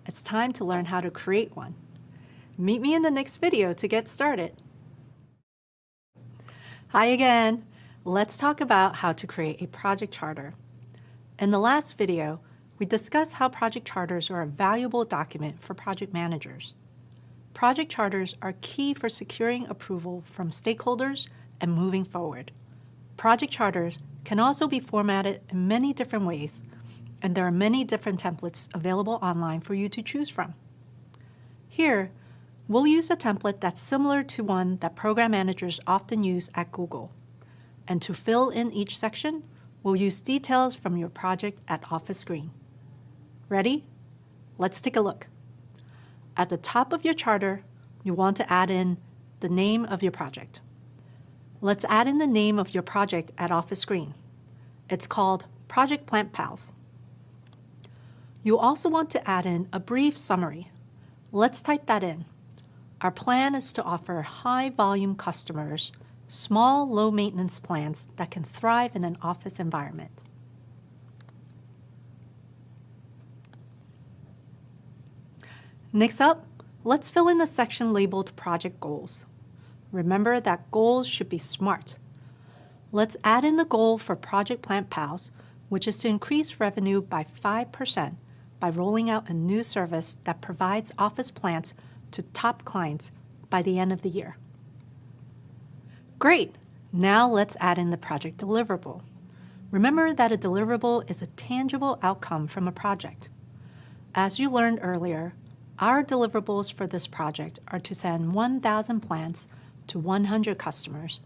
it's time to learn how to create one. Meet me in the next video to get started. Hi again. Let's talk about how to create a project charter. In the last video, we discussed how project charters are a valuable document for project managers. Project charters are key for securing approval from stakeholders and moving forward. Project charters can also be formatted in many different ways, and there are many different templates available online for you to choose from. Here, we'll use a template that's similar to one that program managers often use at Google. And to fill in each section, we'll use details from your project at Office Green. Ready? Let's take a look. At the top of your charter, you want to add in the name of your project. Let's add in the name of your project at Office Green. It's called Project Plant Pals. You also want to add in a brief summary. Let's type that in. Our plan is to offer high-volume customers small, low-maintenance plans that can thrive in an office environment. Next up, let's fill in the section labeled Project Goals. Remember that goals should be SMART. Let's add in the goal for Project Plant Pals, which is to increase revenue by 5% by rolling out a new service that provides office plants to top clients by the end of the year. Great! Now let's add in the project deliverable. Remember that a deliverable is a tangible outcome from a project. As you learned earlier, our deliverables for this project are to send 1,000 plants to 100 customers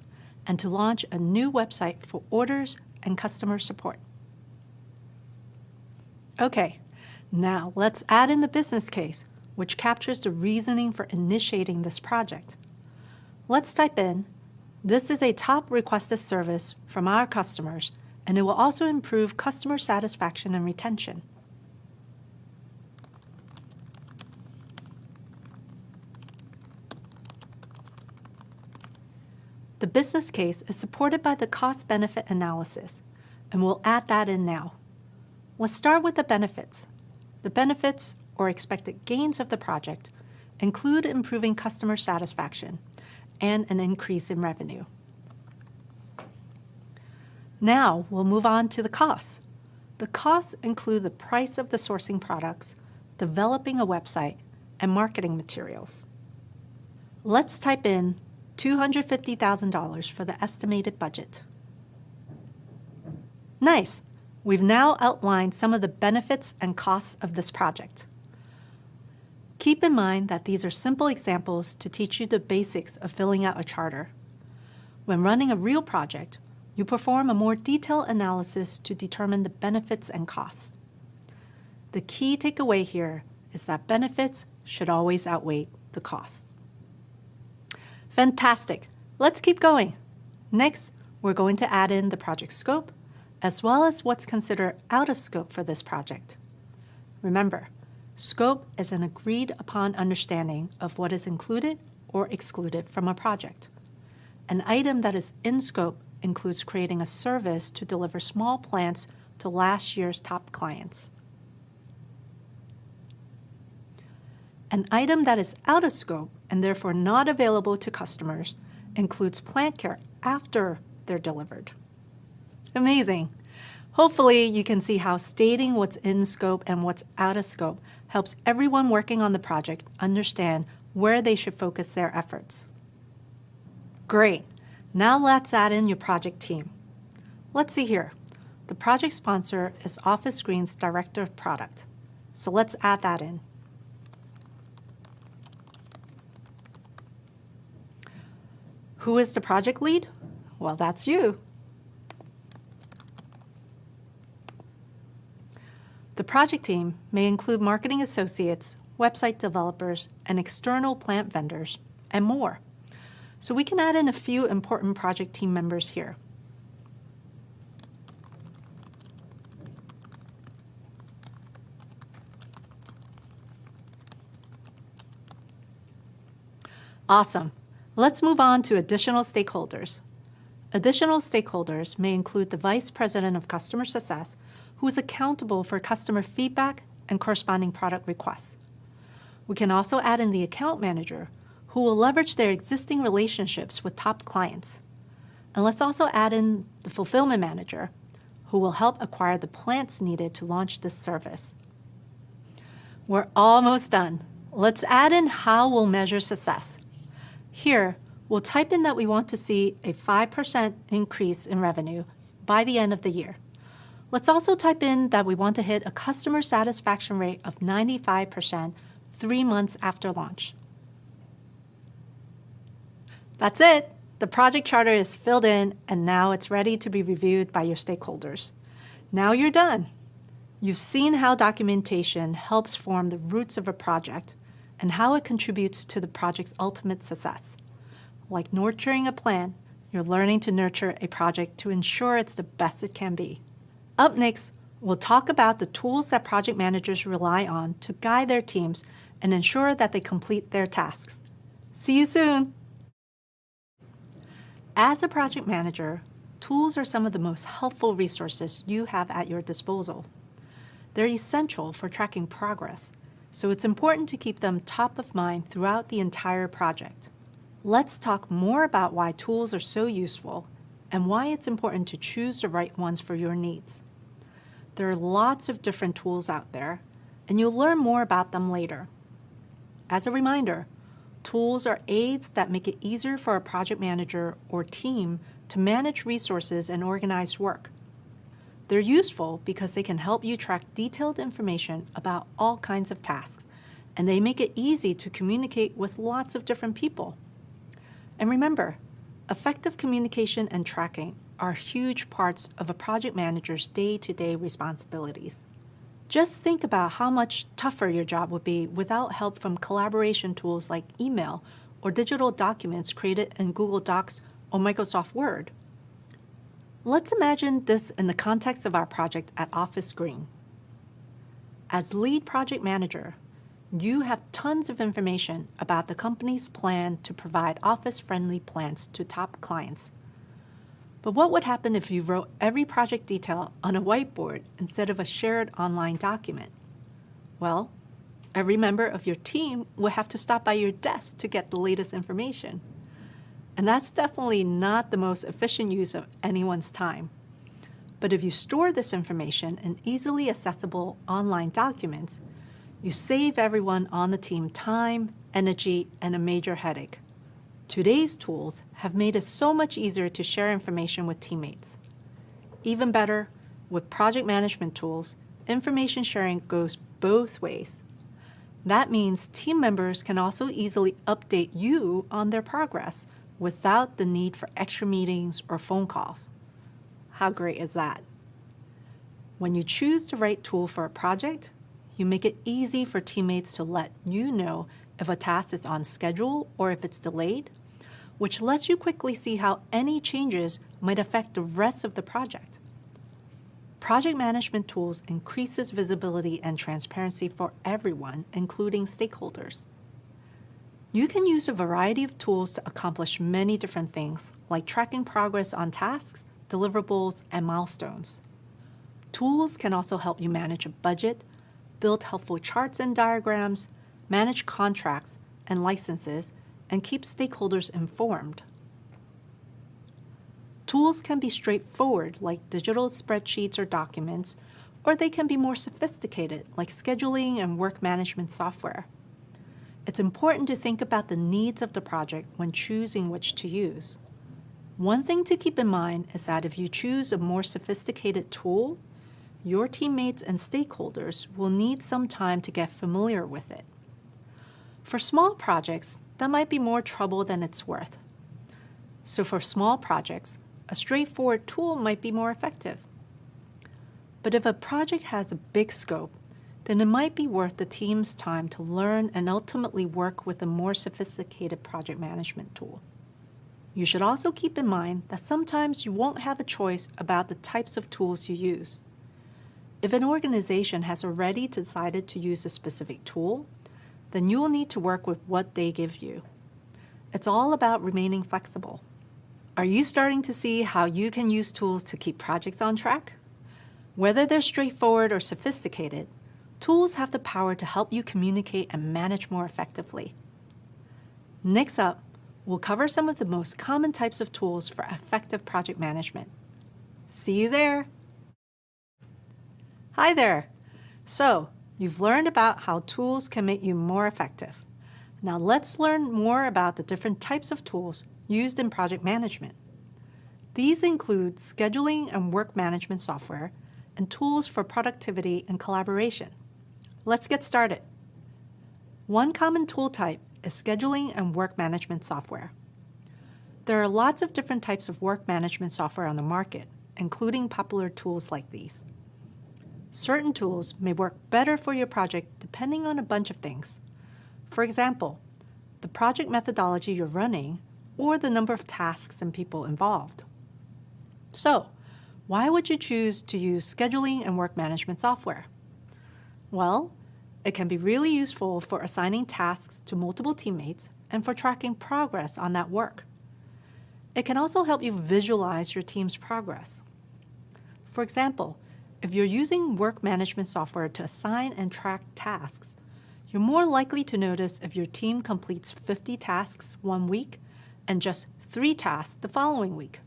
and to launch a new website for orders and customer support. Okay, now let's add in the business case, which captures the reasoning for initiating this project. Let's type in, this is a top requested service from our customers, and it will also improve customer satisfaction and retention. The business case is supported by the cost-benefit analysis, and we'll add that in now. Let's start with the benefits. The benefits, or expected gains of the project, include improving customer satisfaction and an increase in revenue. Now we'll move on to the costs. The costs include the price of the sourcing products, developing a website, and marketing materials. Let's type in $250,000 for the estimated budget. Nice! We've now outlined some of the benefits and costs of this project. Keep in mind that these are simple examples to teach you the basics of filling out a charter. When running a real project, you perform a more detailed analysis to determine the benefits and costs. The key takeaway here is that benefits should always outweigh the costs. Fantastic! Let's keep going. Next, we're going to add in the project scope, as well as what's considered out of scope for this project. Remember, scope is an agreed upon understanding of what is included or excluded from a project. An item that is in scope includes creating a service to deliver small plants to last year's top clients. An item that is out of scope and therefore not available to customers includes plant care after they're delivered. Amazing! Hopefully you can see how stating what's in scope and what's out of scope helps everyone working on the project understand where they should focus their efforts. Great! Now let's add in your project team. Let's see here. The project sponsor is Office Green's Director of Product, so let's add that in. Who is the project lead? Well, that's you. The project team may include marketing associates, website developers, and external plant vendors, and more. So we can add in a few important project team members here. Awesome. Let's move on to additional stakeholders. Additional stakeholders may include the Vice President of Customer Success, who is accountable for customer feedback and corresponding product requests. We can also add in the account manager, who will leverage their existing relationships with top clients. And let's also add in the fulfillment manager, who will help acquire the plants needed to launch this service. We're almost done. Let's add in how we'll measure success. Here, we'll type in that we want to see a 5% increase in revenue by the end of the year. Let's also type in that we want to hit a customer satisfaction rate of 95% 3 months after launch. That's it. The project charter is filled in, and now it's ready to be reviewed by your stakeholders. Now you're done. You've seen how documentation helps form the roots of a project and how it contributes to the project's ultimate success. Like nurturing a plant, you're learning to nurture a project to ensure it's the best it can be. Up next, we'll talk about the tools that project managers rely on to guide their teams and ensure that they complete their tasks. See you soon! As a project manager, tools are some of the most helpful resources you have at your disposal. They're essential for tracking progress, so it's important to keep them top of mind throughout the entire project. Let's talk more about why tools are so useful and why it's important to choose the right ones for your needs. There are lots of different tools out there, and you'll learn more about them later. As a reminder, tools are aids that make it easier for a project manager or team to manage resources and organize work. They're useful because they can help you track detailed information about all kinds of tasks, and they make it easy to communicate with lots of different people. And remember, effective communication and tracking are huge parts of a project manager's day-to-day responsibilities. Just think about how much tougher your job would be without help from collaboration tools like email or digital documents created in Google Docs or Microsoft Word. Let's imagine this in the context of our project at Office Green. As lead project manager, you have tons of information about the company's plan to provide office-friendly plants to top clients. But what would happen if you wrote every project detail on a whiteboard instead of a shared online document? Well, every member of your team would have to stop by your desk to get the latest information. And that's definitely not the most efficient use of anyone's time. But if you store this information in easily accessible online documents, you save everyone on the team time, energy, and a major headache. Today's tools have made it so much easier to share information with teammates. Even better, with project management tools, information sharing goes both ways. That means team members can also easily update you on their progress without the need for extra meetings or phone calls. How great is that? When you choose the right tool for a project, you make it easy for teammates to let you know if a task is on schedule or if it's delayed, which lets you quickly see how any changes might affect the rest of the project. Project management tools increases visibility and transparency for everyone, including stakeholders. You can use a variety of tools to accomplish many different things, like tracking progress on tasks, deliverables, and milestones. Tools can also help you manage a budget, build helpful charts and diagrams, manage contracts and licenses, and keep stakeholders informed. Tools can be straightforward, like digital spreadsheets or documents, or they can be more sophisticated, like scheduling and work management software. It's important to think about the needs of the project when choosing which to use. One thing to keep in mind is that if you choose a more sophisticated tool, your teammates and stakeholders will need some time to get familiar with it. For small projects, that might be more trouble than it's worth. So for small projects, a straightforward tool might be more effective. But if a project has a big scope, then it might be worth the team's time to learn and ultimately work with a more sophisticated project management tool. You should also keep in mind that sometimes you won't have a choice about the types of tools you use. If an organization has already decided to use a specific tool, then you will need to work with what they give you. It's all about remaining flexible. Are you starting to see how you can use tools to keep projects on track? Whether they're straightforward or sophisticated, tools have the power to help you communicate and manage more effectively. Next up, we'll cover some of the most common types of tools for effective project management. See you there! Hi there! So, you've learned about how tools can make you more effective. Now let's learn more about the different types of tools used in project management. These include scheduling and work management software and tools for productivity and collaboration. Let's get started. One common tool type is scheduling and work management software. There are lots of different types of work management software on the market, including popular tools like these. Certain tools may work better for your project depending on a bunch of things. For example, the project methodology you're running or the number of tasks and people involved. So, why would you choose to use scheduling and work management software? Well, it can be really useful for assigning tasks to multiple teammates and for tracking progress on that work. It can also help you visualize your team's progress. For example, if you're using work management software to assign and track tasks, you're more likely to notice if your team completes 50 tasks one week and just 3 tasks the following week.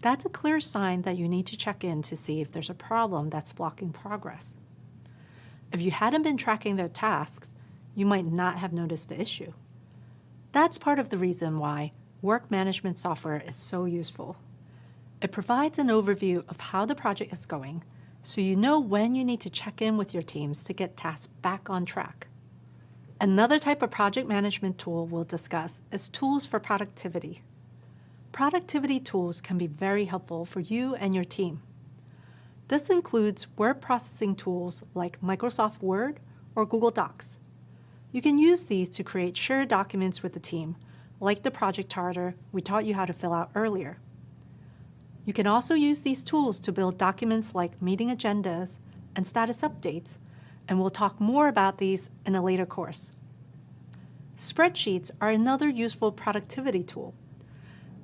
That's a clear sign that you need to check in to see if there's a problem that's blocking progress. If you hadn't been tracking their tasks, you might not have noticed the issue. That's part of the reason why work management software is so useful. It provides an overview of how the project is going, so you know when you need to check in with your teams to get tasks back on track. Another type of project management tool we'll discuss is tools for productivity. Productivity tools can be very helpful for you and your team. This includes word processing tools like Microsoft Word or Google Docs. You can use these to create shared documents with the team, like the project charter we taught you how to fill out earlier. You can also use these tools to build documents like meeting agendas and status updates, and we'll talk more about these in a later course. Spreadsheets are another useful productivity tool.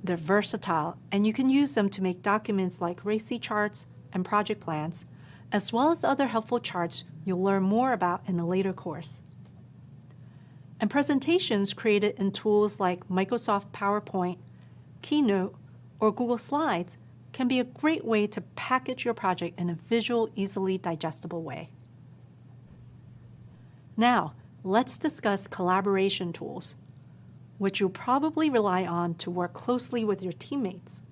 They're versatile, and you can use them to make documents like RACI charts and project plans, as well as other helpful charts you'll learn more about in a later course. And presentations created in tools like Microsoft PowerPoint, Keynote, or Google Slides can be a great way to package your project in a visual, easily digestible way. Now, let's discuss collaboration tools, which you'll probably rely on to work closely with your teammates.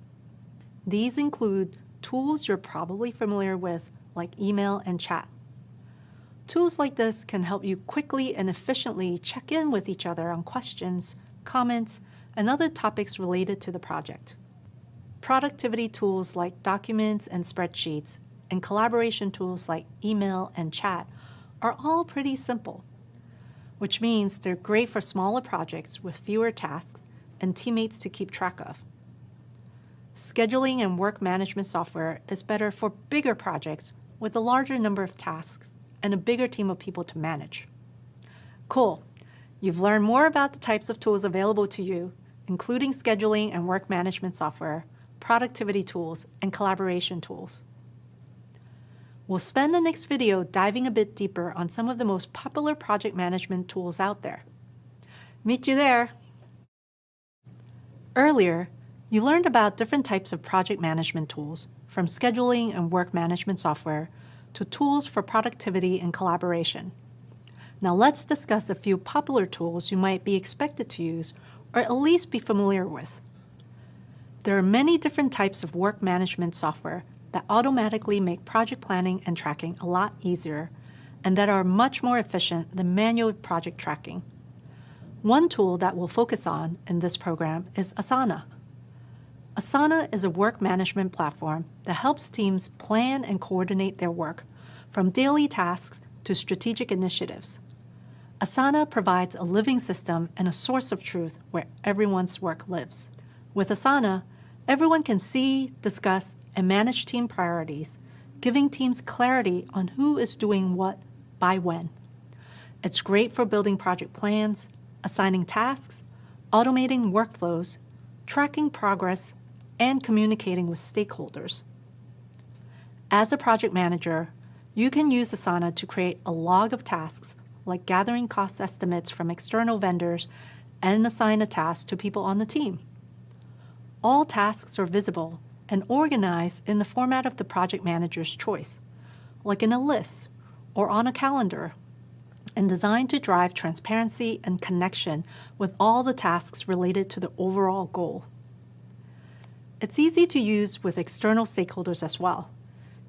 These include tools you're probably familiar with, like email and chat. Tools like this can help you quickly and efficiently check in with each other on questions, comments, and other topics related to the project. Productivity tools like documents and spreadsheets, and collaboration tools like email and chat are all pretty simple, which means they're great for smaller projects with fewer tasks and teammates to keep track of. Scheduling and work management software is better for bigger projects with a larger number of tasks and a bigger team of people to manage. Cool. You've learned more about the types of tools available to you, including scheduling and work management software, productivity tools, and collaboration tools. We'll spend the next video diving a bit deeper on some of the most popular project management tools out there. Meet you there! Earlier, you learned about different types of project management tools, from scheduling and work management software to tools for productivity and collaboration. Now let's discuss a few popular tools you might be expected to use or at least be familiar with. There are many different types of work management software that automatically make project planning and tracking a lot easier and that are much more efficient than manual project tracking. One tool that we'll focus on in this program is Asana. Asana is a work management platform that helps teams plan and coordinate their work, from daily tasks to strategic initiatives. Asana provides a living system and a source of truth where everyone's work lives. With Asana, everyone can see, discuss, and manage team priorities, giving teams clarity on who is doing what by when. It's great for building project plans, assigning tasks, automating workflows, tracking progress, and communicating with stakeholders. As a project manager, you can use Asana to create a log of tasks, like gathering cost estimates from external vendors, and assign a task to people on the team. All tasks are visible and organized in the format of the project manager's choice, like in a list or on a calendar, and designed to drive transparency and connection with all the tasks related to the overall goal. It's easy to use with external stakeholders as well,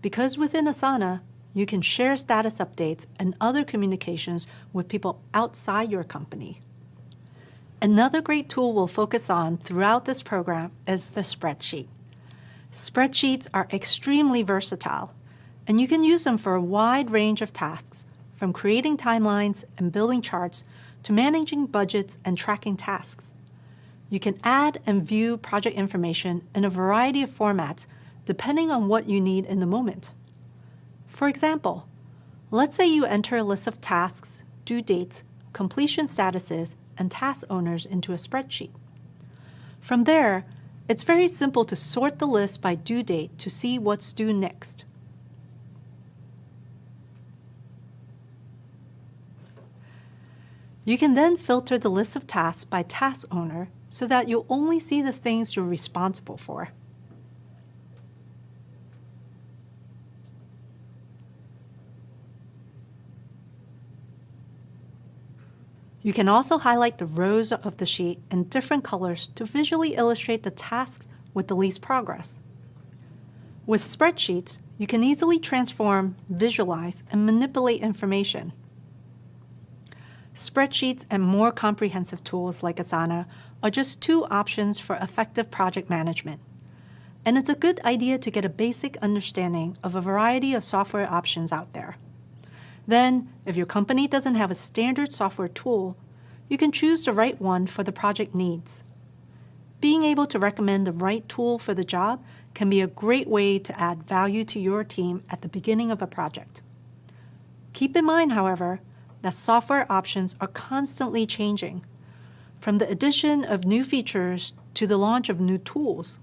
because within Asana, you can share status updates and other communications with people outside your company. Another great tool we'll focus on throughout this program is the spreadsheet. Spreadsheets are extremely versatile, and you can use them for a wide range of tasks, from creating timelines and building charts to managing budgets and tracking tasks. You can add and view project information in a variety of formats depending on what you need in the moment. For example, let's say you enter a list of tasks, due dates, completion statuses, and task owners into a spreadsheet. From there, it's very simple to sort the list by due date to see what's due next. You can then filter the list of tasks by task owner so that you'll only see the things you're responsible for. You can also highlight the rows of the sheet in different colors to visually illustrate the tasks with the least progress. With spreadsheets, you can easily transform, visualize, and manipulate information. Spreadsheets and more comprehensive tools like Asana are just two options for effective project management. And it's a good idea to get a basic understanding of a variety of software options out there. Then, if your company doesn't have a standard software tool, you can choose the right one for the project needs. Being able to recommend the right tool for the job can be a great way to add value to your team at the beginning of a project. Keep in mind, however, that software options are constantly changing, from the addition of new features to the launch of new tools.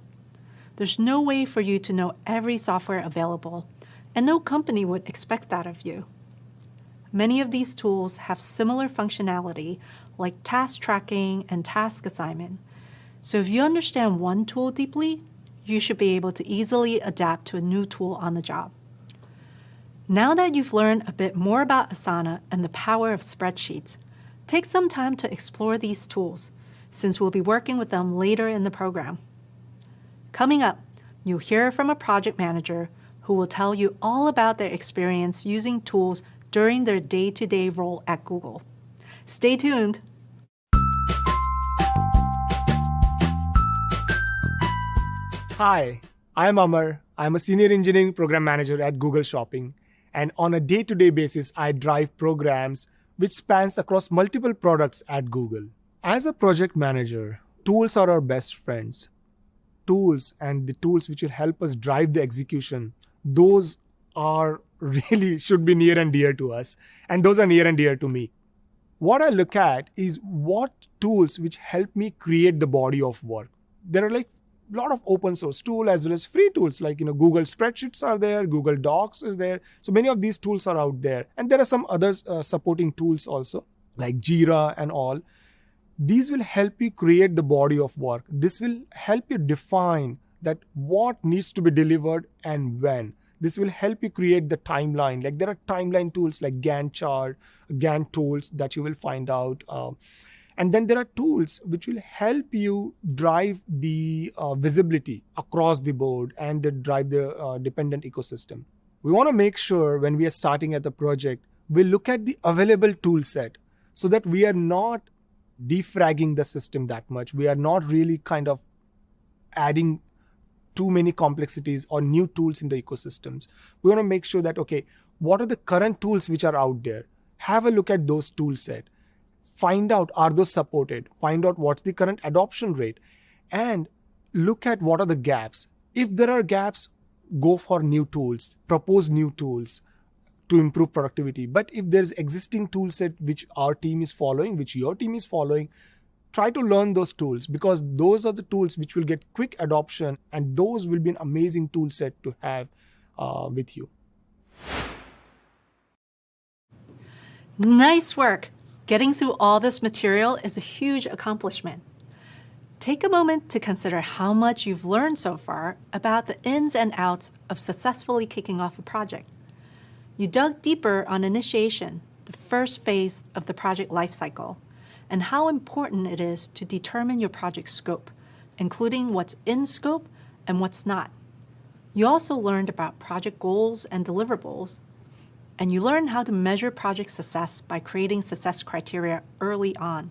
There's no way for you to know every software available, and no company would expect that of you. Many of these tools have similar functionality like task tracking and task assignment. So if you understand one tool deeply, you should be able to easily adapt to a new tool on the job. Now that you've learned a bit more about Asana and the power of spreadsheets, take some time to explore these tools, since we'll be working with them later in the program. Coming up, you'll hear from a project manager who will tell you all about their experience using tools during their day-to-day role at Google. Stay tuned. Hi, I'm Amar. I'm a senior engineering program manager at Google Shopping. And on a day-to-day basis, I drive programs which spans across multiple products at Google. As a project manager, tools are our best friends. Tools and the tools which will help us drive the execution, those are really should be near and dear to us. And those are near and dear to me. What I look at is what tools which help me create the body of work. There are like a lot of open source tools as well as free tools like Google Spreadsheets are there, Google Docs is there. So many of these tools are out there. And there are some other supporting tools also like Jira and all. These will help you create the body of work. This will help you define that what needs to be delivered and when. This will help you create the timeline. Like there are timeline tools like Gantt chart, Gantt tools that you will find out. And then there are tools which will help you drive the visibility across the board and drive the dependent ecosystem. We want to make sure when we are starting at the project, we look at the available tool set so that we are not defragging the system that much. We are not really kind of adding too many complexities or new tools in the ecosystems. We want to make sure that, okay, what are the current tools which are out there? Have a look at those tool set. Find out, are those supported? Find out what's the current adoption rate, and look at what are the gaps. If there are gaps, go for new tools, propose new tools to improve productivity. But if there's existing tool set which our team is following, which your team is following, try to learn those tools, because those are the tools which will get quick adoption, and those will be an amazing tool set to have with you. Nice work! Getting through all this material is a huge accomplishment. Take a moment to consider how much you've learned so far about the ins and outs of successfully kicking off a project. You dug deeper on initiation, the first phase of the project lifecycle, and how important it is to determine your project scope, including what's in scope and what's not. You also learned about project goals and deliverables, and you learned how to measure project success by creating success criteria early on.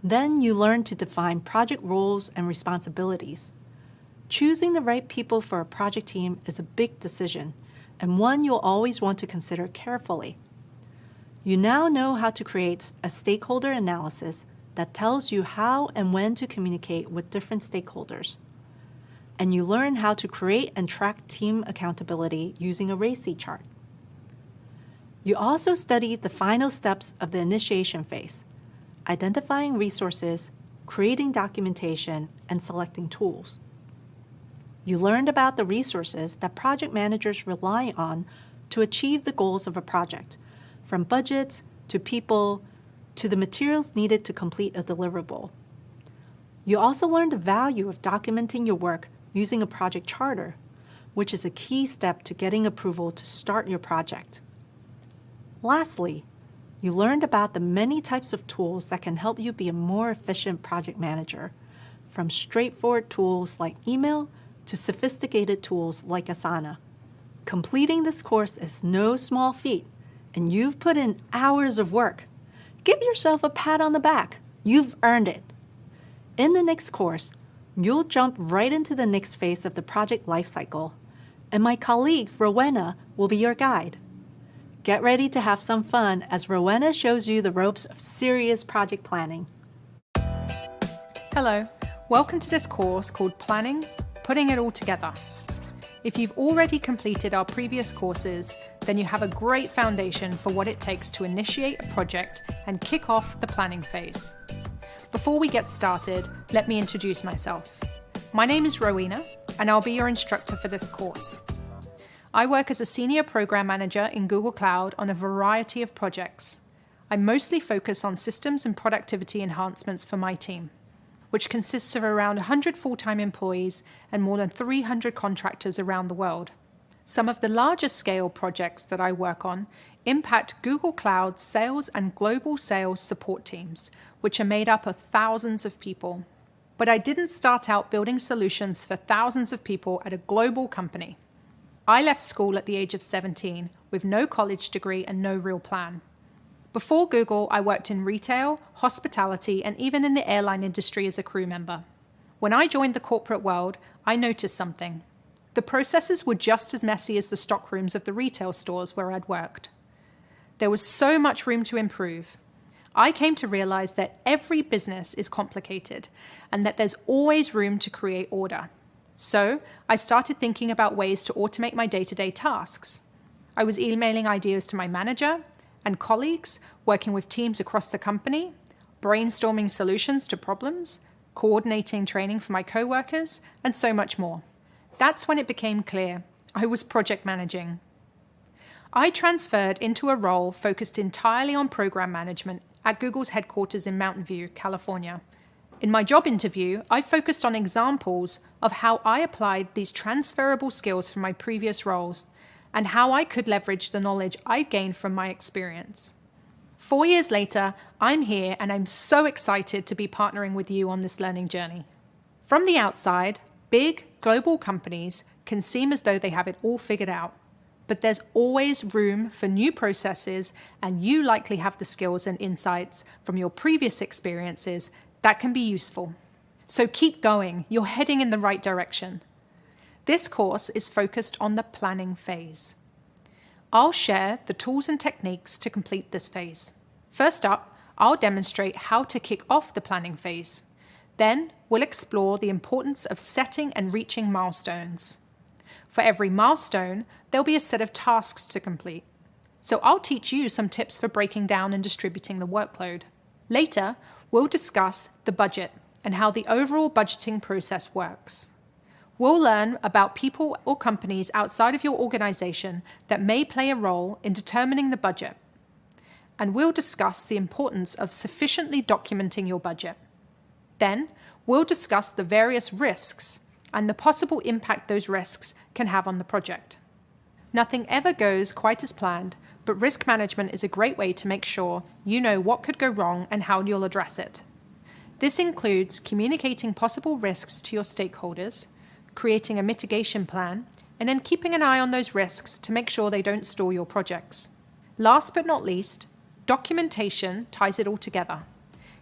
Then you learned to define project roles and responsibilities. Choosing the right people for a project team is a big decision, and one you'll always want to consider carefully. You now know how to create a stakeholder analysis that tells you how and when to communicate with different stakeholders. And you learn how to create and track team accountability using a RACI chart. You also studied the final steps of the initiation phase, identifying resources, creating documentation, and selecting tools. You learned about the resources that project managers rely on to achieve the goals of a project, from budgets to people to the materials needed to complete a deliverable. You also learned the value of documenting your work using a project charter, which is a key step to getting approval to start your project. Lastly, you learned about the many types of tools that can help you be a more efficient project manager, from straightforward tools like email to sophisticated tools like Asana. Completing this course is no small feat, and you've put in hours of work. Give yourself a pat on the back. You've earned it. In the next course, you'll jump right into the next phase of the project lifecycle, and my colleague, Rowena, will be your guide. Get ready to have some fun as Rowena shows you the ropes of serious project planning. Hello, welcome to this course called Planning, Putting It All Together. If you've already completed our previous courses, then you have a great foundation for what it takes to initiate a project and kick off the planning phase. Before we get started, let me introduce myself. My name is Rowena, and I'll be your instructor for this course. I work as a senior program manager in Google Cloud on a variety of projects. I mostly focus on systems and productivity enhancements for my team, which consists of around 100 full-time employees and more than 300 contractors around the world. Some of the larger scale projects that I work on impact Google Cloud sales and global sales support teams, which are made up of thousands of people. But I didn't start out building solutions for thousands of people at a global company. I left school at the age of 17 with no college degree and no real plan. Before Google, I worked in retail, hospitality, and even in the airline industry as a crew member. When I joined the corporate world, I noticed something. The processes were just as messy as the stockrooms of the retail stores where I'd worked. There was so much room to improve. I came to realize that every business is complicated and that there's always room to create order. So I started thinking about ways to automate my day-to-day tasks. I was emailing ideas to my manager and colleagues, working with teams across the company, brainstorming solutions to problems, coordinating training for my coworkers, and so much more. That's when it became clear I was project managing. I transferred into a role focused entirely on program management at Google's headquarters in Mountain View, California. In my job interview, I focused on examples of how I applied these transferable skills from my previous roles and how I could leverage the knowledge I gained from my experience. 4 years later, I'm here and I'm so excited to be partnering with you on this learning journey. From the outside, big global companies can seem as though they have it all figured out, but there's always room for new processes, and you likely have the skills and insights from your previous experiences that can be useful. So keep going, you're heading in the right direction. This course is focused on the planning phase. I'll share the tools and techniques to complete this phase. First up, I'll demonstrate how to kick off the planning phase. Then we'll explore the importance of setting and reaching milestones. For every milestone, there'll be a set of tasks to complete. So I'll teach you some tips for breaking down and distributing the workload. Later, we'll discuss the budget and how the overall budgeting process works. We'll learn about people or companies outside of your organization that may play a role in determining the budget. And we'll discuss the importance of sufficiently documenting your budget. Then, we'll discuss the various risks and the possible impact those risks can have on the project. Nothing ever goes quite as planned, but risk management is a great way to make sure you know what could go wrong and how you'll address it. This includes communicating possible risks to your stakeholders, creating a mitigation plan, and then keeping an eye on those risks to make sure they don't stall your projects. Last but not least, documentation ties it all together.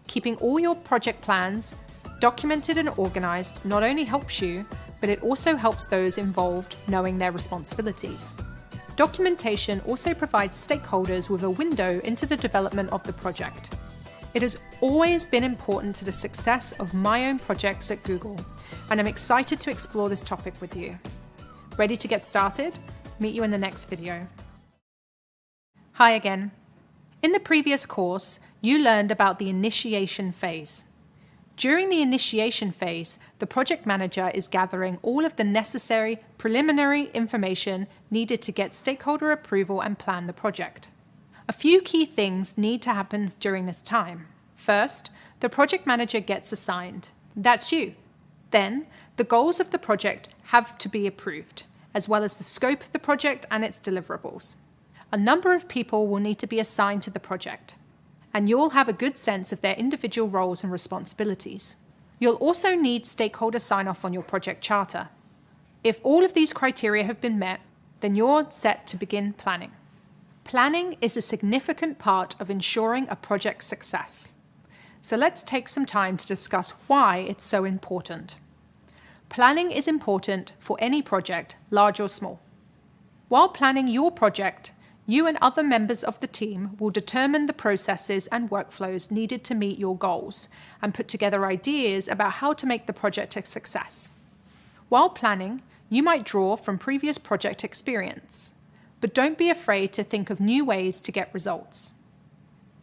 Keeping all your project plans documented and organized not only helps you, but it also helps those involved knowing their responsibilities. Documentation also provides stakeholders with a window into the development of the project. It has always been important to the success of my own projects at Google, and I'm excited to explore this topic with you. Ready to get started? Meet you in the next video. Hi again. In the previous course, you learned about the initiation phase. During the initiation phase, the project manager is gathering all of the necessary preliminary information needed to get stakeholder approval and plan the project. A few key things need to happen during this time. First, the project manager gets assigned. That's you. Then, the goals of the project have to be approved, as well as the scope of the project and its deliverables. A number of people will need to be assigned to the project, and you'll have a good sense of their individual roles and responsibilities. You'll also need stakeholder sign-off on your project charter. If all of these criteria have been met, then you're set to begin planning. Planning is a significant part of ensuring a project's success. So let's take some time to discuss why it's so important. Planning is important for any project, large or small. While planning your project, you and other members of the team will determine the processes and workflows needed to meet your goals and put together ideas about how to make the project a success. While planning, you might draw from previous project experience, but don't be afraid to think of new ways to get results.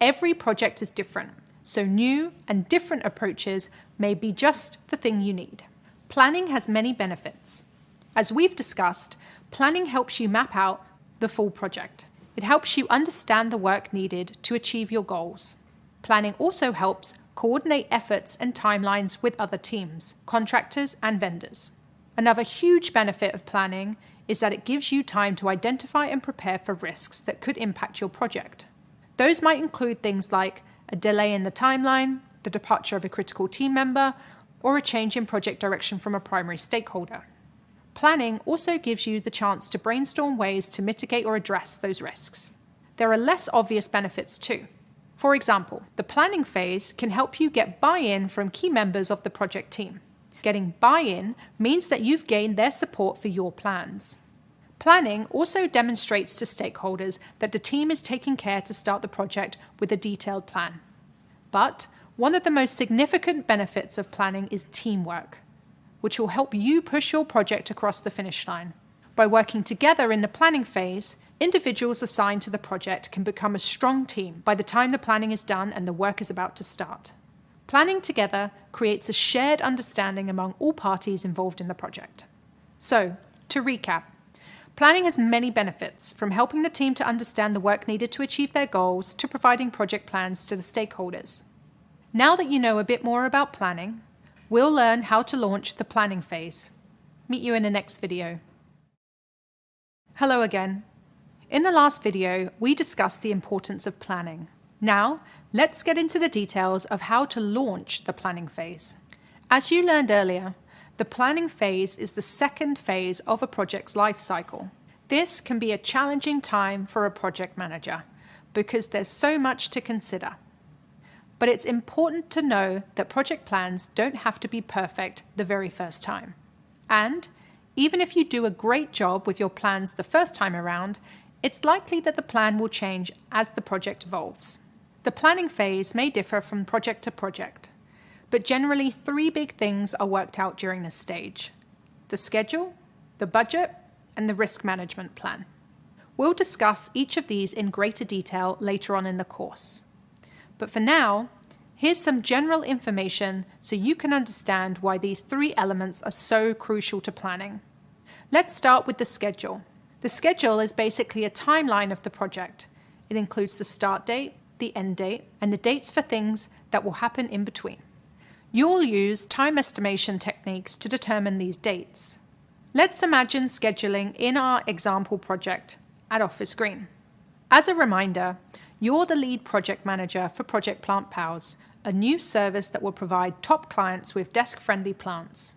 Every project is different, so new and different approaches may be just the thing you need. Planning has many benefits. As we've discussed, planning helps you map out the full project. It helps you understand the work needed to achieve your goals. Planning also helps coordinate efforts and timelines with other teams, contractors, and vendors. Another huge benefit of planning is that it gives you time to identify and prepare for risks that could impact your project. Those might include things like a delay in the timeline, the departure of a critical team member, or a change in project direction from a primary stakeholder. Planning also gives you the chance to brainstorm ways to mitigate or address those risks. There are less obvious benefits too. For example, the planning phase can help you get buy-in from key members of the project team. Getting buy-in means that you've gained their support for your plans. Planning also demonstrates to stakeholders that the team is taking care to start the project with a detailed plan. But one of the most significant benefits of planning is teamwork, which will help you push your project across the finish line. By working together in the planning phase, individuals assigned to the project can become a strong team by the time the planning is done and the work is about to start. Planning together creates a shared understanding among all parties involved in the project. So, to recap, planning has many benefits, from helping the team to understand the work needed to achieve their goals to providing project plans to the stakeholders. Now that you know a bit more about planning, we'll learn how to launch the planning phase. Meet you in the next video. Hello again. In the last video, we discussed the importance of planning. Now, let's get into the details of how to launch the planning phase. As you learned earlier, the planning phase is the second phase of a project's life cycle. This can be a challenging time for a project manager because there's so much to consider. But it's important to know that project plans don't have to be perfect the very first time. And even if you do a great job with your plans the first time around, it's likely that the plan will change as the project evolves. The planning phase may differ from project to project, but generally 3 big things are worked out during this stage: the schedule, the budget, and the risk management plan. We'll discuss each of these in greater detail later on in the course. But for now, here's some general information so you can understand why these 3 elements are so crucial to planning. Let's start with the schedule. The schedule is basically a timeline of the project. It includes the start date, the end date, and the dates for things that will happen in between. You'll use time estimation techniques to determine these dates. Let's imagine scheduling in our example project at Office Green. As a reminder, you're the lead project manager for Project Plant Pals, a new service that will provide top clients with desk-friendly plants.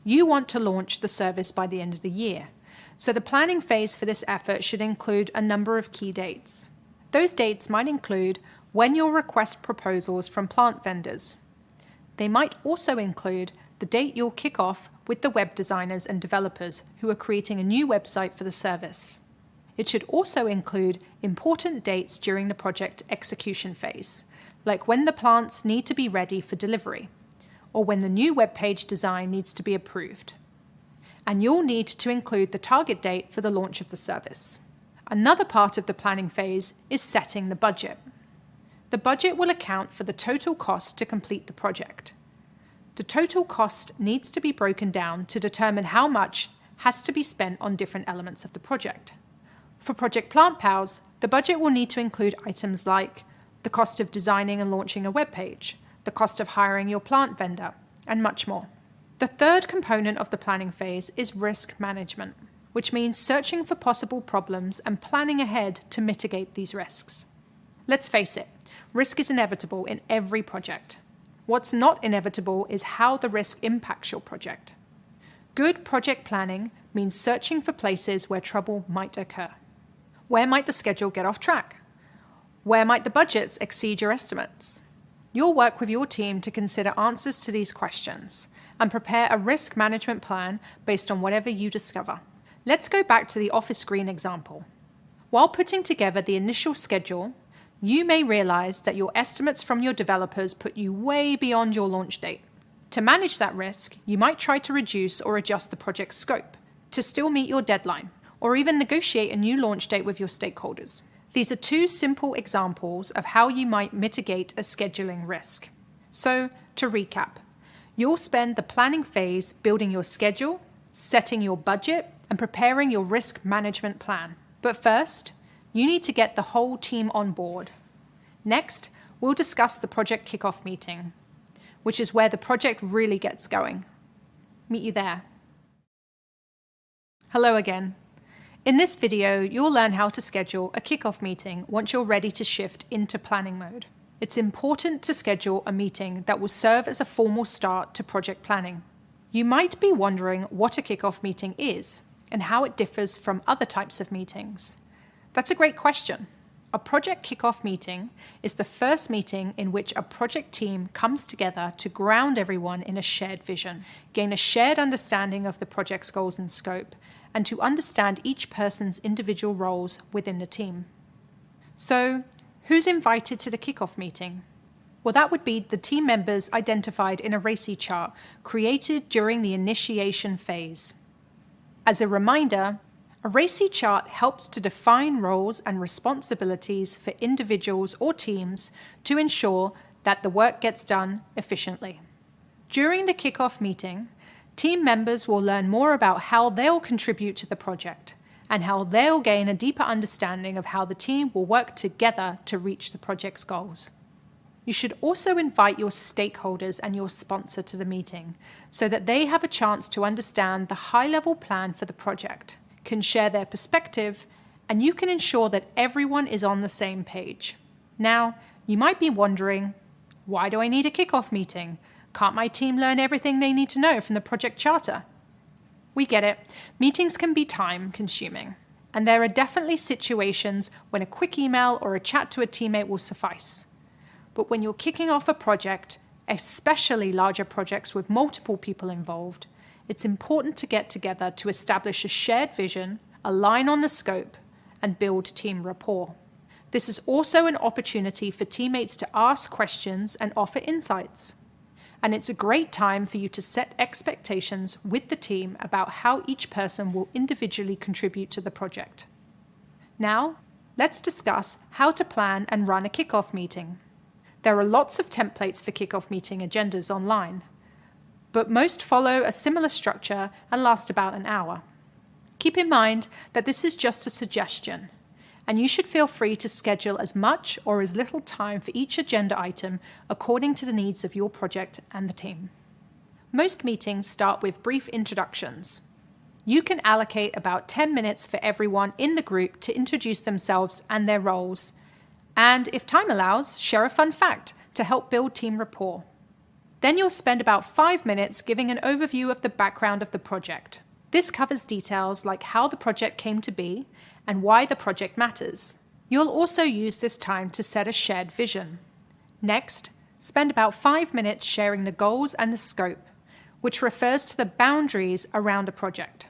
You want to launch the service by the end of the year, so the planning phase for this effort should include a number of key dates. Those dates might include when you'll request proposals from plant vendors. They might also include the date you'll kick off with the web designers and developers who are creating a new website for the service. It should also include important dates during the project execution phase, like when the plants need to be ready for delivery, or when the new web page design needs to be approved. And you'll need to include the target date for the launch of the service. Another part of the planning phase is setting the budget. The budget will account for the total cost to complete the project. The total cost needs to be broken down to determine how much has to be spent on different elements of the project. For Project Plant Pals, the budget will need to include items like the cost of designing and launching a web page, the cost of hiring your plant vendor, and much more. The third component of the planning phase is risk management, which means searching for possible problems and planning ahead to mitigate these risks. Let's face it, risk is inevitable in every project. What's not inevitable is how the risk impacts your project. Good project planning means searching for places where trouble might occur. Where might the schedule get off track? Where might the budgets exceed your estimates? You'll work with your team to consider answers to these questions and prepare a risk management plan based on whatever you discover. Let's go back to the Office Green example. While putting together the initial schedule, you may realize that your estimates from your developers put you way beyond your launch date. To manage that risk, you might try to reduce or adjust the project scope to still meet your deadline, or even negotiate a new launch date with your stakeholders. These are 2 simple examples of how you might mitigate a scheduling risk. So, to recap, you'll spend the planning phase building your schedule, setting your budget, and preparing your risk management plan. But first, you need to get the whole team on board. Next, we'll discuss the project kickoff meeting, which is where the project really gets going. Meet you there. Hello again. In this video, you'll learn how to schedule a kickoff meeting once you're ready to shift into planning mode. It's important to schedule a meeting that will serve as a formal start to project planning. You might be wondering what a kickoff meeting is and how it differs from other types of meetings. That's a great question. A project kickoff meeting is the first meeting in which a project team comes together to ground everyone in a shared vision, gain a shared understanding of the project's goals and scope, and to understand each person's individual roles within the team. So, who's invited to the kickoff meeting? Well, that would be the team members identified in a RACI chart created during the initiation phase. As a reminder, a RACI chart helps to define roles and responsibilities for individuals or teams to ensure that the work gets done efficiently. During the kickoff meeting, team members will learn more about how they'll contribute to the project and how they'll gain a deeper understanding of how the team will work together to reach the project's goals. You should also invite your stakeholders and your sponsor to the meeting so that they have a chance to understand the high-level plan for the project, can share their perspective, and you can ensure that everyone is on the same page. Now, you might be wondering, why do I need a kickoff meeting? Can't my team learn everything they need to know from the project charter? We get it. Meetings can be time-consuming, and there are definitely situations when a quick email or a chat to a teammate will suffice. but when you're kicking off a project, especially larger projects with multiple people involved, it's important to get together to establish a shared vision, align on the scope, and build team rapport. This is also an opportunity for teammates to ask questions and offer insights. And it's a great time for you to set expectations with the team about how each person will individually contribute to the project. Now, let's discuss how to plan and run a kickoff meeting. There are lots of templates for kickoff meeting agendas online, but most follow a similar structure and last about an hour. Keep in mind that this is just a suggestion, and you should feel free to schedule as much or as little time for each agenda item according to the needs of your project and the team. Most meetings start with brief introductions. You can allocate about 10 minutes for everyone in the group to introduce themselves and their roles, and if time allows, share a fun fact to help build team rapport. Then you'll spend about 5 minutes giving an overview of the background of the project. This covers details like how the project came to be and why the project matters. You'll also use this time to set a shared vision. Next, spend about 5 minutes sharing the goals and the scope, which refers to the boundaries around a project.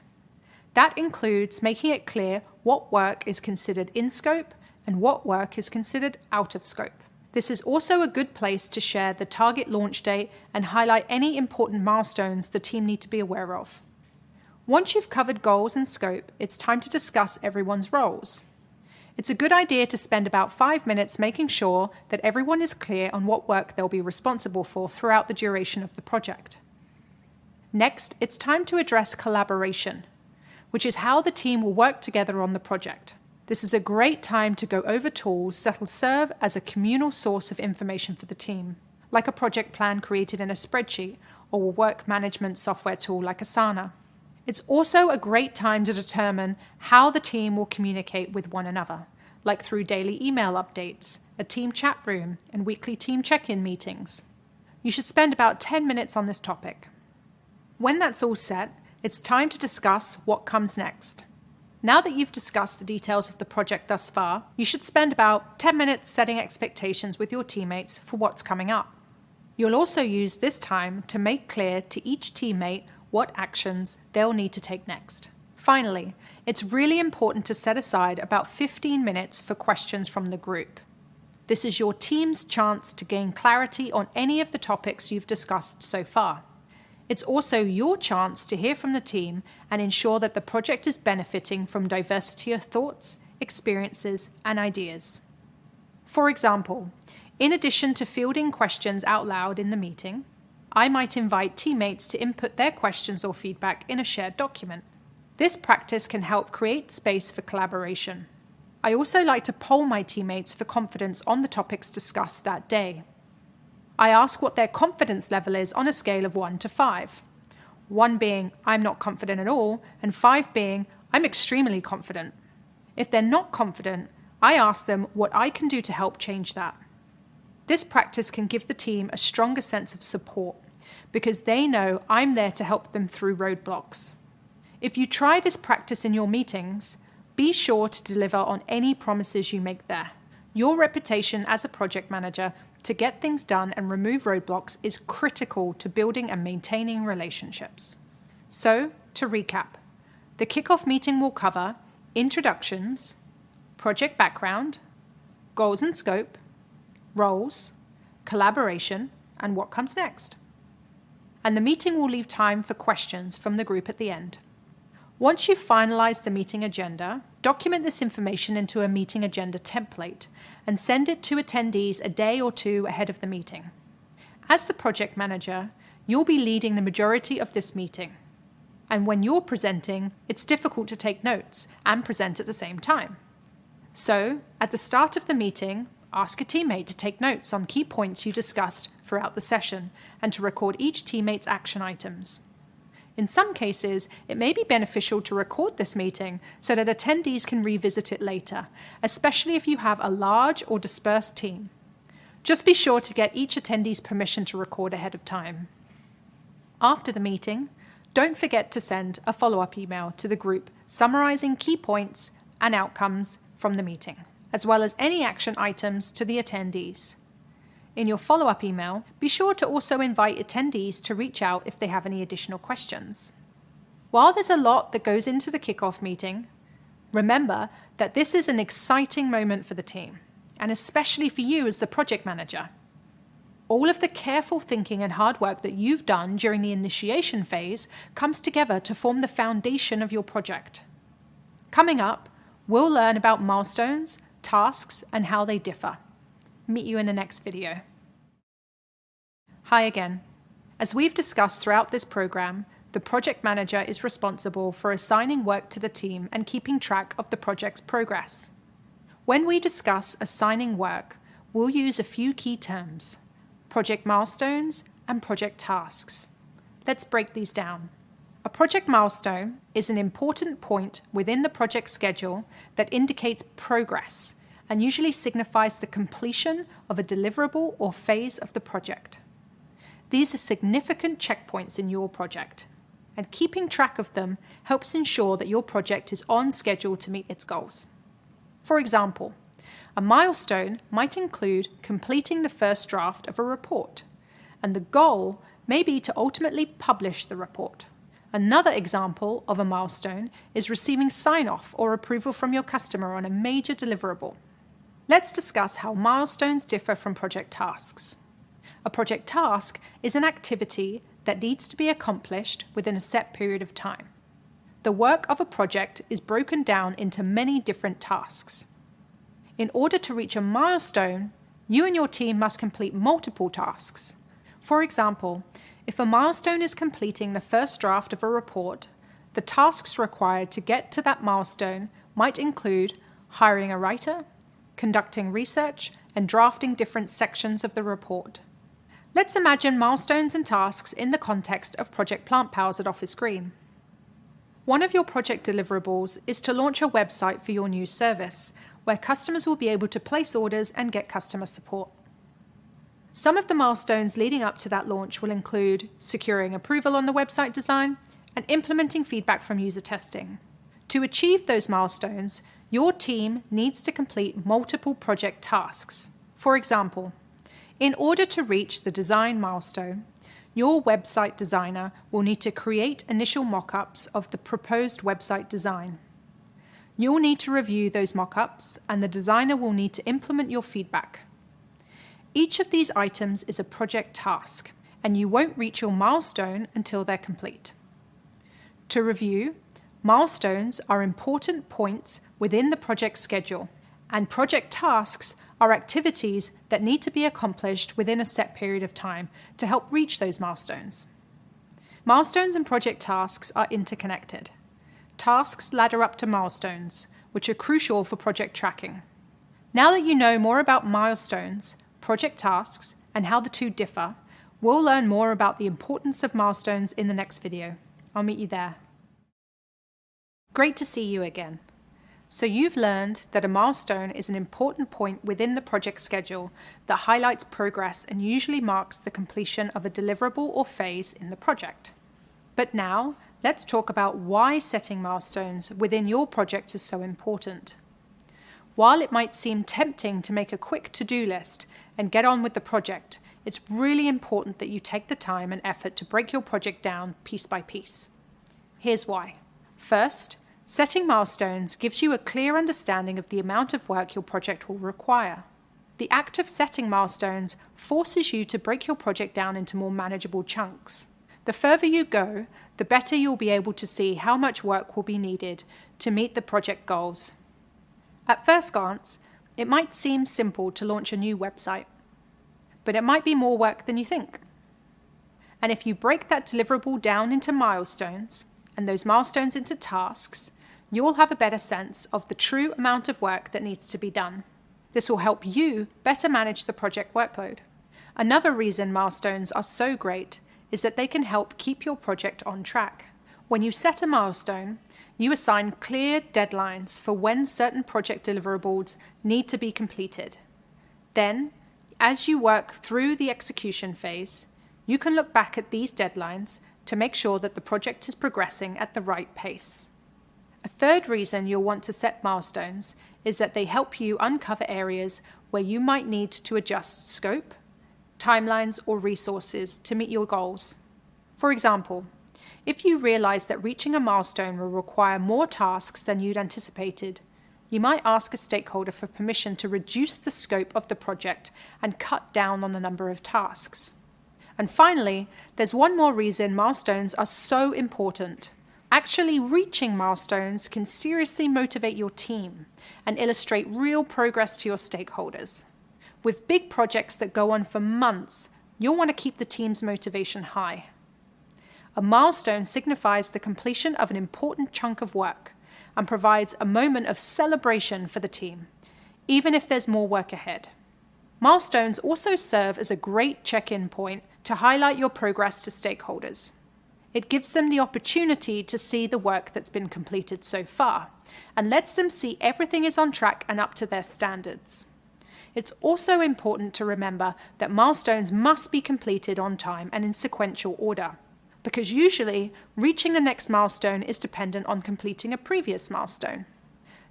That includes making it clear what work is considered in scope and what work is considered out of scope. This is also a good place to share the target launch date and highlight any important milestones the team need to be aware of. Once you've covered goals and scope, it's time to discuss everyone's roles. It's a good idea to spend about 5 minutes making sure that everyone is clear on what work they'll be responsible for throughout the duration of the project. Next, it's time to address collaboration, which is how the team will work together on the project. This is a great time to go over tools that will serve as a communal source of information for the team, like a project plan created in a spreadsheet or a work management software tool like Asana. It's also a great time to determine how the team will communicate with one another, like through daily email updates, a team chat room, and weekly team check-in meetings. You should spend about 10 minutes on this topic. When that's all set, it's time to discuss what comes next. Now that you've discussed the details of the project thus far, you should spend about 10 minutes setting expectations with your teammates for what's coming up. You'll also use this time to make clear to each teammate what actions they'll need to take next. Finally, it's really important to set aside about 15 minutes for questions from the group. This is your team's chance to gain clarity on any of the topics you've discussed so far. It's also your chance to hear from the team and ensure that the project is benefiting from diversity of thoughts, experiences, and ideas. For example, in addition to fielding questions out loud in the meeting, I might invite teammates to input their questions or feedback in a shared document. This practice can help create space for collaboration. I also like to poll my teammates for confidence on the topics discussed that day. I ask what their confidence level is on a scale of 1 to 5. 1 being, I'm not confident at all, and 5 being, I'm extremely confident. If they're not confident, I ask them what I can do to help change that. This practice can give the team a stronger sense of support because they know I'm there to help them through roadblocks. If you try this practice in your meetings, be sure to deliver on any promises you make there. Your reputation as a project manager to get things done and remove roadblocks is critical to building and maintaining relationships. So, to recap, the kickoff meeting will cover introductions, project background, goals and scope, roles, collaboration, and what comes next. And the meeting will leave time for questions from the group at the end. Once you've finalized the meeting agenda, document this information into a meeting agenda template and send it to attendees a day or two ahead of the meeting. As the project manager, you'll be leading the majority of this meeting. And when you're presenting, it's difficult to take notes and present at the same time. So, at the start of the meeting, ask a teammate to take notes on key points you discussed throughout the session and to record each teammate's action items. In some cases, it may be beneficial to record this meeting so that attendees can revisit it later, especially if you have a large or dispersed team. Just be sure to get each attendee's permission to record ahead of time. After the meeting, don't forget to send a follow-up email to the group summarizing key points and outcomes from the meeting, as well as any action items to the attendees. In your follow-up email, be sure to also invite attendees to reach out if they have any additional questions. While there's a lot that goes into the kickoff meeting, remember that this is an exciting moment for the team, and especially for you as the project manager. All of the careful thinking and hard work that you've done during the initiation phase comes together to form the foundation of your project. Coming up, we'll learn about milestones, tasks, and how they differ. Meet you in the next video. Hi again. As we've discussed throughout this program, the project manager is responsible for assigning work to the team and keeping track of the project's progress. When we discuss assigning work, we'll use a few key terms: project milestones and project tasks. Let's break these down. A project milestone is an important point within the project schedule that indicates progress and usually signifies the completion of a deliverable or phase of the project. These are significant checkpoints in your project, and keeping track of them helps ensure that your project is on schedule to meet its goals. For example, a milestone might include completing the first draft of a report, and the goal may be to ultimately publish the report. Another example of a milestone is receiving sign-off or approval from your customer on a major deliverable. Let's discuss how milestones differ from project tasks. A project task is an activity that needs to be accomplished within a set period of time. The work of a project is broken down into many different tasks. In order to reach a milestone, you and your team must complete multiple tasks. For example, if a milestone is completing the first draft of a report, the tasks required to get to that milestone might include hiring a writer, conducting research, and drafting different sections of the report. Let's imagine milestones and tasks in the context of Project Plant Pals at Office Green. One of your project deliverables is to launch a website for your new service, where customers will be able to place orders and get customer support. Some of the milestones leading up to that launch will include securing approval on the website design and implementing feedback from user testing. To achieve those milestones, your team needs to complete multiple project tasks. For example, in order to reach the design milestone, your website designer will need to create initial mock-ups of the proposed website design. You'll need to review those mock-ups, and the designer will need to implement your feedback. Each of these items is a project task, and you won't reach your milestone until they're complete. To review, milestones are important points within the project schedule, and project tasks are activities that need to be accomplished within a set period of time to help reach those milestones. Milestones and project tasks are interconnected. Tasks ladder up to milestones, which are crucial for project tracking. Now that you know more about milestones, project tasks, and how the two differ, we'll learn more about the importance of milestones in the next video. I'll meet you there. Great to see you again. So you've learned that a milestone is an important point within the project schedule that highlights progress and usually marks the completion of a deliverable or phase in the project. But now, let's talk about why setting milestones within your project is so important. While it might seem tempting to make a quick to-do list and get on with the project, it's really important that you take the time and effort to break your project down piece by piece. Here's why. First, setting milestones gives you a clear understanding of the amount of work your project will require. The act of setting milestones forces you to break your project down into more manageable chunks. The further you go, the better you'll be able to see how much work will be needed to meet the project goals. At first glance, it might seem simple to launch a new website, but it might be more work than you think. And if you break that deliverable down into milestones, and those milestones into tasks, you'll have a better sense of the true amount of work that needs to be done. This will help you better manage the project workload. Another reason milestones are so great is that they can help keep your project on track. When you set a milestone, you assign clear deadlines for when certain project deliverables need to be completed. Then, as you work through the execution phase, you can look back at these deadlines to make sure that the project is progressing at the right pace. A third reason you'll want to set milestones is that they help you uncover areas where you might need to adjust scope, timelines, or resources to meet your goals. For example, if you realize that reaching a milestone will require more tasks than you'd anticipated, you might ask a stakeholder for permission to reduce the scope of the project and cut down on the number of tasks. And finally, there's one more reason milestones are so important. Actually reaching milestones can seriously motivate your team and illustrate real progress to your stakeholders. With big projects that go on for months, you'll want to keep the team's motivation high. A milestone signifies the completion of an important chunk of work and provides a moment of celebration for the team, even if there's more work ahead. Milestones also serve as a great check-in point to highlight your progress to stakeholders. It gives them the opportunity to see the work that's been completed so far and lets them see everything is on track and up to their standards. It's also important to remember that milestones must be completed on time and in sequential order, because usually reaching the next milestone is dependent on completing a previous milestone.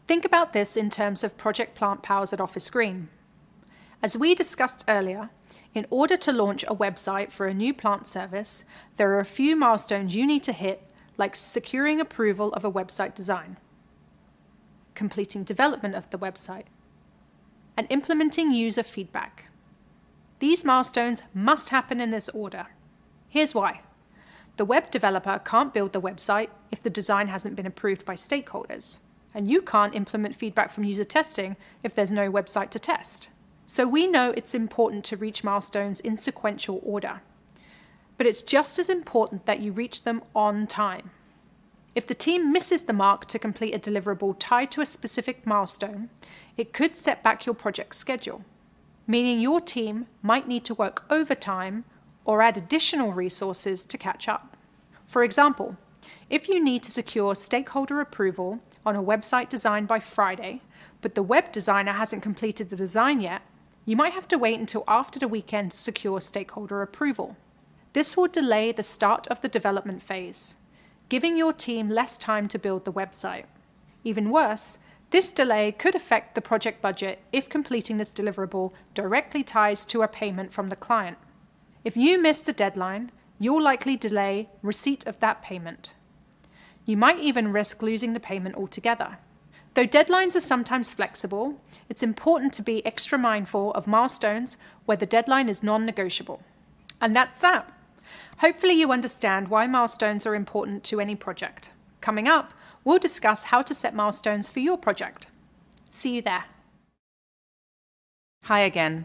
Think about this in terms of Project Plant Powers at Office Green. As we discussed earlier, in order to launch a website for a new plant service, there are a few milestones you need to hit, like securing approval of a website design, completing development of the website, and implementing user feedback. These milestones must happen in this order. Here's why. The web developer can't build the website if the design hasn't been approved by stakeholders, and you can't implement feedback from user testing if there's no website to test. So we know it's important to reach milestones in sequential order, but it's just as important that you reach them on time. If the team misses the mark to complete a deliverable tied to a specific milestone, it could set back your project schedule, meaning your team might need to work overtime or add additional resources to catch up. For example, if you need to secure stakeholder approval on a website design by Friday, but the web designer hasn't completed the design yet, you might have to wait until after the weekend to secure stakeholder approval. This will delay the start of the development phase, giving your team less time to build the website. Even worse, this delay could affect the project budget if completing this deliverable directly ties to a payment from the client. If you miss the deadline, you'll likely delay receipt of that payment. You might even risk losing the payment altogether. Though deadlines are sometimes flexible, it's important to be extra mindful of milestones where the deadline is non-negotiable. And that's that. Hopefully you understand why milestones are important to any project. Coming up, we'll discuss how to set milestones for your project. See you there. Hi again.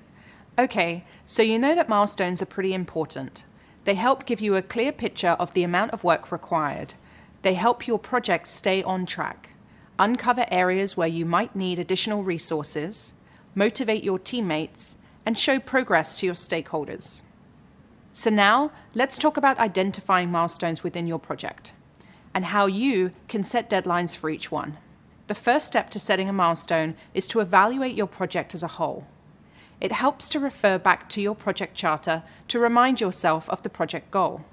Okay, so you know that milestones are pretty important. They help give you a clear picture of the amount of work required. They help your project stay on track, uncover areas where you might need additional resources, motivate your teammates, and show progress to your stakeholders. So now, let's talk about identifying milestones within your project and how you can set deadlines for each one. The first step to setting a milestone is to evaluate your project as a whole. It helps to refer back to your project charter to remind yourself of the project goal.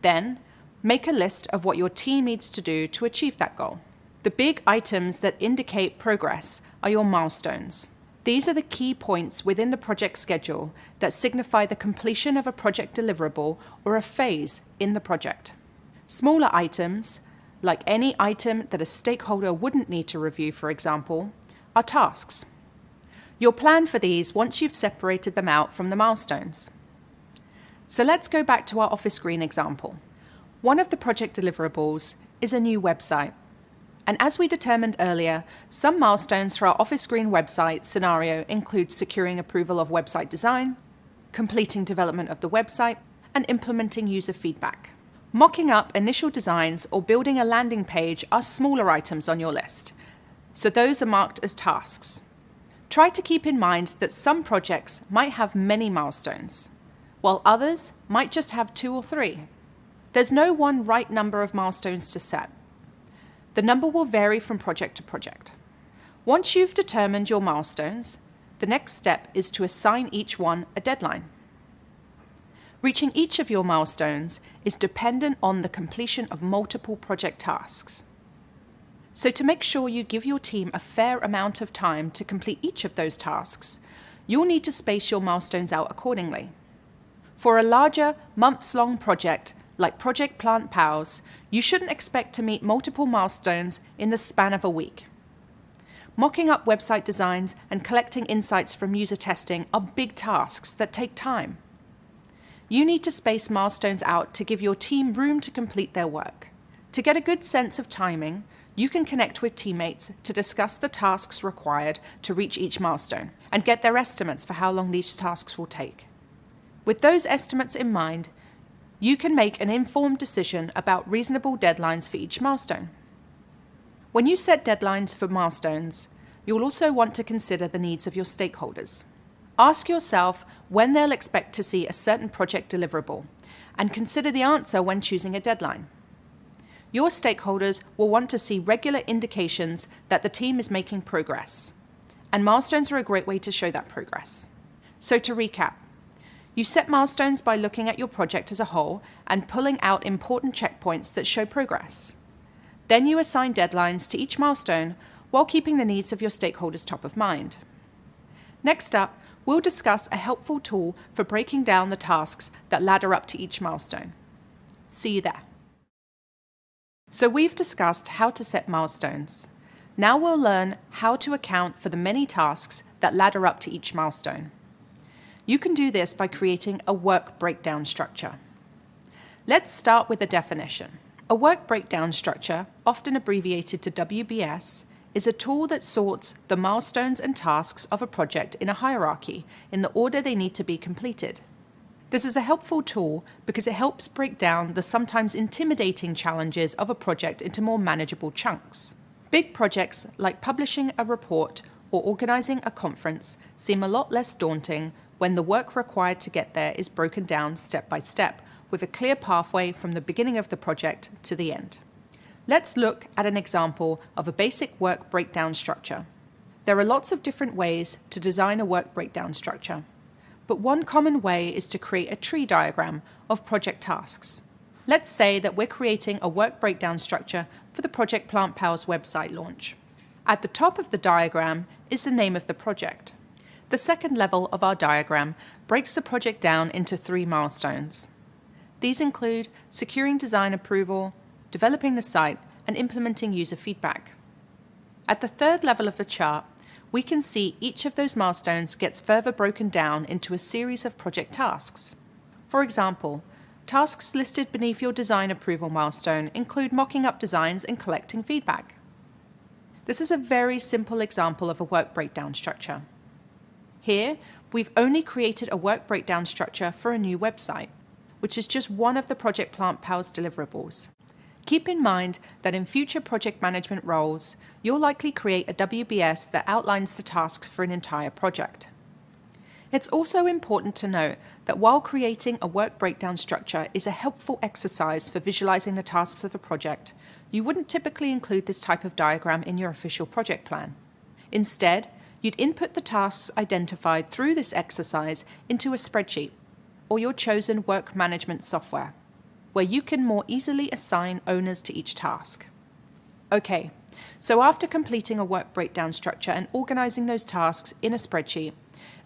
Then, make a list of what your team needs to do to achieve that goal. The big items that indicate progress are your milestones. These are the key points within the project schedule that signify the completion of a project deliverable or a phase in the project. Smaller items, like any item that a stakeholder wouldn't need to review, for example, are tasks. You'll plan for these once you've separated them out from the milestones. So let's go back to our Office Green example. One of the project deliverables is a new website. And as we determined earlier, some milestones for our Office Green website scenario include securing approval of website design, completing development of the website, and implementing user feedback. Mocking up initial designs or building a landing page are smaller items on your list, so those are marked as tasks. Try to keep in mind that some projects might have many milestones, while others might just have 2 or 3. There's no one right number of milestones to set. The number will vary from project to project. Once you've determined your milestones, the next step is to assign each one a deadline. Reaching each of your milestones is dependent on the completion of multiple project tasks. So to make sure you give your team a fair amount of time to complete each of those tasks, you'll need to space your milestones out accordingly. For a larger, months-long project like Project Plant Pals, you shouldn't expect to meet multiple milestones in the span of a week. Mocking up website designs and collecting insights from user testing are big tasks that take time. You need to space milestones out to give your team room to complete their work. To get a good sense of timing, you can connect with teammates to discuss the tasks required to reach each milestone and get their estimates for how long these tasks will take. With those estimates in mind, you can make an informed decision about reasonable deadlines for each milestone. When you set deadlines for milestones, you'll also want to consider the needs of your stakeholders. Ask yourself when they'll expect to see a certain project deliverable, and consider the answer when choosing a deadline. Your stakeholders will want to see regular indications that the team is making progress, and milestones are a great way to show that progress. So to recap, you set milestones by looking at your project as a whole and pulling out important checkpoints that show progress. Then you assign deadlines to each milestone while keeping the needs of your stakeholders top of mind. Next up, we'll discuss a helpful tool for breaking down the tasks that ladder up to each milestone. See you there. So we've discussed how to set milestones. Now we'll learn how to account for the many tasks that ladder up to each milestone. You can do this by creating a work breakdown structure. Let's start with a definition. A work breakdown structure, often abbreviated to WBS, is a tool that sorts the milestones and tasks of a project in a hierarchy in the order they need to be completed. This is a helpful tool because it helps break down the sometimes intimidating challenges of a project into more manageable chunks. Big projects like publishing a report or organizing a conference seem a lot less daunting when the work required to get there is broken down step by step, with a clear pathway from the beginning of the project to the end. Let's look at an example of a basic work breakdown structure. There are lots of different ways to design a work breakdown structure, but one common way is to create a tree diagram of project tasks. Let's say that we're creating a work breakdown structure for the Project Plant Pals website launch. At the top of the diagram is the name of the project. The second level of our diagram breaks the project down into 3 milestones. These include securing design approval, developing the site, and implementing user feedback. At the third level of the chart, we can see each of those milestones gets further broken down into a series of project tasks. For example, tasks listed beneath your design approval milestone include mocking up designs and collecting feedback. This is a very simple example of a work breakdown structure. Here, we've only created a work breakdown structure for a new website, which is just one of the Project Plant Pals deliverables. Keep in mind that in future project management roles, you'll likely create a WBS that outlines the tasks for an entire project. It's also important to note that while creating a work breakdown structure is a helpful exercise for visualizing the tasks of a project, you wouldn't typically include this type of diagram in your official project plan. Instead, you'd input the tasks identified through this exercise into a spreadsheet or your chosen work management software, where you can more easily assign owners to each task. Okay, so after completing a work breakdown structure and organizing those tasks in a spreadsheet,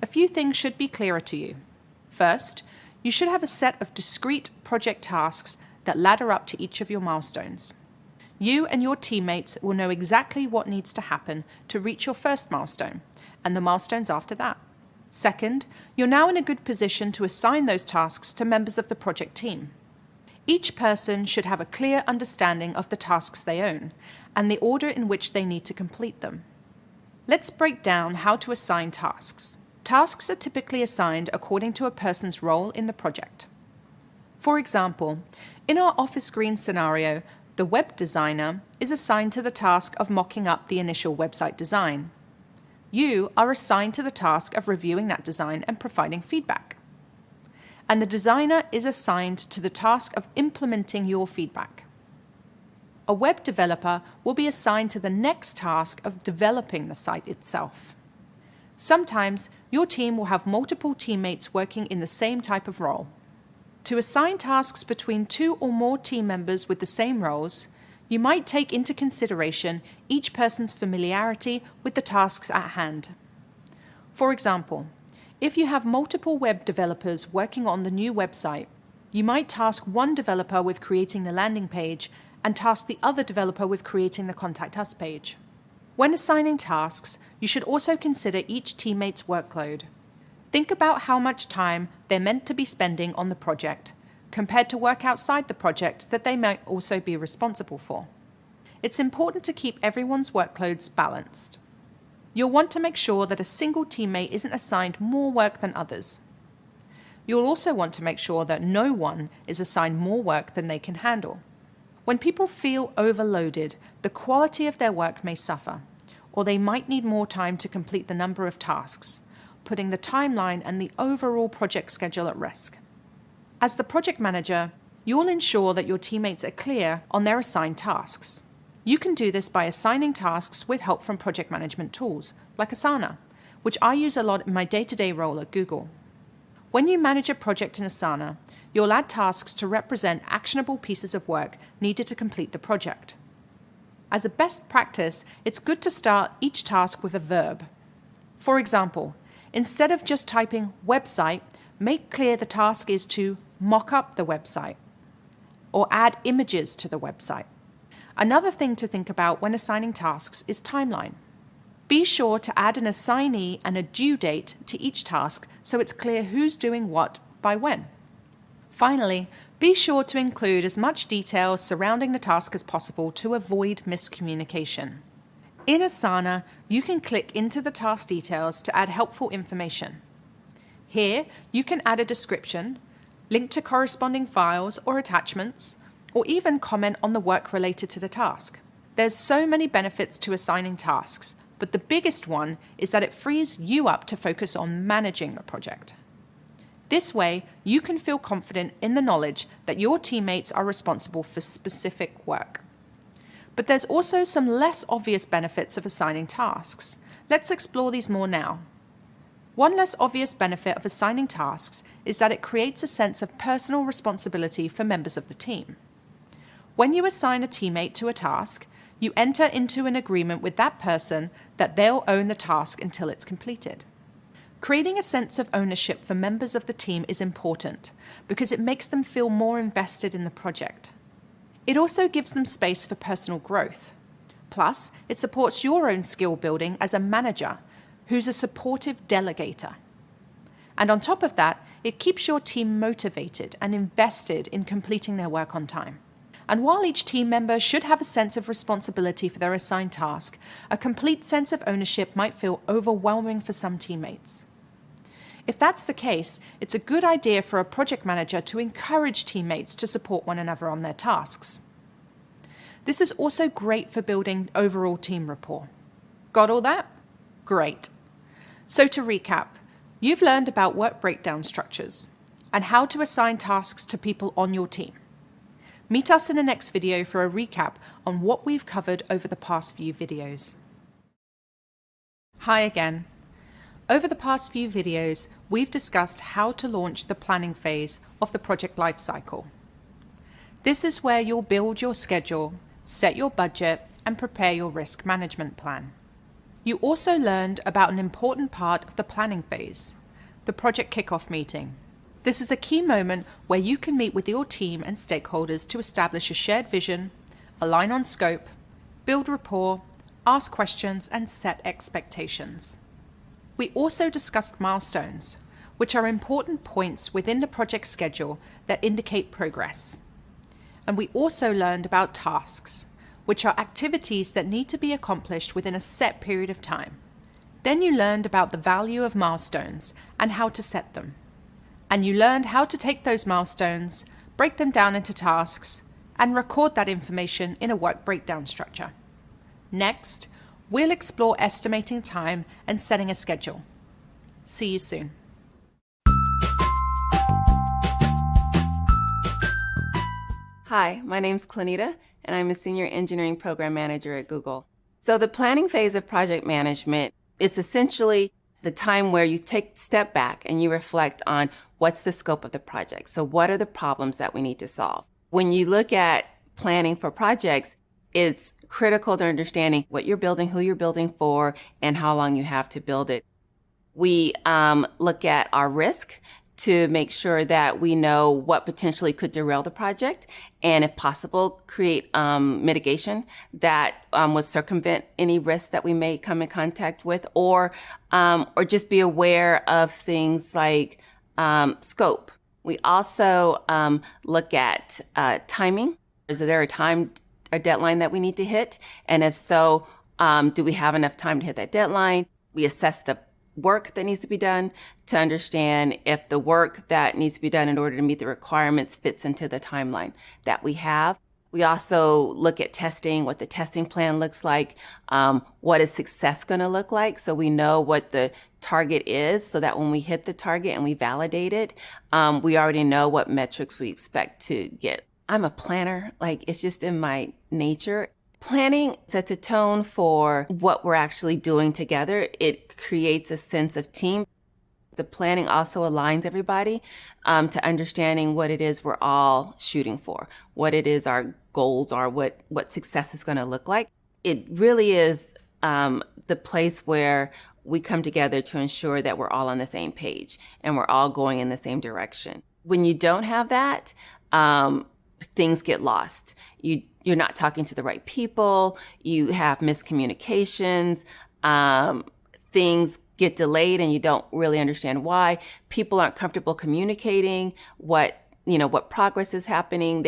a few things should be clearer to you. First, you should have a set of discrete project tasks that ladder up to each of your milestones. You and your teammates will know exactly what needs to happen to reach your first milestone, and the milestones after that. Second, you're now in a good position to assign those tasks to members of the project team. Each person should have a clear understanding of the tasks they own, and the order in which they need to complete them. Let's break down how to assign tasks. Tasks are typically assigned according to a person's role in the project. For example, in our Office Green scenario, the web designer is assigned to the task of mocking up the initial website design. You are assigned to the task of reviewing that design and providing feedback. And the designer is assigned to the task of implementing your feedback. A web developer will be assigned to the next task of developing the site itself. Sometimes your team will have multiple teammates working in the same type of role. To assign tasks between 2 or more team members with the same roles, you might take into consideration each person's familiarity with the tasks at hand. For example, If you have multiple web developers working on the new website, you might task one developer with creating the landing page and task the other developer with creating the Contact Us page. When assigning tasks, you should also consider each teammate's workload. Think about how much time they're meant to be spending on the project, compared to work outside the project that they might also be responsible for. It's important to keep everyone's workloads balanced. You'll want to make sure that a single teammate isn't assigned more work than others. You'll also want to make sure that no one is assigned more work than they can handle. When people feel overloaded, the quality of their work may suffer, or they might need more time to complete the number of tasks, putting the timeline and the overall project schedule at risk. As the project manager, you'll ensure that your teammates are clear on their assigned tasks. You can do this by assigning tasks with help from project management tools, like Asana, which I use a lot in my day-to-day role at Google. When you manage a project in Asana, you'll add tasks to represent actionable pieces of work needed to complete the project. As a best practice, it's good to start each task with a verb. For example, instead of just typing website, make clear the task is to mock up the website or add images to the website. Another thing to think about when assigning tasks is timeline. Be sure to add an assignee and a due date to each task so it's clear who's doing what by when. Finally, be sure to include as much detail surrounding the task as possible to avoid miscommunication. In Asana, you can click into the task details to add helpful information. Here, you can add a description, link to corresponding files or attachments, or even comment on the work related to the task. There's so many benefits to assigning tasks, but the biggest one is that it frees you up to focus on managing the project. This way, you can feel confident in the knowledge that your teammates are responsible for specific work. But there's also some less obvious benefits of assigning tasks. Let's explore these more now. One less obvious benefit of assigning tasks is that it creates a sense of personal responsibility for members of the team. When you assign a teammate to a task, you enter into an agreement with that person that they'll own the task until it's completed. Creating a sense of ownership for members of the team is important because it makes them feel more invested in the project. It also gives them space for personal growth. Plus, it supports your own skill building as a manager who's a supportive delegator. And on top of that, it keeps your team motivated and invested in completing their work on time. And while each team member should have a sense of responsibility for their assigned task, a complete sense of ownership might feel overwhelming for some teammates. If that's the case, it's a good idea for a project manager to encourage teammates to support one another on their tasks. This is also great for building overall team rapport. Got all that? Great. So to recap, you've learned about work breakdown structures and how to assign tasks to people on your team. Meet us in the next video for a recap on what we've covered over the past few videos. Hi again. Over the past few videos, we've discussed how to launch the planning phase of the project lifecycle. This is where you'll build your schedule, set your budget, and prepare your risk management plan. You also learned about an important part of the planning phase, the project kickoff meeting. This is a key moment where you can meet with your team and stakeholders to establish a shared vision, align on scope, build rapport, ask questions, and set expectations. We also discussed milestones, which are important points within the project schedule that indicate progress. And we also learned about tasks, which are activities that need to be accomplished within a set period of time. Then you learned about the value of milestones and how to set them. And you learned how to take those milestones, break them down into tasks, and record that information in a work breakdown structure. Next, we'll explore estimating time and setting a schedule. See you soon. Hi, my name's Clenita, and I'm a Senior Engineering Program Manager at Google. So the planning phase of project management is essentially the time where you take a step back and you reflect on what's the scope of the project. So what are the problems that we need to solve? When you look at planning for projects, it's critical to understanding what you're building, who you're building for, and how long you have to build it. We look at our risk to make sure that we know what potentially could derail the project, and if possible, create mitigation that would circumvent any risks that we may come in contact with, or just be aware of things like scope. We also look at timing. Is there a deadline that we need to hit? And if so, do we have enough time to hit that deadline? We assess the work that needs to be done to understand if the work that needs to be done in order to meet the requirements fits into the timeline that we have. We also look at testing, what the testing plan looks like, what is success going to look like, so we know what the target is, so that when we hit the target and we validate it, we already know what metrics we expect to get. I'm a planner, like it's just in my nature. Planning sets a tone for what we're actually doing together. It creates a sense of team. The planning also aligns everybody to understanding what it is we're all shooting for, what it is our goals are, what success is going to look like. It really is the place where we come together to ensure that we're all on the same page and we're all going in the same direction. When you don't have that, things get lost. You're not talking to the right people. You have miscommunications. Things get delayed and you don't really understand why. People aren't comfortable communicating what progress is happening.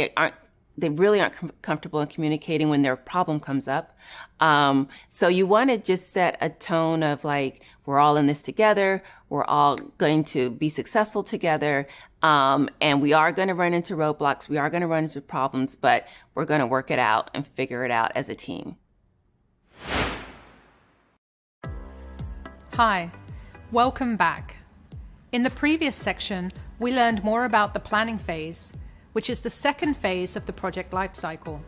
They really aren't comfortable in communicating when their problem comes up. So you want to just set a tone of like, we're all in this together. We're all going to be successful together. And we are going to run into roadblocks. We are going to run into problems, but we're going to work it out and figure it out as a team. Hi, welcome back. In the previous section, we learned more about the planning phase, which is the second phase of the project lifecycle.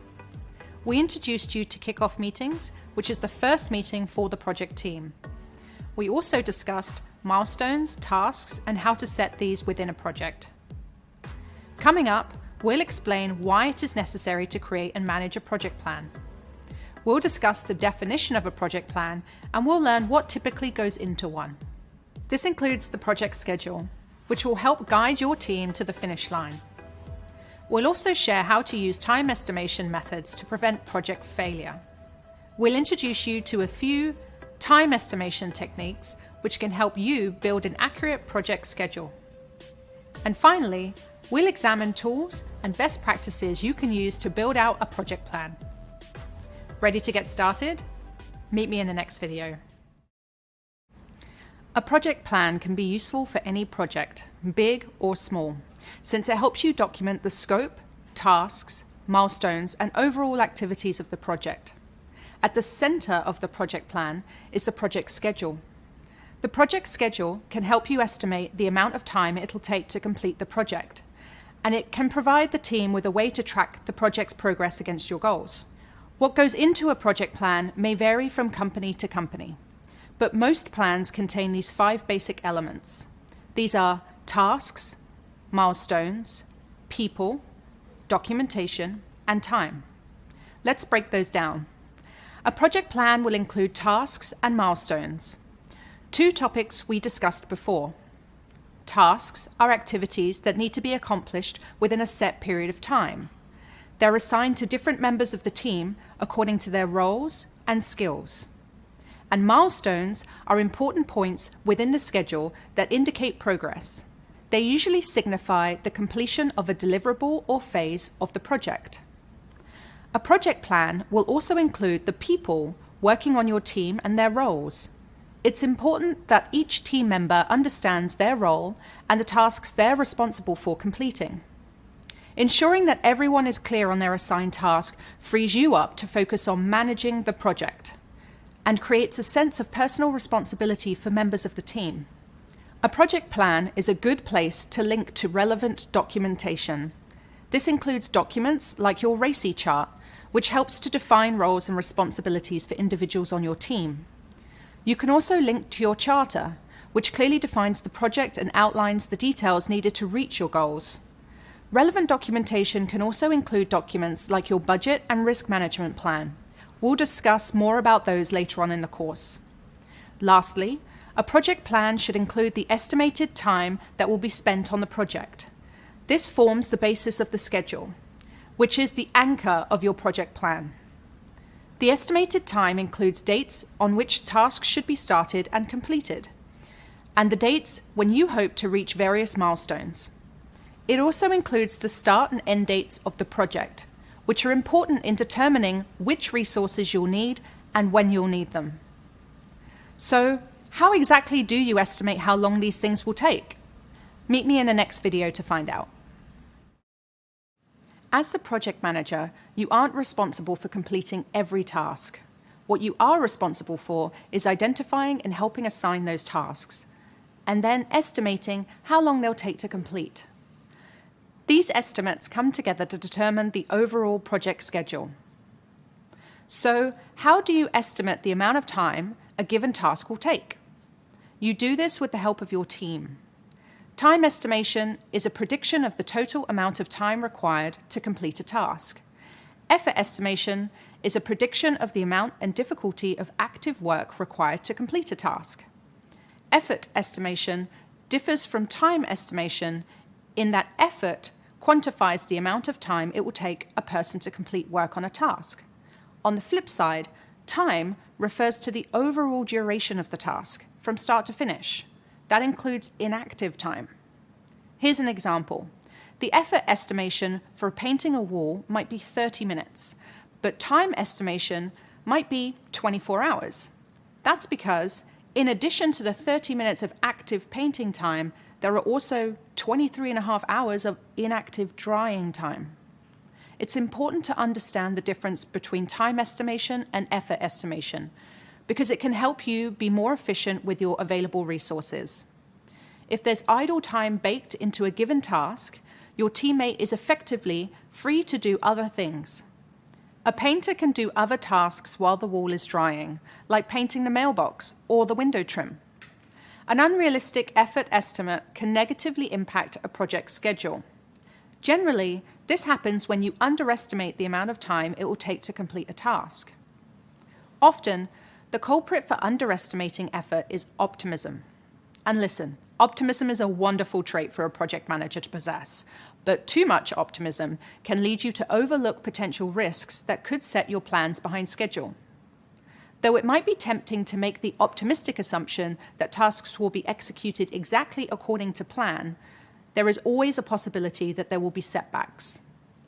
We introduced you to kickoff meetings, which is the first meeting for the project team. We also discussed milestones, tasks, and how to set these within a project. Coming up, we'll explain why it is necessary to create and manage a project plan. We'll discuss the definition of a project plan, and we'll learn what typically goes into one. This includes the project schedule, which will help guide your team to the finish line. We'll also share how to use time estimation methods to prevent project failure. We'll introduce you to a few time estimation techniques which can help you build an accurate project schedule. And finally, we'll examine tools and best practices you can use to build out a project plan. Ready to get started? Meet me in the next video. A project plan can be useful for any project, big or small, since it helps you document the scope, tasks, milestones, and overall activities of the project. At the center of the project plan is the project schedule. The project schedule can help you estimate the amount of time it'll take to complete the project, and it can provide the team with a way to track the project's progress against your goals. What goes into a project plan may vary from company to company, but most plans contain these 5 basic elements. These are tasks, milestones, people, documentation, and time. Let's break those down. A project plan will include tasks and milestones. 2 topics we discussed before. Tasks are activities that need to be accomplished within a set period of time. They're assigned to different members of the team according to their roles and skills. And milestones are important points within the schedule that indicate progress. They usually signify the completion of a deliverable or phase of the project. A project plan will also include the people working on your team and their roles. It's important that each team member understands their role and the tasks they're responsible for completing. Ensuring that everyone is clear on their assigned task frees you up to focus on managing the project and creates a sense of personal responsibility for members of the team. A project plan is a good place to link to relevant documentation. This includes documents like your RACI chart, which helps to define roles and responsibilities for individuals on your team. You can also link to your charter, which clearly defines the project and outlines the details needed to reach your goals. Relevant documentation can also include documents like your budget and risk management plan. We'll discuss more about those later on in the course. Lastly, A project plan should include the estimated time that will be spent on the project. This forms the basis of the schedule, which is the anchor of your project plan. The estimated time includes dates on which tasks should be started and completed, and the dates when you hope to reach various milestones. It also includes the start and end dates of the project, which are important in determining which resources you'll need and when you'll need them. So, how exactly do you estimate how long these things will take? Meet me in the next video to find out. As the project manager, you aren't responsible for completing every task. What you are responsible for is identifying and helping assign those tasks, and then estimating how long they'll take to complete. These estimates come together to determine the overall project schedule. So, how do you estimate the amount of time a given task will take? You do this with the help of your team. Time estimation is a prediction of the total amount of time required to complete a task. Effort estimation is a prediction of the amount and difficulty of active work required to complete a task. Effort estimation differs from time estimation in that effort quantifies the amount of time it will take a person to complete work on a task. On the flip side, time refers to the overall duration of the task, from start to finish. That includes inactive time. Here's an example. The effort estimation for painting a wall might be 30 minutes, but time estimation might be 24 hours. That's because, in addition to the 30 minutes of active painting time, there are also 23.5 hours of inactive drying time. It's important to understand the difference between time estimation and effort estimation, because it can help you be more efficient with your available resources. If there's idle time baked into a given task, your teammate is effectively free to do other things. A painter can do other tasks while the wall is drying, like painting the mailbox or the window trim. An unrealistic effort estimate can negatively impact a project schedule. Generally, this happens when you underestimate the amount of time it will take to complete a task. Often, the culprit for underestimating effort is optimism. And listen, optimism is a wonderful trait for a project manager to possess, but too much optimism can lead you to overlook potential risks that could set your plans behind schedule. Though it might be tempting to make the optimistic assumption that tasks will be executed exactly according to plan, there is always a possibility that there will be setbacks.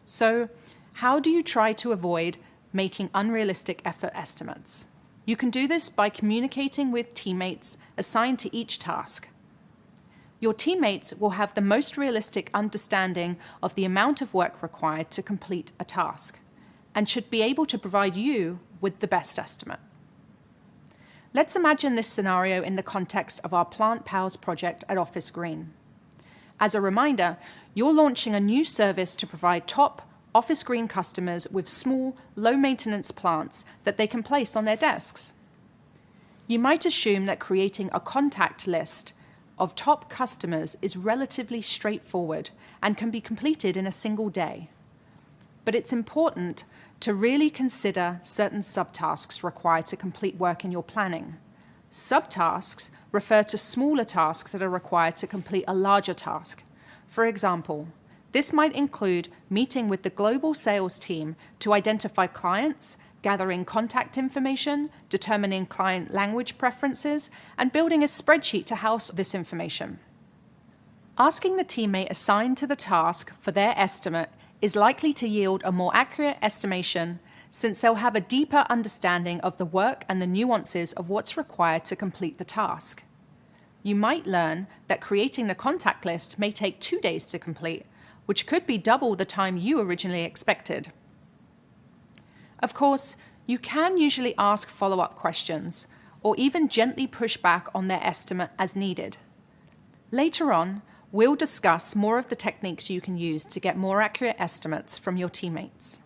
So, how do you try to avoid making unrealistic effort estimates? You can do this by communicating with teammates assigned to each task. Your teammates will have the most realistic understanding of the amount of work required to complete a task, and should be able to provide you with the best estimate. Let's imagine this scenario in the context of our Plant Pals project at Office Green. As a reminder, you're launching a new service to provide top Office Green customers with small, low-maintenance plants that they can place on their desks. You might assume that creating a contact list of top customers is relatively straightforward and can be completed in a single day. But it's important to really consider certain subtasks required to complete work in your planning. Subtasks refer to smaller tasks that are required to complete a larger task. For example, this might include meeting with the global sales team to identify clients, gathering contact information, determining client language preferences, and building a spreadsheet to house this information. Asking the teammate assigned to the task for their estimate is likely to yield a more accurate estimation, since they'll have a deeper understanding of the work and the nuances of what's required to complete the task. You might learn that creating the contact list may take 2 days to complete, which could be double the time you originally expected. Of course, you can usually ask follow-up questions, or even gently push back on their estimate as needed. Later on, we'll discuss more of the techniques you can use to get more accurate estimates from your teammates.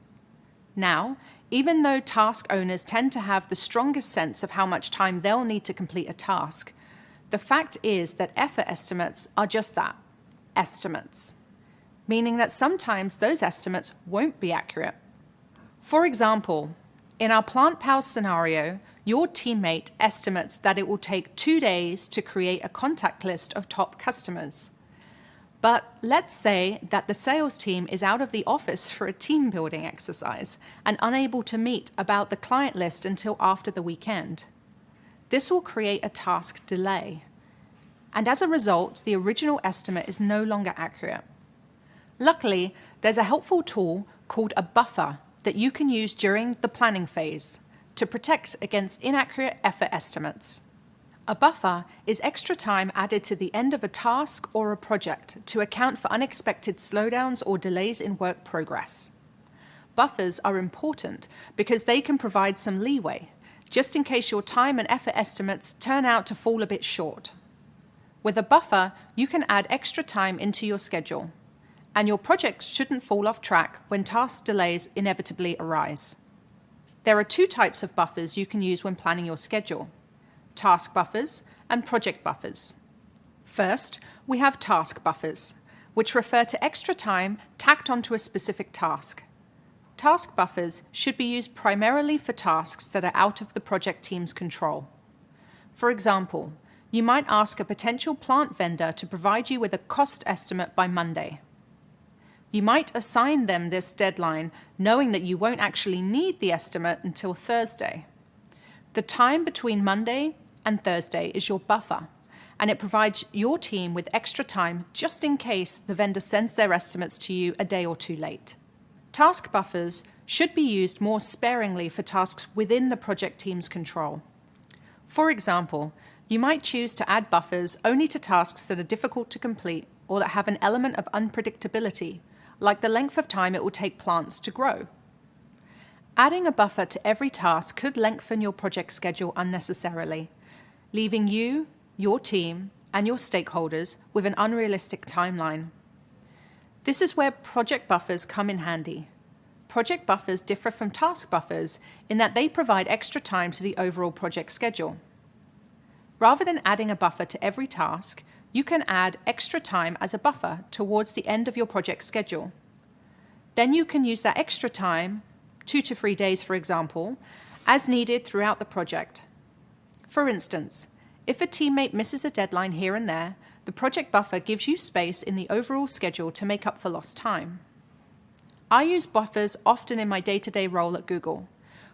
Now, even though task owners tend to have the strongest sense of how much time they'll need to complete a task, the fact is that effort estimates are just that, estimates, meaning that sometimes those estimates won't be accurate. For example, In our plant pals scenario, your teammate estimates that it will take 2 days to create a contact list of top customers. But let's say that the sales team is out of the office for a team building exercise and unable to meet about the client list until after the weekend. This will create a task delay. And as a result, the original estimate is no longer accurate. Luckily, there's a helpful tool called a buffer that you can use during the planning phase to protect against inaccurate effort estimates. A buffer is extra time added to the end of a task or a project to account for unexpected slowdowns or delays in work progress. Buffers are important because they can provide some leeway, just in case your time and effort estimates turn out to fall a bit short. With a buffer, you can add extra time into your schedule, and your projects shouldn't fall off track when task delays inevitably arise. There are 2 types of buffers you can use when planning your schedule: task buffers and project buffers. First, we have task buffers, which refer to extra time tacked onto a specific task. Task buffers should be used primarily for tasks that are out of the project team's control. For example, you might ask a potential plant vendor to provide you with a cost estimate by Monday. You might assign them this deadline knowing that you won't actually need the estimate until Thursday. The time between Monday and Thursday is your buffer, and it provides your team with extra time just in case the vendor sends their estimates to you a day or 2 late. Task buffers should be used more sparingly for tasks within the project team's control. For example, you might choose to add buffers only to tasks that are difficult to complete or that have an element of unpredictability, like the length of time it will take plants to grow. Adding a buffer to every task could lengthen your project schedule unnecessarily, leaving you, your team, and your stakeholders with an unrealistic timeline. This is where project buffers come in handy. Project buffers differ from task buffers in that they provide extra time to the overall project schedule. Rather than adding a buffer to every task, you can add extra time as a buffer towards the end of your project schedule. Then you can use that extra time, 2 to 3 days for example, as needed throughout the project. For instance, if a teammate misses a deadline here and there, the project buffer gives you space in the overall schedule to make up for lost time. I use buffers often in my day-to-day role at Google.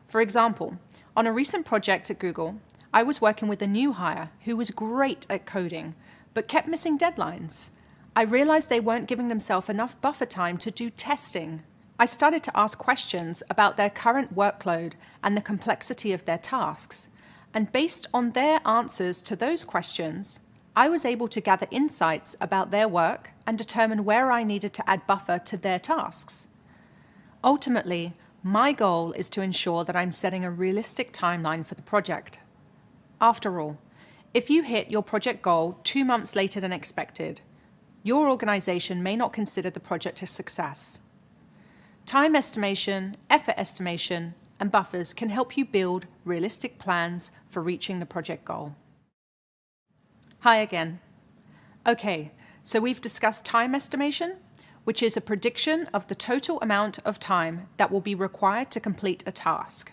For example, on a recent project at Google, I was working with a new hire who was great at coding, but kept missing deadlines. I realized they weren't giving themselves enough buffer time to do testing. I started to ask questions about their current workload and the complexity of their tasks. And based on their answers to those questions, I was able to gather insights about their work and determine where I needed to add buffer to their tasks. Ultimately, my goal is to ensure that I'm setting a realistic timeline for the project. After all, if you hit your project goal 2 months later than expected, your organization may not consider the project a success. Time estimation, effort estimation, and buffers can help you build realistic plans for reaching the project goal. Hi again. Okay, so we've discussed time estimation, which is a prediction of the total amount of time that will be required to complete a task.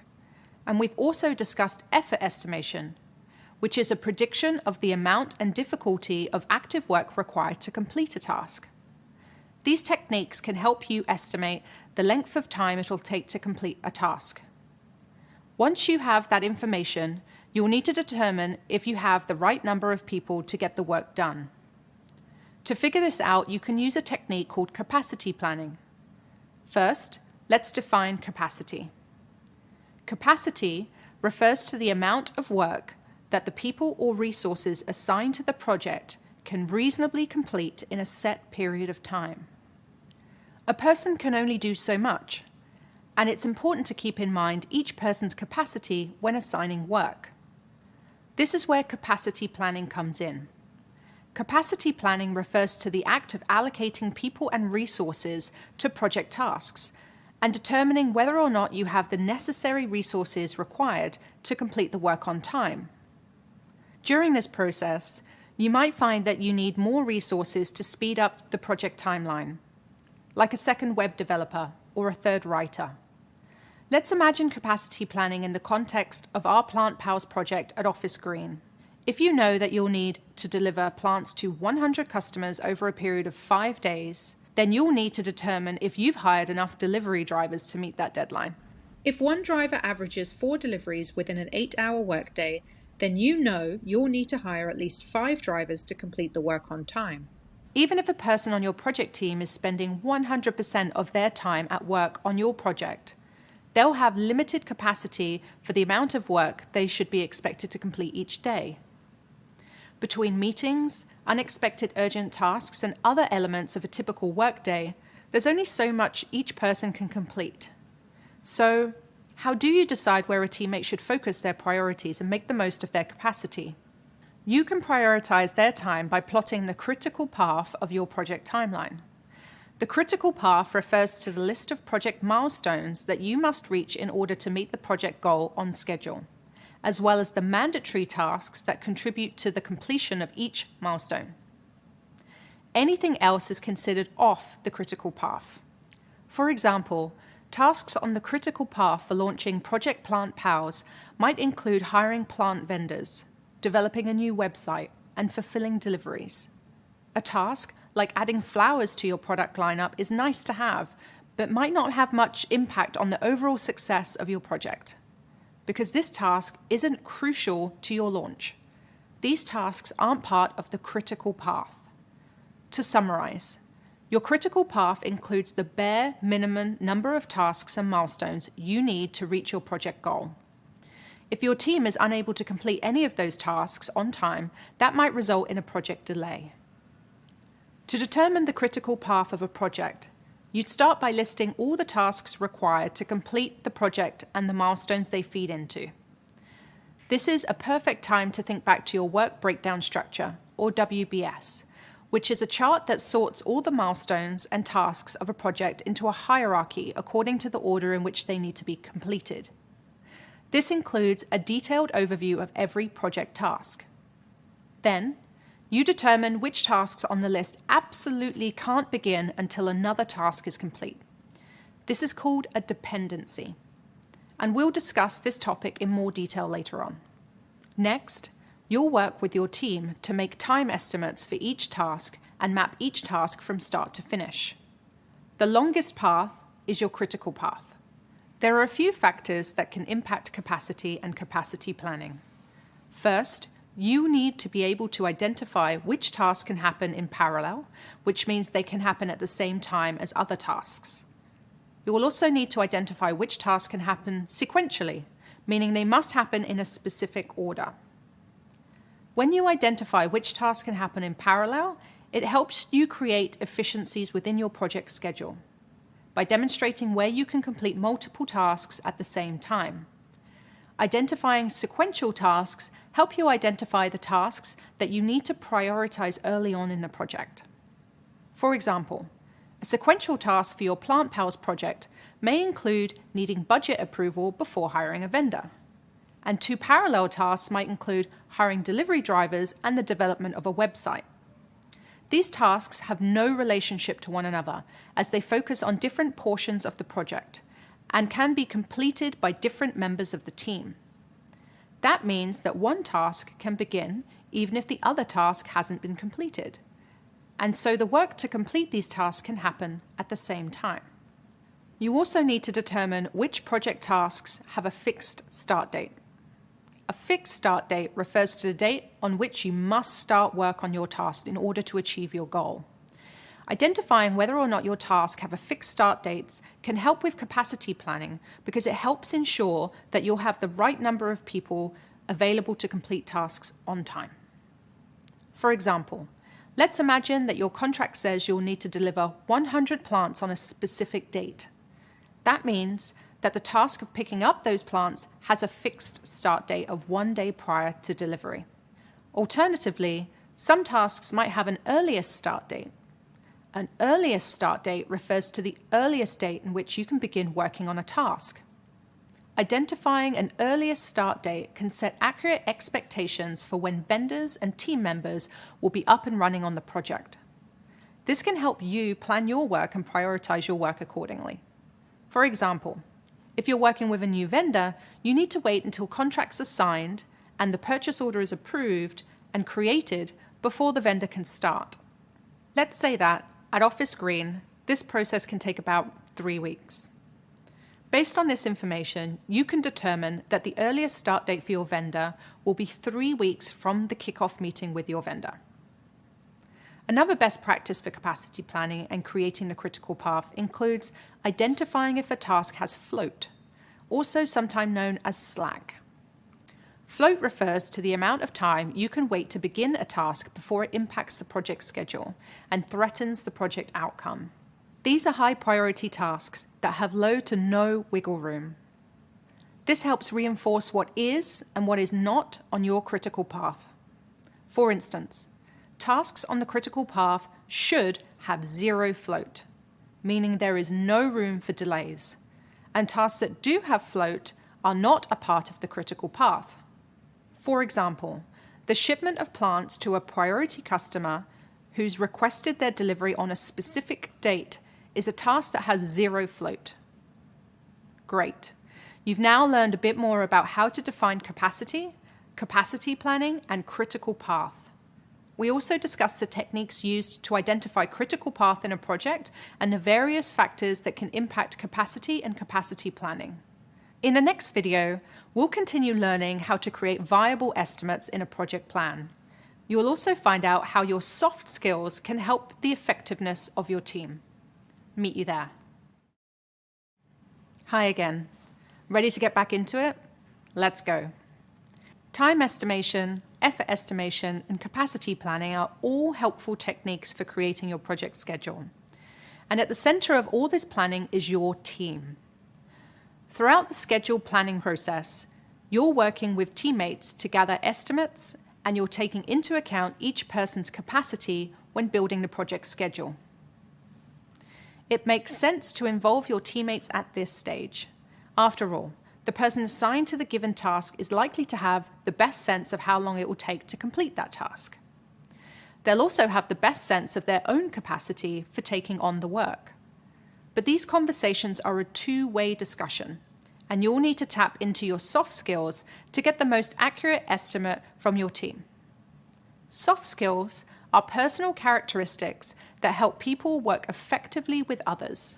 And we've also discussed effort estimation, which is a prediction of the amount and difficulty of active work required to complete a task. These techniques can help you estimate the length of time it will take to complete a task. Once you have that information, you'll need to determine if you have the right number of people to get the work done. To figure this out, you can use a technique called capacity planning. First, let's define capacity. Capacity refers to the amount of work that the people or resources assigned to the project can reasonably complete in a set period of time. A person can only do so much, and it's important to keep in mind each person's capacity when assigning work. This is where capacity planning comes in. Capacity planning refers to the act of allocating people and resources to project tasks and determining whether or not you have the necessary resources required to complete the work on time. During this process, you might find that you need more resources to speed up the project timeline, like a second web developer or a third writer. Let's imagine capacity planning in the context of our Plant Pals project at Office Green. If you know that you'll need to deliver plants to 100 customers over a period of 5 days, then you'll need to determine if you've hired enough delivery drivers to meet that deadline. If one driver averages 4 deliveries within an 8-hour workday, then you know you'll need to hire at least 5 drivers to complete the work on time. Even if a person on your project team is spending 100% of their time at work on your project, they'll have limited capacity for the amount of work they should be expected to complete each day. Between meetings, unexpected urgent tasks, and other elements of a typical workday, there's only so much each person can complete. So, how do you decide where a teammate should focus their priorities and make the most of their capacity? You can prioritize their time by plotting the critical path of your project timeline. The critical path refers to the list of project milestones that you must reach in order to meet the project goal on schedule, as well as the mandatory tasks that contribute to the completion of each milestone. Anything else is considered off the critical path. For example, tasks on the critical path for launching Project Plant Pals might include hiring plant vendors, developing a new website, and fulfilling deliveries. A task like adding flowers to your product lineup is nice to have, but might not have much impact on the overall success of your project, because this task isn't crucial to your launch. These tasks aren't part of the critical path. To summarize, your critical path includes the bare minimum number of tasks and milestones you need to reach your project goal. If your team is unable to complete any of those tasks on time, that might result in a project delay. To determine the critical path of a project, you'd start by listing all the tasks required to complete the project and the milestones they feed into. This is a perfect time to think back to your work breakdown structure, or WBS, which is a chart that sorts all the milestones and tasks of a project into a hierarchy according to the order in which they need to be completed. This includes a detailed overview of every project task. Then, you determine which tasks on the list absolutely can't begin until another task is complete. This is called a dependency, and we'll discuss this topic in more detail later on. Next, you'll work with your team to make time estimates for each task and map each task from start to finish. The longest path is your critical path. There are a few factors that can impact capacity and capacity planning. First, you need to be able to identify which tasks can happen in parallel, which means they can happen at the same time as other tasks. You will also need to identify which tasks can happen sequentially, meaning they must happen in a specific order. When you identify which tasks can happen in parallel, it helps you create efficiencies within your project schedule by demonstrating where you can complete multiple tasks at the same time. Identifying sequential tasks help you identify the tasks that you need to prioritize early on in the project. For example, a sequential task for your Plant Pals project may include needing budget approval before hiring a vendor. And 2 parallel tasks might include hiring delivery drivers and the development of a website. These tasks have no relationship to one another, as they focus on different portions of the project and can be completed by different members of the team. That means that one task can begin even if the other task hasn't been completed. And so the work to complete these tasks can happen at the same time. You also need to determine which project tasks have a fixed start date. A fixed start date refers to the date on which you must start work on your task in order to achieve your goal. Identifying whether or not your tasks have a fixed start dates can help with capacity planning because it helps ensure that you'll have the right number of people available to complete tasks on time. For example, let's imagine that your contract says you'll need to deliver 100 plants on a specific date. That means that the task of picking up those plants has a fixed start date of 1 day prior to delivery. Alternatively, some tasks might have an earliest start date. An earliest start date refers to the earliest date in which you can begin working on a task. Identifying an earliest start date can set accurate expectations for when vendors and team members will be up and running on the project. This can help you plan your work and prioritize your work accordingly. For example, If you're working with a new vendor, you need to wait until contracts are signed and the purchase order is approved and created before the vendor can start. Let's say that, at Office Green, this process can take about 3 weeks. Based on this information, you can determine that the earliest start date for your vendor will be 3 weeks from the kickoff meeting with your vendor. Another best practice for capacity planning and creating the critical path includes identifying if a task has float, also sometimes known as slack. Float refers to the amount of time you can wait to begin a task before it impacts the project schedule and threatens the project outcome. These are high priority tasks that have low to no wiggle room. This helps reinforce what is and what is not on your critical path. For instance, tasks on the critical path should have 0 float, meaning there is no room for delays, and tasks that do have float are not a part of the critical path. For example, the shipment of plants to a priority customer who's requested their delivery on a specific date is a task that has 0 float. Great. You've now learned a bit more about how to define capacity, capacity planning, and critical path. We also discussed the techniques used to identify critical path in a project and the various factors that can impact capacity and capacity planning. In the next video, we'll continue learning how to create viable estimates in a project plan. You'll also find out how your soft skills can help the effectiveness of your team. Meet you there. Hi again. Ready to get back into it? Let's go. Time estimation, effort estimation, and capacity planning are all helpful techniques for creating your project schedule. And at the center of all this planning is your team. Throughout the schedule planning process, you're working with teammates to gather estimates, and you're taking into account each person's capacity when building the project schedule. It makes sense to involve your teammates at this stage. After all, the person assigned to the given task is likely to have the best sense of how long it will take to complete that task. They'll also have the best sense of their own capacity for taking on the work. But these conversations are a two-way discussion, and you'll need to tap into your soft skills to get the most accurate estimate from your team. Soft skills are personal characteristics that help people work effectively with others.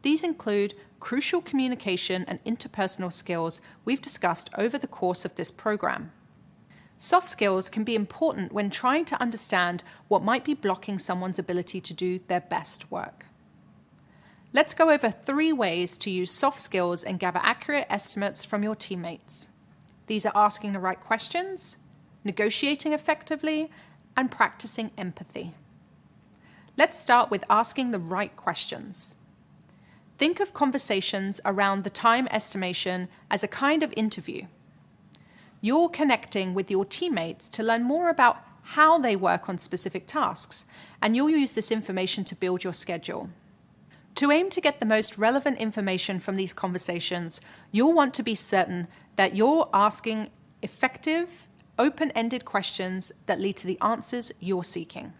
These include crucial communication and interpersonal skills we've discussed over the course of this program. Soft skills can be important when trying to understand what might be blocking someone's ability to do their best work. Let's go over 3 ways to use soft skills and gather accurate estimates from your teammates. These are asking the right questions, negotiating effectively, and practicing empathy. Let's start with asking the right questions. Think of conversations around the time estimation as a kind of interview. You're connecting with your teammates to learn more about how they work on specific tasks, and you'll use this information to build your schedule. To aim to get the most relevant information from these conversations, you'll want to be certain that you're asking effective, open-ended questions that lead to the answers you're seeking.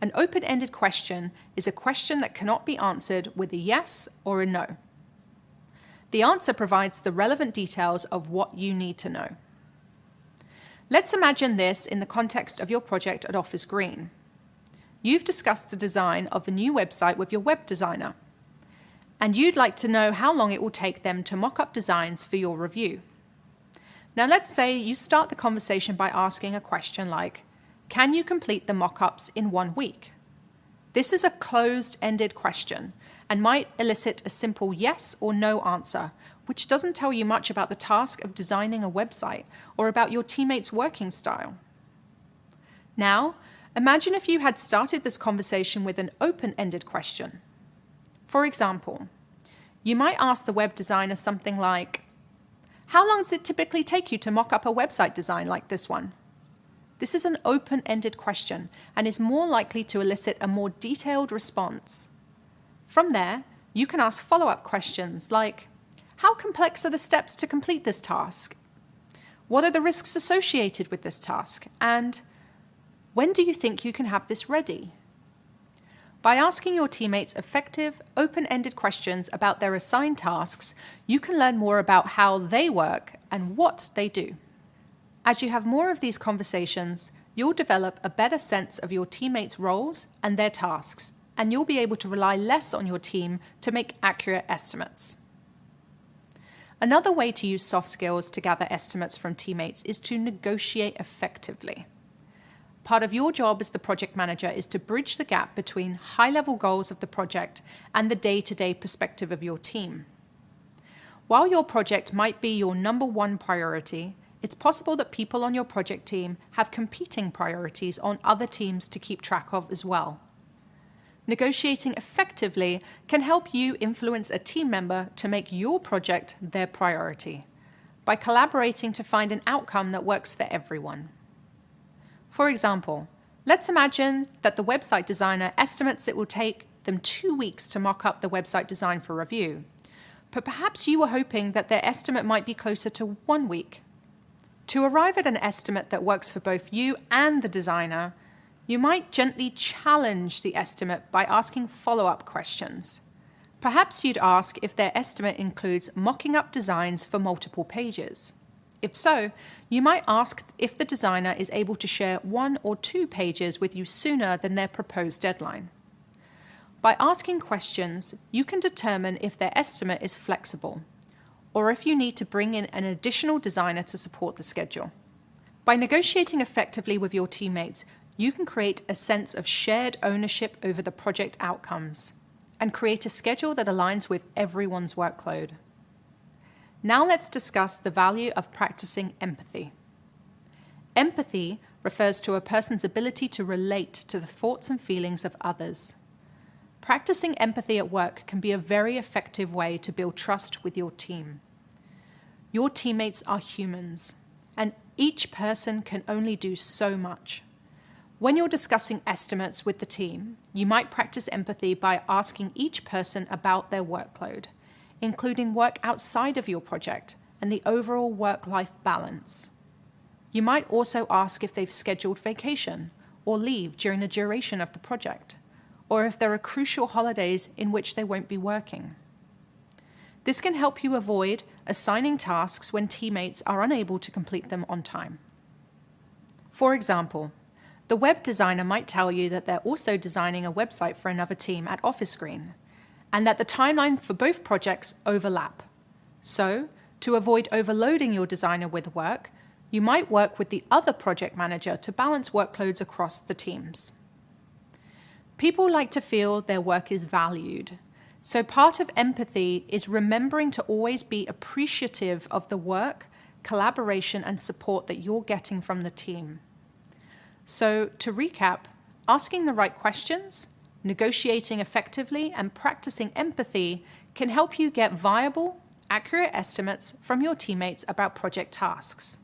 An open-ended question is a question that cannot be answered with a yes or a no. The answer provides the relevant details of what you need to know. Let's imagine this in the context of your project at Office Green. You've discussed the design of a new website with your web designer, and you'd like to know how long it will take them to mock up designs for your review. Now let's say you start the conversation by asking a question like, can you complete the mock-ups in 1 week? This is a closed-ended question and might elicit a simple yes or no answer, which doesn't tell you much about the task of designing a website or about your teammates' working style. Now, imagine if you had started this conversation with an open-ended question. For example, you might ask the web designer something like, how long does it typically take you to mock up a website design like this one? This is an open-ended question and is more likely to elicit a more detailed response. From there, you can ask follow-up questions like, how complex are the steps to complete this task? What are the risks associated with this task? And when do you think you can have this ready? By asking your teammates effective, open-ended questions about their assigned tasks, you can learn more about how they work and what they do. As you have more of these conversations, you'll develop a better sense of your teammates' roles and their tasks, and you'll be able to rely less on your team to make accurate estimates. Another way to use soft skills to gather estimates from teammates is to negotiate effectively. Part of your job as the project manager is to bridge the gap between high-level goals of the project and the day-to-day perspective of your team. While your project might be your number one priority, it's possible that people on your project team have competing priorities on other teams to keep track of as well. Negotiating effectively can help you influence a team member to make your project their priority by collaborating to find an outcome that works for everyone. For example, let's imagine that the website designer estimates it will take them 2 weeks to mock up the website design for review, but perhaps you were hoping that their estimate might be closer to 1 week. To arrive at an estimate that works for both you and the designer, you might gently challenge the estimate by asking follow-up questions. Perhaps you'd ask if their estimate includes mocking up designs for multiple pages. If so, you might ask if the designer is able to share 1 or 2 pages with you sooner than their proposed deadline. By asking questions, you can determine if their estimate is flexible, or if you need to bring in an additional designer to support the schedule. By negotiating effectively with your teammates, you can create a sense of shared ownership over the project outcomes and create a schedule that aligns with everyone's workload. Now let's discuss the value of practicing empathy. Empathy refers to a person's ability to relate to the thoughts and feelings of others. Practicing empathy at work can be a very effective way to build trust with your team. Your teammates are humans, and each person can only do so much. When you're discussing estimates with the team, you might practice empathy by asking each person about their workload, including work outside of your project and the overall work-life balance. You might also ask if they've scheduled vacation or leave during the duration of the project, or if there are crucial holidays in which they won't be working. This can help you avoid assigning tasks when teammates are unable to complete them on time. For example, the web designer might tell you that they're also designing a website for another team at Office Green, and that the timeline for both projects overlap. So, to avoid overloading your designer with work, you might work with the other project manager to balance workloads across the teams. People like to feel their work is valued, so part of empathy is remembering to always be appreciative of the work, collaboration, and support that you're getting from the team. So, to recap, asking the right questions, negotiating effectively, and practicing empathy can help you get viable, accurate estimates from your teammates about project tasks.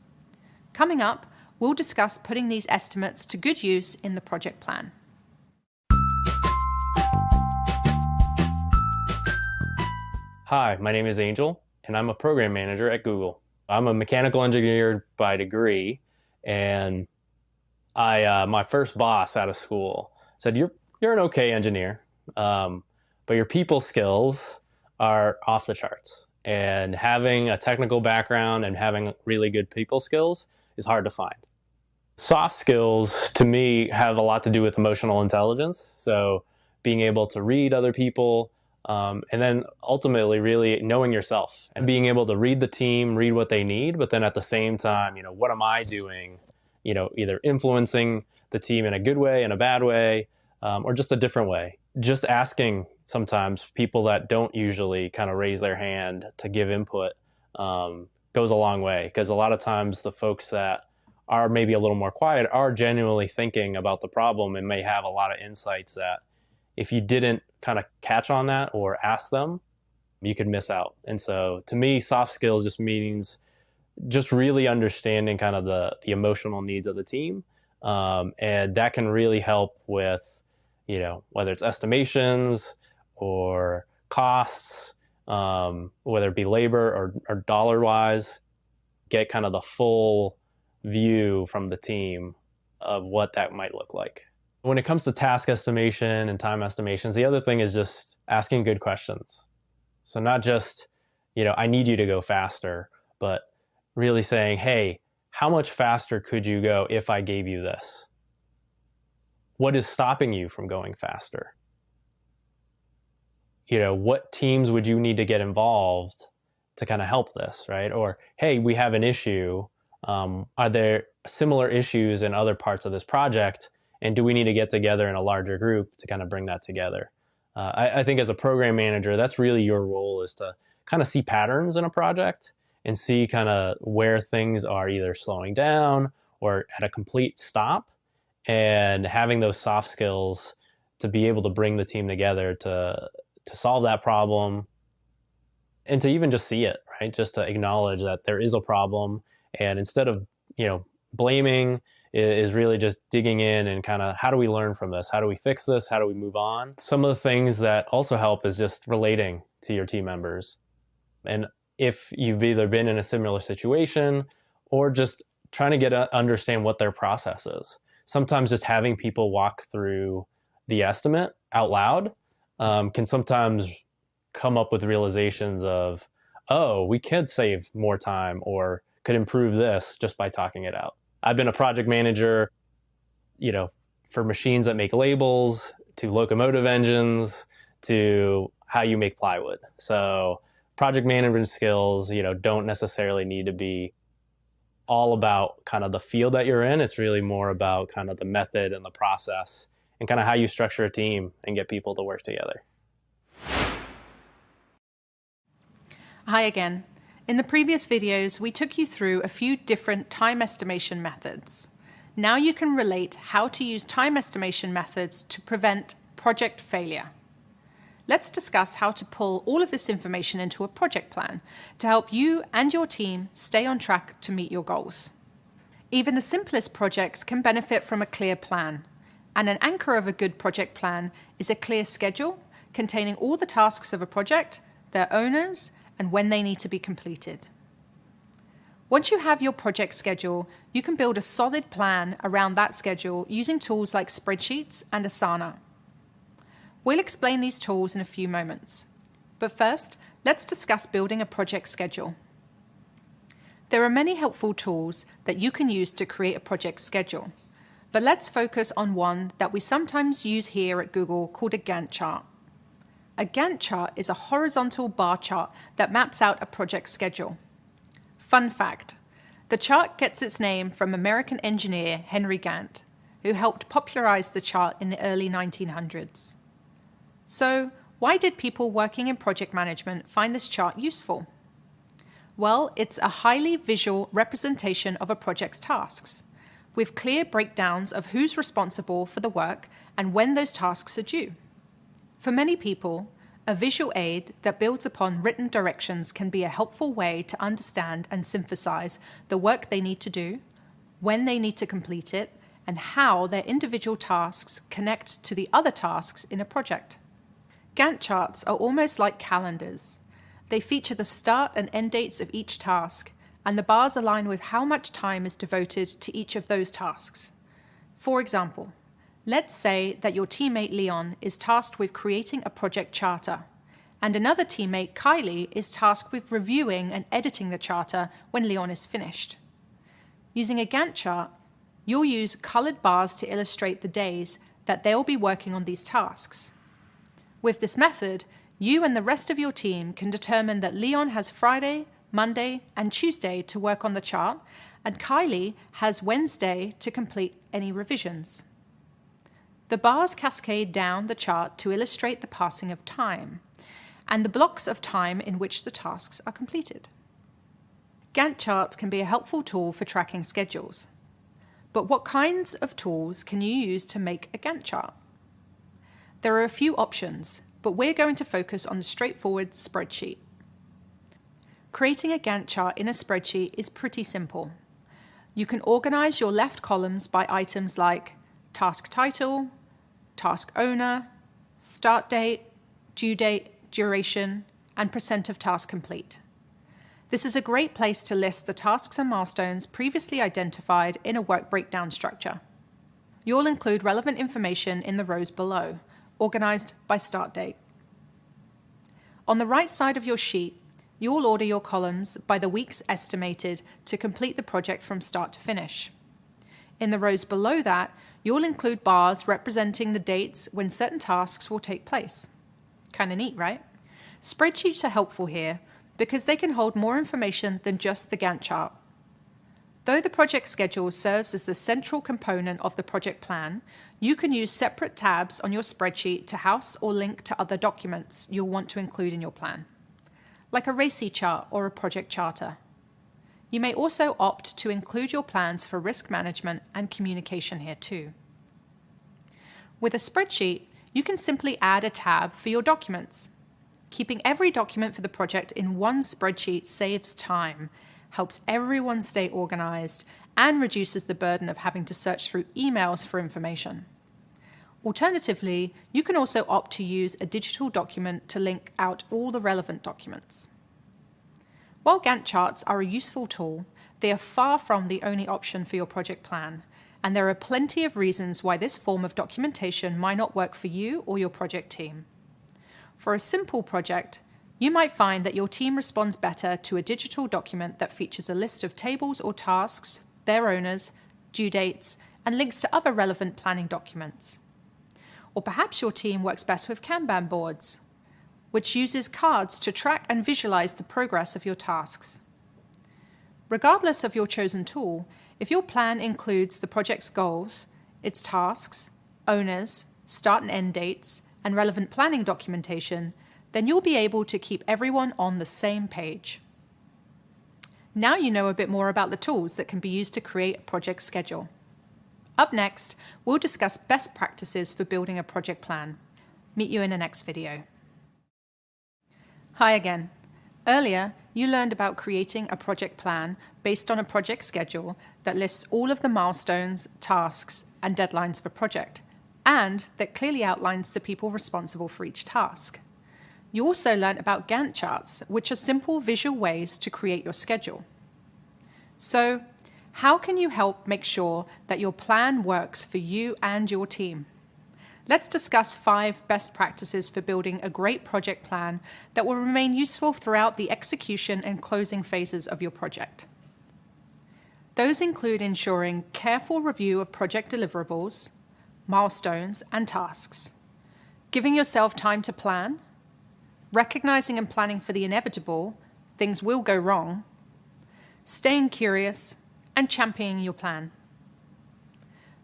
Coming up, we'll discuss putting these estimates to good use in the project plan. Hi, my name is Angel, and I'm a program manager at Google. I'm a mechanical engineer by degree, and my first boss out of school said, you're an okay engineer, but your people skills are off the charts. And having a technical background and having really good people skills is hard to find. Soft skills, to me, have a lot to do with emotional intelligence. So being able to read other people, and then ultimately really knowing yourself and being able to read the team, read what they need, but then at the same time, what am I doing? Either influencing the team in a good way, in a bad way, or just a different way. Just asking sometimes people that don't usually kind of raise their hand to give input goes a long way, because a lot of times the folks that are maybe a little more quiet are genuinely thinking about the problem and may have a lot of insights that if you didn't kind of catch on that or ask them, you could miss out. And so to me, soft skills just means just really understanding kind of the emotional needs of the team. And that can really help with, whether it's estimations or costs, whether it be labor or dollar wise, get kind of the full view from the team of what that might look like. When it comes to task estimation and time estimations, the other thing is just asking good questions. So not just, I need you to go faster, but really saying, hey, how much faster could you go if I gave you this? What is stopping you from going faster? What teams would you need to get involved to kind of help this, right? Or, hey, we have an issue. Are there similar issues in other parts of this project? And do we need to get together in a larger group to kind of bring that together? I think as a program manager, that's really your role, is to kind of see patterns in a project and see kind of where things are either slowing down or at a complete stop, and having those soft skills to be able to bring the team together to solve that problem, and to even just see it, right? Just to acknowledge that there is a problem, and instead of, blaming, is really just digging in and kind of, how do we learn from this? How do we fix this? How do we move on? Some of the things that also help is just relating to your team members. And if you've either been in a similar situation or just trying to understand what their process is. Sometimes just having people walk through the estimate out loud can sometimes come up with realizations of, oh, we could save more time or could improve this just by talking it out. I've been a project manager, for machines that make labels, to locomotive engines, to how you make plywood. So project management skills, don't necessarily need to be all about kind of the field that you're in. It's really more about kind of the method and the process and kind of how you structure a team and get people to work together. Hi again. In the previous videos, we took you through a few different time estimation methods. Now you can relate how to use time estimation methods to prevent project failure. Let's discuss how to pull all of this information into a project plan to help you and your team stay on track to meet your goals. Even the simplest projects can benefit from a clear plan, and an anchor of a good project plan is a clear schedule containing all the tasks of a project, their owners, and when they need to be completed. Once you have your project schedule, you can build a solid plan around that schedule using tools like spreadsheets and Asana. We'll explain these tools in a few moments. But first, let's discuss building a project schedule. There are many helpful tools that you can use to create a project schedule, but let's focus on one that we sometimes use here at Google called a Gantt chart. A Gantt chart is a horizontal bar chart that maps out a project schedule. Fun fact, the chart gets its name from American engineer Henry Gantt, who helped popularize the chart in the early 1900s. So, why did people working in project management find this chart useful? Well, it's a highly visual representation of a project's tasks, with clear breakdowns of who's responsible for the work and when those tasks are due. For many people, a visual aid that builds upon written directions can be a helpful way to understand and synthesize the work they need to do, when they need to complete it, and how their individual tasks connect to the other tasks in a project. Gantt charts are almost like calendars. They feature the start and end dates of each task, and the bars align with how much time is devoted to each of those tasks. For example, let's say that your teammate Leon is tasked with creating a project charter, and another teammate, Kylie, is tasked with reviewing and editing the charter when Leon is finished. Using a Gantt chart, you'll use colored bars to illustrate the days that they'll be working on these tasks. With this method, you and the rest of your team can determine that Leon has Friday, Monday, and Tuesday to work on the chart, and Kylie has Wednesday to complete any revisions. The bars cascade down the chart to illustrate the passing of time and the blocks of time in which the tasks are completed. Gantt charts can be a helpful tool for tracking schedules. But what kinds of tools can you use to make a Gantt chart? There are a few options, but we're going to focus on the straightforward spreadsheet. Creating a Gantt chart in a spreadsheet is pretty simple. You can organize your left columns by items like task title, task owner, start date, due date, duration, and percent of task complete. This is a great place to list the tasks and milestones previously identified in a work breakdown structure. you'll include relevant information in the rows below, organized by start date. On the right side of your sheet, you'll order your columns by the weeks estimated to complete the project from start to finish. In the rows below that, you'll include bars representing the dates when certain tasks will take place. Kind of neat, right? Spreadsheets are helpful here because they can hold more information than just the Gantt chart. Though the project schedule serves as the central component of the project plan, you can use separate tabs on your spreadsheet to house or link to other documents you'll want to include in your plan, like a RACI chart or a project charter. You may also opt to include your plans for risk management and communication here too. With a spreadsheet, you can simply add a tab for your documents. Keeping every document for the project in one spreadsheet saves time, helps everyone stay organized, and reduces the burden of having to search through emails for information. Alternatively, you can also opt to use a digital document to link out all the relevant documents. While Gantt charts are a useful tool, they are far from the only option for your project plan, and there are plenty of reasons why this form of documentation might not work for you or your project team. For a simple project, you might find that your team responds better to a digital document that features a list of tables or tasks, their owners, due dates, and links to other relevant planning documents. Or perhaps your team works best with Kanban boards, which uses cards to track and visualize the progress of your tasks. Regardless of your chosen tool, if your plan includes the project's goals, its tasks, owners, start and end dates, and relevant planning documentation, then you'll be able to keep everyone on the same page. Now you know a bit more about the tools that can be used to create a project schedule. Up next, we'll discuss best practices for building a project plan. Meet you in the next video. Hi again. Earlier, you learned about creating a project plan based on a project schedule that lists all of the milestones, tasks, and deadlines of a project, and that clearly outlines the people responsible for each task. You also learned about Gantt charts, which are simple visual ways to create your schedule. So, how can you help make sure that your plan works for you and your team? Let's discuss 5 best practices for building a great project plan that will remain useful throughout the execution and closing phases of your project. Those include ensuring careful review of project deliverables, milestones, and tasks, giving yourself time to plan, recognizing and planning for the inevitable, things will go wrong, staying curious, and championing your plan.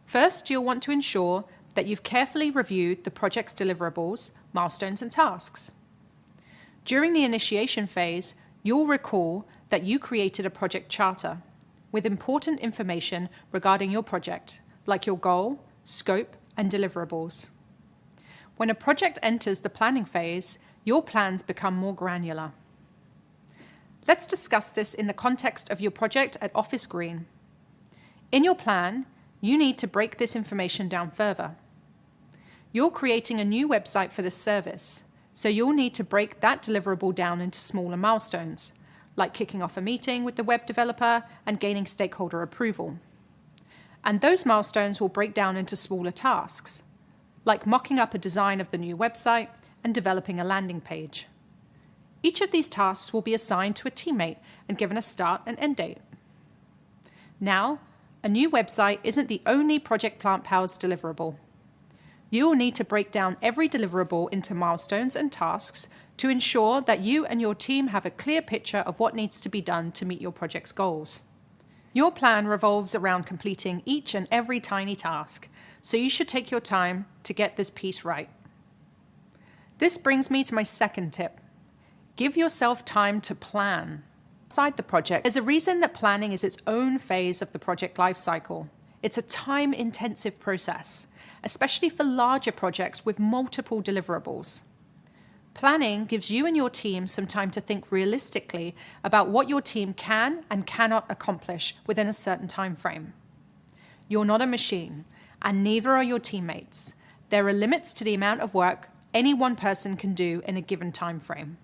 First, you'll want to ensure that you've carefully reviewed the project's deliverables, milestones, and tasks. During the initiation phase, you'll recall that you created a project charter with important information regarding your project, like your goal, scope, and deliverables. When a project enters the planning phase, your plans become more granular. Let's discuss this in the context of your project at Office Green. In your plan, you need to break this information down further. You're creating a new website for this service, so you'll need to break that deliverable down into smaller milestones, like kicking off a meeting with the web developer and gaining stakeholder approval. And those milestones will break down into smaller tasks, like mocking up a design of the new website and developing a landing page. Each of these tasks will be assigned to a teammate and given a start and end date. Now, a new website isn't the only Project Plant Pals deliverable. You will need to break down every deliverable into milestones and tasks to ensure that you and your team have a clear picture of what needs to be done to meet your project's goals. Your plan revolves around completing each and every tiny task, so you should take your time to get this piece right. This brings me to my second tip. Give yourself time to plan. Outside the project, there's a reason that planning is its own phase of the project lifecycle. It's a time-intensive process, especially for larger projects with multiple deliverables. Planning gives you and your team some time to think realistically about what your team can and cannot accomplish within a certain time frame. You're not a machine, and neither are your teammates. There are limits to the amount of work any one person can do in a given time frame.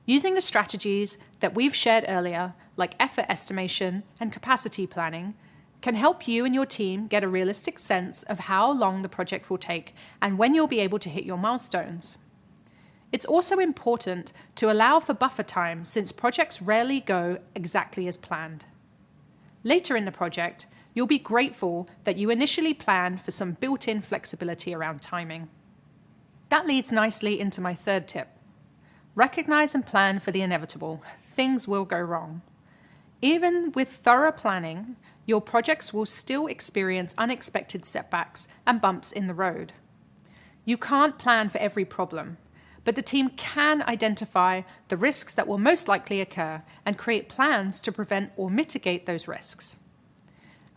Using the strategies that we've shared earlier, like effort estimation and capacity planning, can help you and your team get a realistic sense of how long the project will take and when you'll be able to hit your milestones. It's also important to allow for buffer time since projects rarely go exactly as planned. Later in the project, you'll be grateful that you initially planned for some built-in flexibility around timing. That leads nicely into my third tip. Recognize and plan for the inevitable. Things will go wrong. Even with thorough planning, your projects will still experience unexpected setbacks and bumps in the road. You can't plan for every problem, but the team can identify the risks that will most likely occur and create plans to prevent or mitigate those risks.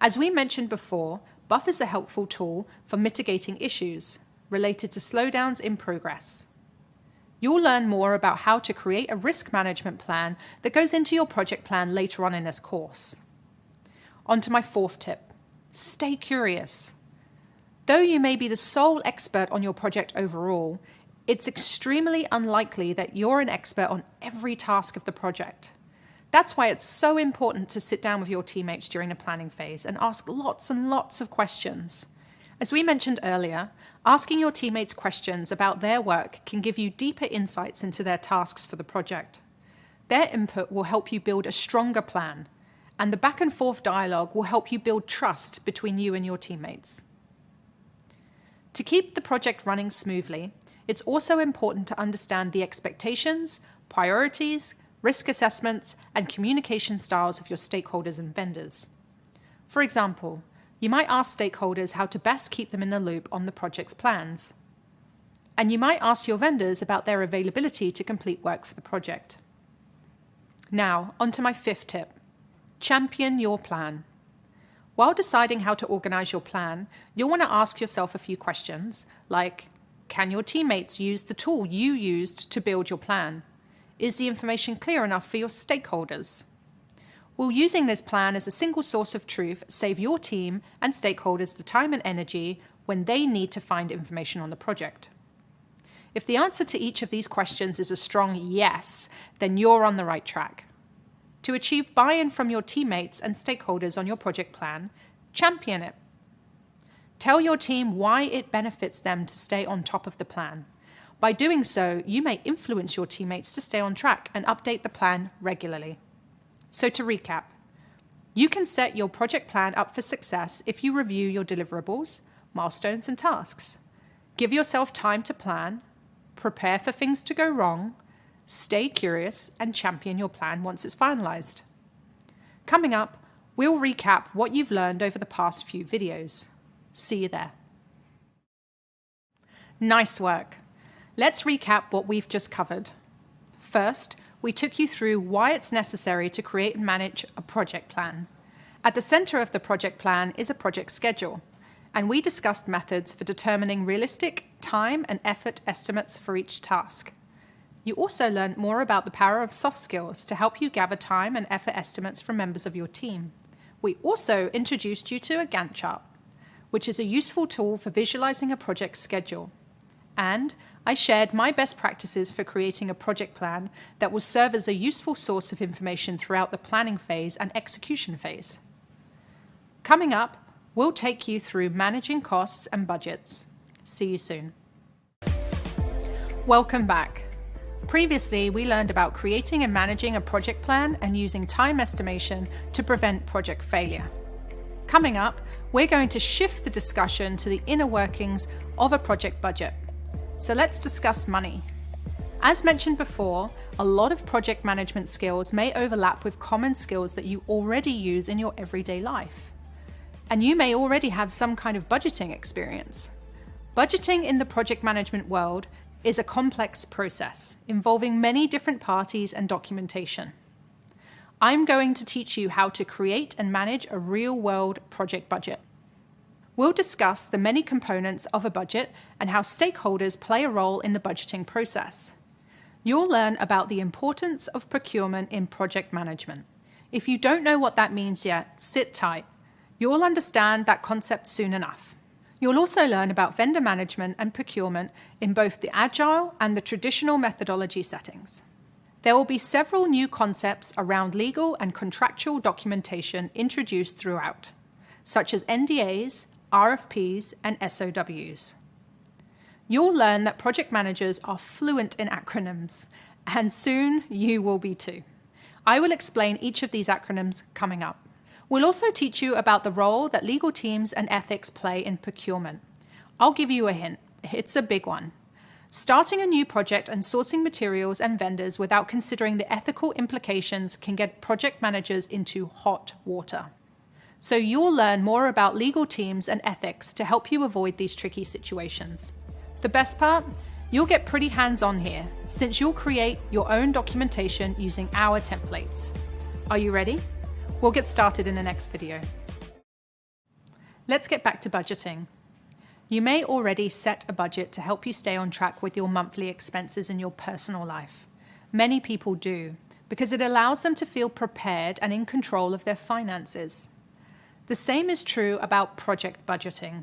As we mentioned before, buffers are a helpful tool for mitigating issues related to slowdowns in progress. You'll learn more about how to create a risk management plan that goes into your project plan later on in this course. On to my fourth tip. Stay curious. Though you may be the sole expert on your project overall, it's extremely unlikely that you're an expert on every task of the project. That's why it's so important to sit down with your teammates during the planning phase and ask lots and lots of questions. As we mentioned earlier, asking your teammates questions about their work can give you deeper insights into their tasks for the project. Their input will help you build a stronger plan, and the back and forth dialogue will help you build trust between you and your teammates. To keep the project running smoothly, it's also important to understand the expectations, priorities, risk assessments, and communication styles of your stakeholders and vendors. For example, you might ask stakeholders how to best keep them in the loop on the project's plans. And you might ask your vendors about their availability to complete work for the project. Now, on to my fifth tip. Champion your plan. While deciding how to organize your plan, you'll want to ask yourself a few questions like, can your teammates use the tool you used to build your plan? Is the information clear enough for your stakeholders? Will using this plan as a single source of truth save your team and stakeholders the time and energy when they need to find information on the project? If the answer to each of these questions is a strong yes, then you're on the right track. To achieve buy-in from your teammates and stakeholders on your project plan, champion it. Tell your team why it benefits them to stay on top of the plan. By doing so, you may influence your teammates to stay on track and update the plan regularly. So to recap, you can set your project plan up for success if you review your deliverables, milestones, and tasks. Give yourself time to plan, prepare for things to go wrong, stay curious, and champion your plan once it's finalized. Coming up, we'll recap what you've learned over the past few videos. See you there. Nice work. Let's recap what we've just covered. First, we took you through why it's necessary to create and manage a project plan. At the center of the project plan is a project schedule, and we discussed methods for determining realistic time and effort estimates for each task. You also learned more about the power of soft skills to help you gather time and effort estimates from members of your team. We also introduced you to a Gantt chart, which is a useful tool for visualizing a project schedule. And I shared my best practices for creating a project plan that will serve as a useful source of information throughout the planning phase and execution phase. Coming up, we'll take you through managing costs and budgets. See you soon. Welcome back. Previously, we learned about creating and managing a project plan and using time estimation to prevent project failure. Coming up, we're going to shift the discussion to the inner workings of a project budget. So let's discuss money. As mentioned before, a lot of project management skills may overlap with common skills that you already use in your everyday life. And you may already have some kind of budgeting experience. Budgeting in the project management world is a complex process involving many different parties and documentation. I'm going to teach you how to create and manage a real-world project budget. We'll discuss the many components of a budget and how stakeholders play a role in the budgeting process. You'll learn about the importance of procurement in project management. If you don't know what that means yet, sit tight. You'll understand that concept soon enough. You'll also learn about vendor management and procurement in both the agile and the traditional methodology settings. There will be several new concepts around legal and contractual documentation introduced throughout. such as NDAs, RFPs, and SOWs. You'll learn that project managers are fluent in acronyms, and soon you will be too. I will explain each of these acronyms coming up. We'll also teach you about the role that legal teams and ethics play in procurement. I'll give you a hint. It's a big one. Starting a new project and sourcing materials and vendors without considering the ethical implications can get project managers into hot water. So you'll learn more about legal teams and ethics to help you avoid these tricky situations. The best part? You'll get pretty hands-on here, since you'll create your own documentation using our templates. Are you ready? We'll get started in the next video. Let's get back to budgeting. You may already set a budget to help you stay on track with your monthly expenses in your personal life. Many people do, because it allows them to feel prepared and in control of their finances. The same is true about project budgeting.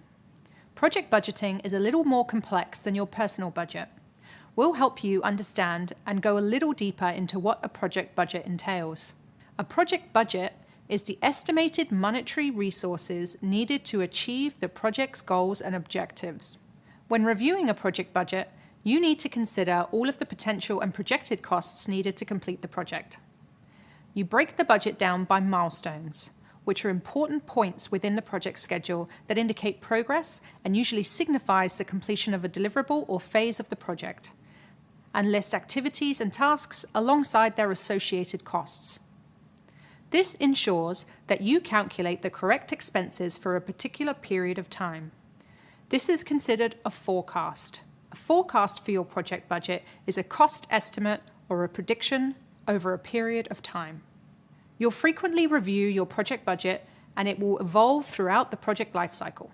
Project budgeting is a little more complex than your personal budget. We'll help you understand and go a little deeper into what a project budget entails. A project budget is the estimated monetary resources needed to achieve the project's goals and objectives. When reviewing a project budget, you need to consider all of the potential and projected costs needed to complete the project. You break the budget down by milestones, which are important points within the project schedule that indicate progress and usually signifies the completion of a deliverable or phase of the project, and list activities and tasks alongside their associated costs. This ensures that you calculate the correct expenses for a particular period of time. This is considered a forecast. A forecast for your project budget is a cost estimate or a prediction over a period of time. You'll frequently review your project budget, and it will evolve throughout the project lifecycle.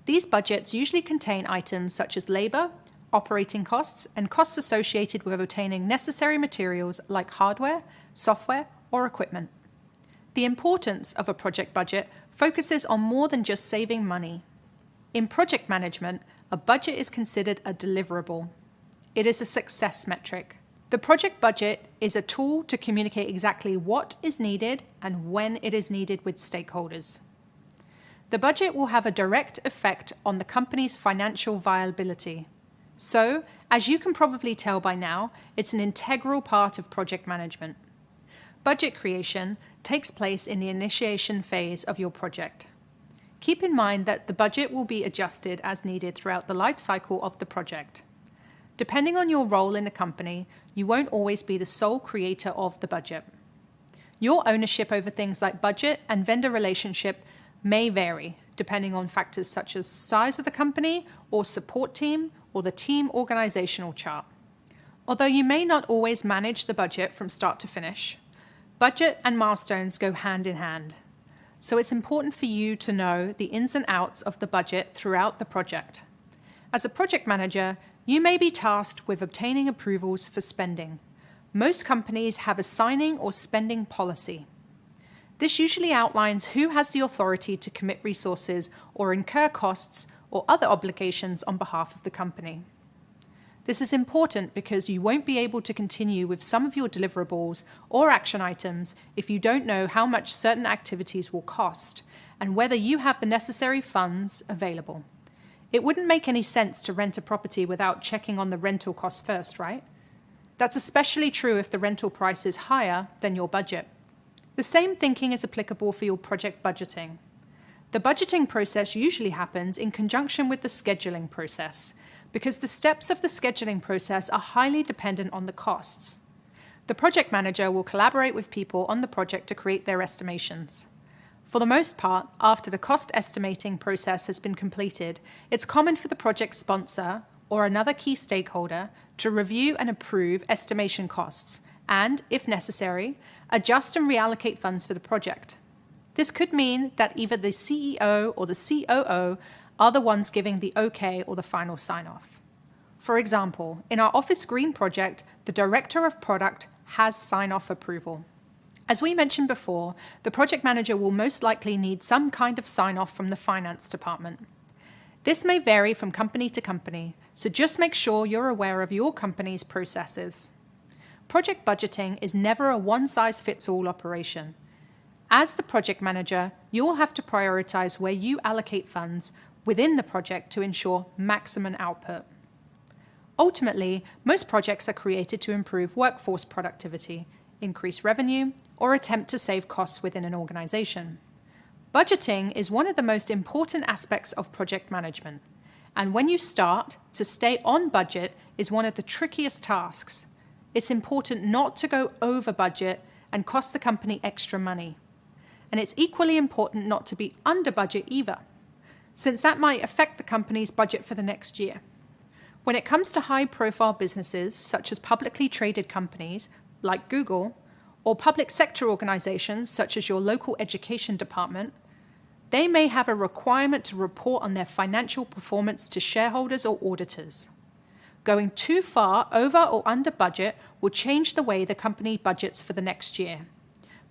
These budgets usually contain items such as labor, operating costs, and costs associated with obtaining necessary materials like hardware, software, or equipment. The importance of a project budget focuses on more than just saving money. In project management, a budget is considered a deliverable. It is a success metric. The project budget is a tool to communicate exactly what is needed and when it is needed with stakeholders. The budget will have a direct effect on the company's financial viability. So, as you can probably tell by now, it's an integral part of project management. Budget creation takes place in the initiation phase of your project. Keep in mind that the budget will be adjusted as needed throughout the life cycle of the project. Depending on your role in the company, you won't always be the sole creator of the budget. Your ownership over things like budget and vendor relationship may vary, depending on factors such as size of the company or support team or the team organizational chart. Although you may not always manage the budget from start to finish, budget and milestones go hand in hand. So it's important for you to know the ins and outs of the budget throughout the project. As a project manager, you may be tasked with obtaining approvals for spending. Most companies have a signing or spending policy. This usually outlines who has the authority to commit resources or incur costs or other obligations on behalf of the company. This is important because you won't be able to continue with some of your deliverables or action items if you don't know how much certain activities will cost and whether you have the necessary funds available. It wouldn't make any sense to rent a property without checking on the rental cost first, right? That's especially true if the rental price is higher than your budget. The same thinking is applicable for your project budgeting. The budgeting process usually happens in conjunction with the scheduling process, because the steps of the scheduling process are highly dependent on the costs. The project manager will collaborate with people on the project to create their estimations. For the most part, after the cost estimating process has been completed, it's common for the project sponsor or another key stakeholder to review and approve estimation costs and, if necessary, adjust and reallocate funds for the project. This could mean that either the CEO or the COO are the ones giving the okay or the final sign-off. For example, in our Office Green project, the Director of Product has sign-off approval. As we mentioned before, the project manager will most likely need some kind of sign-off from the finance department. This may vary from company to company, so just make sure you're aware of your company's processes. Project budgeting is never a one-size-fits-all operation, As the project manager, you'll have to prioritize where you allocate funds within the project to ensure maximum output. Ultimately, most projects are created to improve workforce productivity, increase revenue, or attempt to save costs within an organization. Budgeting is one of the most important aspects of project management, and when you start, to stay on budget is one of the trickiest tasks. It's important not to go over budget and cost the company extra money. And it's equally important not to be under budget either, since that might affect the company's budget for the next year. When it comes to high-profile businesses, such as publicly traded companies like Google, or public sector organizations such as your local education department, they may have a requirement to report on their financial performance to shareholders or auditors. Going too far over or under budget will change the way the company budgets for the next year,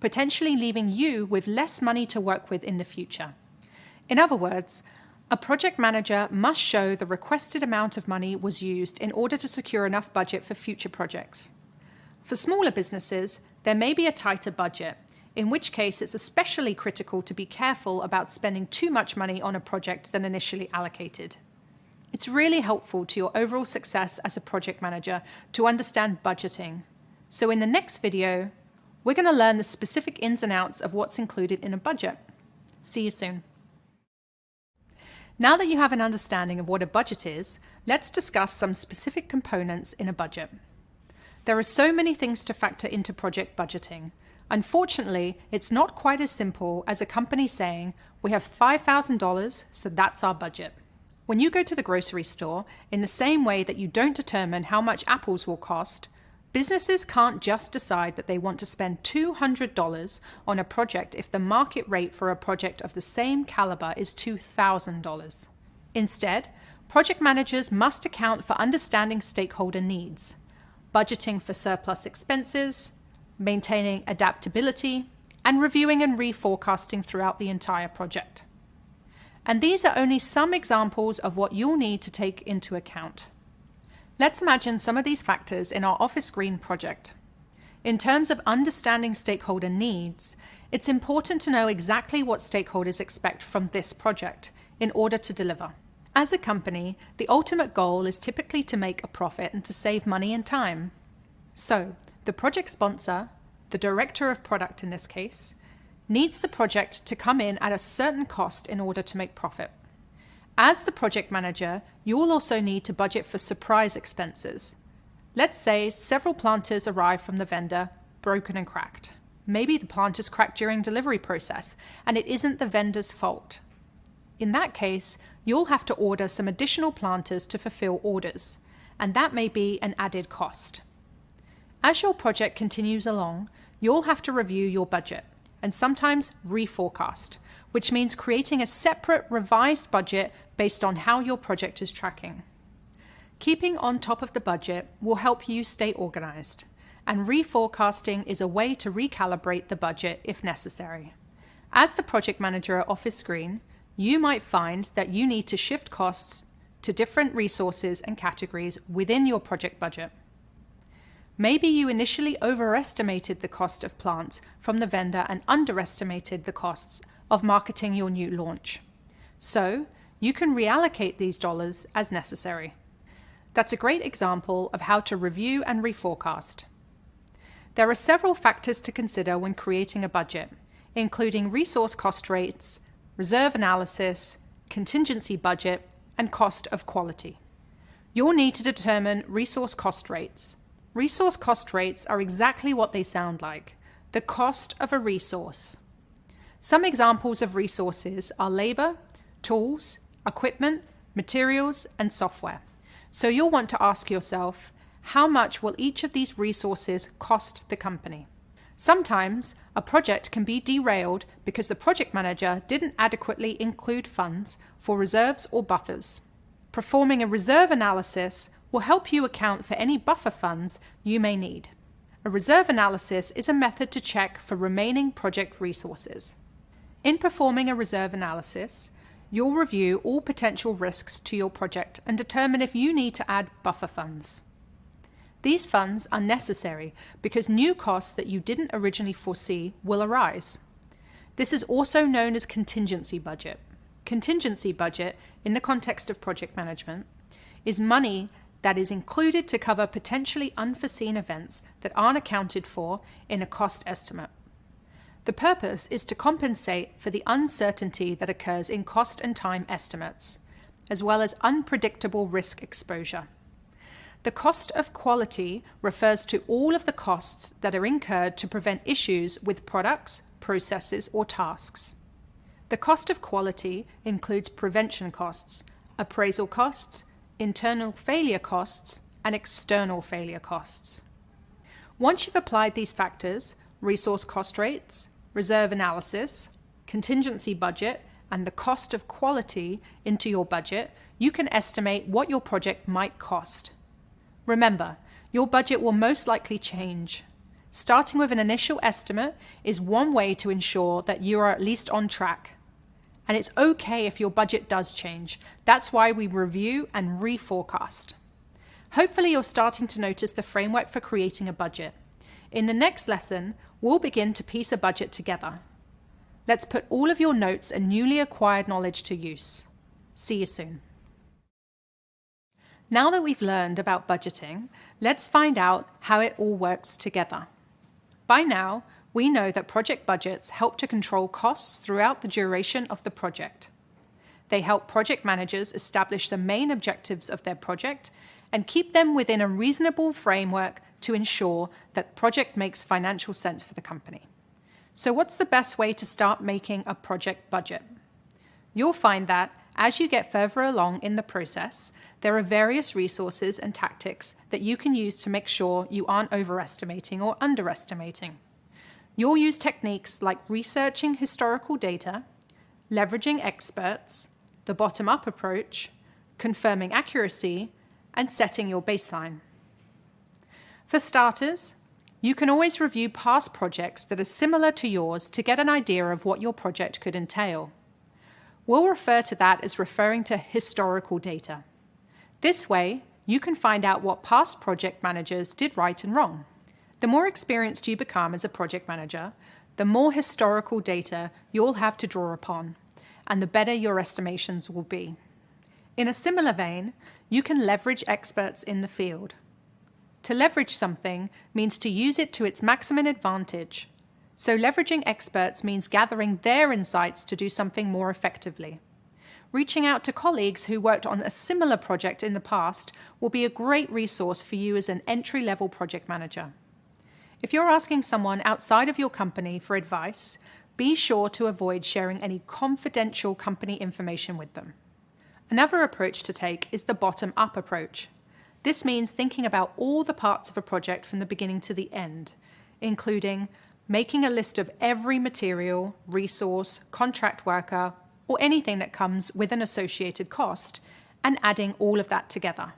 potentially leaving you with less money to work with in the future. In other words, a project manager must show the requested amount of money was used in order to secure enough budget for future projects. For smaller businesses, there may be a tighter budget, in which case it's especially critical to be careful about spending too much money on a project than initially allocated. It's really helpful to your overall success as a project manager to understand budgeting. So in the next video, we're going to learn the specific ins and outs of what's included in a budget. See you soon. Now that you have an understanding of what a budget is, let's discuss some specific components in a budget. There are so many things to factor into project budgeting. Unfortunately, it's not quite as simple as a company saying, we have $5,000, so that's our budget. When you go to the grocery store, in the same way that you don't determine how much apples will cost, businesses can't just decide that they want to spend $200 on a project if the market rate for a project of the same caliber is $2,000. Instead, project managers must account for understanding stakeholder needs, budgeting for surplus expenses, maintaining adaptability, and reviewing and reforecasting throughout the entire project. And these are only some examples of what you'll need to take into account. Let's imagine some of these factors in our Office Green project. In terms of understanding stakeholder needs, it's important to know exactly what stakeholders expect from this project in order to deliver. As a company, the ultimate goal is typically to make a profit and to save money and time. So, the project sponsor, the director of product in this case, needs the project to come in at a certain cost in order to make profit. As the project manager, you will also need to budget for surprise expenses. Let's say several planters arrive from the vendor broken and cracked. Maybe the planters cracked during delivery process and it isn't the vendor's fault. In that case, you'll have to order some additional planters to fulfill orders, and that may be an added cost. As your project continues along, you'll have to review your budget and sometimes reforecast, which means creating a separate revised budget based on how your project is tracking. Keeping on top of the budget will help you stay organized, and reforecasting is a way to recalibrate the budget if necessary. As the project manager at Office Green, you might find that you need to shift costs to different resources and categories within your project budget. Maybe you initially overestimated the cost of plants from the vendor and underestimated the costs of marketing your new launch. So, you can reallocate these dollars as necessary. That's a great example of how to review and reforecast. There are several factors to consider when creating a budget, including resource cost rates, reserve analysis, contingency budget, and cost of quality. You'll need to determine resource cost rates. Resource cost rates are exactly what they sound like, the cost of a resource. Some examples of resources are labor, tools, equipment, materials, and software. So you'll want to ask yourself, how much will each of these resources cost the company? Sometimes a project can be derailed because the project manager didn't adequately include funds for reserves or buffers. Performing a reserve analysis will help you account for any buffer funds you may need. A reserve analysis is a method to check for remaining project resources. In performing a reserve analysis, you'll review all potential risks to your project and determine if you need to add buffer funds. These funds are necessary because new costs that you didn't originally foresee will arise. This is also known as contingency budget. Contingency budget, in the context of project management, is money that is included to cover potentially unforeseen events that aren't accounted for in a cost estimate. The purpose is to compensate for the uncertainty that occurs in cost and time estimates, as well as unpredictable risk exposure. The cost of quality refers to all of the costs that are incurred to prevent issues with products, processes, or tasks. The cost of quality includes prevention costs, appraisal costs, internal failure costs, and external failure costs. Once you've applied these factors, resource cost rates, reserve analysis, contingency budget, and the cost of quality into your budget, you can estimate what your project might cost. Remember, your budget will most likely change. Starting with an initial estimate is one way to ensure that you are at least on track. And it's okay if your budget does change. That's why we review and reforecast. Hopefully you're starting to notice the framework for creating a budget. In the next lesson, we'll begin to piece a budget together. Let's put all of your notes and newly acquired knowledge to use. See you soon. Now that we've learned about budgeting, let's find out how it all works together. By now, we know that project budgets help to control costs throughout the duration of the project. They help project managers establish the main objectives of their project and keep them within a reasonable framework to ensure that the project makes financial sense for the company. So what's the best way to start making a project budget? You'll find that as you get further along in the process, there are various resources and tactics that you can use to make sure you aren't overestimating or underestimating. You'll use techniques like researching historical data, leveraging experts, the bottom-up approach, confirming accuracy, and setting your baseline. For starters, you can always review past projects that are similar to yours to get an idea of what your project could entail. We'll refer to that as referring to historical data. This way, you can find out what past project managers did right and wrong. The more experienced you become as a project manager, the more historical data you'll have to draw upon, and the better your estimations will be. In a similar vein, you can leverage experts in the field. To leverage something means to use it to its maximum advantage. So leveraging experts means gathering their insights to do something more effectively. Reaching out to colleagues who worked on a similar project in the past will be a great resource for you as an entry-level project manager. If you're asking someone outside of your company for advice, be sure to avoid sharing any confidential company information with them. Another approach to take is the bottom-up approach. This means thinking about all the parts of a project from the beginning to the end, including making a list of every material, resource, contract worker, or anything that comes with an associated cost, and adding all of that together.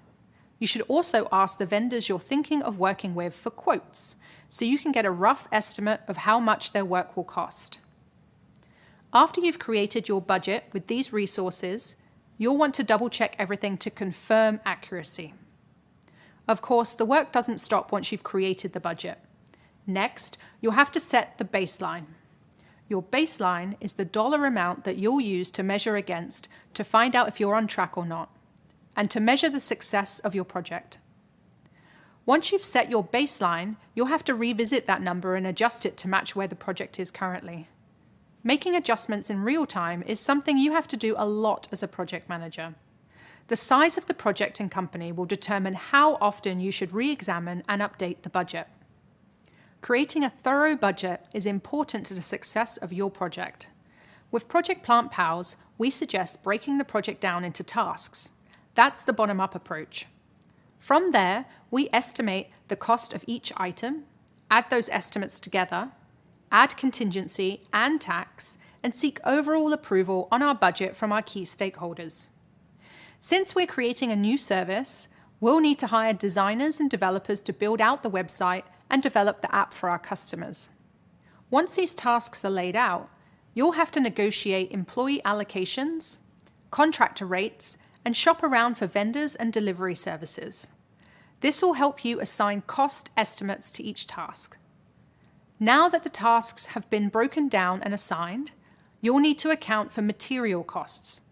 You should also ask the vendors you're thinking of working with for quotes, so you can get a rough estimate of how much their work will cost. After you've created your budget with these resources, you'll want to double-check everything to confirm accuracy. Of course, the work doesn't stop once you've created the budget. Next, you'll have to set the baseline. Your baseline is the dollar amount that you'll use to measure against to find out if you're on track or not, and to measure the success of your project. Once you've set your baseline, you'll have to revisit that number and adjust it to match where the project is currently. Making adjustments in real time is something you have to do a lot as a project manager. The size of the project and company will determine how often you should re-examine and update the budget. Creating a thorough budget is important to the success of your project. With Project Plant Pals, we suggest breaking the project down into tasks. That's the bottom-up approach. From there, we estimate the cost of each item, add those estimates together, add contingency and tax, and seek overall approval on our budget from our key stakeholders. Since we're creating a new service, we'll need to hire designers and developers to build out the website and develop the app for our customers. Once these tasks are laid out, you'll have to negotiate employee allocations, contractor rates, and shop around for vendors and delivery services. This will help you assign cost estimates to each task. Now that the tasks have been broken down and assigned, you'll need to account for material costs.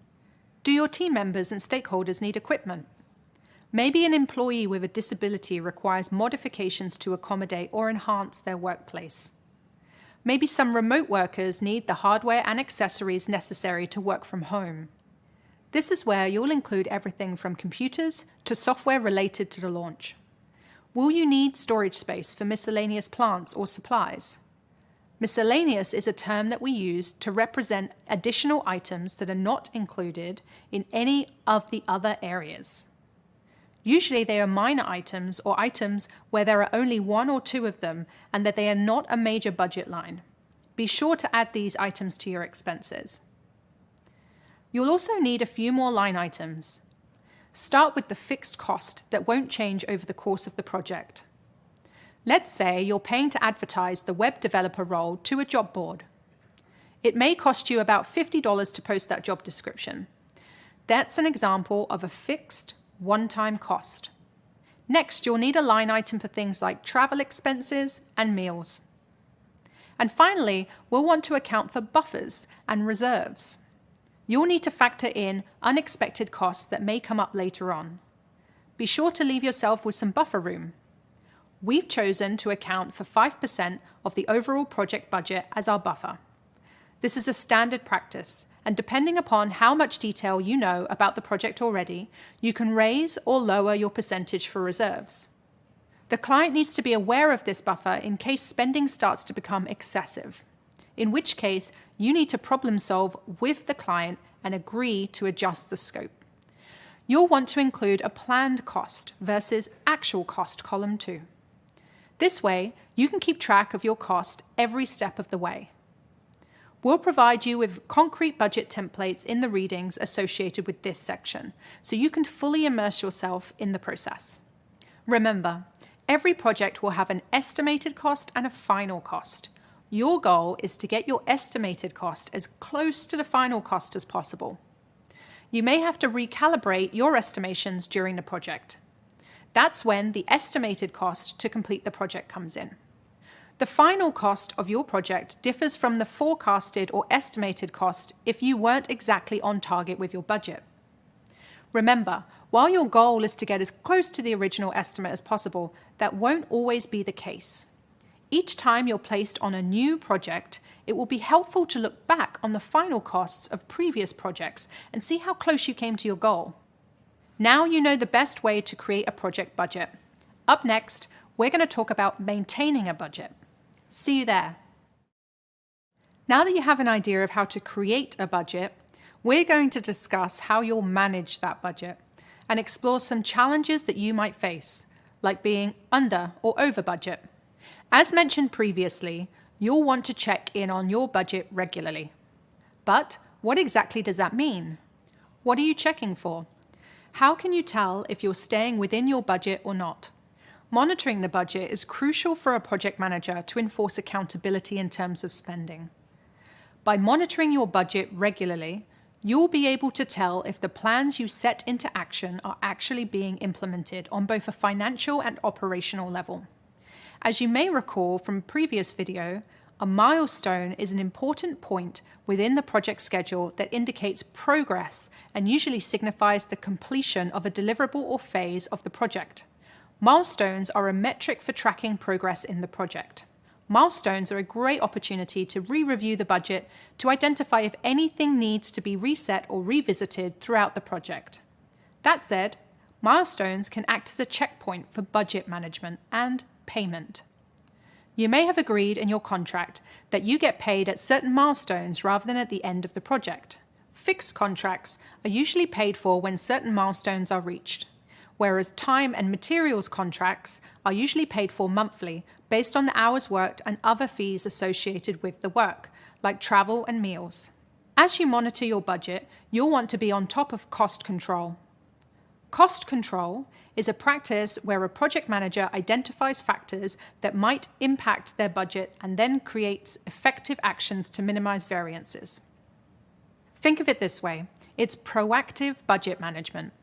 Do your team members and stakeholders need equipment? Maybe an employee with a disability requires modifications to accommodate or enhance their workplace. Maybe some remote workers need the hardware and accessories necessary to work from home. This is where you'll include everything from computers to software related to the launch. Will you need storage space for miscellaneous plants or supplies? Miscellaneous is a term that we use to represent additional items that are not included in any of the other areas. Usually they are minor items or items where there are only one or two of them and that they are not a major budget line. Be sure to add these items to your expenses. You'll also need a few more line items. Start with the fixed cost that won't change over the course of the project. Let's say you're paying to advertise the web developer role to a job board. It may cost you about $50 to post that job description. That's an example of a fixed, one-time cost. Next, you'll need a line item for things like travel expenses and meals. And finally, we'll want to account for buffers and reserves. You'll need to factor in unexpected costs that may come up later on. Be sure to leave yourself with some buffer room. We've chosen to account for 5% of the overall project budget as our buffer. This is a standard practice, and depending upon how much detail you know about the project already, you can raise or lower your percentage for reserves. The client needs to be aware of this buffer in case spending starts to become excessive, in which case you need to problem solve with the client and agree to adjust the scope. You'll want to include a planned cost versus actual cost column too. This way, you can keep track of your cost every step of the way. We'll provide you with concrete budget templates in the readings associated with this section, so you can fully immerse yourself in the process. Remember, every project will have an estimated cost and a final cost. Your goal is to get your estimated cost as close to the final cost as possible. You may have to recalibrate your estimations during the project. That's when the estimated cost to complete the project comes in. The final cost of your project differs from the forecasted or estimated cost if you weren't exactly on target with your budget. Remember, while your goal is to get as close to the original estimate as possible, that won't always be the case. Each time you're placed on a new project, it will be helpful to look back on the final costs of previous projects and see how close you came to your goal. Now you know the best way to create a project budget. Up next, we're going to talk about maintaining a budget. See you there. Now that you have an idea of how to create a budget, we're going to discuss how you'll manage that budget and explore some challenges that you might face, like being under or over budget. As mentioned previously, you'll want to check in on your budget regularly. But what exactly does that mean? What are you checking for? How can you tell if you're staying within your budget or not? Monitoring the budget is crucial for a project manager to enforce accountability in terms of spending. By monitoring your budget regularly, you'll be able to tell if the plans you set into action are actually being implemented on both a financial and operational level. As you may recall from a previous video, a milestone is an important point within the project schedule that indicates progress and usually signifies the completion of a deliverable or phase of the project. Milestones are a metric for tracking progress in the project. Milestones are a great opportunity to re-review the budget to identify if anything needs to be reset or revisited throughout the project. That said, milestones can act as a checkpoint for budget management and payment. You may have agreed in your contract that you get paid at certain milestones rather than at the end of the project. Fixed contracts are usually paid for when certain milestones are reached, whereas time and materials contracts are usually paid for monthly based on the hours worked and other fees associated with the work, like travel and meals. As you monitor your budget, you'll want to be on top of cost control. Cost control is a practice where a project manager identifies factors that might impact their budget and then creates effective actions to minimize variances. Think of it this way: it's proactive budget management.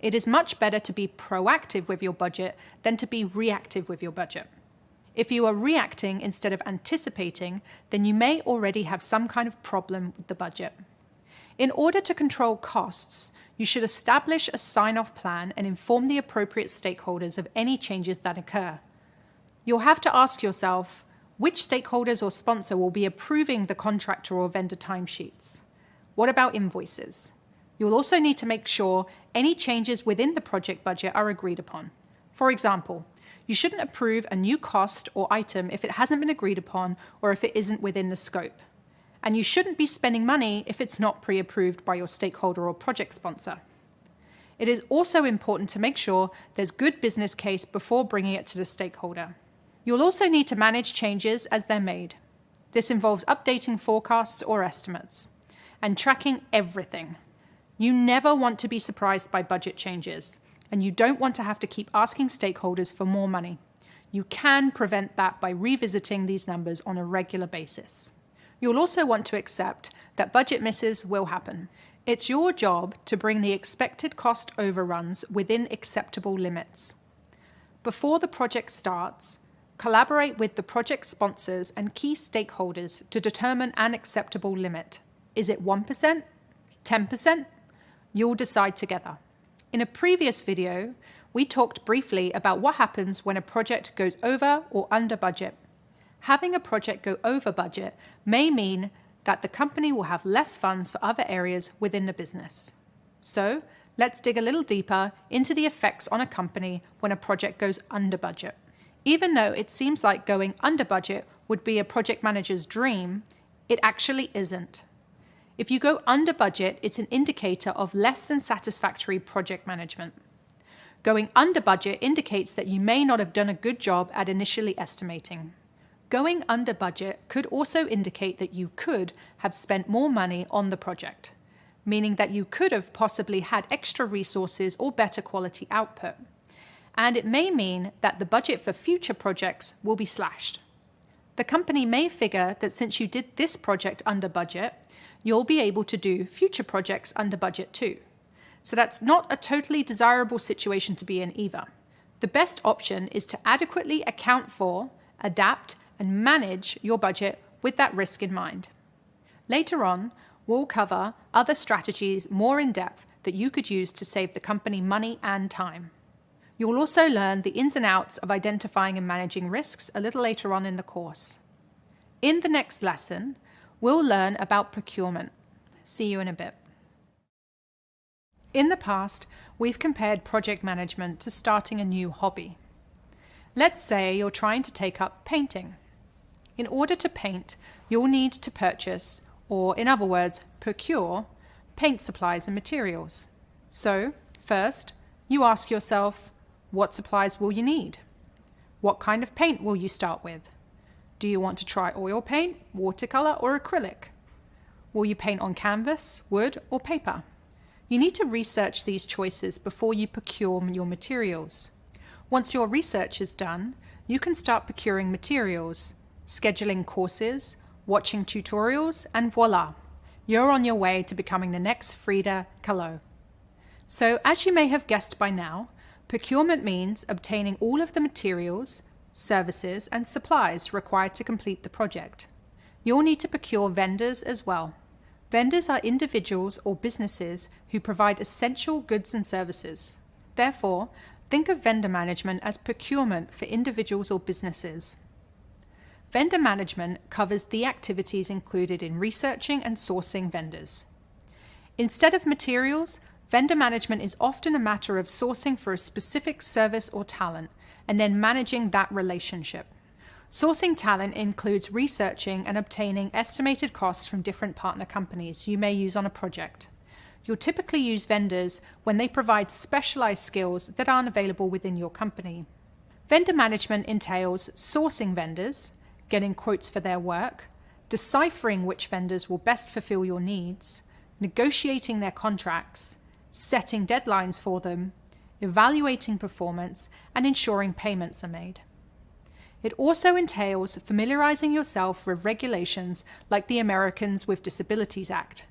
It is much better to be proactive with your budget than to be reactive with your budget. If you are reacting instead of anticipating, then you may already have some kind of problem with the budget. In order to control costs, you should establish a sign-off plan and inform the appropriate stakeholders of any changes that occur. You'll have to ask yourself, which stakeholders or sponsor will be approving the contractor or vendor timesheets? What about invoices? You'll also need to make sure any changes within the project budget are agreed upon. For example, you shouldn't approve a new cost or item if it hasn't been agreed upon or if it isn't within the scope. And you shouldn't be spending money if it's not pre-approved by your stakeholder or project sponsor. It is also important to make sure there's good business case before bringing it to the stakeholder. You'll also need to manage changes as they're made. This involves updating forecasts or estimates and tracking everything. You never want to be surprised by budget changes, and you don't want to have to keep asking stakeholders for more money. You can prevent that by revisiting these numbers on a regular basis. You'll also want to accept that budget misses will happen. It's your job to bring the expected cost overruns within acceptable limits. Before the project starts, collaborate with the project sponsors and key stakeholders to determine an acceptable limit. Is it 1%? 10%? You'll decide together. In a previous video, we talked briefly about what happens when a project goes over or under budget. Having a project go over budget may mean that the company will have less funds for other areas within the business. So, let's dig a little deeper into the effects on a company when a project goes under budget. Even though it seems like going under budget would be a project manager's dream, it actually isn't. If you go under budget, it's an indicator of less than satisfactory project management. Going under budget indicates that you may not have done a good job at initially estimating. Going under budget could also indicate that you could have spent more money on the project, meaning that you could have possibly had extra resources or better quality output. And it may mean that the budget for future projects will be slashed. The company may figure that since you did this project under budget, you'll be able to do future projects under budget too. So that's not a totally desirable situation to be in either. The best option is to adequately account for, adapt, and manage your budget with that risk in mind. Later on, we'll cover other strategies more in depth that you could use to save the company money and time. You'll also learn the ins and outs of identifying and managing risks a little later on in the course. In the next lesson, we'll learn about procurement. See you in a bit. In the past, we've compared project management to starting a new hobby. Let's say you're trying to take up painting. In order to paint, you'll need to purchase, or in other words, procure, paint supplies and materials. So, first, you ask yourself, what supplies will you need? What kind of paint will you start with? Do you want to try oil paint, watercolor, or acrylic? Will you paint on canvas, wood, or paper? You need to research these choices before you procure your materials. Once your research is done, you can start procuring materials, scheduling courses, watching tutorials, and voila, you're on your way to becoming the next Frida Kahlo. So, as you may have guessed by now, procurement means obtaining all of the materials, services, and supplies required to complete the project. You'll need to procure vendors as well. Vendors are individuals or businesses who provide essential goods and services. Therefore, think of vendor management as procurement for individuals or businesses. Vendor management covers the activities included in researching and sourcing vendors. Instead of materials, vendor management is often a matter of sourcing for a specific service or talent and then managing that relationship. Sourcing talent includes researching and obtaining estimated costs from different partner companies you may use on a project. You'll typically use vendors when they provide specialized skills that aren't available within your company. Vendor management entails sourcing vendors, getting quotes for their work, deciphering which vendors will best fulfill your needs, negotiating their contracts, setting deadlines for them, evaluating performance, and ensuring payments are made. It also entails familiarizing yourself with regulations like the Americans with Disabilities Act,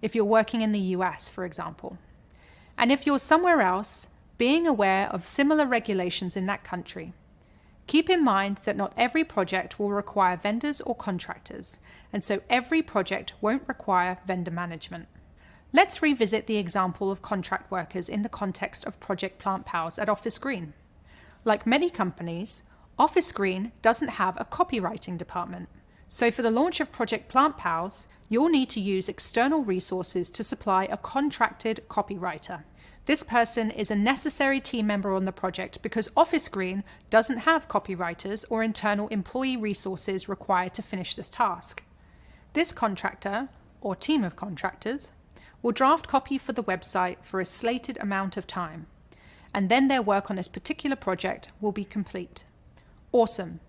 if you're working in the US, for example. And if you're somewhere else, being aware of similar regulations in that country. Keep in mind that not every project will require vendors or contractors, and so every project won't require vendor management. Let's revisit the example of contract workers in the context of Project Plant Pals at Office Green. Like many companies, Office Green doesn't have a copywriting department. So for the launch of Project Plant Pals, you'll need to use external resources to supply a contracted copywriter. This person is a necessary team member on the project because Office Green doesn't have copywriters or internal employee resources required to finish this task. This contractor, or team of contractors, will draft copy for the website for a slated amount of time, and then their work on this particular project will be complete. Awesome.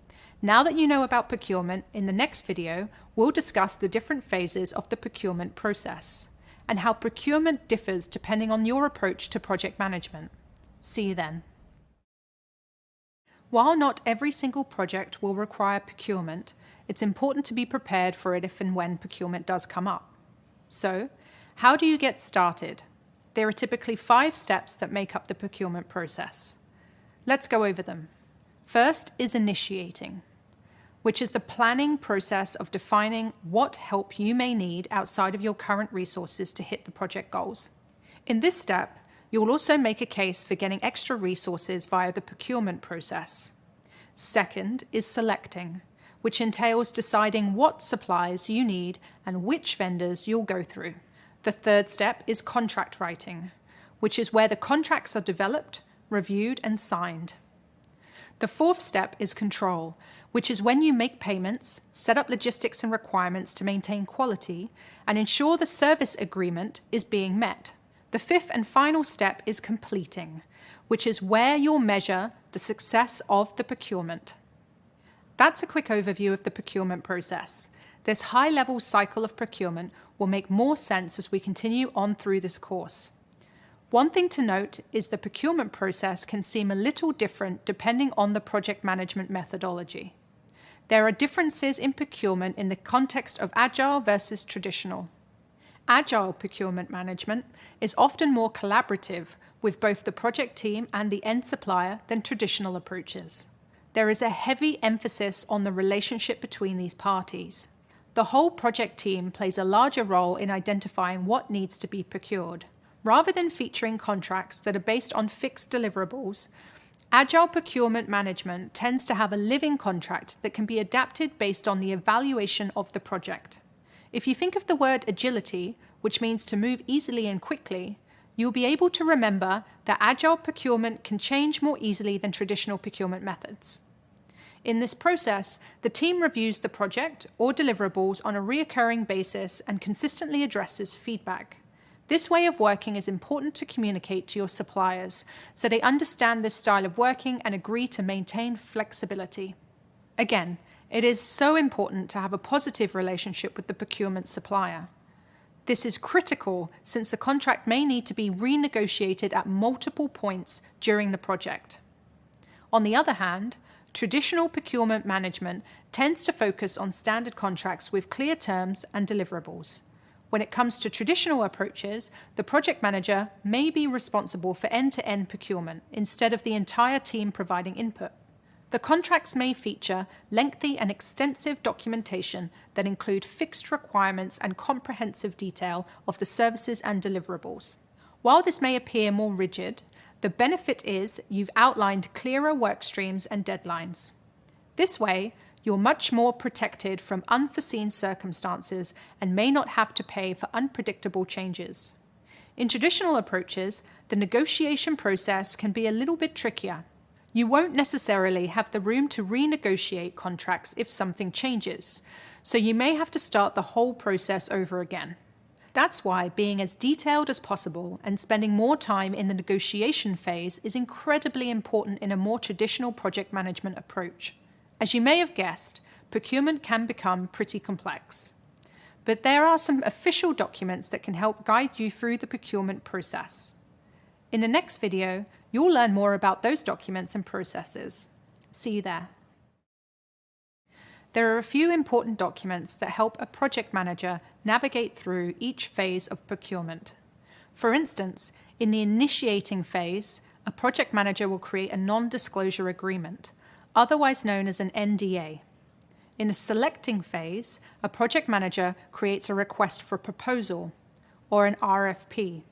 Now that you know about procurement, in the next video, we'll discuss the different phases of the procurement process and how procurement differs depending on your approach to project management. See you then. While not every single project will require procurement, it's important to be prepared for it if and when procurement does come up. So, how do you get started? There are typically 5 steps that make up the procurement process. Let's go over them. First is initiating, which is the planning process of defining what help you may need outside of your current resources to hit the project goals. In this step, you'll also make a case for getting extra resources via the procurement process. Second is selecting, which entails deciding what supplies you need and which vendors you'll go through. The third step is contract writing, which is where the contracts are developed, reviewed, and signed. The fourth step is control, which is when you make payments, set up logistics and requirements to maintain quality, and ensure the service agreement is being met. The fifth and final step is completing, which is where you'll measure the success of the procurement. That's a quick overview of the procurement process. This high-level cycle of procurement will make more sense as we continue on through this course. One thing to note is the procurement process can seem a little different depending on the project management methodology. There are differences in procurement in the context of agile versus traditional. Agile procurement management is often more collaborative with both the project team and the end supplier than traditional approaches. There is a heavy emphasis on the relationship between these parties. The whole project team plays a larger role in identifying what needs to be procured. Rather than featuring contracts that are based on fixed deliverables, agile procurement management tends to have a living contract that can be adapted based on the evaluation of the project. If you think of the word agility, which means to move easily and quickly, you'll be able to remember that agile procurement can change more easily than traditional procurement methods. In this process, the team reviews the project or deliverables on a recurring basis and consistently addresses feedback. This way of working is important to communicate to your suppliers so they understand this style of working and agree to maintain flexibility. Again, it is so important to have a positive relationship with the procurement supplier. This is critical since the contract may need to be renegotiated at multiple points during the project. On the other hand, traditional procurement management tends to focus on standard contracts with clear terms and deliverables. When it comes to traditional approaches, the project manager may be responsible for end-to-end procurement instead of the entire team providing input. The contracts may feature lengthy and extensive documentation that include fixed requirements and comprehensive detail of the services and deliverables. While this may appear more rigid, the benefit is you've outlined clearer work streams and deadlines. This way, you're much more protected from unforeseen circumstances and may not have to pay for unpredictable changes. In traditional approaches, the negotiation process can be a little bit trickier. You won't necessarily have the room to renegotiate contracts if something changes, so you may have to start the whole process over again. That's why being as detailed as possible and spending more time in the negotiation phase is incredibly important in a more traditional project management approach. As you may have guessed, procurement can become pretty complex. But there are some official documents that can help guide you through the procurement process. In the next video, you'll learn more about those documents and processes. See you there. There are a few important documents that help a project manager navigate through each phase of procurement. For instance, in the initiating phase, a project manager will create a non-disclosure agreement, otherwise known as an NDA. In the selecting phase, a project manager creates a request for proposal, or an RFP.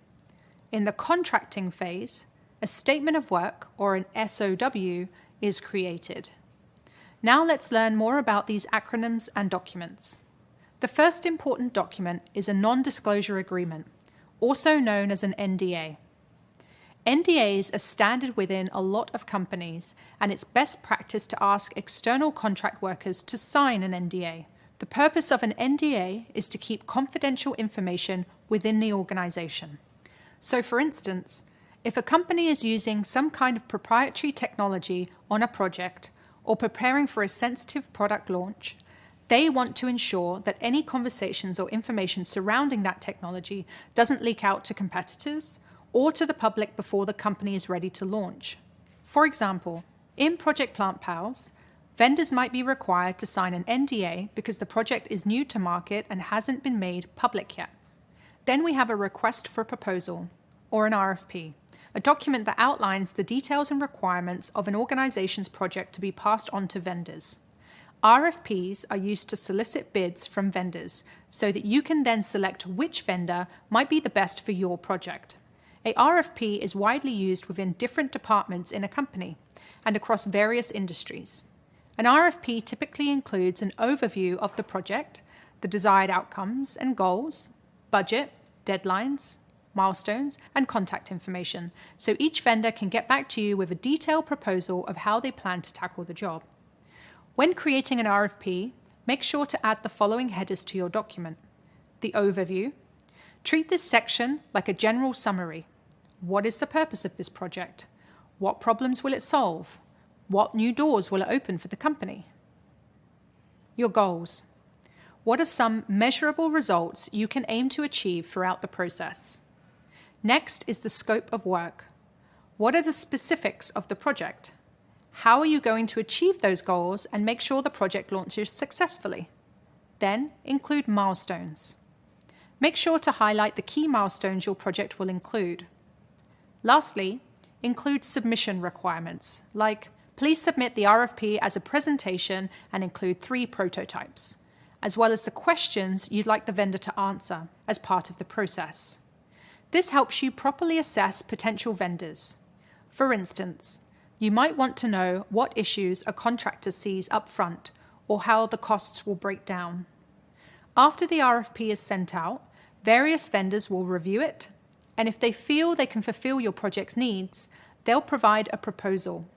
In the contracting phase, a statement of work, or an SOW, is created. Now let's learn more about these acronyms and documents. The first important document is a non-disclosure agreement, also known as an NDA. NDAs are standard within a lot of companies, and it's best practice to ask external contract workers to sign an NDA. The purpose of an NDA is to keep confidential information within the organization. So for instance, if a company is using some kind of proprietary technology on a project or preparing for a sensitive product launch, they want to ensure that any conversations or information surrounding that technology doesn't leak out to competitors or to the public before the company is ready to launch. For example, in Project Plant Pals, vendors might be required to sign an NDA because the project is new to market and hasn't been made public yet. Then we have a request for proposal, or an RFP, a document that outlines the details and requirements of an organization's project to be passed on to vendors. RFPs are used to solicit bids from vendors so that you can then select which vendor might be the best for your project. A RFP is widely used within different departments in a company and across various industries. An RFP typically includes an overview of the project, the desired outcomes and goals, budget, deadlines, milestones, and contact information, so each vendor can get back to you with a detailed proposal of how they plan to tackle the job. When creating an RFP, make sure to add the following headers to your document. The overview. Treat this section like a general summary. What is the purpose of this project? What problems will it solve? What new doors will it open for the company? Your goals. What are some measurable results you can aim to achieve throughout the process? Next is the scope of work. What are the specifics of the project? How are you going to achieve those goals and make sure the project launches successfully? Then include milestones. Make sure to highlight the key milestones your project will include. Lastly, include submission requirements, like please submit the RFP as a presentation and include 3 prototypes, as well as the questions you'd like the vendor to answer as part of the process. This helps you properly assess potential vendors. For instance, you might want to know what issues a contractor sees up front or how the costs will break down. After the RFP is sent out, various vendors will review it, and if they feel they can fulfill your project's needs, they'll provide a proposal.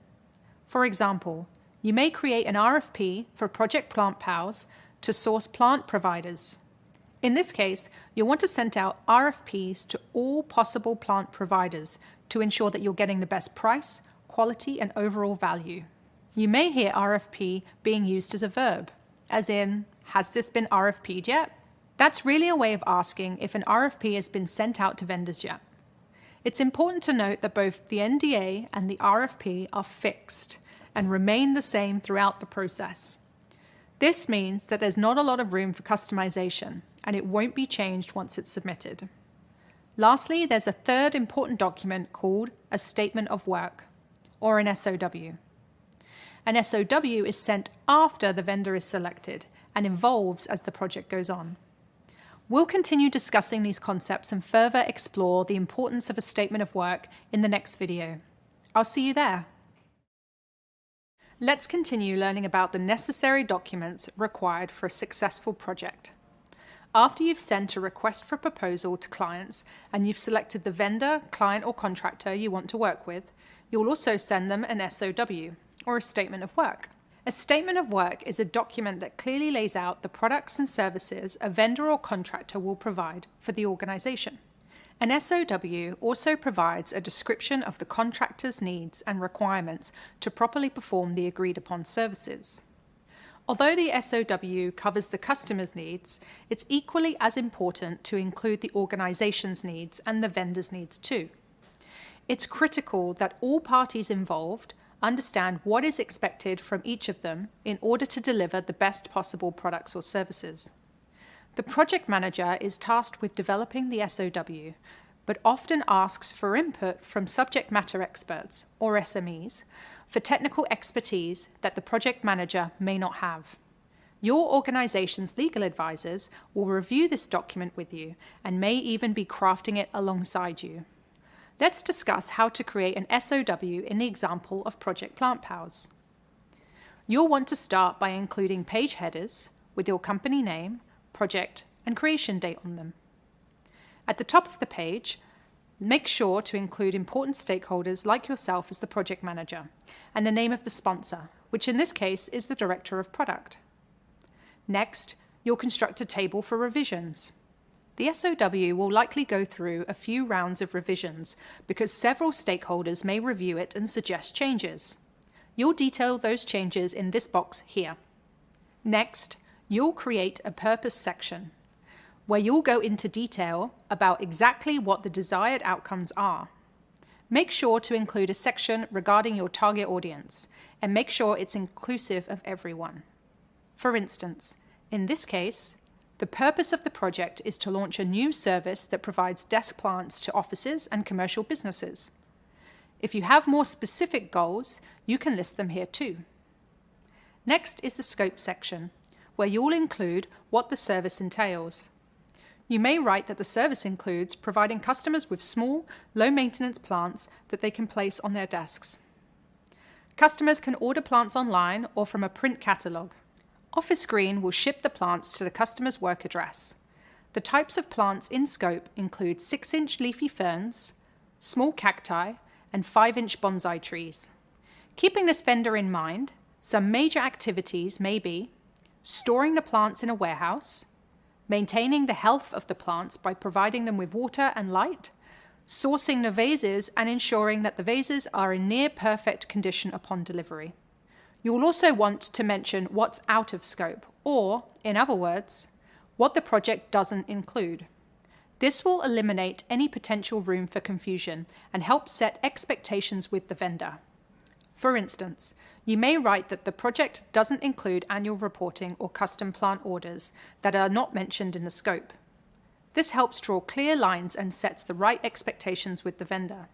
For example, you may create an RFP for Project Plant Pals to source plant providers. In this case, you'll want to send out RFPs to all possible plant providers to ensure that you're getting the best price, quality, and overall value. You may hear RFP being used as a verb, as in, has this been RFP'd yet? That's really a way of asking if an RFP has been sent out to vendors yet. It's important to note that both the NDA and the RFP are fixed and remain the same throughout the process. This means that there's not a lot of room for customization, and it won't be changed once it's submitted. Lastly, there's a third important document called a statement of work, or an SOW. An SOW is sent after the vendor is selected and evolves as the project goes on. We'll continue discussing these concepts and further explore the importance of a statement of work in the next video. I'll see you there. Let's continue learning about the necessary documents required for a successful project. After you've sent a request for proposal to clients and you've selected the vendor, client, or contractor you want to work with, you'll also send them an SOW, or a statement of work. A statement of work is a document that clearly lays out the products and services a vendor or contractor will provide for the organization. An SOW also provides a description of the contractor's needs and requirements to properly perform the agreed-upon services. Although the SOW covers the customer's needs, it's equally as important to include the organization's needs and the vendor's needs too. It's critical that all parties involved understand what is expected from each of them in order to deliver the best possible products or services. The project manager is tasked with developing the SOW, but often asks for input from subject matter experts, or SMEs, for technical expertise that the project manager may not have. Your organization's legal advisors will review this document with you and may even be crafting it alongside you. Let's discuss how to create an SOW in the example of Project PlantPals. You'll want to start by including page headers with your company name, project, and creation date on them. At the top of the page, make sure to include important stakeholders like yourself as the project manager, and the name of the sponsor, which in this case is the director of product. Next, you'll construct a table for revisions. The SOW will likely go through a few rounds of revisions because several stakeholders may review it and suggest changes. You'll detail those changes in this box here. Next, you'll create a purpose section where you'll go into detail about exactly what the desired outcomes are. Make sure to include a section regarding your target audience and make sure it's inclusive of everyone. For instance, in this case, the purpose of the project is to launch a new service that provides desk plants to offices and commercial businesses. If you have more specific goals, you can list them here too. Next is the scope section, where you'll include what the service entails. You may write that the service includes providing customers with small, low-maintenance plants that they can place on their desks. Customers can order plants online or from a print catalogue. Office Green will ship the plants to the customer's work address. The types of plants in scope include 6-inch leafy ferns, small cacti, and 5-inch bonsai trees. Keeping this vendor in mind, some major activities may be storing the plants in a warehouse, maintaining the health of the plants by providing them with water and light, sourcing the vases and ensuring that the vases are in near perfect condition upon delivery. You will also want to mention what's out of scope, or, in other words, what the project doesn't include. This will eliminate any potential room for confusion and help set expectations with the vendor. For instance, you may write that the project doesn't include annual reporting or custom plant orders that are not mentioned in the scope. This helps draw clear lines and sets the right expectations with the vendor.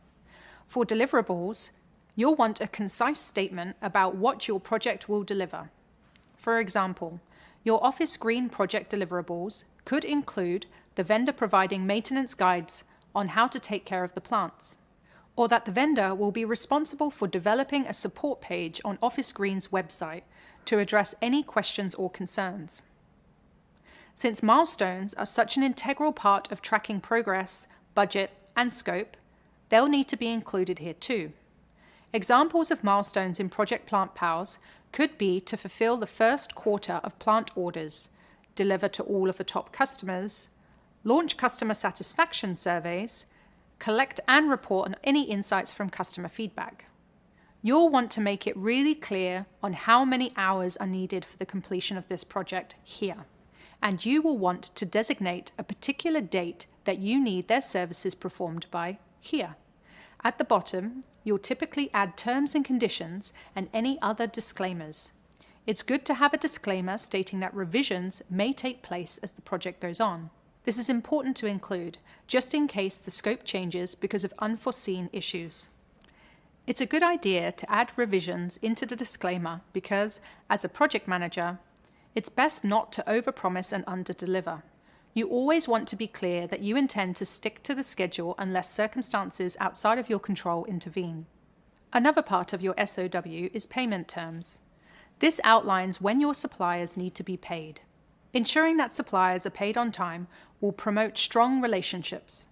For deliverables, you'll want a concise statement about what your project will deliver. For example, your Office Green project deliverables could include the vendor providing maintenance guides on how to take care of the plants, or that the vendor will be responsible for developing a support page on Office Green's website to address any questions or concerns. Since milestones are such an integral part of tracking progress, budget, and scope, they'll need to be included here too. Examples of milestones in Project PlantPals could be to fulfill the first quarter of plant orders, deliver to all of the top customers, launch customer satisfaction surveys, collect and report on any insights from customer feedback. You'll want to make it really clear on how many hours are needed for the completion of this project here, and you will want to designate a particular date that you need their services performed by here. At the bottom, you'll typically add terms and conditions and any other disclaimers. It's good to have a disclaimer stating that revisions may take place as the project goes on. This is important to include, just in case the scope changes because of unforeseen issues. It's a good idea to add revisions into the disclaimer because, as a project manager, it's best not to overpromise and underdeliver. You always want to be clear that you intend to stick to the schedule unless circumstances outside of your control intervene. Another part of your SOW is payment terms. This outlines when your suppliers need to be paid. Ensuring that suppliers are paid on time will promote strong relationships.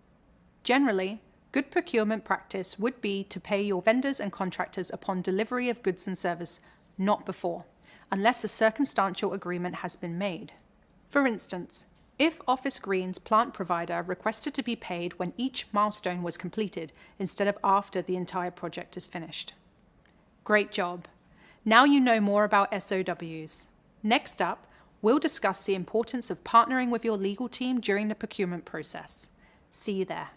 Generally, good procurement practice would be to pay your vendors and contractors upon delivery of goods and service, not before, unless a circumstantial agreement has been made. For instance, if Office Green's plant provider requested to be paid when each milestone was completed instead of after the entire project is finished. Great job. Now you know more about SOWs. Next up, we'll discuss the importance of partnering with your legal team during the procurement process. See you there.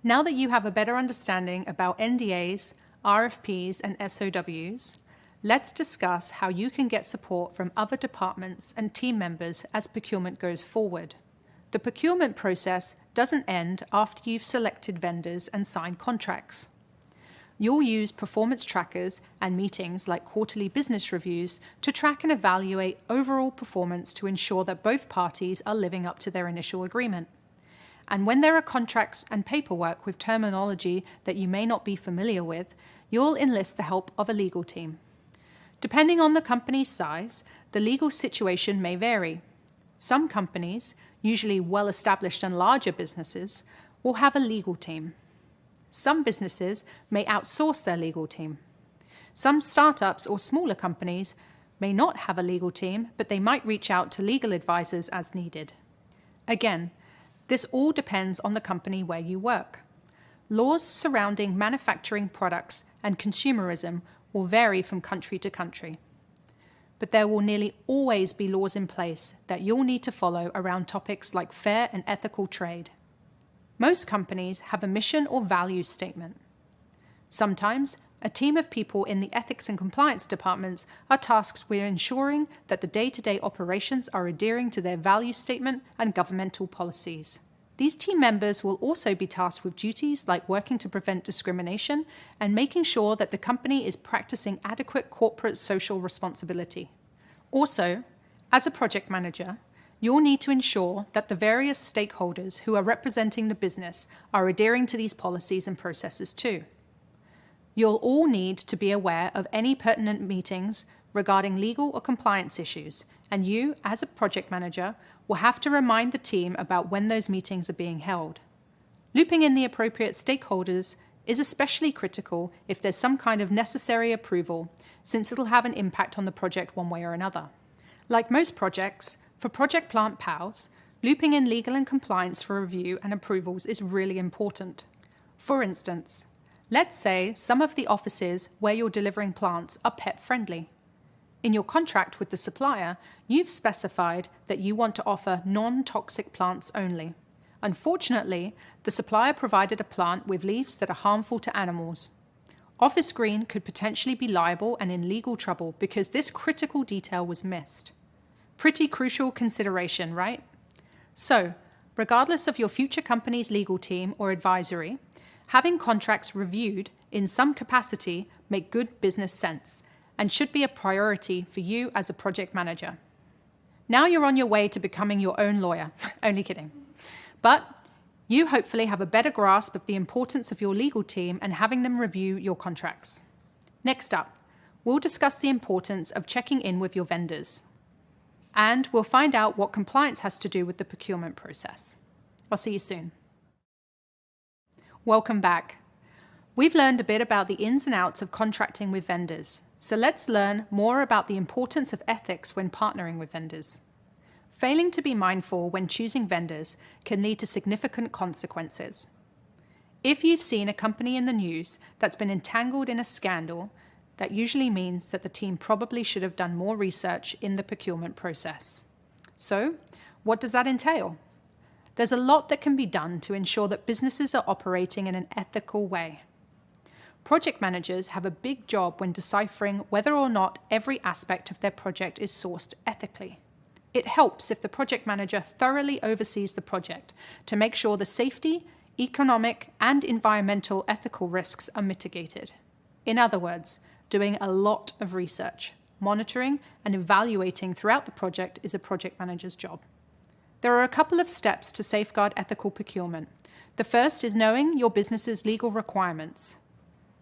Now that you have a better understanding about NDAs, RFPs, and SOWs, let's discuss how you can get support from other departments and team members as procurement goes forward. The procurement process doesn't end after you've selected vendors and signed contracts. You'll use performance trackers and meetings like quarterly business reviews to track and evaluate overall performance to ensure that both parties are living up to their initial agreement. And when there are contracts and paperwork with terminology that you may not be familiar with, you'll enlist the help of a legal team. Depending on the company's size, the legal situation may vary. Some companies, usually well-established and larger businesses, will have a legal team. Some businesses may outsource their legal team. Some startups or smaller companies may not have a legal team, but they might reach out to legal advisors as needed. Again, this all depends on the company where you work. Laws surrounding manufacturing products and consumerism will vary from country to country. But there will nearly always be laws in place that you'll need to follow around topics like fair and ethical trade. Most companies have a mission or values statement. Sometimes, a team of people in the ethics and compliance departments are tasked with ensuring that the day-to-day operations are adhering to their value statement and governmental policies. These team members will also be tasked with duties like working to prevent discrimination and making sure that the company is practicing adequate corporate social responsibility. Also, as a project manager, you'll need to ensure that the various stakeholders who are representing the business are adhering to these policies and processes too. You'll all need to be aware of any pertinent meetings regarding legal or compliance issues, and you, as a project manager, will have to remind the team about when those meetings are being held. Looping in the appropriate stakeholders is especially critical if there's some kind of necessary approval, since it'll have an impact on the project one way or another. Like most projects, for Project Plant Pals, looping in legal and compliance for review and approvals is really important. For instance, let's say some of the offices where you're delivering plants are pet-friendly. In your contract with the supplier, you've specified that you want to offer non-toxic plants only. Unfortunately, the supplier provided a plant with leaves that are harmful to animals. Office Green could potentially be liable and in legal trouble because this critical detail was missed. Pretty crucial consideration, right? So, regardless of your future company's legal team or advisory, having contracts reviewed in some capacity make good business sense and should be a priority for you as a project manager. Now you're on your way to becoming your own lawyer. Only kidding. But you hopefully have a better grasp of the importance of your legal team and having them review your contracts. Next up, we'll discuss the importance of checking in with your vendors. And we'll find out what compliance has to do with the procurement process. I'll see you soon. Welcome back. We've learned a bit about the ins and outs of contracting with vendors, so let's learn more about the importance of ethics when partnering with vendors. Failing to be mindful when choosing vendors can lead to significant consequences. If you've seen a company in the news that's been entangled in a scandal, that usually means that the team probably should have done more research in the procurement process. So, what does that entail? There's a lot that can be done to ensure that businesses are operating in an ethical way. Project managers have a big job when deciphering whether or not every aspect of their project is sourced ethically. It helps if the project manager thoroughly oversees the project to make sure the safety, economic, and environmental ethical risks are mitigated. In other words, doing a lot of research, monitoring, and evaluating throughout the project is a project manager's job. There are a couple of steps to safeguard ethical procurement. The first is knowing your business's legal requirements.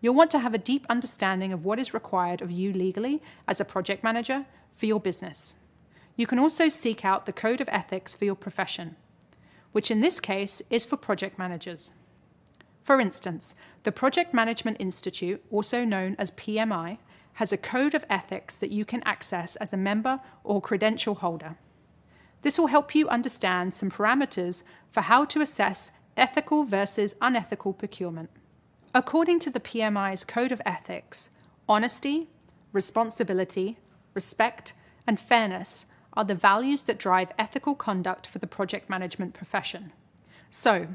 You'll want to have a deep understanding of what is required of you legally as a project manager for your business. You can also seek out the code of ethics for your profession, which in this case is for project managers. For instance, the Project Management Institute, also known as PMI, has a code of ethics that you can access as a member or credential holder. This will help you understand some parameters for how to assess ethical versus unethical procurement. According to the PMI's Code of Ethics, honesty, responsibility, respect, and fairness are the values that drive ethical conduct for the project management profession. So,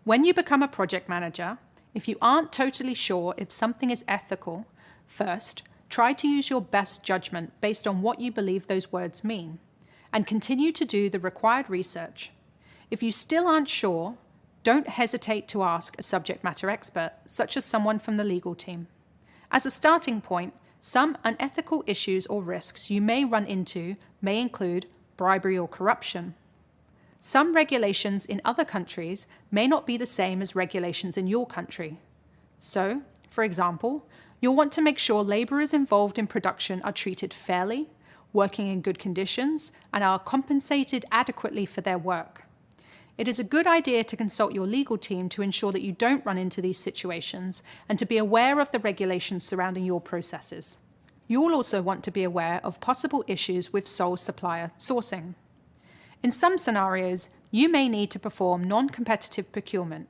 when you become a project manager, if you aren't totally sure if something is ethical, first, try to use your best judgment based on what you believe those words mean, and continue to do the required research. If you still aren't sure, don't hesitate to ask a subject matter expert, such as someone from the legal team. As a starting point, some unethical issues or risks you may run into may include bribery or corruption. Some regulations in other countries may not be the same as regulations in your country. So, for example, you'll want to make sure laborers involved in production are treated fairly, working in good conditions, and are compensated adequately for their work. It is a good idea to consult your legal team to ensure that you don't run into these situations and to be aware of the regulations surrounding your processes. You'll also want to be aware of possible issues with sole supplier sourcing. In some scenarios, you may need to perform non-competitive procurement,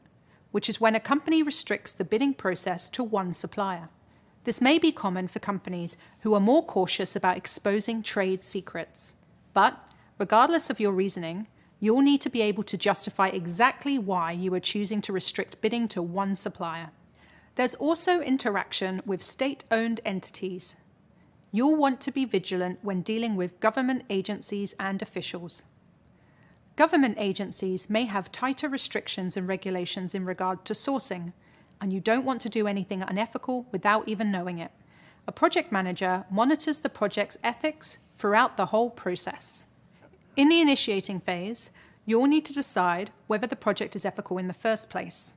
which is when a company restricts the bidding process to one supplier. This may be common for companies who are more cautious about exposing trade secrets. But, regardless of your reasoning, you'll need to be able to justify exactly why you are choosing to restrict bidding to one supplier. There's also interaction with state-owned entities. You'll want to be vigilant when dealing with government agencies and officials. Government agencies may have tighter restrictions and regulations in regard to sourcing, and you don't want to do anything unethical without even knowing it. A project manager monitors the project's ethics throughout the whole process. In the initiating phase, you'll need to decide whether the project is ethical in the first place.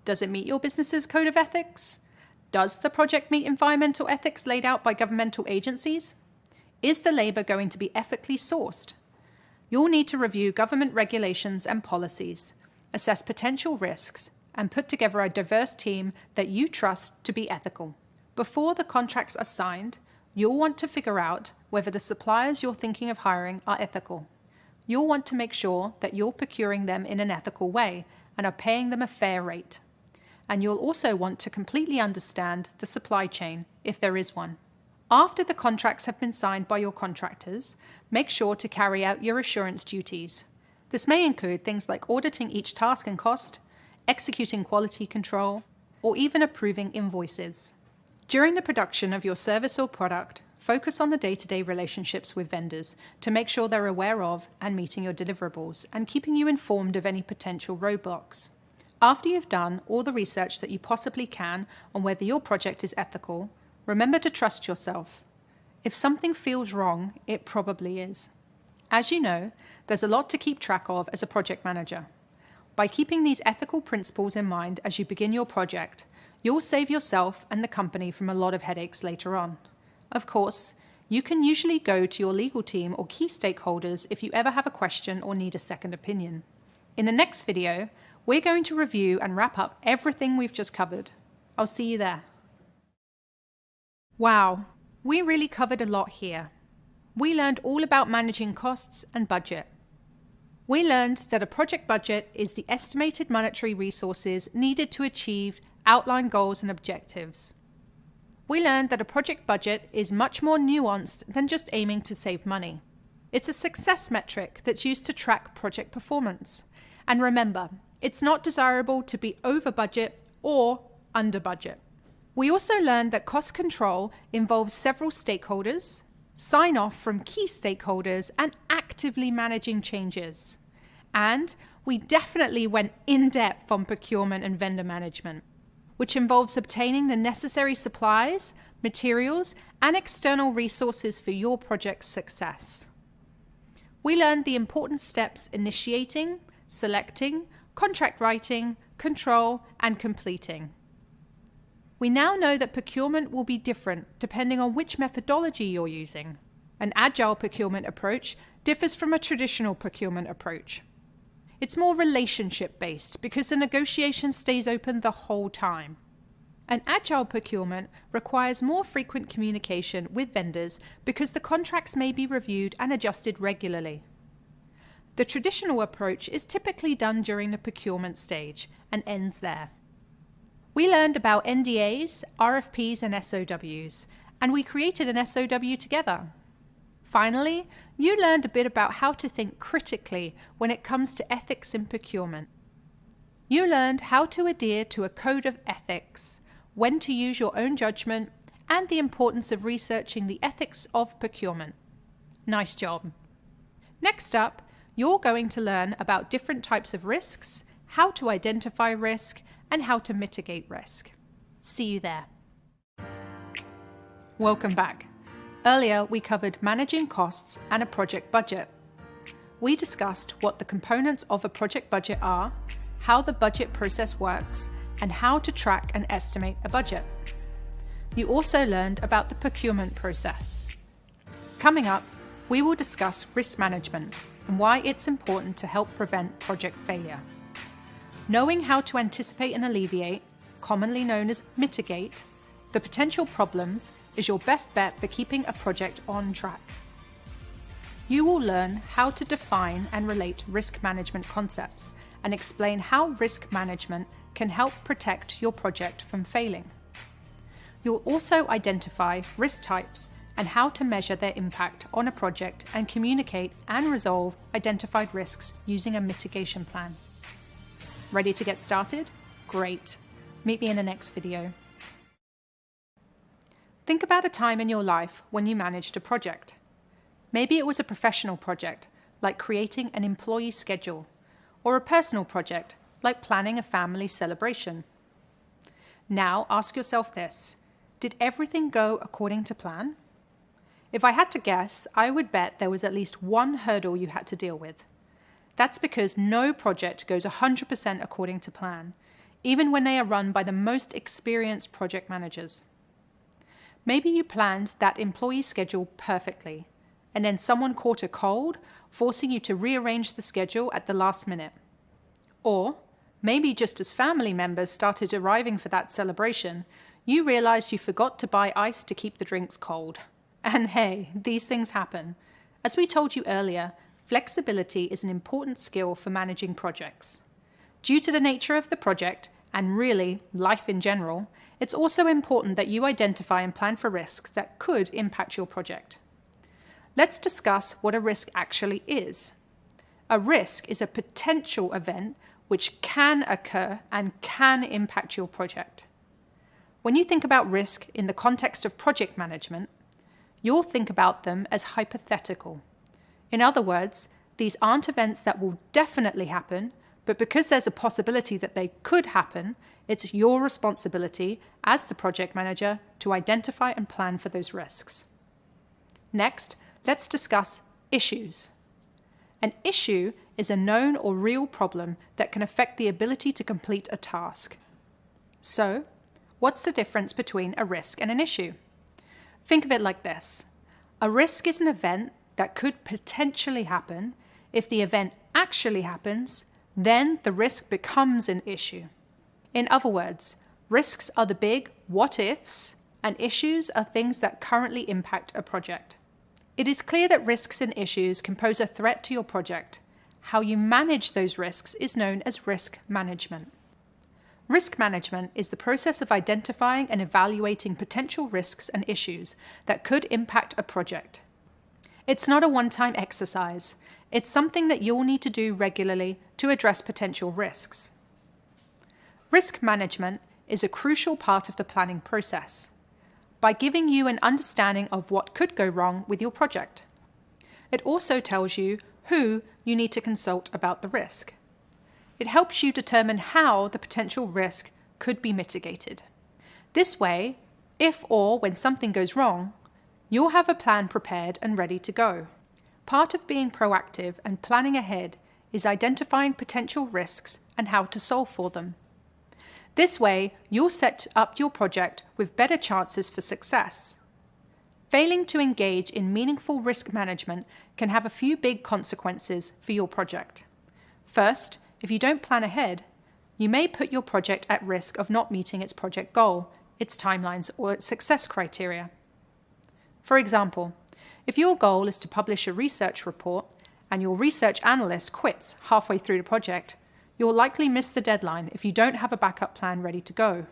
Does it meet your business's code of ethics? Does the project meet environmental ethics laid out by governmental agencies? Is the labor going to be ethically sourced? You'll need to review government regulations and policies, assess potential risks, and put together a diverse team that you trust to be ethical. Before the contracts are signed, you'll want to figure out whether the suppliers you're thinking of hiring are ethical. You'll want to make sure that you're procuring them in an ethical way and are paying them a fair rate. And you'll also want to completely understand the supply chain, if there is one. After the contracts have been signed by your contractors, make sure to carry out your assurance duties. This may include things like auditing each task and cost, executing quality control, or even approving invoices. During the production of your service or product, focus on the day-to-day relationships with vendors to make sure they're aware of and meeting your deliverables and keeping you informed of any potential roadblocks. After you've done all the research that you possibly can on whether your project is ethical, remember to trust yourself. If something feels wrong, it probably is. As you know, there's a lot to keep track of as a project manager. By keeping these ethical principles in mind as you begin your project, you'll save yourself and the company from a lot of headaches later on. Of course, you can usually go to your legal team or key stakeholders if you ever have a question or need a second opinion. In the next video, we're going to review and wrap up everything we've just covered. I'll see you there. Wow, we really covered a lot here. We learned all about managing costs and budget. We learned that a project budget is the estimated monetary resources needed to achieve outlined goals and objectives. We learned that a project budget is much more nuanced than just aiming to save money. It's a success metric that's used to track project performance. And remember, it's not desirable to be over budget or under budget. We also learned that cost control involves several stakeholders, sign-off from key stakeholders, and actively managing changes. And we definitely went in-depth on procurement and vendor management, which involves obtaining the necessary supplies, materials, and external resources for your project's success. We learned the important steps initiating, selecting, contract writing, control, and completing. We now know that procurement will be different depending on which methodology you're using. An agile procurement approach differs from a traditional procurement approach. It's more relationship-based because the negotiation stays open the whole time. An agile procurement requires more frequent communication with vendors because the contracts may be reviewed and adjusted regularly. The traditional approach is typically done during the procurement stage and ends there. We learned about NDAs, RFPs, and SOWs, and we created an SOW together. Finally, you learned a bit about how to think critically when it comes to ethics in procurement. You learned how to adhere to a code of ethics, when to use your own judgment, and the importance of researching the ethics of procurement. Nice job. Next up, you're going to learn about different types of risks, how to identify risk, and how to mitigate risk. See you there. Welcome back. Earlier, we covered managing costs and a project budget. We discussed what the components of a project budget are, how the budget process works, and how to track and estimate a budget. You also learned about the procurement process. Coming up, we will discuss risk management and why it's important to help prevent project failure. Knowing how to anticipate and alleviate, commonly known as mitigate, the potential problems is your best bet for keeping a project on track. You will learn how to define and relate risk management concepts and explain how risk management can help protect your project from failing. You'll also identify risk types and how to measure their impact on a project and communicate and resolve identified risks using a mitigation plan. Ready to get started? Great. Meet me in the next video. Think about a time in your life when you managed a project. Maybe it was a professional project, like creating an employee schedule, or a personal project, like planning a family celebration. Now ask yourself this: did everything go according to plan? If I had to guess, I would bet there was at least one hurdle you had to deal with. That's because no project goes 100% according to plan, even when they are run by the most experienced project managers. Maybe you planned that employee schedule perfectly, and then someone caught a cold, forcing you to rearrange the schedule at the last minute. Or maybe just as family members started arriving for that celebration, you realized you forgot to buy ice to keep the drinks cold. And hey, these things happen. As we told you earlier, flexibility is an important skill for managing projects. Due to the nature of the project, and really life in general, it's also important that you identify and plan for risks that could impact your project. Let's discuss what a risk actually is. A risk is a potential event which can occur and can impact your project. When you think about risk in the context of project management, you'll think about them as hypothetical. In other words, these aren't events that will definitely happen, but because there's a possibility that they could happen, it's your responsibility as the project manager to identify and plan for those risks. Next, let's discuss issues. An issue is a known or real problem that can affect the ability to complete a task. So, what's the difference between a risk and an issue? Think of it like this. A risk is an event that could potentially happen. If the event actually happens, then the risk becomes an issue. In other words, risks are the big what-ifs, and issues are things that currently impact a project. It is clear that risks and issues can pose a threat to your project. How you manage those risks is known as risk management. Risk management is the process of identifying and evaluating potential risks and issues that could impact a project. It's not a one-time exercise. It's something that you'll need to do regularly to address potential risks. Risk management is a crucial part of the planning process by giving you an understanding of what could go wrong with your project. It also tells you who you need to consult about the risk. It helps you determine how the potential risk could be mitigated. This way, if or when something goes wrong, you'll have a plan prepared and ready to go. Part of being proactive and planning ahead is identifying potential risks and how to solve for them. This way, you'll set up your project with better chances for success. Failing to engage in meaningful risk management can have a few big consequences for your project. First, if you don't plan ahead, you may put your project at risk of not meeting its project goal, its timelines, or its success criteria. For example, if your goal is to publish a research report and your research analyst quits halfway through the project, you'll likely miss the deadline if you don't have a backup plan ready to go.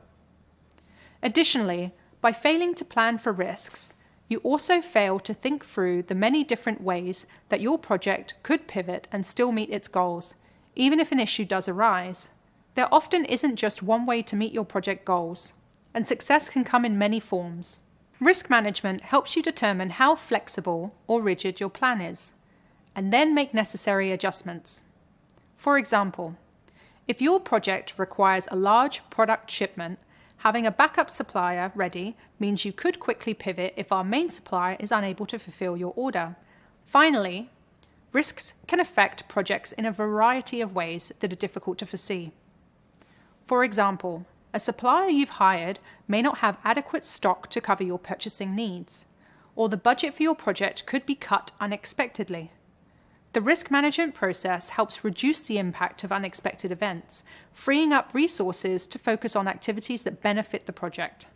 Additionally, by failing to plan for risks, you also fail to think through the many different ways that your project could pivot and still meet its goals, even if an issue does arise. There often isn't just one way to meet your project goals, and success can come in many forms. Risk management helps you determine how flexible or rigid your plan is. and then make necessary adjustments. For example, if your project requires a large product shipment, having a backup supplier ready means you could quickly pivot if our main supplier is unable to fulfill your order. Finally, risks can affect projects in a variety of ways that are difficult to foresee. For example, a supplier you've hired may not have adequate stock to cover your purchasing needs, or the budget for your project could be cut unexpectedly. The risk management process helps reduce the impact of unexpected events, freeing up resources to focus on activities that benefit the project.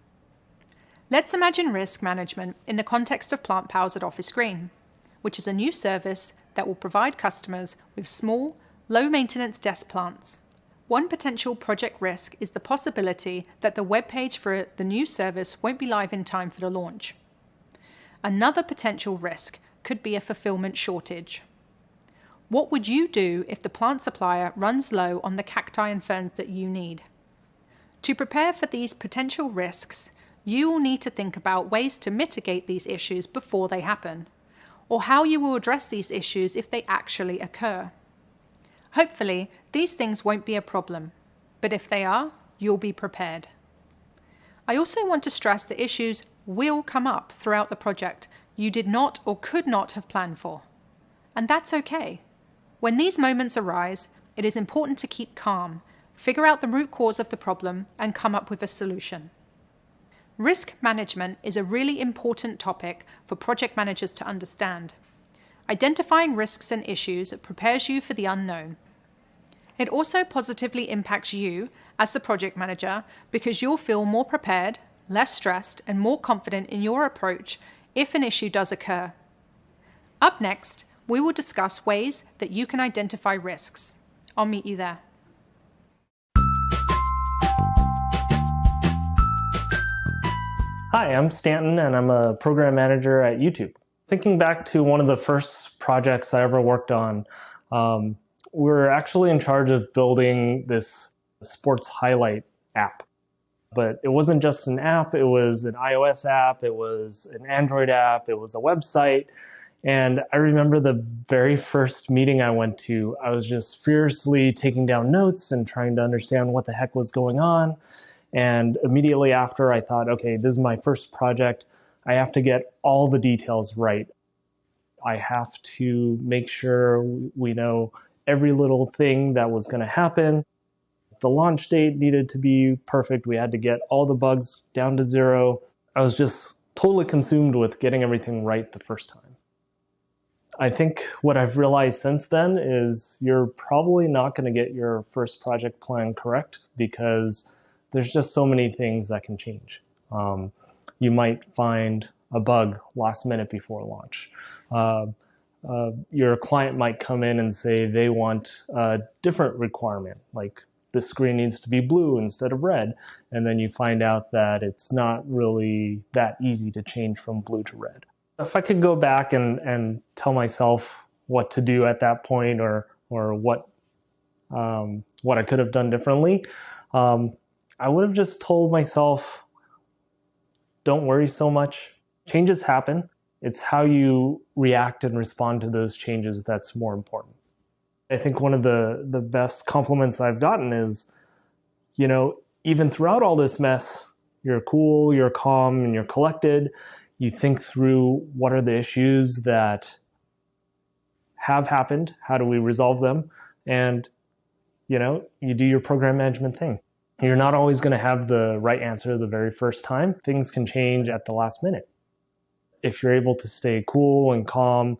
Let's imagine risk management in the context of PlantPals at Office Green, which is a new service that will provide customers with small, low-maintenance desk plants. One potential project risk is the possibility that the web page for the new service won't be live in time for the launch. Another potential risk could be a fulfillment shortage. What would you do if the plant supplier runs low on the cacti and ferns that you need? To prepare for these potential risks, you will need to think about ways to mitigate these issues before they happen, or how you will address these issues if they actually occur. Hopefully, these things won't be a problem, but if they are, you'll be prepared. I also want to stress that issues will come up throughout the project you did not or could not have planned for. And that's okay. When these moments arise, it is important to keep calm, figure out the root cause of the problem, and come up with a solution. Risk management is a really important topic for project managers to understand. Identifying risks and issues prepares you for the unknown. It also positively impacts you as the project manager because you'll feel more prepared, less stressed, and more confident in your approach if an issue does occur. Up next, we will discuss ways that you can identify risks. I'll meet you there. Hi, I'm Stanton, and I'm a program manager at YouTube. Thinking back to one of the first projects I ever worked on, we were actually in charge of building this sports highlight app. But it wasn't just an app, it was an iOS app, it was an Android app, it was a website. And I remember the very first meeting I went to, I was just fiercely taking down notes and trying to understand what the heck was going on. And immediately after, I thought, okay, this is my first project. I have to get all the details right. I have to make sure we know every little thing that was going to happen. The launch date needed to be perfect. We had to get all the bugs down to zero. I was just totally consumed with getting everything right the first time. I think what I've realized since then is you're probably not going to get your first project plan correct because there's just so many things that can change. You might find a bug last minute before launch. Your client might come in and say they want a different requirement, like the screen needs to be blue instead of red. And then you find out that it's not really that easy to change from blue to red. If I could go back and tell myself what to do at that point or what I could have done differently, I would have just told myself, don't worry so much. Changes happen. It's how you react and respond to those changes that's more important. I think one of the best compliments I've gotten is, even throughout all this mess, you're cool, you're calm, and you're collected. You think through what are the issues that have happened, how do we resolve them, and you do your program management thing. You're not always going to have the right answer the very first time. Things can change at the last minute. If you're able to stay cool and calm,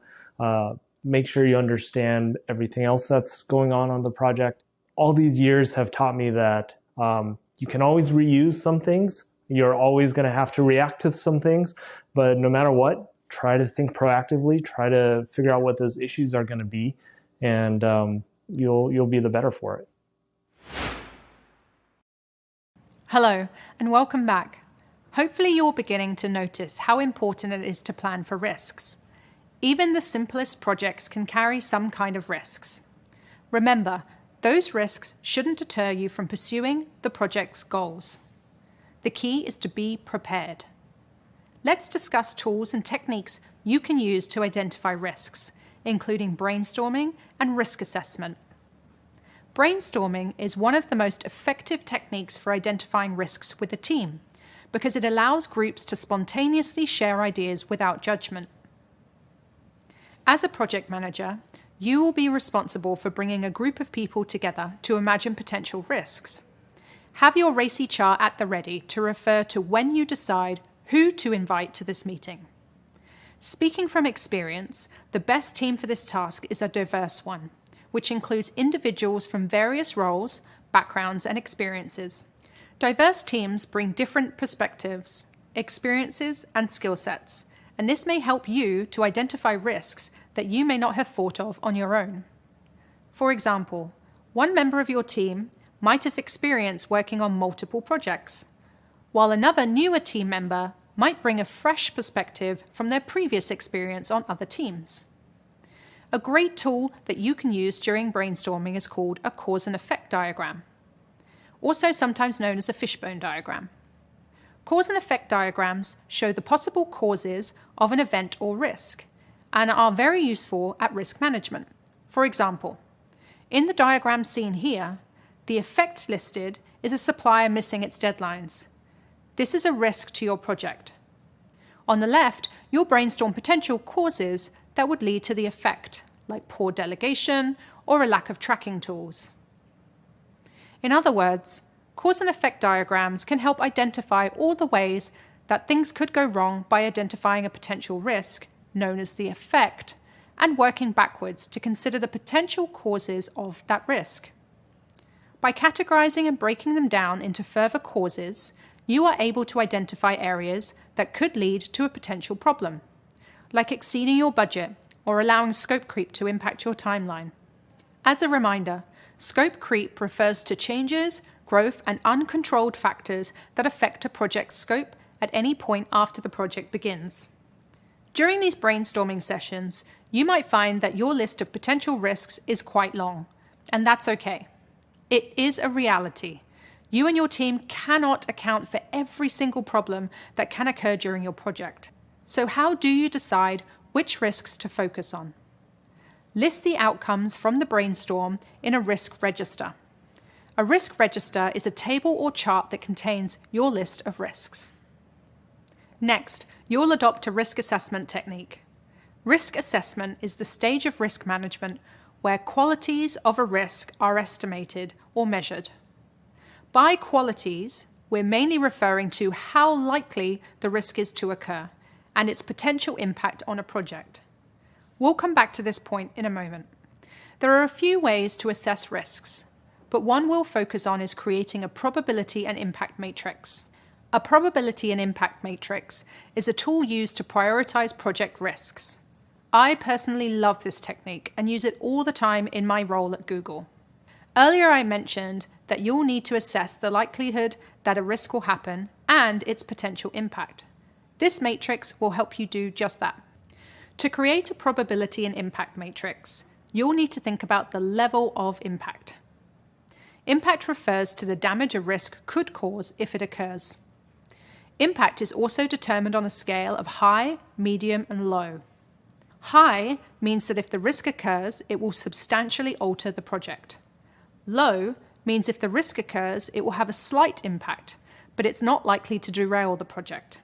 make sure you understand everything else that's going on the project. All these years have taught me that you can always reuse some things. You're always going to have to react to some things, but no matter what, try to think proactively, try to figure out what those issues are going to be, and you'll be the better for it. Hello, and welcome back. Hopefully you're beginning to notice how important it is to plan for risks. Even the simplest projects can carry some kind of risks. Remember, those risks shouldn't deter you from pursuing the project's goals. The key is to be prepared. Let's discuss tools and techniques you can use to identify risks, including brainstorming and risk assessment. Brainstorming is one of the most effective techniques for identifying risks with a team because it allows groups to spontaneously share ideas without judgment. As a project manager, you will be responsible for bringing a group of people together to imagine potential risks. Have your RACI chart at the ready to refer to when you decide who to invite to this meeting. Speaking from experience, the best team for this task is a diverse one, which includes individuals from various roles, backgrounds, and experiences. Diverse teams bring different perspectives, experiences, and skill sets, and this may help you to identify risks that you may not have thought of on your own. For example, one member of your team might have experience working on multiple projects, while another newer team member might bring a fresh perspective from their previous experience on other teams. A great tool that you can use during brainstorming is called a cause and effect diagram, also sometimes known as a fishbone diagram. Cause and effect diagrams show the possible causes of an event or risk and are very useful at risk management. For example, in the diagram seen here, the effect listed is a supplier missing its deadlines. This is a risk to your project. On the left, you'll brainstorm potential causes that would lead to the effect, like poor delegation or a lack of tracking tools. In other words, cause and effect diagrams can help identify all the ways that things could go wrong by identifying a potential risk, known as the effect, and working backwards to consider the potential causes of that risk. By categorizing and breaking them down into further causes, you are able to identify areas that could lead to a potential problem, like exceeding your budget or allowing scope creep to impact your timeline. As a reminder, scope creep refers to changes, growth, and uncontrolled factors that affect a project's scope at any point after the project begins. During these brainstorming sessions, you might find that your list of potential risks is quite long, and that's okay. It is a reality. You and your team cannot account for every single problem that can occur during your project. So how do you decide which risks to focus on? List the outcomes from the brainstorm in a risk register. A risk register is a table or chart that contains your list of risks. Next, you'll adopt a risk assessment technique. Risk assessment is the stage of risk management where qualities of a risk are estimated or measured. By qualities, we're mainly referring to how likely the risk is to occur and its potential impact on a project. We'll come back to this point in a moment. There are a few ways to assess risks, but one we'll focus on is creating a probability and impact matrix. A probability and impact matrix is a tool used to prioritize project risks. I personally love this technique and use it all the time in my role at Google. Earlier I mentioned that you'll need to assess the likelihood that a risk will happen and its potential impact. This matrix will help you do just that. To create a probability and impact matrix, you'll need to think about the level of impact. Impact refers to the damage a risk could cause if it occurs. Impact is also determined on a scale of high, medium, and low. High means that if the risk occurs, it will substantially alter the project. Low means if the risk occurs, it will have a slight impact, but it's not likely to derail the project.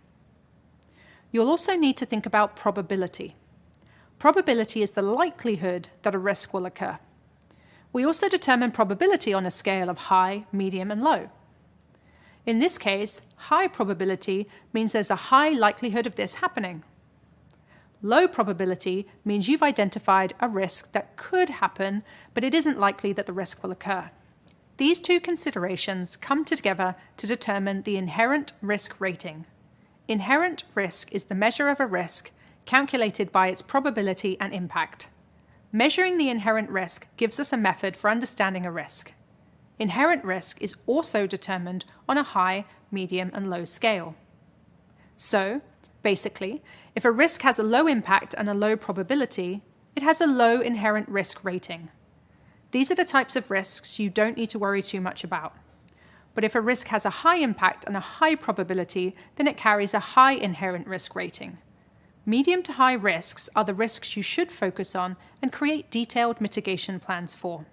You'll also need to think about probability. Probability is the likelihood that a risk will occur. We also determine probability on a scale of high, medium, and low. In this case, high probability means there's a high likelihood of this happening. Low probability means you've identified a risk that could happen, but it isn't likely that the risk will occur. These two considerations come together to determine the inherent risk rating. Inherent risk is the measure of a risk calculated by its probability and impact. Measuring the inherent risk gives us a method for understanding a risk. Inherent risk is also determined on a high, medium, and low scale. So, basically, if a risk has a low impact and a low probability, it has a low inherent risk rating. These are the types of risks you don't need to worry too much about. But if a risk has a high impact and a high probability, then it carries a high inherent risk rating. Medium to high risks are the risks you should focus on and create detailed mitigation plans for.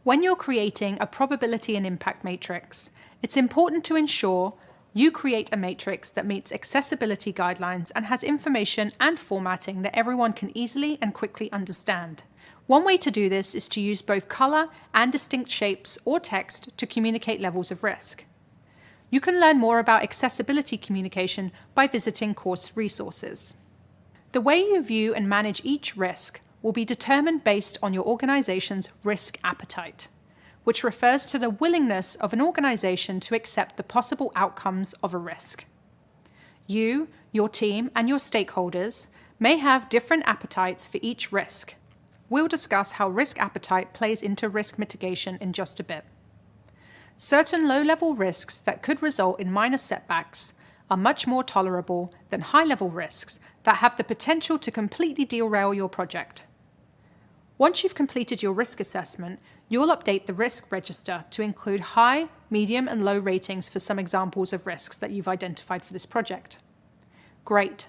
When you're creating a probability and impact matrix, it's important to ensure you create a matrix that meets accessibility guidelines and has information and formatting that everyone can easily and quickly understand. One way to do this is to use both color and distinct shapes or text to communicate levels of risk. You can learn more about accessibility communication by visiting course resources. The way you view and manage each risk will be determined based on your organization's risk appetite, which refers to the willingness of an organization to accept the possible outcomes of a risk. You, your team, and your stakeholders may have different appetites for each risk. We'll discuss how risk appetite plays into risk mitigation in just a bit. Certain low-level risks that could result in minor setbacks are much more tolerable than high-level risks that have the potential to completely derail your project. Once you've completed your risk assessment, you'll update the risk register to include high, medium, and low ratings for some examples of risks that you've identified for this project. Great.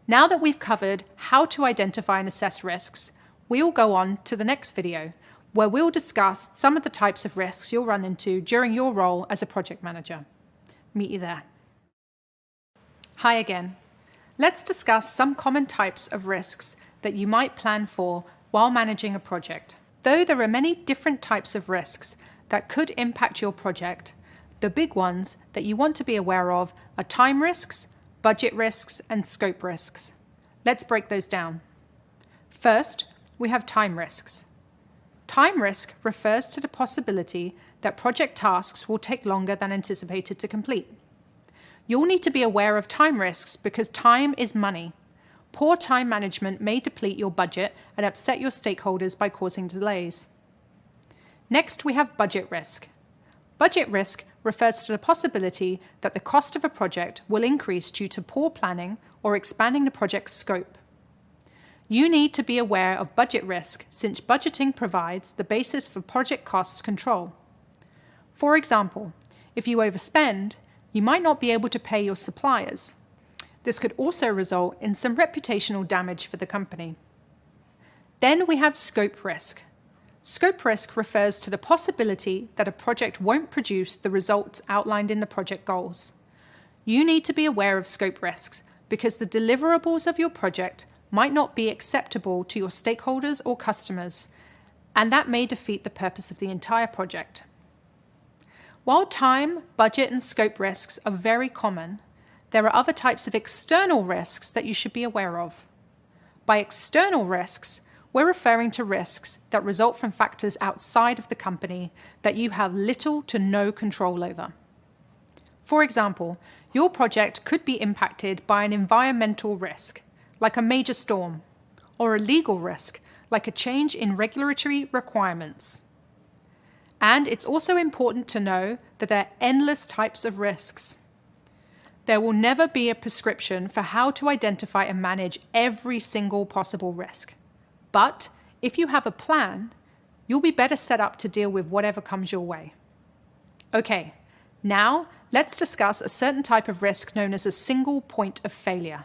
Now that we've covered how to identify and assess risks, we'll go on to the next video, where we'll discuss some of the types of risks you'll run into during your role as a project manager. Meet you there. Hi again. Let's discuss some common types of risks that you might plan for while managing a project. Though there are many different types of risks that could impact your project, the big ones that you want to be aware of are time risks, budget risks, and scope risks. Let's break those down. First, we have time risks. Time risk refers to the possibility that project tasks will take longer than anticipated to complete. You'll need to be aware of time risks because time is money. Poor time management may deplete your budget and upset your stakeholders by causing delays. Next, we have budget risk. Budget risk refers to the possibility that the cost of a project will increase due to poor planning or expanding the project's scope. You need to be aware of budget risk since budgeting provides the basis for project costs control. For example, if you overspend, you might not be able to pay your suppliers. This could also result in some reputational damage for the company. Then we have scope risk. Scope risk refers to the possibility that a project won't produce the results outlined in the project goals. You need to be aware of scope risks because the deliverables of your project might not be acceptable to your stakeholders or customers, and that may defeat the purpose of the entire project. While time, budget, and scope risks are very common, there are other types of external risks that you should be aware of. By external risks, we're referring to risks that result from factors outside of the company that you have little to no control over. For example, your project could be impacted by an environmental risk, like a major storm, or a legal risk, like a change in regulatory requirements. And it's also important to know that there are endless types of risks. There will never be a prescription for how to identify and manage every single possible risk. But if you have a plan, you'll be better set up to deal with whatever comes your way. Okay, now let's discuss a certain type of risk known as a single point of failure.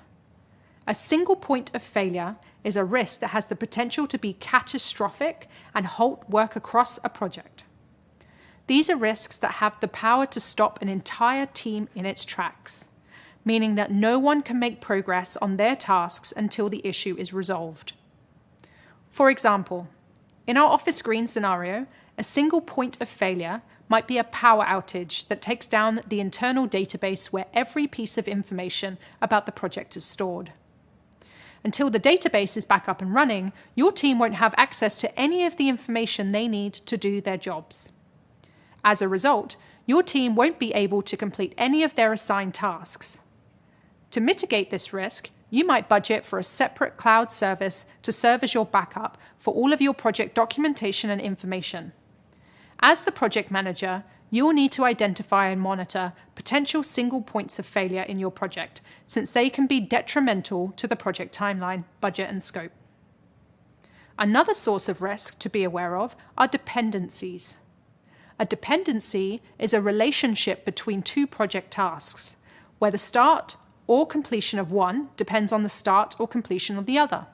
A single point of failure is a risk that has the potential to be catastrophic and halt work across a project. These are risks that have the power to stop an entire team in its tracks, meaning that no one can make progress on their tasks until the issue is resolved. For example, in our Office Green scenario, a single point of failure might be a power outage that takes down the internal database where every piece of information about the project is stored. Until the database is back up and running, your team won't have access to any of the information they need to do their jobs. As a result, your team won't be able to complete any of their assigned tasks. To mitigate this risk, you might budget for a separate cloud service to serve as your backup for all of your project documentation and information. As the project manager, you will need to identify and monitor potential single points of failure in your project, since they can be detrimental to the project timeline, budget, and scope. Another source of risk to be aware of are dependencies. A dependency is a relationship between two project tasks, where the start or completion of one depends on the start or completion of the other.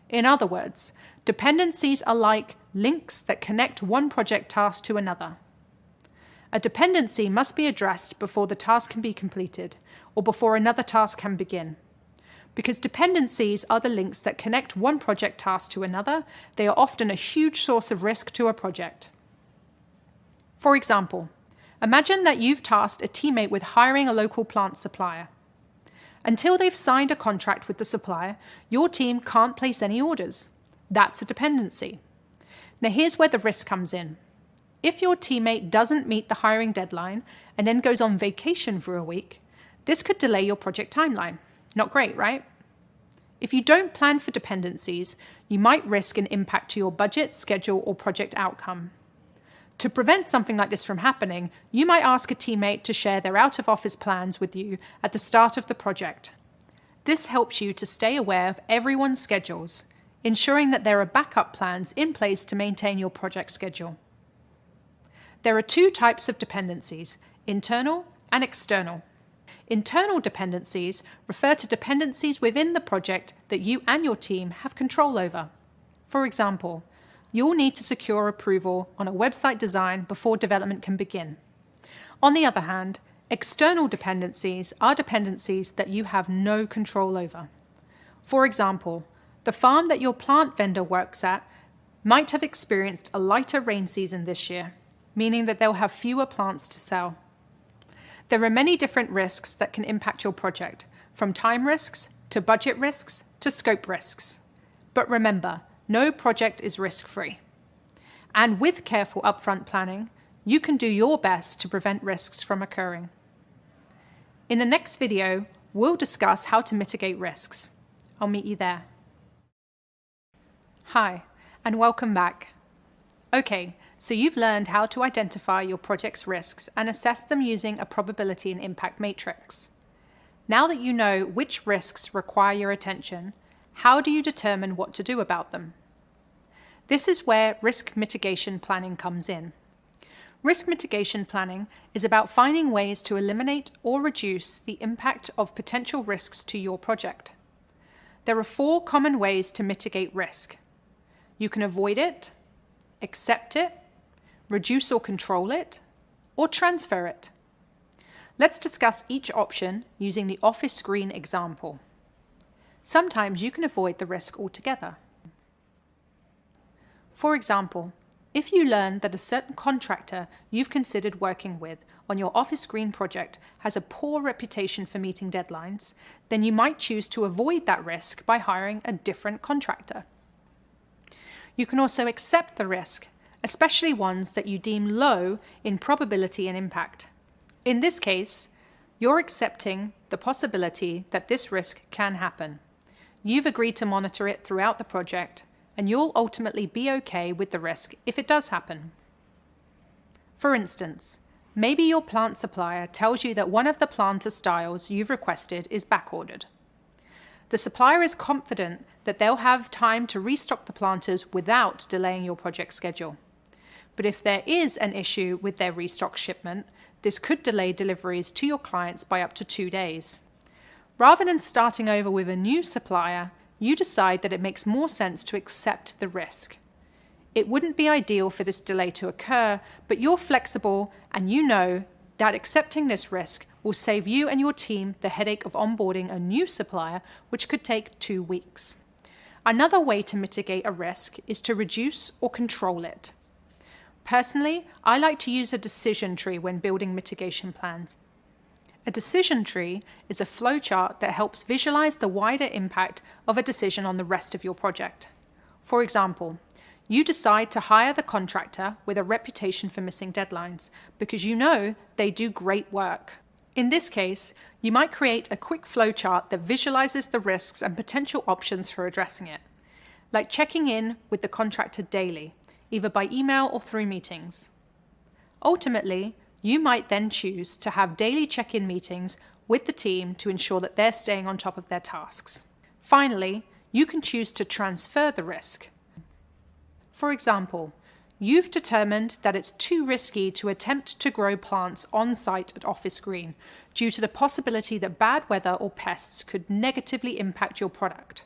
In other words, dependencies are like links that connect one project task to another. A dependency must be addressed before the task can be completed or before another task can begin. Because dependencies are the links that connect one project task to another, they are often a huge source of risk to a project. For example, imagine that you've tasked a teammate with hiring a local plant supplier. Until they've signed a contract with the supplier, your team can't place any orders. That's a dependency. Now here's where the risk comes in. If your teammate doesn't meet the hiring deadline and then goes on vacation for a week, this could delay your project timeline. Not great, right? If you don't plan for dependencies, you might risk an impact to your budget, schedule, or project outcome. To prevent something like this from happening, you might ask a teammate to share their out-of-office plans with you at the start of the project. This helps you to stay aware of everyone's schedules, ensuring that there are backup plans in place to maintain your project schedule. There are two types of dependencies, internal and external. Internal dependencies refer to dependencies within the project that you and your team have control over. For example, you'll need to secure approval on a website design before development can begin. On the other hand, external dependencies are dependencies that you have no control over. For example, the farm that your plant vendor works at might have experienced a lighter rain season this year, meaning that they'll have fewer plants to sell. There are many different risks that can impact your project, from time risks to budget risks to scope risks. But remember, no project is risk-free. And with careful upfront planning, you can do your best to prevent risks from occurring. In the next video, we'll discuss how to mitigate risks. I'll meet you there. Hi, and welcome back. Okay, so you've learned how to identify your project's risks and assess them using a probability and impact matrix. Now that you know which risks require your attention, how do you determine what to do about them? This is where risk mitigation planning comes in. Risk mitigation planning is about finding ways to eliminate or reduce the impact of potential risks to your project. There are 4 common ways to mitigate risk. You can avoid it, accept it, reduce or control it, or transfer it. Let's discuss each option using the office screen example. Sometimes you can avoid the risk altogether. For example, if you learn that a certain contractor you've considered working with on your office green project has a poor reputation for meeting deadlines, then you might choose to avoid that risk by hiring a different contractor. You can also accept the risk, especially ones that you deem low in probability and impact. In this case, you're accepting the possibility that this risk can happen. You've agreed to monitor it throughout the project, and you'll ultimately be okay with the risk if it does happen. For instance, maybe your plant supplier tells you that one of the planter styles you've requested is backordered. The supplier is confident that they'll have time to restock the planters without delaying your project schedule. But if there is an issue with their restock shipment, this could delay deliveries to your clients by up to 2 days. Rather than starting over with a new supplier, you decide that it makes more sense to accept the risk. It wouldn't be ideal for this delay to occur, but you're flexible and you know that accepting this risk will save you and your team the headache of onboarding a new supplier, which could take 2 weeks. Another way to mitigate a risk is to reduce or control it. Personally, I like to use a decision tree when building mitigation plans. A decision tree is a flowchart that helps visualize the wider impact of a decision on the rest of your project. For example, you decide to hire the contractor with a reputation for missing deadlines because you know they do great work. In this case, you might create a quick flowchart that visualizes the risks and potential options for addressing it, like checking in with the contractor daily, either by email or through meetings. Ultimately, you might then choose to have daily check-in meetings with the team to ensure that they're staying on top of their tasks. Finally, you can choose to transfer the risk. For example, you've determined that it's too risky to attempt to grow plants on site at Office Green due to the possibility that bad weather or pests could negatively impact your product.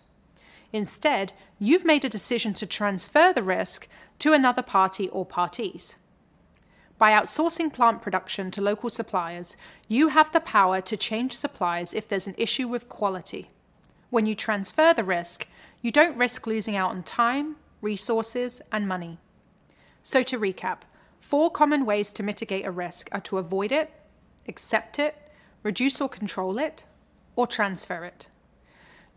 Instead, you've made a decision to transfer the risk to another party or parties. By outsourcing plant production to local suppliers, you have the power to change suppliers if there's an issue with quality. When you transfer the risk, you don't risk losing out on time, resources, and money. So to recap, 4 common ways to mitigate a risk are to avoid it, accept it, reduce or control it, or transfer it.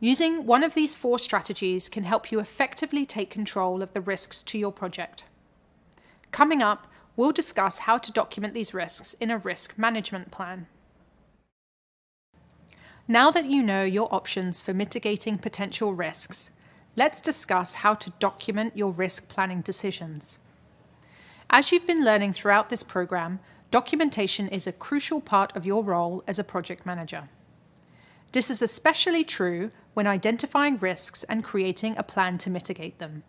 Using one of these 4 strategies can help you effectively take control of the risks to your project. Coming up, we'll discuss how to document these risks in a risk management plan. Now that you know your options for mitigating potential risks, let's discuss how to document your risk planning decisions. As you've been learning throughout this program, documentation is a crucial part of your role as a project manager. This is especially true when identifying risks and creating a plan to mitigate them.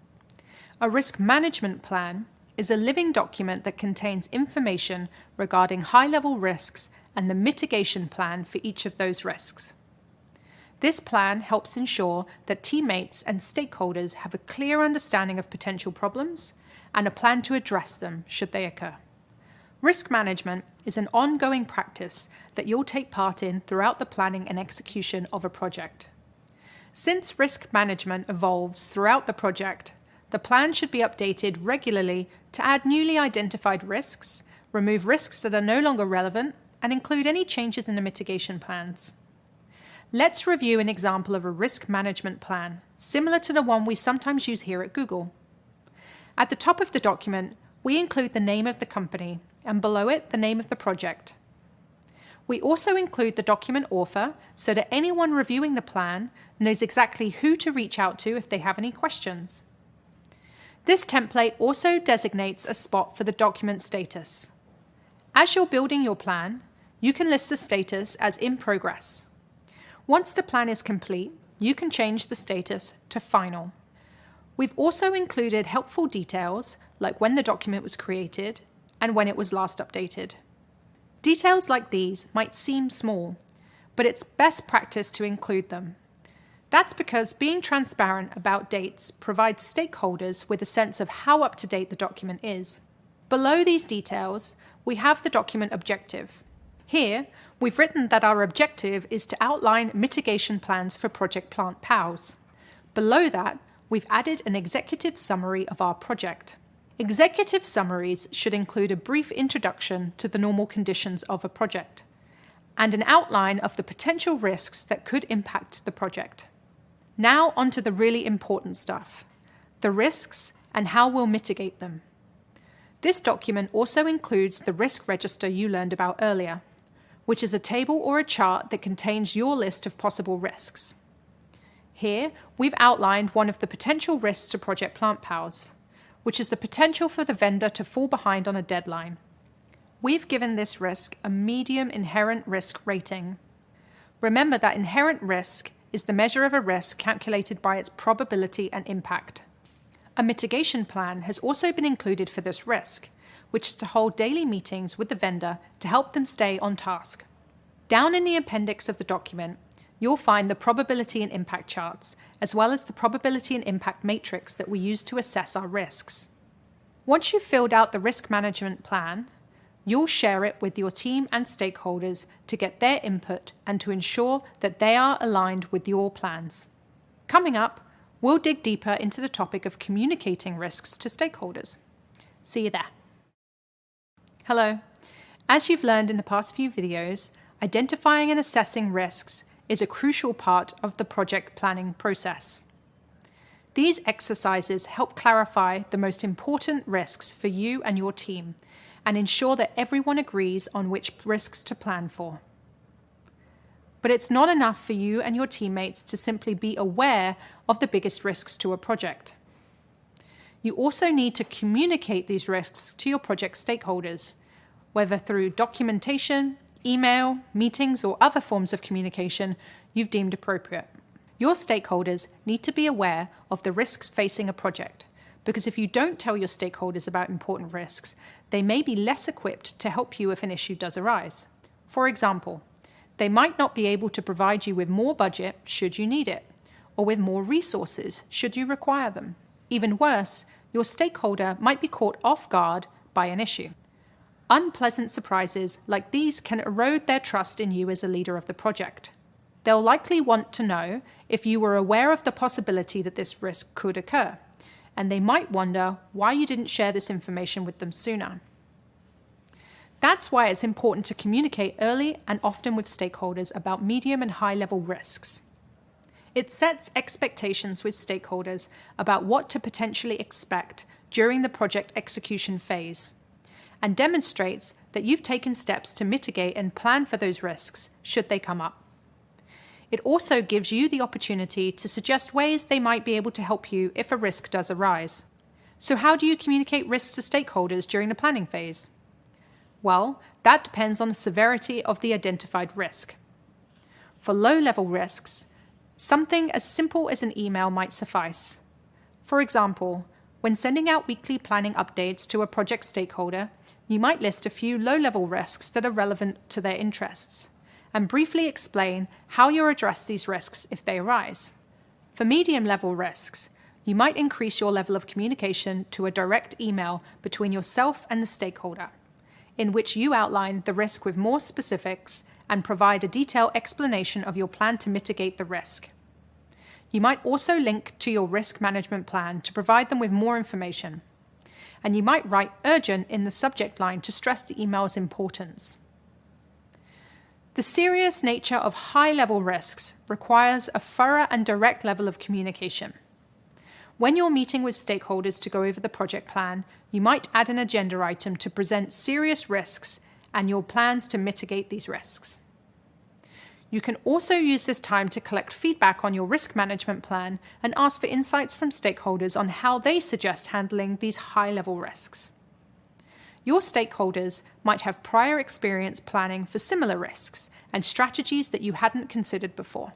A risk management plan is a living document that contains information regarding high-level risks and the mitigation plan for each of those risks. This plan helps ensure that teammates and stakeholders have a clear understanding of potential problems and a plan to address them should they occur. Risk management is an ongoing practice that you'll take part in throughout the planning and execution of a project. Since risk management evolves throughout the project, the plan should be updated regularly to add newly identified risks, remove risks that are no longer relevant, and include any changes in the mitigation plans. Let's review an example of a risk management plan, similar to the one we sometimes use here at Google. At the top of the document, we include the name of the company, and below it, the name of the project. We also include the document author so that anyone reviewing the plan knows exactly who to reach out to if they have any questions. This template also designates a spot for the document status. As you're building your plan, you can list the status as in progress. Once the plan is complete, you can change the status to final. We've also included helpful details like when the document was created and when it was last updated. Details like these might seem small, but it's best practice to include them. That's because being transparent about dates provides stakeholders with a sense of how up-to-date the document is. Below these details, we have the document objective. Here, we've written that our objective is to outline mitigation plans for Project Plant POWs. Below that, we've added an executive summary of our project. Executive summaries should include a brief introduction to the normal conditions of a project and an outline of the potential risks that could impact the project. Now onto the really important stuff, the risks and how we'll mitigate them. This document also includes the risk register you learned about earlier, which is a table or a chart that contains your list of possible risks. Here, we've outlined one of the potential risks to Project Plant POWs, which is the potential for the vendor to fall behind on a deadline. We've given this risk a medium inherent risk rating. Remember that inherent risk is the measure of a risk calculated by its probability and impact. A mitigation plan has also been included for this risk, which is to hold daily meetings with the vendor to help them stay on task. Down in the appendix of the document, you'll find the probability and impact charts, as well as the probability and impact matrix that we use to assess our risks. Once you've filled out the risk management plan, you'll share it with your team and stakeholders to get their input and to ensure that they are aligned with your plans. Coming up, we'll dig deeper into the topic of communicating risks to stakeholders. See you there. Hello. As you've learned in the past few videos, identifying and assessing risks is a crucial part of the project planning process. These exercises help clarify the most important risks for you and your team and ensure that everyone agrees on which risks to plan for. But it's not enough for you and your teammates to simply be aware of the biggest risks to a project. You also need to communicate these risks to your project stakeholders, whether through documentation, email, meetings, or other forms of communication you've deemed appropriate. Your stakeholders need to be aware of the risks facing a project because if you don't tell your stakeholders about important risks, they may be less equipped to help you if an issue does arise. For example, they might not be able to provide you with more budget should you need it, or with more resources should you require them. Even worse, your stakeholder might be caught off guard by an issue. Unpleasant surprises like these can erode their trust in you as a leader of the project. They'll likely want to know if you were aware of the possibility that this risk could occur, and they might wonder why you didn't share this information with them sooner. That's why it's important to communicate early and often with stakeholders about medium and high-level risks. It sets expectations with stakeholders about what to potentially expect during the project execution phase, and demonstrates that you've taken steps to mitigate and plan for those risks should they come up. It also gives you the opportunity to suggest ways they might be able to help you if a risk does arise. So how do you communicate risks to stakeholders during the planning phase? Well, that depends on the severity of the identified risk. For low-level risks, something as simple as an email might suffice. For example, when sending out weekly planning updates to a project stakeholder, you might list a few low-level risks that are relevant to their interests, and briefly explain how you'll address these risks if they arise. For medium-level risks, you might increase your level of communication to a direct email between yourself and the stakeholder, in which you outline the risk with more specifics and provide a detailed explanation of your plan to mitigate the risk. You might also link to your risk management plan to provide them with more information. And you might write urgent in the subject line to stress the email's importance. The serious nature of high-level risks requires a thorough and direct level of communication. When you're meeting with stakeholders to go over the project plan, you might add an agenda item to present serious risks and your plans to mitigate these risks. You can also use this time to collect feedback on your risk management plan and ask for insights from stakeholders on how they suggest handling these high-level risks. Your stakeholders might have prior experience planning for similar risks and strategies that you hadn't considered before.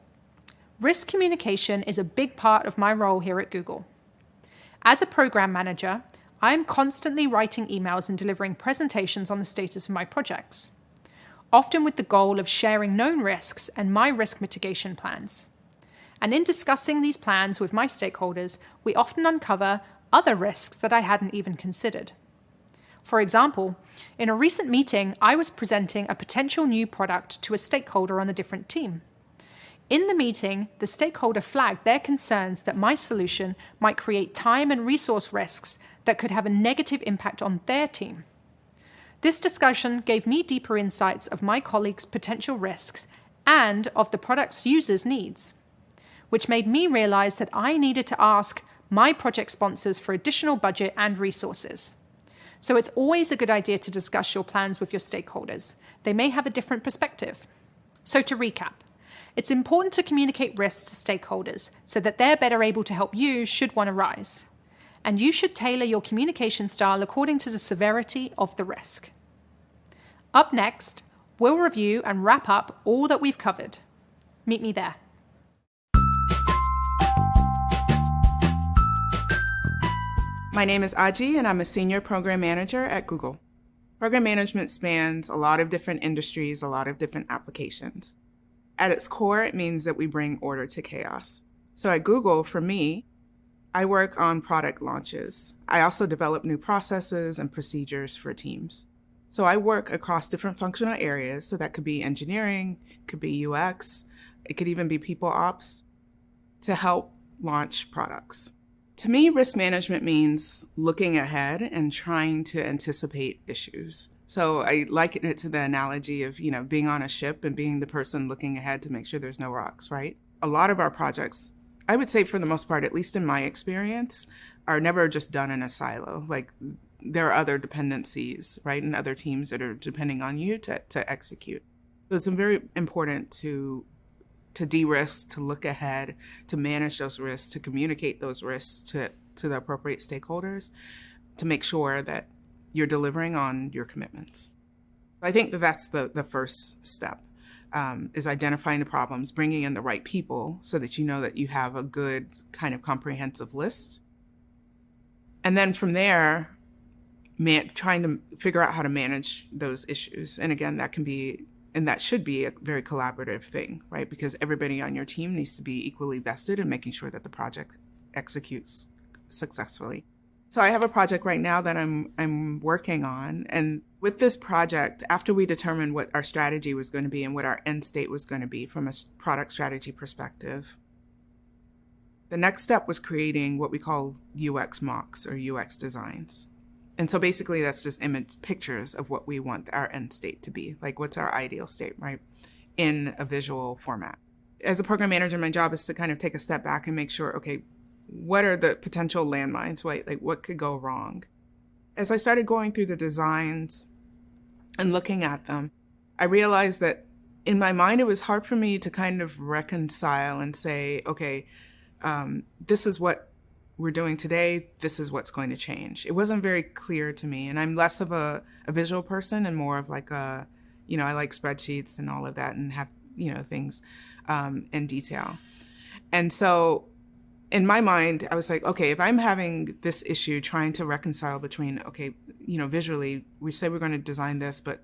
Risk communication is a big part of my role here at Google. As a program manager, I'm constantly writing emails and delivering presentations on the status of my projects, often with the goal of sharing known risks and my risk mitigation plans. And in discussing these plans with my stakeholders, we often uncover other risks that I hadn't even considered. For example, in a recent meeting, I was presenting a potential new product to a stakeholder on a different team. In the meeting, the stakeholder flagged their concerns that my solution might create time and resource risks that could have a negative impact on their team. This discussion gave me deeper insights of my colleagues' potential risks and of the product's users' needs, which made me realize that I needed to ask my project sponsors for additional budget and resources. So it's always a good idea to discuss your plans with your stakeholders. They may have a different perspective. So to recap, it's important to communicate risks to stakeholders so that they're better able to help you should one arise. And you should tailor your communication style according to the severity of the risk. Up next, we'll review and wrap up all that we've covered. Meet me there. My name is Aji, and I'm a senior program manager at Google. Program management spans a lot of different industries, a lot of different applications. At its core, it means that we bring order to chaos. So at Google, for me, I work on product launches. I also develop new processes and procedures for teams. So I work across different functional areas. So that could be engineering, could be UX, it could even be people ops to help launch products. To me, risk management means looking ahead and trying to anticipate issues. So I liken it to the analogy of, being on a ship and being the person looking ahead to make sure there's no rocks, right? A lot of our projects, I would say for the most part, at least in my experience, are never just done in a silo. Like there are other dependencies, right? And other teams that are depending on you to execute. So it's very important to de-risk, to look ahead, to manage those risks, to communicate those risks to the appropriate stakeholders, to make sure that you're delivering on your commitments. I think that's the first step, is identifying the problems, bringing in the right people so that you know that you have a good kind of comprehensive list. And then from there, trying to figure out how to manage those issues. And again, that can be, and that should be a very collaborative thing, right? Because everybody on your team needs to be equally vested in making sure that the project executes successfully. So I have a project right now that I'm working on. And with this project, after we determined what our strategy was going to be and what our end state was going to be from a product strategy perspective, the next step was creating what we call UX mocks or UX designs. And so basically that's just pictures of what we want our end state to be. Like what's our ideal state, right? In a visual format. As a program manager, my job is to kind of take a step back and make sure, okay, what are the potential landmines, right? Like what could go wrong? As I started going through the designs and looking at them, I realized that in my mind, it was hard for me to kind of reconcile and say, okay, this is what we're doing today, this is what's going to change. It wasn't very clear to me. And I'm less of a visual person and more of like I like spreadsheets and all of that and have, things in detail. And so in my mind, I was like, okay, if I'm having this issue trying to reconcile between, okay, visually, we say we're going to design this, but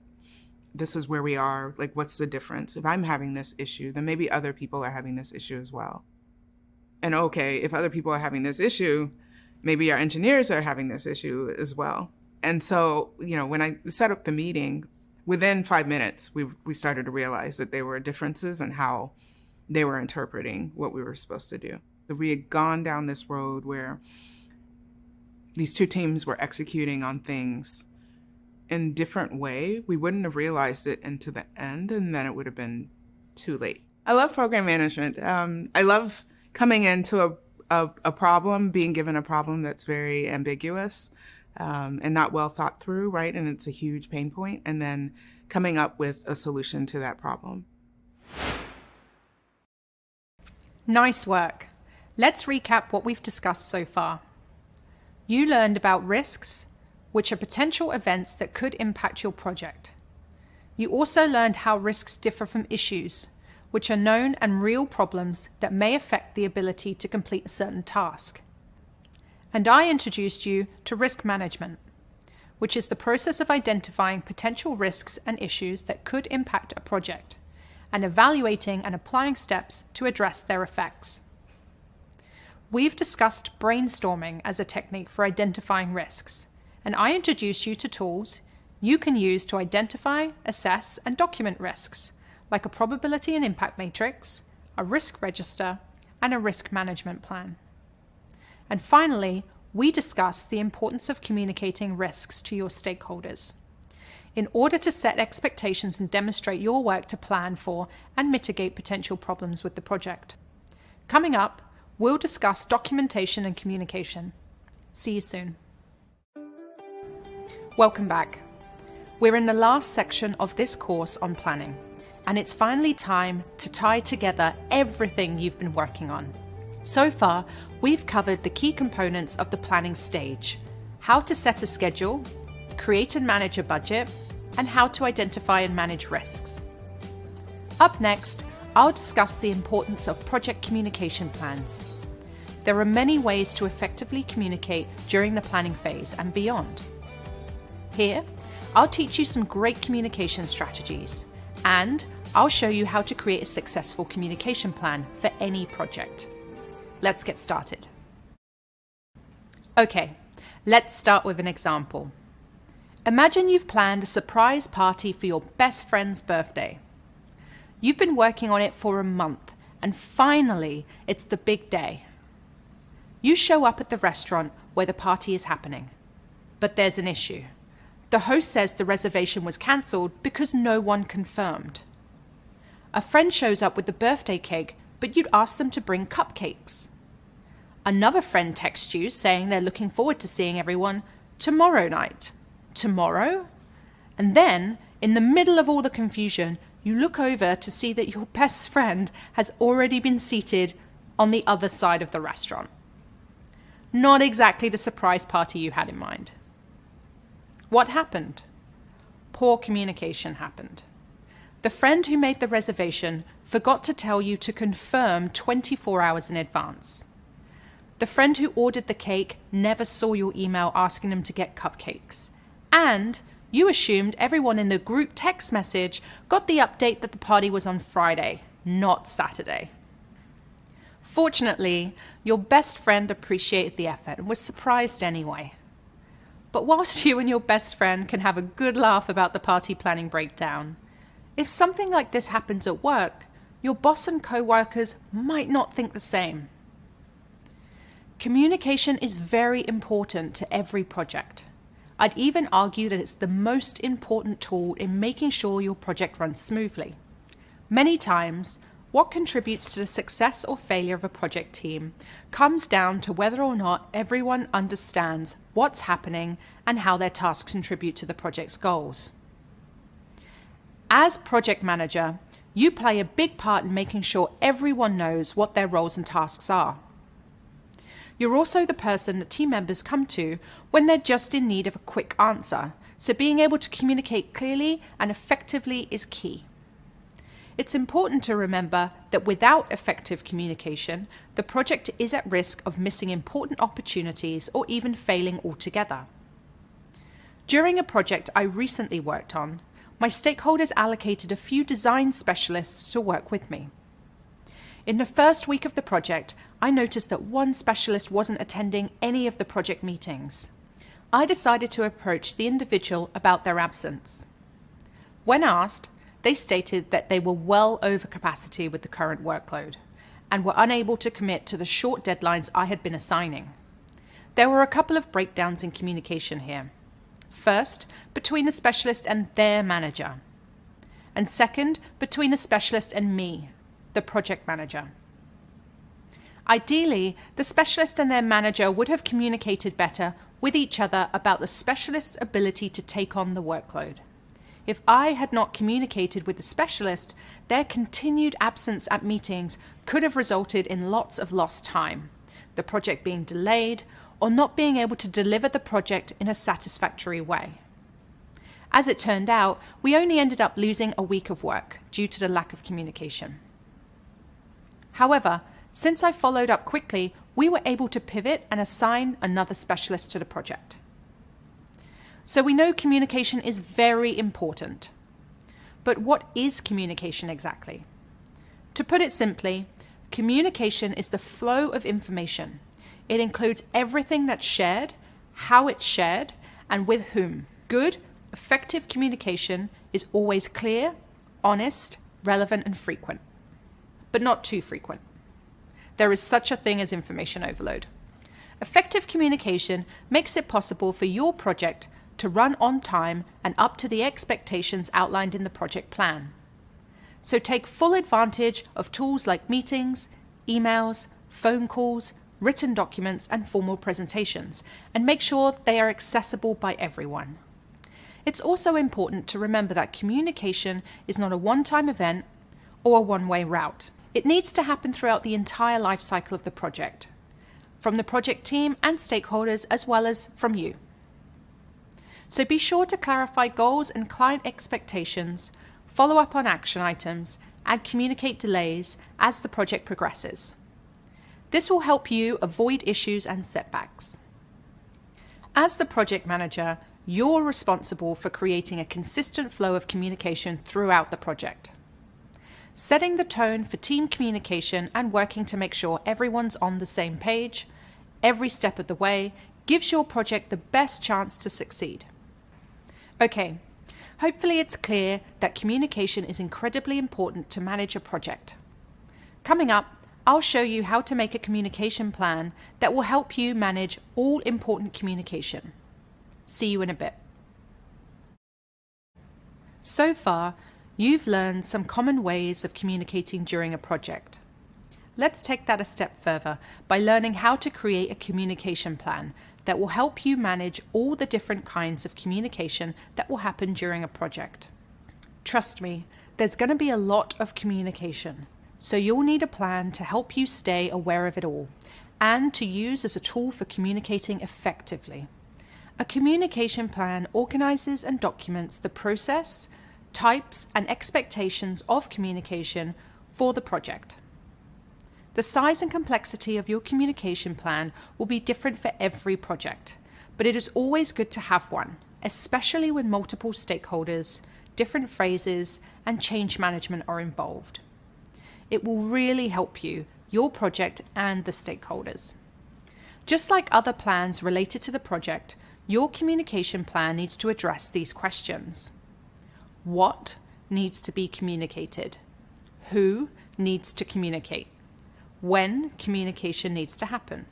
this is where we are, like, what's the difference? If I'm having this issue, then maybe other people are having this issue as well. And okay, if other people are having this issue, maybe our engineers are having this issue as well. And so, when I set up the meeting, within 5 minutes, we started to realize that there were differences in how they were interpreting what we were supposed to do. That we had gone down this road where these two teams were executing on things in different way. We wouldn't have realized it into the end, and then it would have been too late. I love program management. I love coming into a problem, being given a problem that's very ambiguous and not well thought through, right? And it's a huge pain point, and then coming up with a solution to that problem. Nice work. Let's recap what we've discussed so far. You learned about risks, which are potential events that could impact your project. You also learned how risks differ from issues, which are known and real problems that may affect the ability to complete a certain task. And I introduced you to risk management, which is the process of identifying potential risks and issues that could impact a project, and evaluating and applying steps to address their effects. We've discussed brainstorming as a technique for identifying risks, and I introduced you to tools you can use to identify, assess, and document risks, like a probability and impact matrix, a risk register, and a risk management plan. And finally, we discussed the importance of communicating risks to your stakeholders in order to set expectations and demonstrate your work to plan for and mitigate potential problems with the project. Coming up, we'll discuss documentation and communication. See you soon. Welcome back. We're in the last section of this course on planning, and it's finally time to tie together everything you've been working on. So far, we've covered the key components of the planning stage: how to set a schedule, create and manage a budget, and how to identify and manage risks. Up next, I'll discuss the importance of project communication plans. There are many ways to effectively communicate during the planning phase and beyond. Here, I'll teach you some great communication strategies, and I'll show you how to create a successful communication plan for any project. Let's get started. Okay, let's start with an example. Imagine you've planned a surprise party for your best friend's birthday. You've been working on it for a month, and finally, it's the big day. You show up at the restaurant where the party is happening, but there's an issue. The host says the reservation was cancelled because no one confirmed. A friend shows up with the birthday cake, but you'd asked them to bring cupcakes. Another friend texts you saying they're looking forward to seeing everyone tomorrow night. Tomorrow? And then, in the middle of all the confusion, you look over to see that your best friend has already been seated on the other side of the restaurant. Not exactly the surprise party you had in mind. What happened? Poor communication happened. The friend who made the reservation forgot to tell you to confirm 24 hours in advance. The friend who ordered the cake never saw your email asking them to get cupcakes. And you assumed everyone in the group text message got the update that the party was on Friday, not Saturday. Fortunately, your best friend appreciated the effort and was surprised anyway. But whilst you and your best friend can have a good laugh about the party planning breakdown, if something like this happens at work, your boss and co-workers might not think the same. Communication is very important to every project. I'd even argue that it's the most important tool in making sure your project runs smoothly. Many times, what contributes to the success or failure of a project team comes down to whether or not everyone understands what's happening and how their tasks contribute to the project's goals. As project manager, you play a big part in making sure everyone knows what their roles and tasks are. You're also the person that team members come to when they're just in need of a quick answer, so being able to communicate clearly and effectively is key. It's important to remember that without effective communication, the project is at risk of missing important opportunities or even failing altogether. During a project I recently worked on, my stakeholders allocated a few design specialists to work with me. In the first week of the project, I noticed that one specialist wasn't attending any of the project meetings. I decided to approach the individual about their absence. When asked, they stated that they were well over capacity with the current workload and were unable to commit to the short deadlines I had been assigning. There were a couple of breakdowns in communication here. First, between the specialist and their manager. And second, between the specialist and me, the project manager. Ideally, the specialist and their manager would have communicated better with each other about the specialist's ability to take on the workload. If I had not communicated with the specialist, their continued absence at meetings could have resulted in lots of lost time, the project being delayed, or not being able to deliver the project in a satisfactory way. As it turned out, we only ended up losing a week of work due to the lack of communication. However, since I followed up quickly, we were able to pivot and assign another specialist to the project. So we know communication is very important. But what is communication exactly? To put it simply, communication is the flow of information. It includes everything that's shared, how it's shared, and with whom. Good, effective communication is always clear, honest, relevant, and frequent. But not too frequent. There is such a thing as information overload. Effective communication makes it possible for your project to run on time and up to the expectations outlined in the project plan. So take full advantage of tools like meetings, emails, phone calls, written documents, and formal presentations, and make sure they are accessible by everyone. It's also important to remember that communication is not a one-time event or a one-way route. It needs to happen throughout the entire life cycle of the project, from the project team and stakeholders, as well as from you. So be sure to clarify goals and client expectations, follow up on action items, and communicate delays as the project progresses. This will help you avoid issues and setbacks. As the project manager, you're responsible for creating a consistent flow of communication throughout the project. Setting the tone for team communication and working to make sure everyone's on the same page, every step of the way, gives your project the best chance to succeed. Okay, hopefully it's clear that communication is incredibly important to manage a project. Coming up, I'll show you how to make a communication plan that will help you manage all important communication. See you in a bit. So far, you've learned some common ways of communicating during a project. Let's take that a step further by learning how to create a communication plan that will help you manage all the different kinds of communication that will happen during a project. Trust me, there's going to be a lot of communication, so you'll need a plan to help you stay aware of it all and to use as a tool for communicating effectively. A communication plan organizes and documents the process, types, and expectations of communication for the project. The size and complexity of your communication plan will be different for every project, but it is always good to have one, especially when multiple stakeholders, different phases, and change management are involved. It will really help you, your project, and the stakeholders. Just like other plans related to the project, your communication plan needs to address these questions. What needs to be communicated? Who needs to communicate? When communication needs to happen?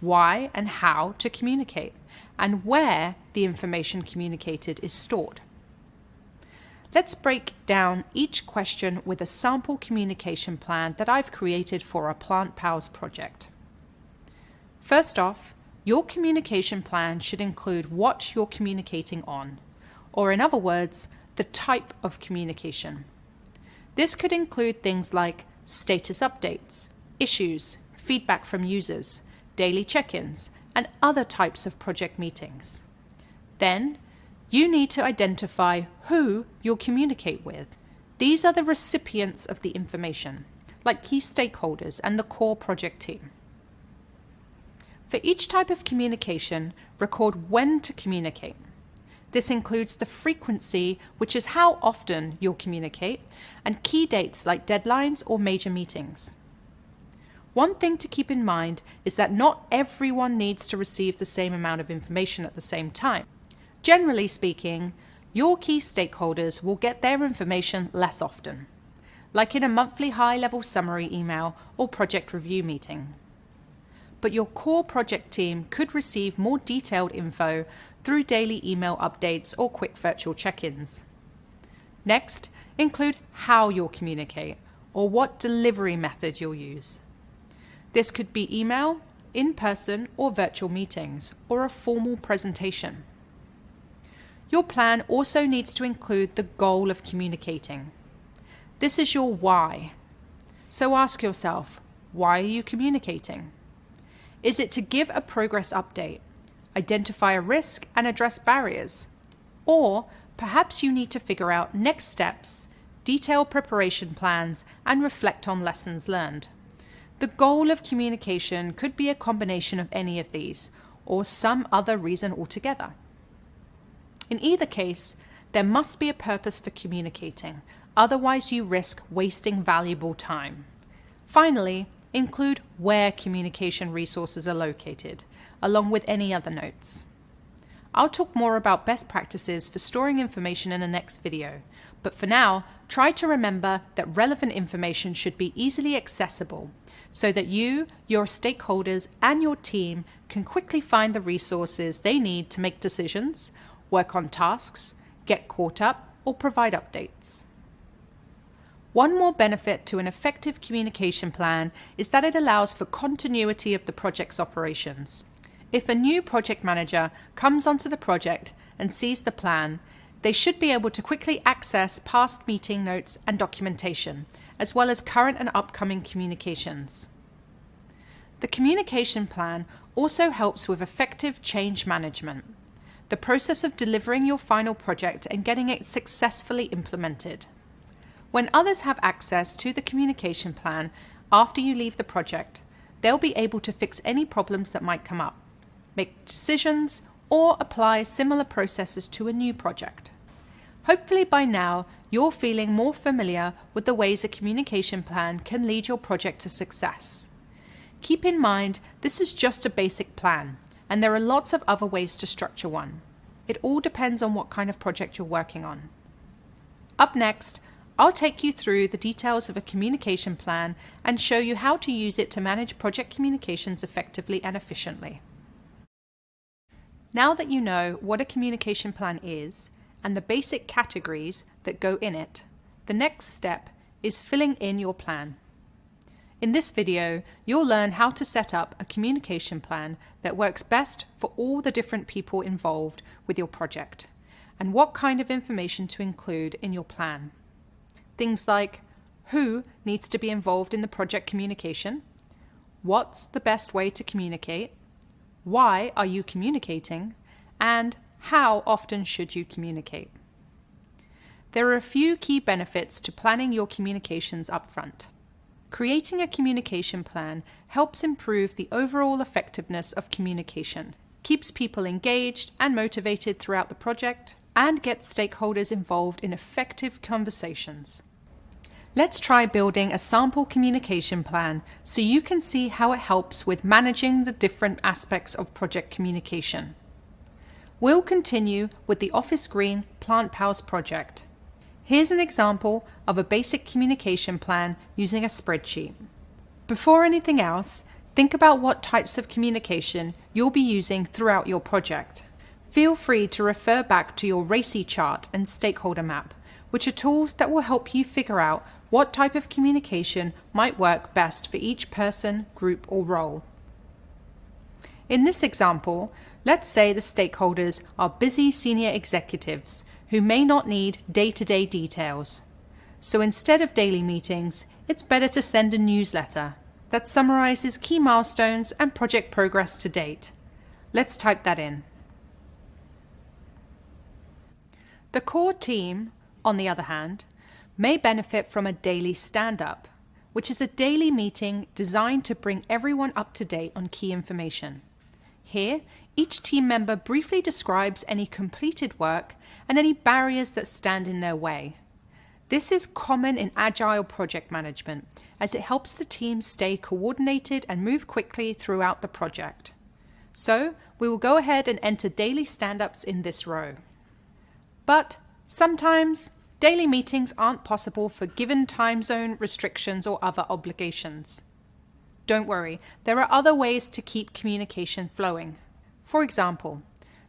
Why and how to communicate? And where the information communicated is stored. Let's break down each question with a sample communication plan that I've created for our Plant Pals project. First off, your communication plan should include what you're communicating on, or in other words, the type of communication. This could include things like status updates, issues, feedback from users, daily check-ins, and other types of project meetings. Then, you need to identify who you'll communicate with. These are the recipients of the information, like key stakeholders and the core project team. For each type of communication, record when to communicate. This includes the frequency, which is how often you'll communicate, and key dates like deadlines or major meetings. One thing to keep in mind is that not everyone needs to receive the same amount of information at the same time. Generally speaking, your key stakeholders will get their information less often, like in a monthly high-level summary email or project review meeting. But your core project team could receive more detailed info through daily email updates or quick virtual check-ins. Next, include how you'll communicate or what delivery method you'll use. This could be email, in-person or virtual meetings, or a formal presentation. Your plan also needs to include the goal of communicating. This is your why. So ask yourself, why are you communicating? Is it to give a progress update, identify a risk and address barriers? Or perhaps you need to figure out next steps, detail preparation plans, and reflect on lessons learned. The goal of communication could be a combination of any of these, or some other reason altogether. In either case, there must be a purpose for communicating, otherwise you risk wasting valuable time. Finally, include where communication resources are located, along with any other notes. I'll talk more about best practices for storing information in the next video, but for now, try to remember that relevant information should be easily accessible so that you, your stakeholders, and your team can quickly find the resources they need to make decisions, work on tasks, get caught up, or provide updates. One more benefit to an effective communication plan is that it allows for continuity of the project's operations. If a new project manager comes onto the project and sees the plan, they should be able to quickly access past meeting notes and documentation, as well as current and upcoming communications. The communication plan also helps with effective change management, the process of delivering your final project and getting it successfully implemented. When others have access to the communication plan after you leave the project, they'll be able to fix any problems that might come up, make decisions, or apply similar processes to a new project. Hopefully by now, you're feeling more familiar with the ways a communication plan can lead your project to success. Keep in mind, this is just a basic plan, and there are lots of other ways to structure one. It all depends on what kind of project you're working on. Up next, I'll take you through the details of a communication plan and show you how to use it to manage project communications effectively and efficiently. Now that you know what a communication plan is and the basic categories that go in it, the next step is filling in your plan. In this video, you'll learn how to set up a communication plan that works best for all the different people involved with your project, and what kind of information to include in your plan. Things like who needs to be involved in the project communication, what's the best way to communicate, why are you communicating, and how often should you communicate. There are a few key benefits to planning your communications up front. creating a communication plan helps improve the overall effectiveness of communication, keeps people engaged and motivated throughout the project, and gets stakeholders involved in effective conversations. Let's try building a sample communication plan so you can see how it helps with managing the different aspects of project communication. We'll continue with the Office Green Plant Pals project. Here's an example of a basic communication plan using a spreadsheet. Before anything else, think about what types of communication you'll be using throughout your project. Feel free to refer back to your RACI chart and stakeholder map, which are tools that will help you figure out what type of communication might work best for each person, group, or role. In this example, let's say the stakeholders are busy senior executives who may not need day-to-day details. So instead of daily meetings, it's better to send a newsletter that summarizes key milestones and project progress to date. Let's type that in. The core team, on the other hand, may benefit from a daily stand-up, which is a daily meeting designed to bring everyone up to date on key information. Here, each team member briefly describes any completed work and any barriers that stand in their way. This is common in agile project management, as it helps the team stay coordinated and move quickly throughout the project. So, we will go ahead and enter daily stand-ups in this row. But sometimes, daily meetings aren't possible for given time zone restrictions or other obligations. Don't worry, there are other ways to keep communication flowing. For example,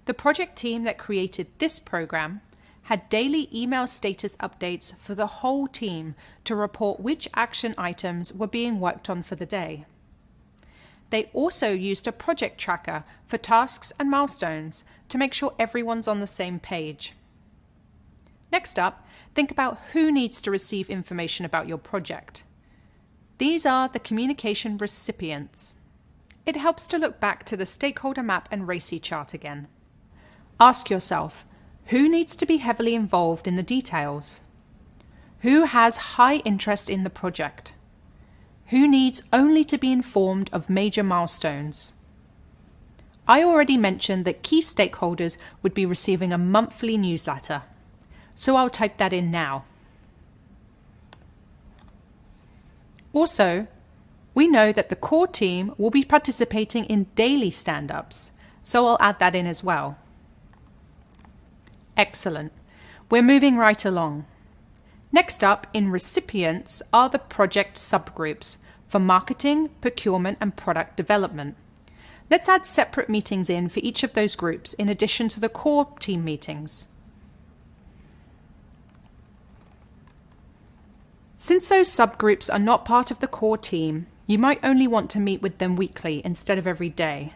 the project team that created this program had daily email status updates for the whole team to report which action items were being worked on for the day. They also used a project tracker for tasks and milestones to make sure everyone's on the same page. Next up, think about who needs to receive information about your project. These are the communication recipients. It helps to look back to the stakeholder map and RACI chart again. Ask yourself, who needs to be heavily involved in the details? Who has high interest in the project? Who needs only to be informed of major milestones? I already mentioned that key stakeholders would be receiving a monthly newsletter, so I'll type that in now. Also, we know that the core team will be participating in daily stand-ups, so I'll add that in as well. Excellent. We're moving right along. Next up in recipients are the project subgroups for marketing, procurement, and product development. Let's add separate meetings in for each of those groups in addition to the core team meetings. Since those subgroups are not part of the core team, you might only want to meet with them weekly instead of every day.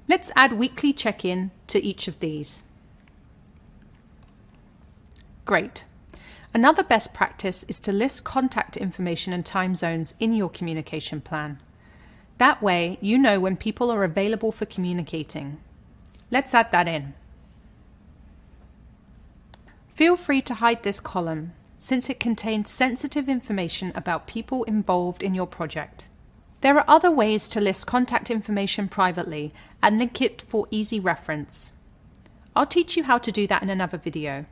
Let's add weekly check-in to each of these. Great. Another best practice is to list contact information and time zones in your communication plan. That way, you know when people are available for communicating. Let's add that in. Feel free to hide this column, since it contains sensitive information about people involved in your project. There are other ways to list contact information privately and link it for easy reference. I'll teach you how to do that in another video.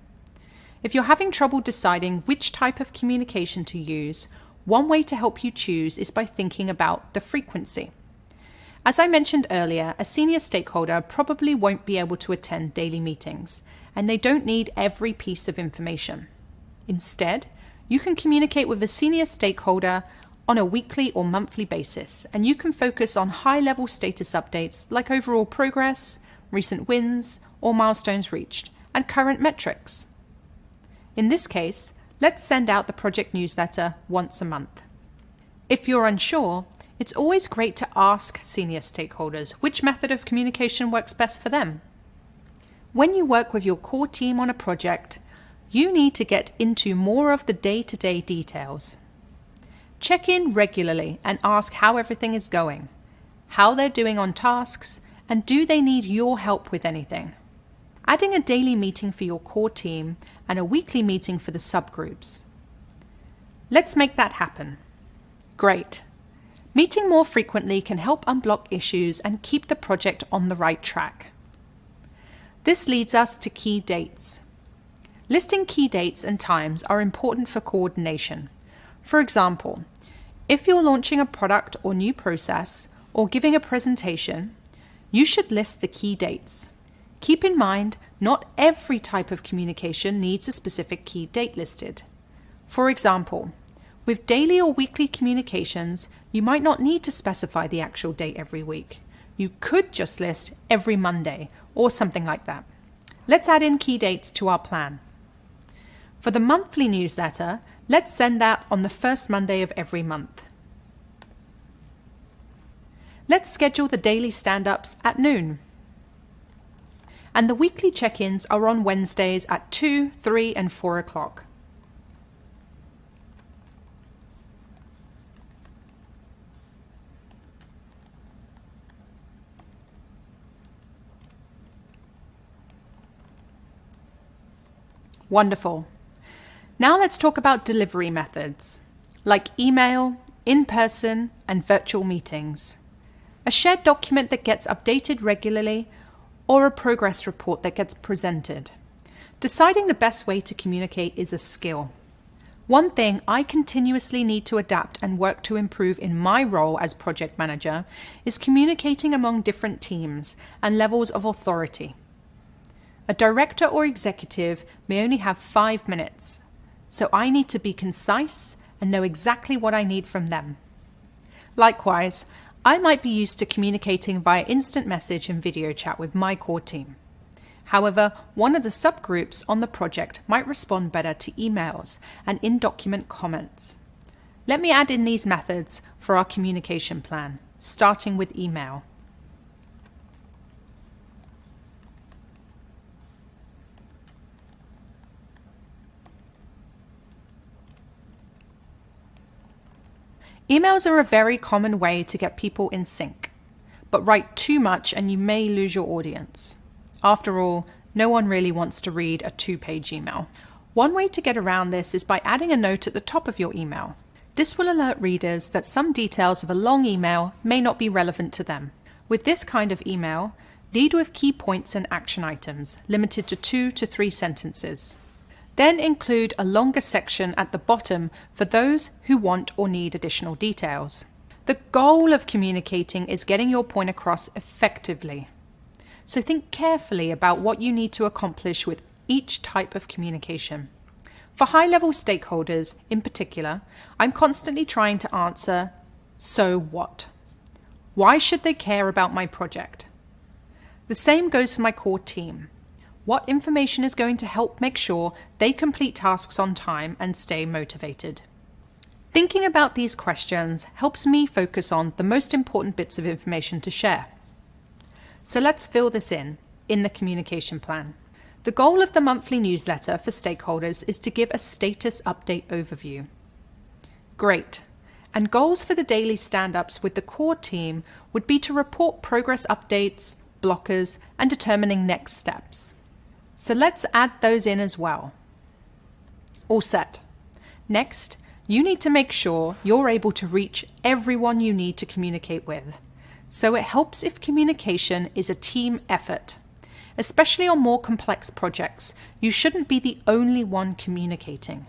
If you're having trouble deciding which type of communication to use, one way to help you choose is by thinking about the frequency. As I mentioned earlier, a senior stakeholder probably won't be able to attend daily meetings, and they don't need every piece of information. Instead, you can communicate with a senior stakeholder on a weekly or monthly basis, and you can focus on high-level status updates like overall progress, recent wins, or milestones reached, and current metrics. In this case, let's send out the project newsletter once a month. If you're unsure, it's always great to ask senior stakeholders which method of communication works best for them. When you work with your core team on a project, you need to get into more of the day-to-day details. Check in regularly and ask how everything is going, how they're doing on tasks, and do they need your help with anything. Adding a daily meeting for your core team and a weekly meeting for the subgroups. Let's make that happen. Great. Meeting more frequently can help unblock issues and keep the project on the right track. This leads us to key dates. Listing key dates and times are important for coordination. For example, if you're launching a product or new process or giving a presentation, you should list the key dates. Keep in mind, not every type of communication needs a specific key date listed. For example, with daily or weekly communications, you might not need to specify the actual date every week. You could just list every Monday or something like that. Let's add in key dates to our plan. For the monthly newsletter, let's send that on the first Monday of every month. Let's schedule the daily stand-ups at noon. And the weekly check-ins are on Wednesdays at 2, 3, and 4 o'clock. Wonderful. Now let's talk about delivery methods, like email, in-person, and virtual meetings. A shared document that gets updated regularly, or a progress report that gets presented. Deciding the best way to communicate is a skill. One thing I continuously need to adapt and work to improve in my role as project manager is communicating among different teams and levels of authority. A director or executive may only have 5 minutes, so I need to be concise and know exactly what I need from them. Likewise, I might be used to communicating via instant message and video chat with my core team. However, one of the subgroups on the project might respond better to emails and in-document comments. Let me add in these methods for our communication plan, starting with email. Emails are a very common way to get people in sync, but write too much and you may lose your audience. After all, no one really wants to read a 2-page email. One way to get around this is by adding a note at the top of your email. This will alert readers that some details of a long email may not be relevant to them. With this kind of email, lead with key points and action items, limited to 2 to 3 sentences. Then include a longer section at the bottom for those who want or need additional details. The goal of communicating is getting your point across effectively. So think carefully about what you need to accomplish with each type of communication. For high-level stakeholders, in particular, I'm constantly trying to answer, so what? Why should they care about my project? The same goes for my core team. What information is going to help make sure they complete tasks on time and stay motivated? Thinking about these questions helps me focus on the most important bits of information to share. So let's fill this in the communication plan. The goal of the monthly newsletter for stakeholders is to give a status update overview. Great. And goals for the daily stand-ups with the core team would be to report progress updates, blockers, and determining next steps. So let's add those in as well. All set. Next, you need to make sure you're able to reach everyone you need to communicate with. So it helps if communication is a team effort. Especially on more complex projects, you shouldn't be the only one communicating.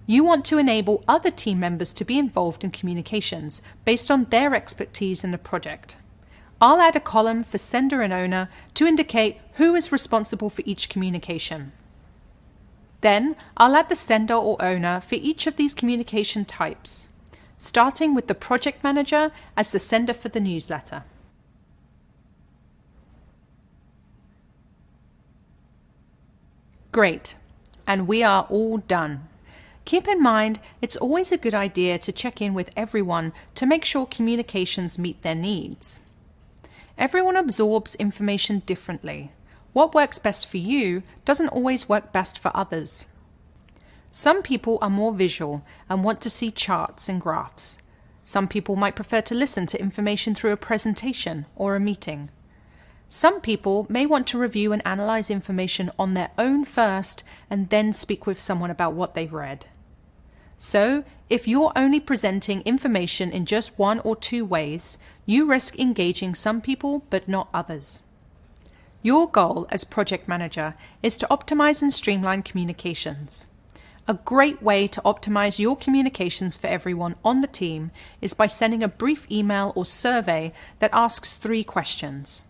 You want to enable other team members to be involved in communications based on their expertise in the project. I'll add a column for sender and owner to indicate who is responsible for each communication. Then I'll add the sender or owner for each of these communication types, starting with the project manager as the sender for the newsletter. Great, and we are all done. Keep in mind, it's always a good idea to check in with everyone to make sure communications meet their needs. Everyone absorbs information differently. What works best for you doesn't always work best for others. Some people are more visual and want to see charts and graphs. Some people might prefer to listen to information through a presentation or a meeting. Some people may want to review and analyze information on their own first and then speak with someone about what they've read. So, If you're only presenting information in just one or two ways, you risk engaging some people but not others. Your goal as project manager is to optimize and streamline communications. A great way to optimize your communications for everyone on the team is by sending a brief email or survey that asks 3 questions.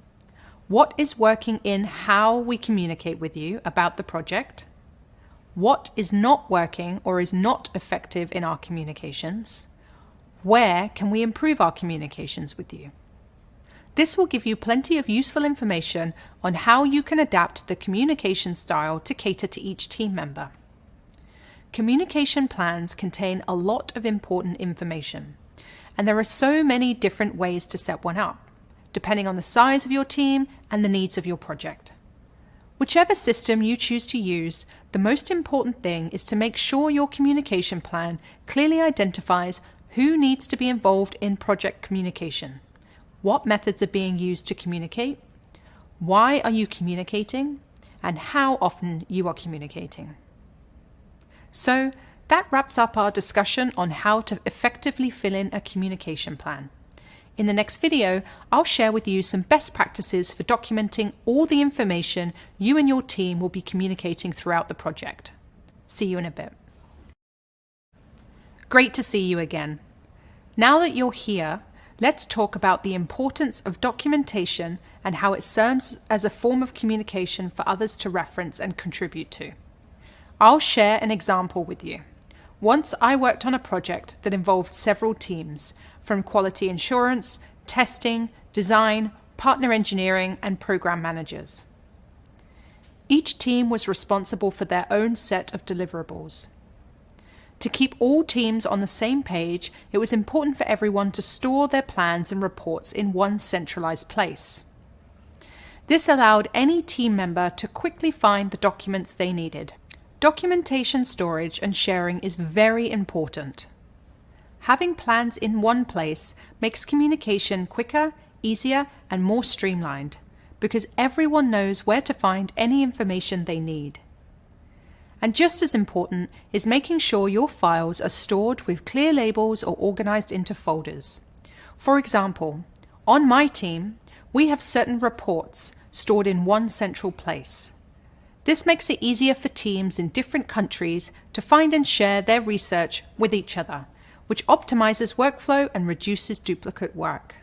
What is working in how we communicate with you about the project? What is not working or is not effective in our communications? Where can we improve our communications with you? This will give you plenty of useful information on how you can adapt the communication style to cater to each team member. Communication plans contain a lot of important information, and there are so many different ways to set one up, depending on the size of your team and the needs of your project. Whichever system you choose to use, the most important thing is to make sure your communication plan clearly identifies who needs to be involved in project communication, what methods are being used to communicate, why are you communicating, and how often you are communicating. So that wraps up our discussion on how to effectively fill in a communication plan. In the next video, I'll share with you some best practices for documenting all the information you and your team will be communicating throughout the project. See you in a bit. Great to see you again. Now that you're here, let's talk about the importance of documentation and how it serves as a form of communication for others to reference and contribute to. I'll share an example with you. Once I worked on a project that involved several teams, from quality assurance, testing, design, partner engineering, and program managers. Each team was responsible for their own set of deliverables. To keep all teams on the same page, it was important for everyone to store their plans and reports in one centralized place. This allowed any team member to quickly find the documents they needed. Documentation storage and sharing is very important. Having plans in one place makes communication quicker, easier, and more streamlined, because everyone knows where to find any information they need. And just as important is making sure your files are stored with clear labels or organized into folders. For example, on my team, we have certain reports stored in one central place. This makes it easier for teams in different countries to find and share their research with each other, which optimizes workflow and reduces duplicate work.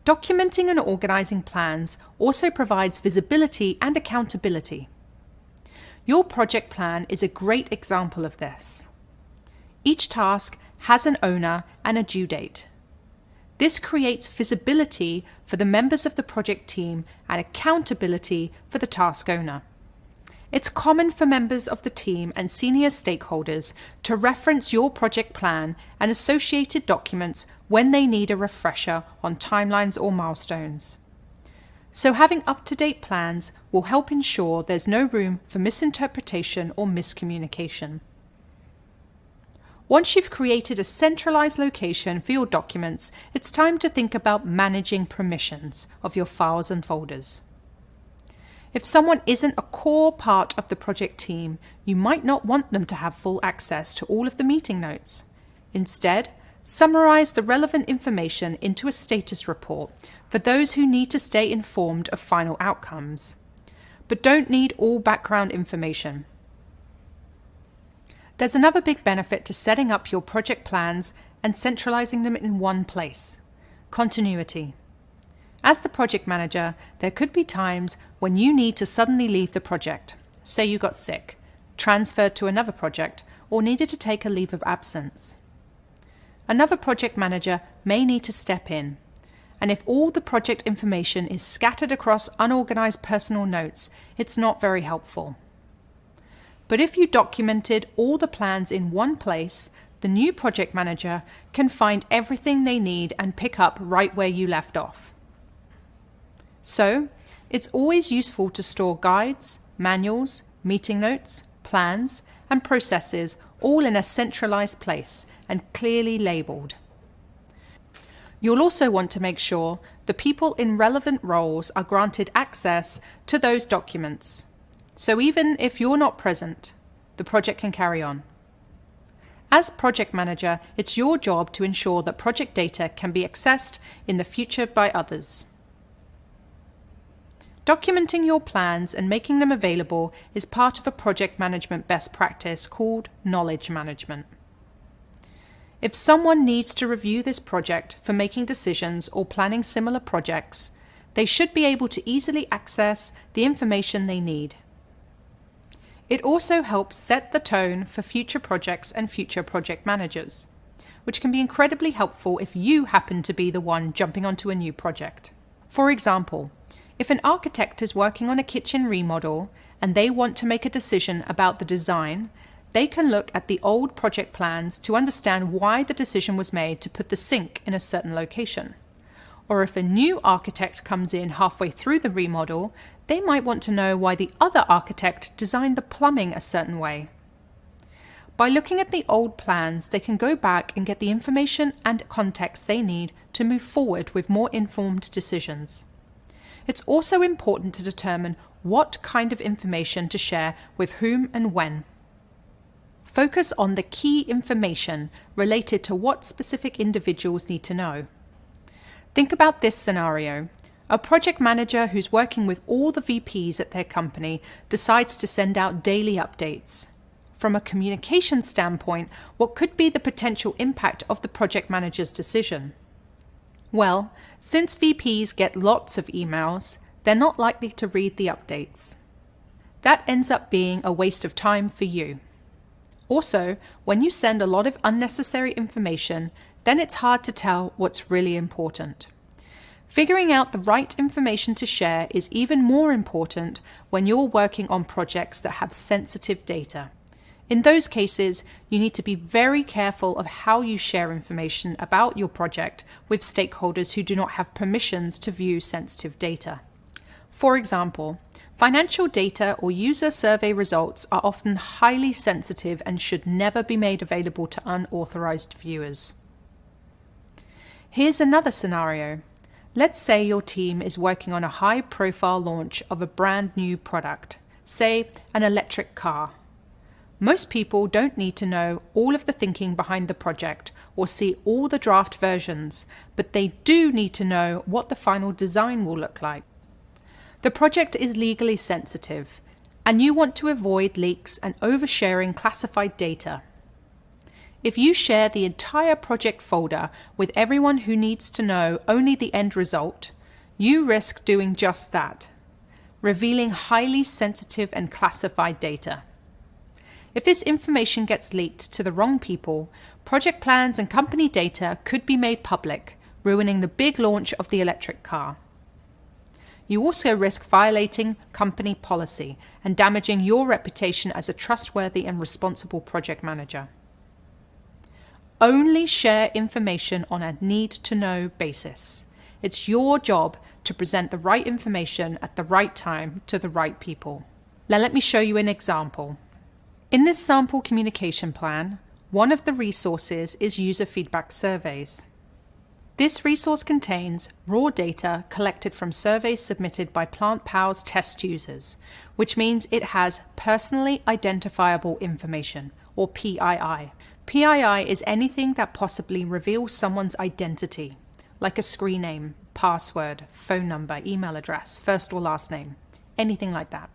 Documenting and organizing plans also provides visibility and accountability. Your project plan is a great example of this. Each task has an owner and a due date. This creates visibility for the members of the project team and accountability for the task owner. It's common for members of the team and senior stakeholders to reference your project plan and associated documents when they need a refresher on timelines or milestones. So having up-to-date plans will help ensure there's no room for misinterpretation or miscommunication. Once you've created a centralized location for your documents, it's time to think about managing permissions of your files and folders. If someone isn't a core part of the project team, you might not want them to have full access to all of the meeting notes. Instead, summarize the relevant information into a status report for those who need to stay informed of final outcomes, but don't need all background information. There's another big benefit to setting up your project plans and centralizing them in one place: continuity. As the project manager, there could be times when you need to suddenly leave the project. Say you got sick, transferred to another project, or needed to take a leave of absence. Another project manager may need to step in, and if all the project information is scattered across unorganized personal notes, it's not very helpful. But if you documented all the plans in one place, the new project manager can find everything they need and pick up right where you left off. So, it's always useful to store guides, manuals, meeting notes, plans, and processes all in a centralized place and clearly labeled. You'll also want to make sure the people in relevant roles are granted access to those documents. So even if you're not present, the project can carry on. As project manager, it's your job to ensure that project data can be accessed in the future by others. Documenting your plans and making them available is part of a project management best practice called knowledge management. If someone needs to review this project for making decisions or planning similar projects, they should be able to easily access the information they need. It also helps set the tone for future projects and future project managers, which can be incredibly helpful if you happen to be the one jumping onto a new project. For example, if an architect is working on a kitchen remodel and they want to make a decision about the design, they can look at the old project plans to understand why the decision was made to put the sink in a certain location. Or if a new architect comes in halfway through the remodel, they might want to know why the other architect designed the plumbing a certain way. By looking at the old plans, they can go back and get the information and context they need to move forward with more informed decisions. It's also important to determine what kind of information to share with whom and when. Focus on the key information related to what specific individuals need to know. Think about this scenario. A project manager who's working with all the VPs at their company decides to send out daily updates. From a communication standpoint, what could be the potential impact of the project manager's decision? Well, since VPs get lots of emails, they're not likely to read the updates. That ends up being a waste of time for you. Also, when you send a lot of unnecessary information, then it's hard to tell what's really important. Figuring out the right information to share is even more important when you're working on projects that have sensitive data. In those cases, you need to be very careful of how you share information about your project with stakeholders who do not have permissions to view sensitive data. For example, financial data or user survey results are often highly sensitive and should never be made available to unauthorized viewers. Here's another scenario. Let's say your team is working on a high-profile launch of a brand new product, say an electric car. Most people don't need to know all of the thinking behind the project or see all the draft versions, but they do need to know what the final design will look like. The project is legally sensitive, and you want to avoid leaks and oversharing classified data. If you share the entire project folder with everyone who needs to know only the end result, you risk doing just that, revealing highly sensitive and classified data. If this information gets leaked to the wrong people, project plans and company data could be made public, ruining the big launch of the electric car. You also risk violating company policy and damaging your reputation as a trustworthy and responsible project manager. Only share information on a need-to-know basis. It's your job to present the right information at the right time to the right people. Now let me show you an example. In this sample communication plan, one of the resources is user feedback surveys. This resource contains raw data collected from surveys submitted by PlantPow's test users, which means it has personally identifiable information, or PII. PII is anything that possibly reveals someone's identity, like a screen name, password, phone number, email address, first or last name, anything like that.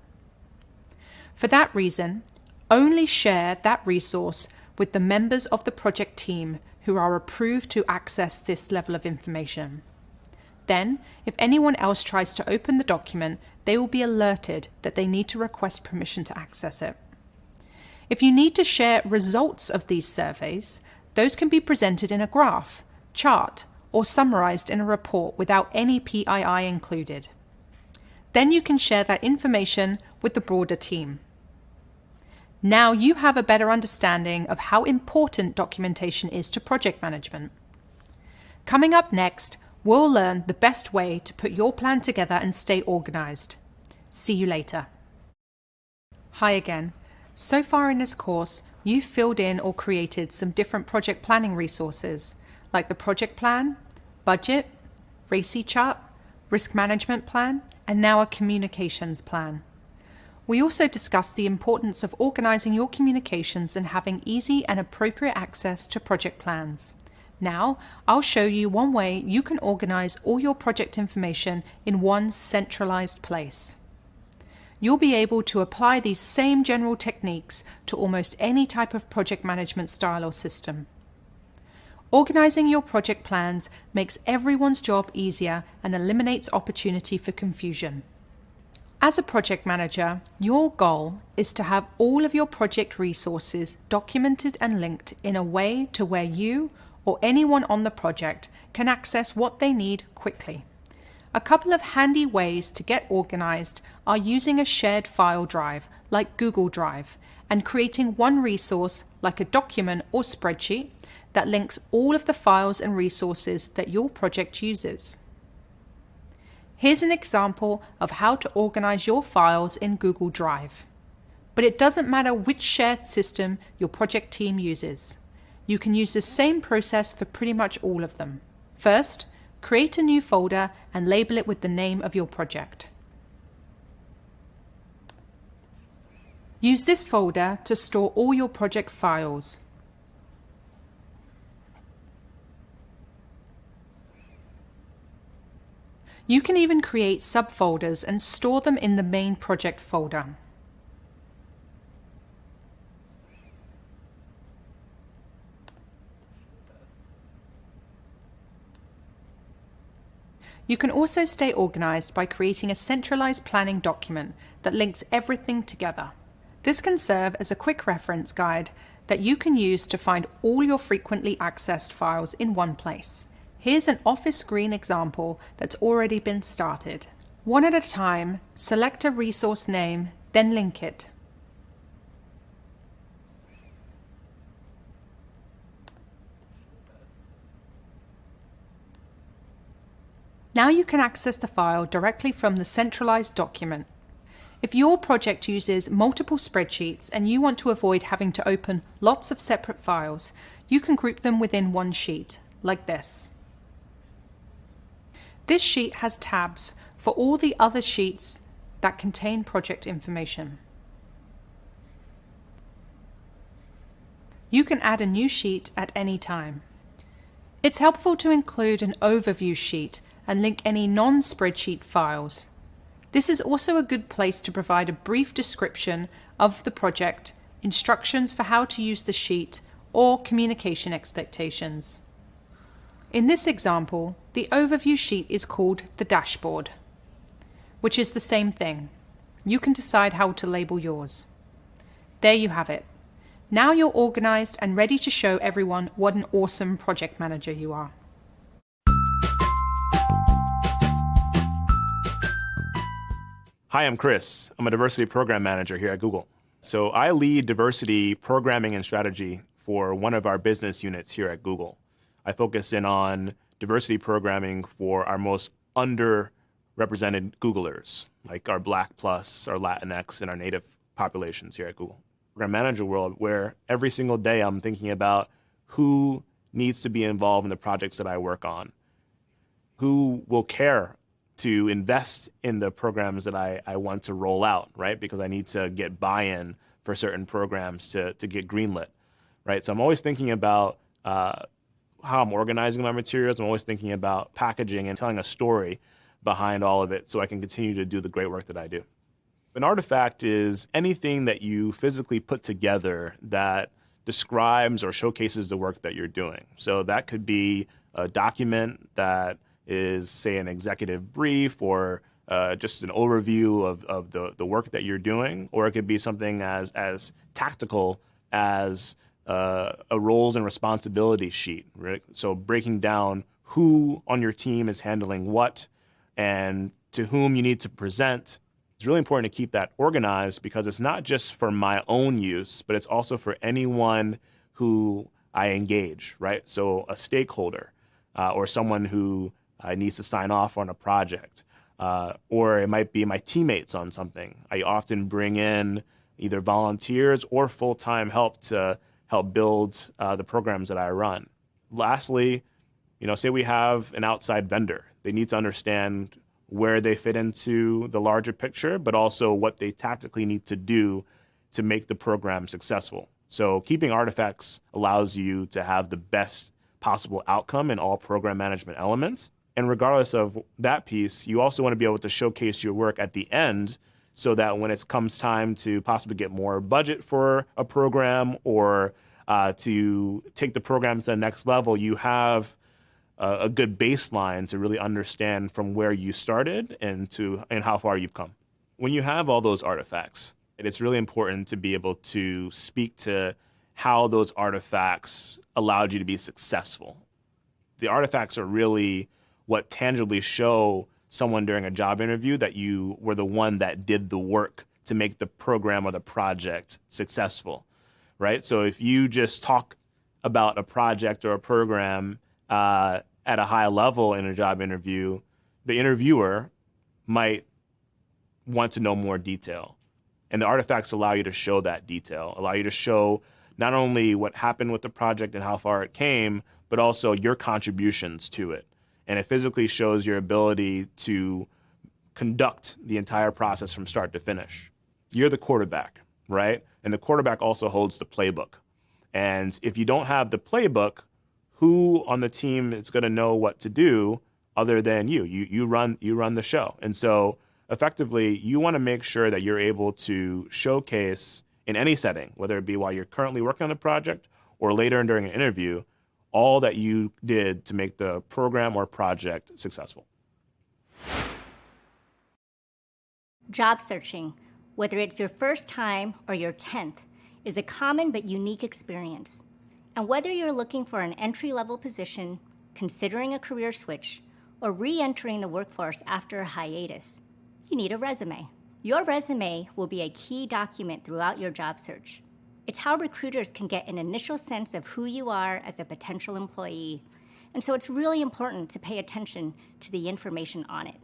For that reason, only share that resource with the members of the project team who are approved to access this level of information. Then, if anyone else tries to open the document, they will be alerted that they need to request permission to access it. If you need to share results of these surveys, those can be presented in a graph, chart, or summarized in a report without any PII included. Then you can share that information with the broader team. Now you have a better understanding of how important documentation is to project management. Coming up next, we'll learn the best way to put your plan together and stay organized. See you later. Hi again. So far in this course, you've filled in or created some different project planning resources, like the project plan, budget, RACI chart, risk management plan, and now a communications plan. We also discussed the importance of organizing your communications and having easy and appropriate access to project plans. Now, I'll show you one way you can organize all your project information in one centralized place. You'll be able to apply these same general techniques to almost any type of project management style or system. Organizing your project plans makes everyone's job easier and eliminates opportunity for confusion. As a project manager, your goal is to have all of your project resources documented and linked in a way to where you or anyone on the project can access what they need quickly. A couple of handy ways to get organized are using a shared file drive like Google Drive and creating one resource like a document or spreadsheet that links all of the files and resources that your project uses. Here's an example of how to organize your files in Google Drive. But it doesn't matter which shared system your project team uses. You can use the same process for pretty much all of them. First, create a new folder and label it with the name of your project. Use this folder to store all your project files. You can even create subfolders and store them in the main project folder. You can also stay organized by creating a centralized planning document that links everything together. This can serve as a quick reference guide that you can use to find all your frequently accessed files in one place. Here's an off-screen example that's already been started. One at a time, select a resource name, then link it. Now you can access the file directly from the centralized document. If your project uses multiple spreadsheets and you want to avoid having to open lots of separate files, you can group them within one sheet, like this. This sheet has tabs for all the other sheets that contain project information. You can add a new sheet at any time. It's helpful to include an overview sheet and link any non-spreadsheet files. This is also a good place to provide a brief description of the project, instructions for how to use the sheet, or communication expectations. In this example, the overview sheet is called the dashboard, which is the same thing. You can decide how to label yours. There you have it. Now you're organized and ready to show everyone what an awesome project manager you are. Hi, I'm Chris. I'm a diversity program manager here at Google. So I lead diversity programming and strategy for one of our business units here at Google. I focus in on diversity programming for our most underrepresented Googlers, like our Black+, our Latinx, and our Native populations here at Google. Program manager world, where every single day I'm thinking about who needs to be involved in the projects that I work on, who will care to invest in the programs that I want to roll out, right? Because I need to get buy-in for certain programs to get greenlit, right? So I'm always thinking about how I'm organizing my materials. I'm always thinking about packaging and telling a story behind all of it so I can continue to do the great work that I do. An artifact is anything that you physically put together that describes or showcases the work that you're doing. So that could be a document that is, say, an executive brief or just an overview of the work that you're doing, or it could be something as tactical as a roles and responsibilities sheet, right? So breaking down who on your team is handling what and to whom you need to present. It's really important to keep that organized because it's not just for my own use, but it's also for anyone who I engage, right? So a stakeholder or someone who needs to sign off on a project, or it might be my teammates on something. I often bring in either volunteers or full-time help to help build the programs that I run. Lastly, say we have an outside vendor. They need to understand where they fit into the larger picture, but also what they tactically need to do to make the program successful. So keeping artifacts allows you to have the best possible outcome in all program management elements. And regardless of that piece, you also want to be able to showcase your work at the end so that when it comes time to possibly get more budget for a program or to take the program to the next level, you have a good baseline to really understand from where you started and how far you've come. When you have all those artifacts, it's really important to be able to speak to how those artifacts allowed you to be successful. The artifacts are really what tangibly show someone during a job interview that you were the one that did the work to make the program or the project successful, right? So if you just talk about a project or a program at a high level in a job interview, the interviewer might want to know more detail. And the artifacts allow you to show that detail, allow you to show not only what happened with the project and how far it came, but also your contributions to it. And it physically shows your ability to conduct the entire process from start to finish. You're the quarterback, right? And the quarterback also holds the playbook. And if you don't have the playbook, who on the team is going to know what to do other than you? You run the show. And so effectively, you want to make sure that you're able to showcase in any setting, whether it be while you're currently working on the project or later and during an interview, all that you did to make the program or project successful. Job searching, whether it's your first time or your 10th, is a common but unique experience. And whether you're looking for an entry-level position, considering a career switch, or re-entering the workforce after a hiatus, you need a resume. Your resume will be a key document throughout your job search. It's how recruiters can get an initial sense of who you are as a potential employee, and so it's really important to pay attention to the information on it.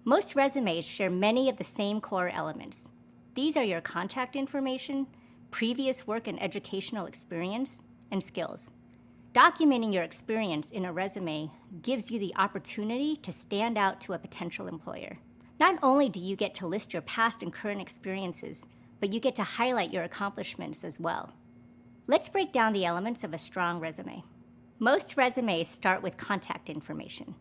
Most resumes share many of the same core elements. These are your contact information, previous work and educational experience, and skills. Documenting your experience in a resume gives you the opportunity to stand out to a potential employer. Not only do you get to list your past and current experiences, but you get to highlight your accomplishments as well. Let's break down the elements of a strong resume. Most resumes start with contact information.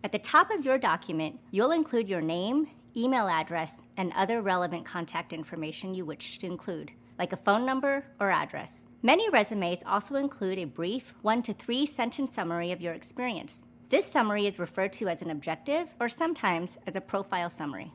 At the top of your document, you'll include your name, email address, and other relevant contact information you wish to include, like a phone number or address. Many resumes also include a brief 1 to 3 sentence summary of your experience. This summary is referred to as an objective or sometimes as a profile summary.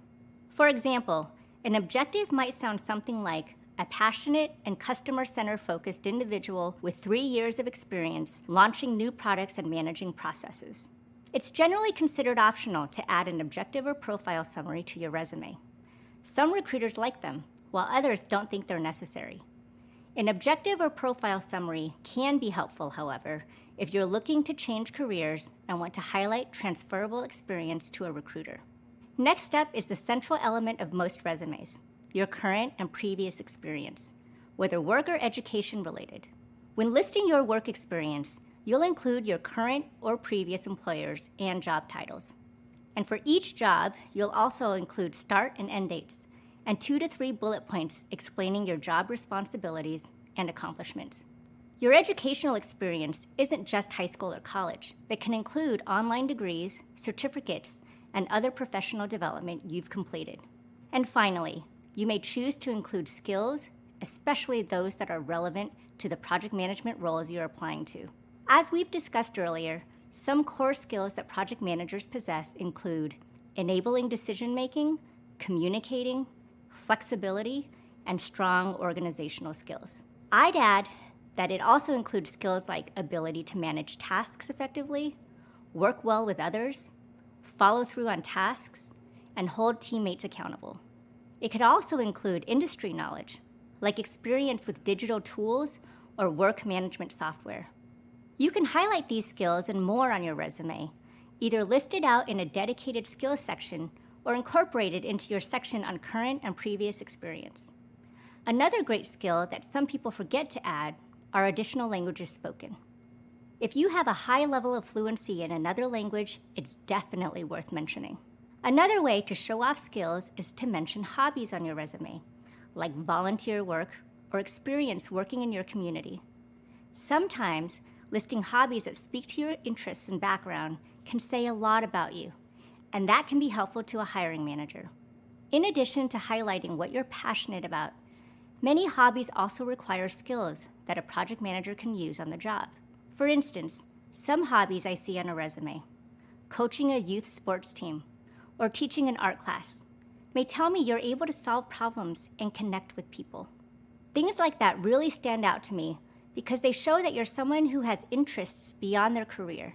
For example, an objective might sound something like a passionate and customer-centered focused individual with 3 years of experience launching new products and managing processes. It's generally considered optional to add an objective or profile summary to your resume. Some recruiters like them, while others don't think they're necessary. An objective or profile summary can be helpful, however, if you're looking to change careers and want to highlight transferable experience to a recruiter. Next up is the central element of most resumes, your current and previous experience, whether work or education related. When listing your work experience, you'll include your current or previous employers and job titles. And for each job, you'll also include start and end dates, and 2 to 3 bullet points explaining your job responsibilities and accomplishments. Your educational experience isn't just high school or college, but can include online degrees, certificates, and other professional development you've completed. And finally, you may choose to include skills, especially those that are relevant to the project management roles you're applying to. As we've discussed earlier, some core skills that project managers possess include enabling decision-making, communicating, flexibility, and strong organizational skills. I'd add that it also includes skills like ability to manage tasks effectively, work well with others, follow through on tasks, and hold teammates accountable. It could also include industry knowledge, like experience with digital tools or work management software. You can highlight these skills and more on your resume, either listed out in a dedicated skills section or incorporated into your section on current and previous experience. Another great skill that some people forget to add are additional languages spoken. If you have a high level of fluency in another language, it's definitely worth mentioning. Another way to show off skills is to mention hobbies on your resume, like volunteer work or experience working in your community. Sometimes listing hobbies that speak to your interests and background can say a lot about you, and that can be helpful to a hiring manager. In addition to highlighting what you're passionate about, many hobbies also require skills that a project manager can use on the job. For instance, some hobbies I see on a resume, coaching a youth sports team or teaching an art class, may tell me you're able to solve problems and connect with people. Things like that really stand out to me because they show that you're someone who has interests beyond their career.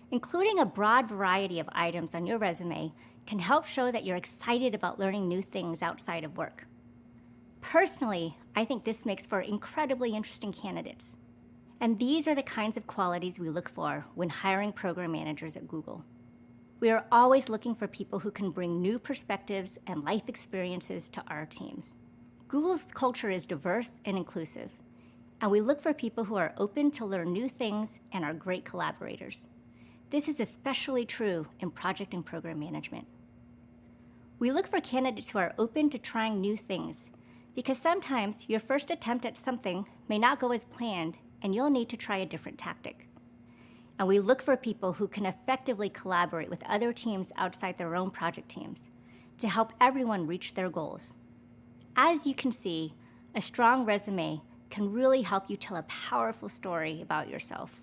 Including a broad variety of items on your resume can help show that you're excited about learning new things outside of work. Personally, I think this makes for incredibly interesting candidates. And these are the kinds of qualities we look for when hiring program managers at Google. We are always looking for people who can bring new perspectives and life experiences to our teams. Google's culture is diverse and inclusive, and we look for people who are open to learn new things and are great collaborators. This is especially true in project and program management. We look for candidates who are open to trying new things, because sometimes your first attempt at something may not go as planned and you'll need to try a different tactic. And we look for people who can effectively collaborate with other teams outside their own project teams to help everyone reach their goals. As you can see, a strong resume can really help you tell a powerful story about yourself,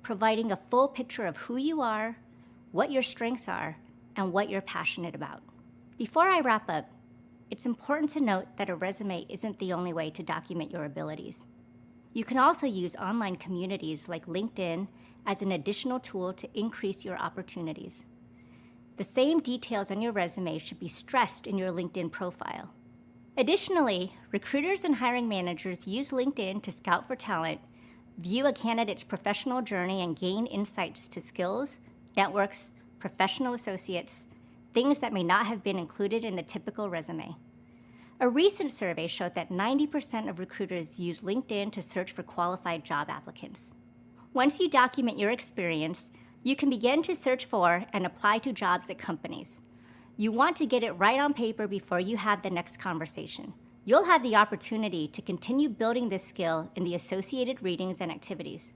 providing a full picture of who you are, what your strengths are, and what you're passionate about. Before I wrap up, it's important to note that a resume isn't the only way to document your abilities. You can also use online communities like LinkedIn as an additional tool to increase your opportunities. The same details on your resume should be stressed in your LinkedIn profile. Additionally, recruiters and hiring managers use LinkedIn to scout for talent, view a candidate's professional journey, and gain insights to skills, networks, professional associates, things that may not have been included in the typical resume. A recent survey showed that 90% of recruiters use LinkedIn to search for qualified job applicants. Once you document your experience, you can begin to search for and apply to jobs at companies. You want to get it right on paper before you have the next conversation. You'll have the opportunity to continue building this skill in the associated readings and activities.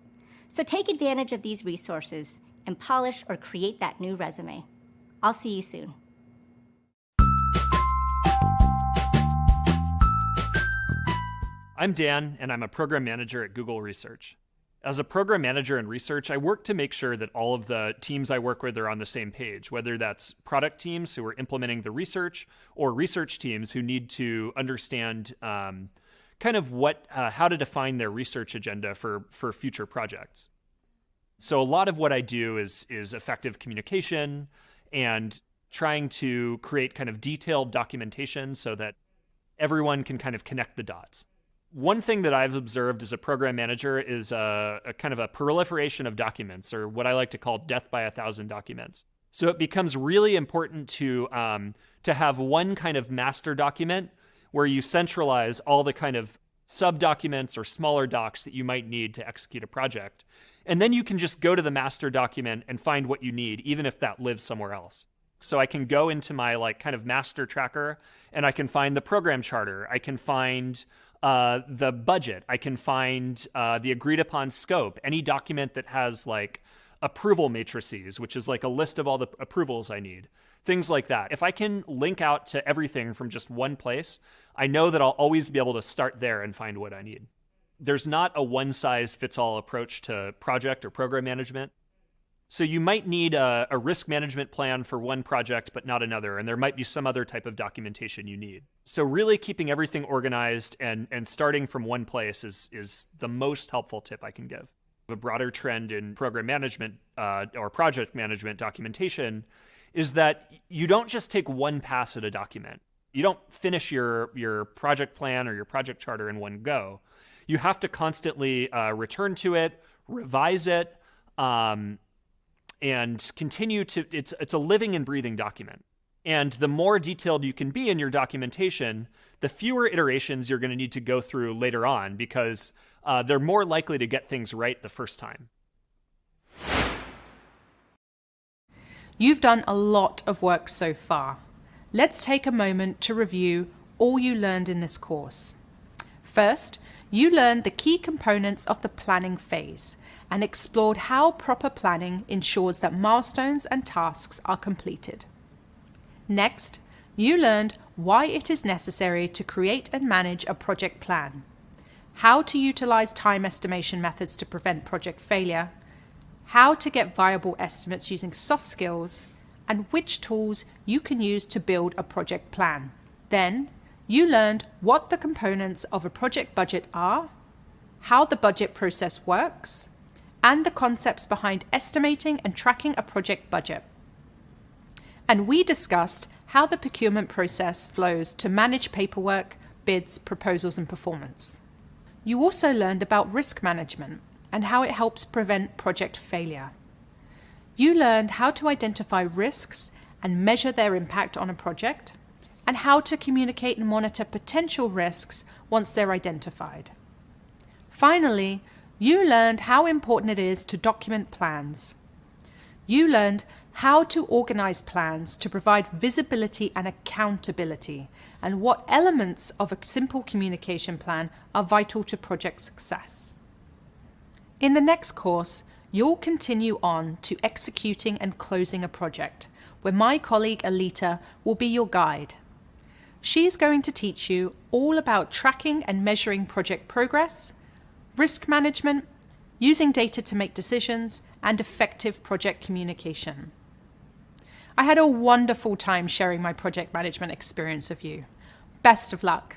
So take advantage of these resources and polish or create that new resume. I'll see you soon. I'm Dan, and I'm a program manager at Google Research. As a program manager in research, I work to make sure that all of the teams I work with are on the same page, whether that's product teams who are implementing the research or research teams who need to understand kind of how to define their research agenda for future projects. So a lot of what I do is effective communication and trying to create kind of detailed documentation so that everyone can kind of connect the dots. One thing that I've observed as a program manager is a kind of a proliferation of documents, or what I like to call death by 1,000 documents. So it becomes really important to have one kind of master document where you centralize all the kind of sub-documents or smaller docs that you might need to execute a project. And then you can just go to the master document and find what you need, even if that lives somewhere else. So I can go into my kind of master tracker and I can find the program charter. I can find the budget. I can find the agreed upon scope, any document that has approval matrices, which is a list of all the approvals I need, things like that. If I can link out to everything from just one place, I know that I'll always be able to start there and find what I need. There's not a one-size-fits-all approach to project or program management. So you might need a risk management plan for one project, but not another, and there might be some other type of documentation you need. So really keeping everything organized and starting from one place is the most helpful tip I can give. A broader trend in program management or project management documentation is that you don't just take one pass at a document. You don't finish your project plan or your project charter in one go. You have to constantly return to it, revise it, and continue to, it's a living and breathing document. And the more detailed you can be in your documentation, the fewer iterations you're going to need to go through later on, because they're more likely to get things right the first time. You've done a lot of work so far. Let's take a moment to review all you learned in this course. First, you learned the key components of the planning phase and explored how proper planning ensures that milestones and tasks are completed. Next, you learned why it is necessary to create and manage a project plan, how to utilize time estimation methods to prevent project failure, how to get viable estimates using soft skills, and which tools you can use to build a project plan. Then, you learned what the components of a project budget are, how the budget process works, and the concepts behind estimating and tracking a project budget. And we discussed how the procurement process flows to manage paperwork, bids, proposals, and performance. You also learned about risk management and how it helps prevent project failure. You learned how to identify risks and measure their impact on a project, and how to communicate and monitor potential risks once they're identified. Finally, you learned how important it is to document plans. You learned how to organize plans to provide visibility and accountability, and what elements of a simple communication plan are vital to project success. In the next course, you'll continue on to executing and closing a project, where my colleague Alita will be your guide. She's going to teach you all about tracking and measuring project progress, risk management, using data to make decisions, and effective project communication. I had a wonderful time sharing my project management experience with you. Best of luck.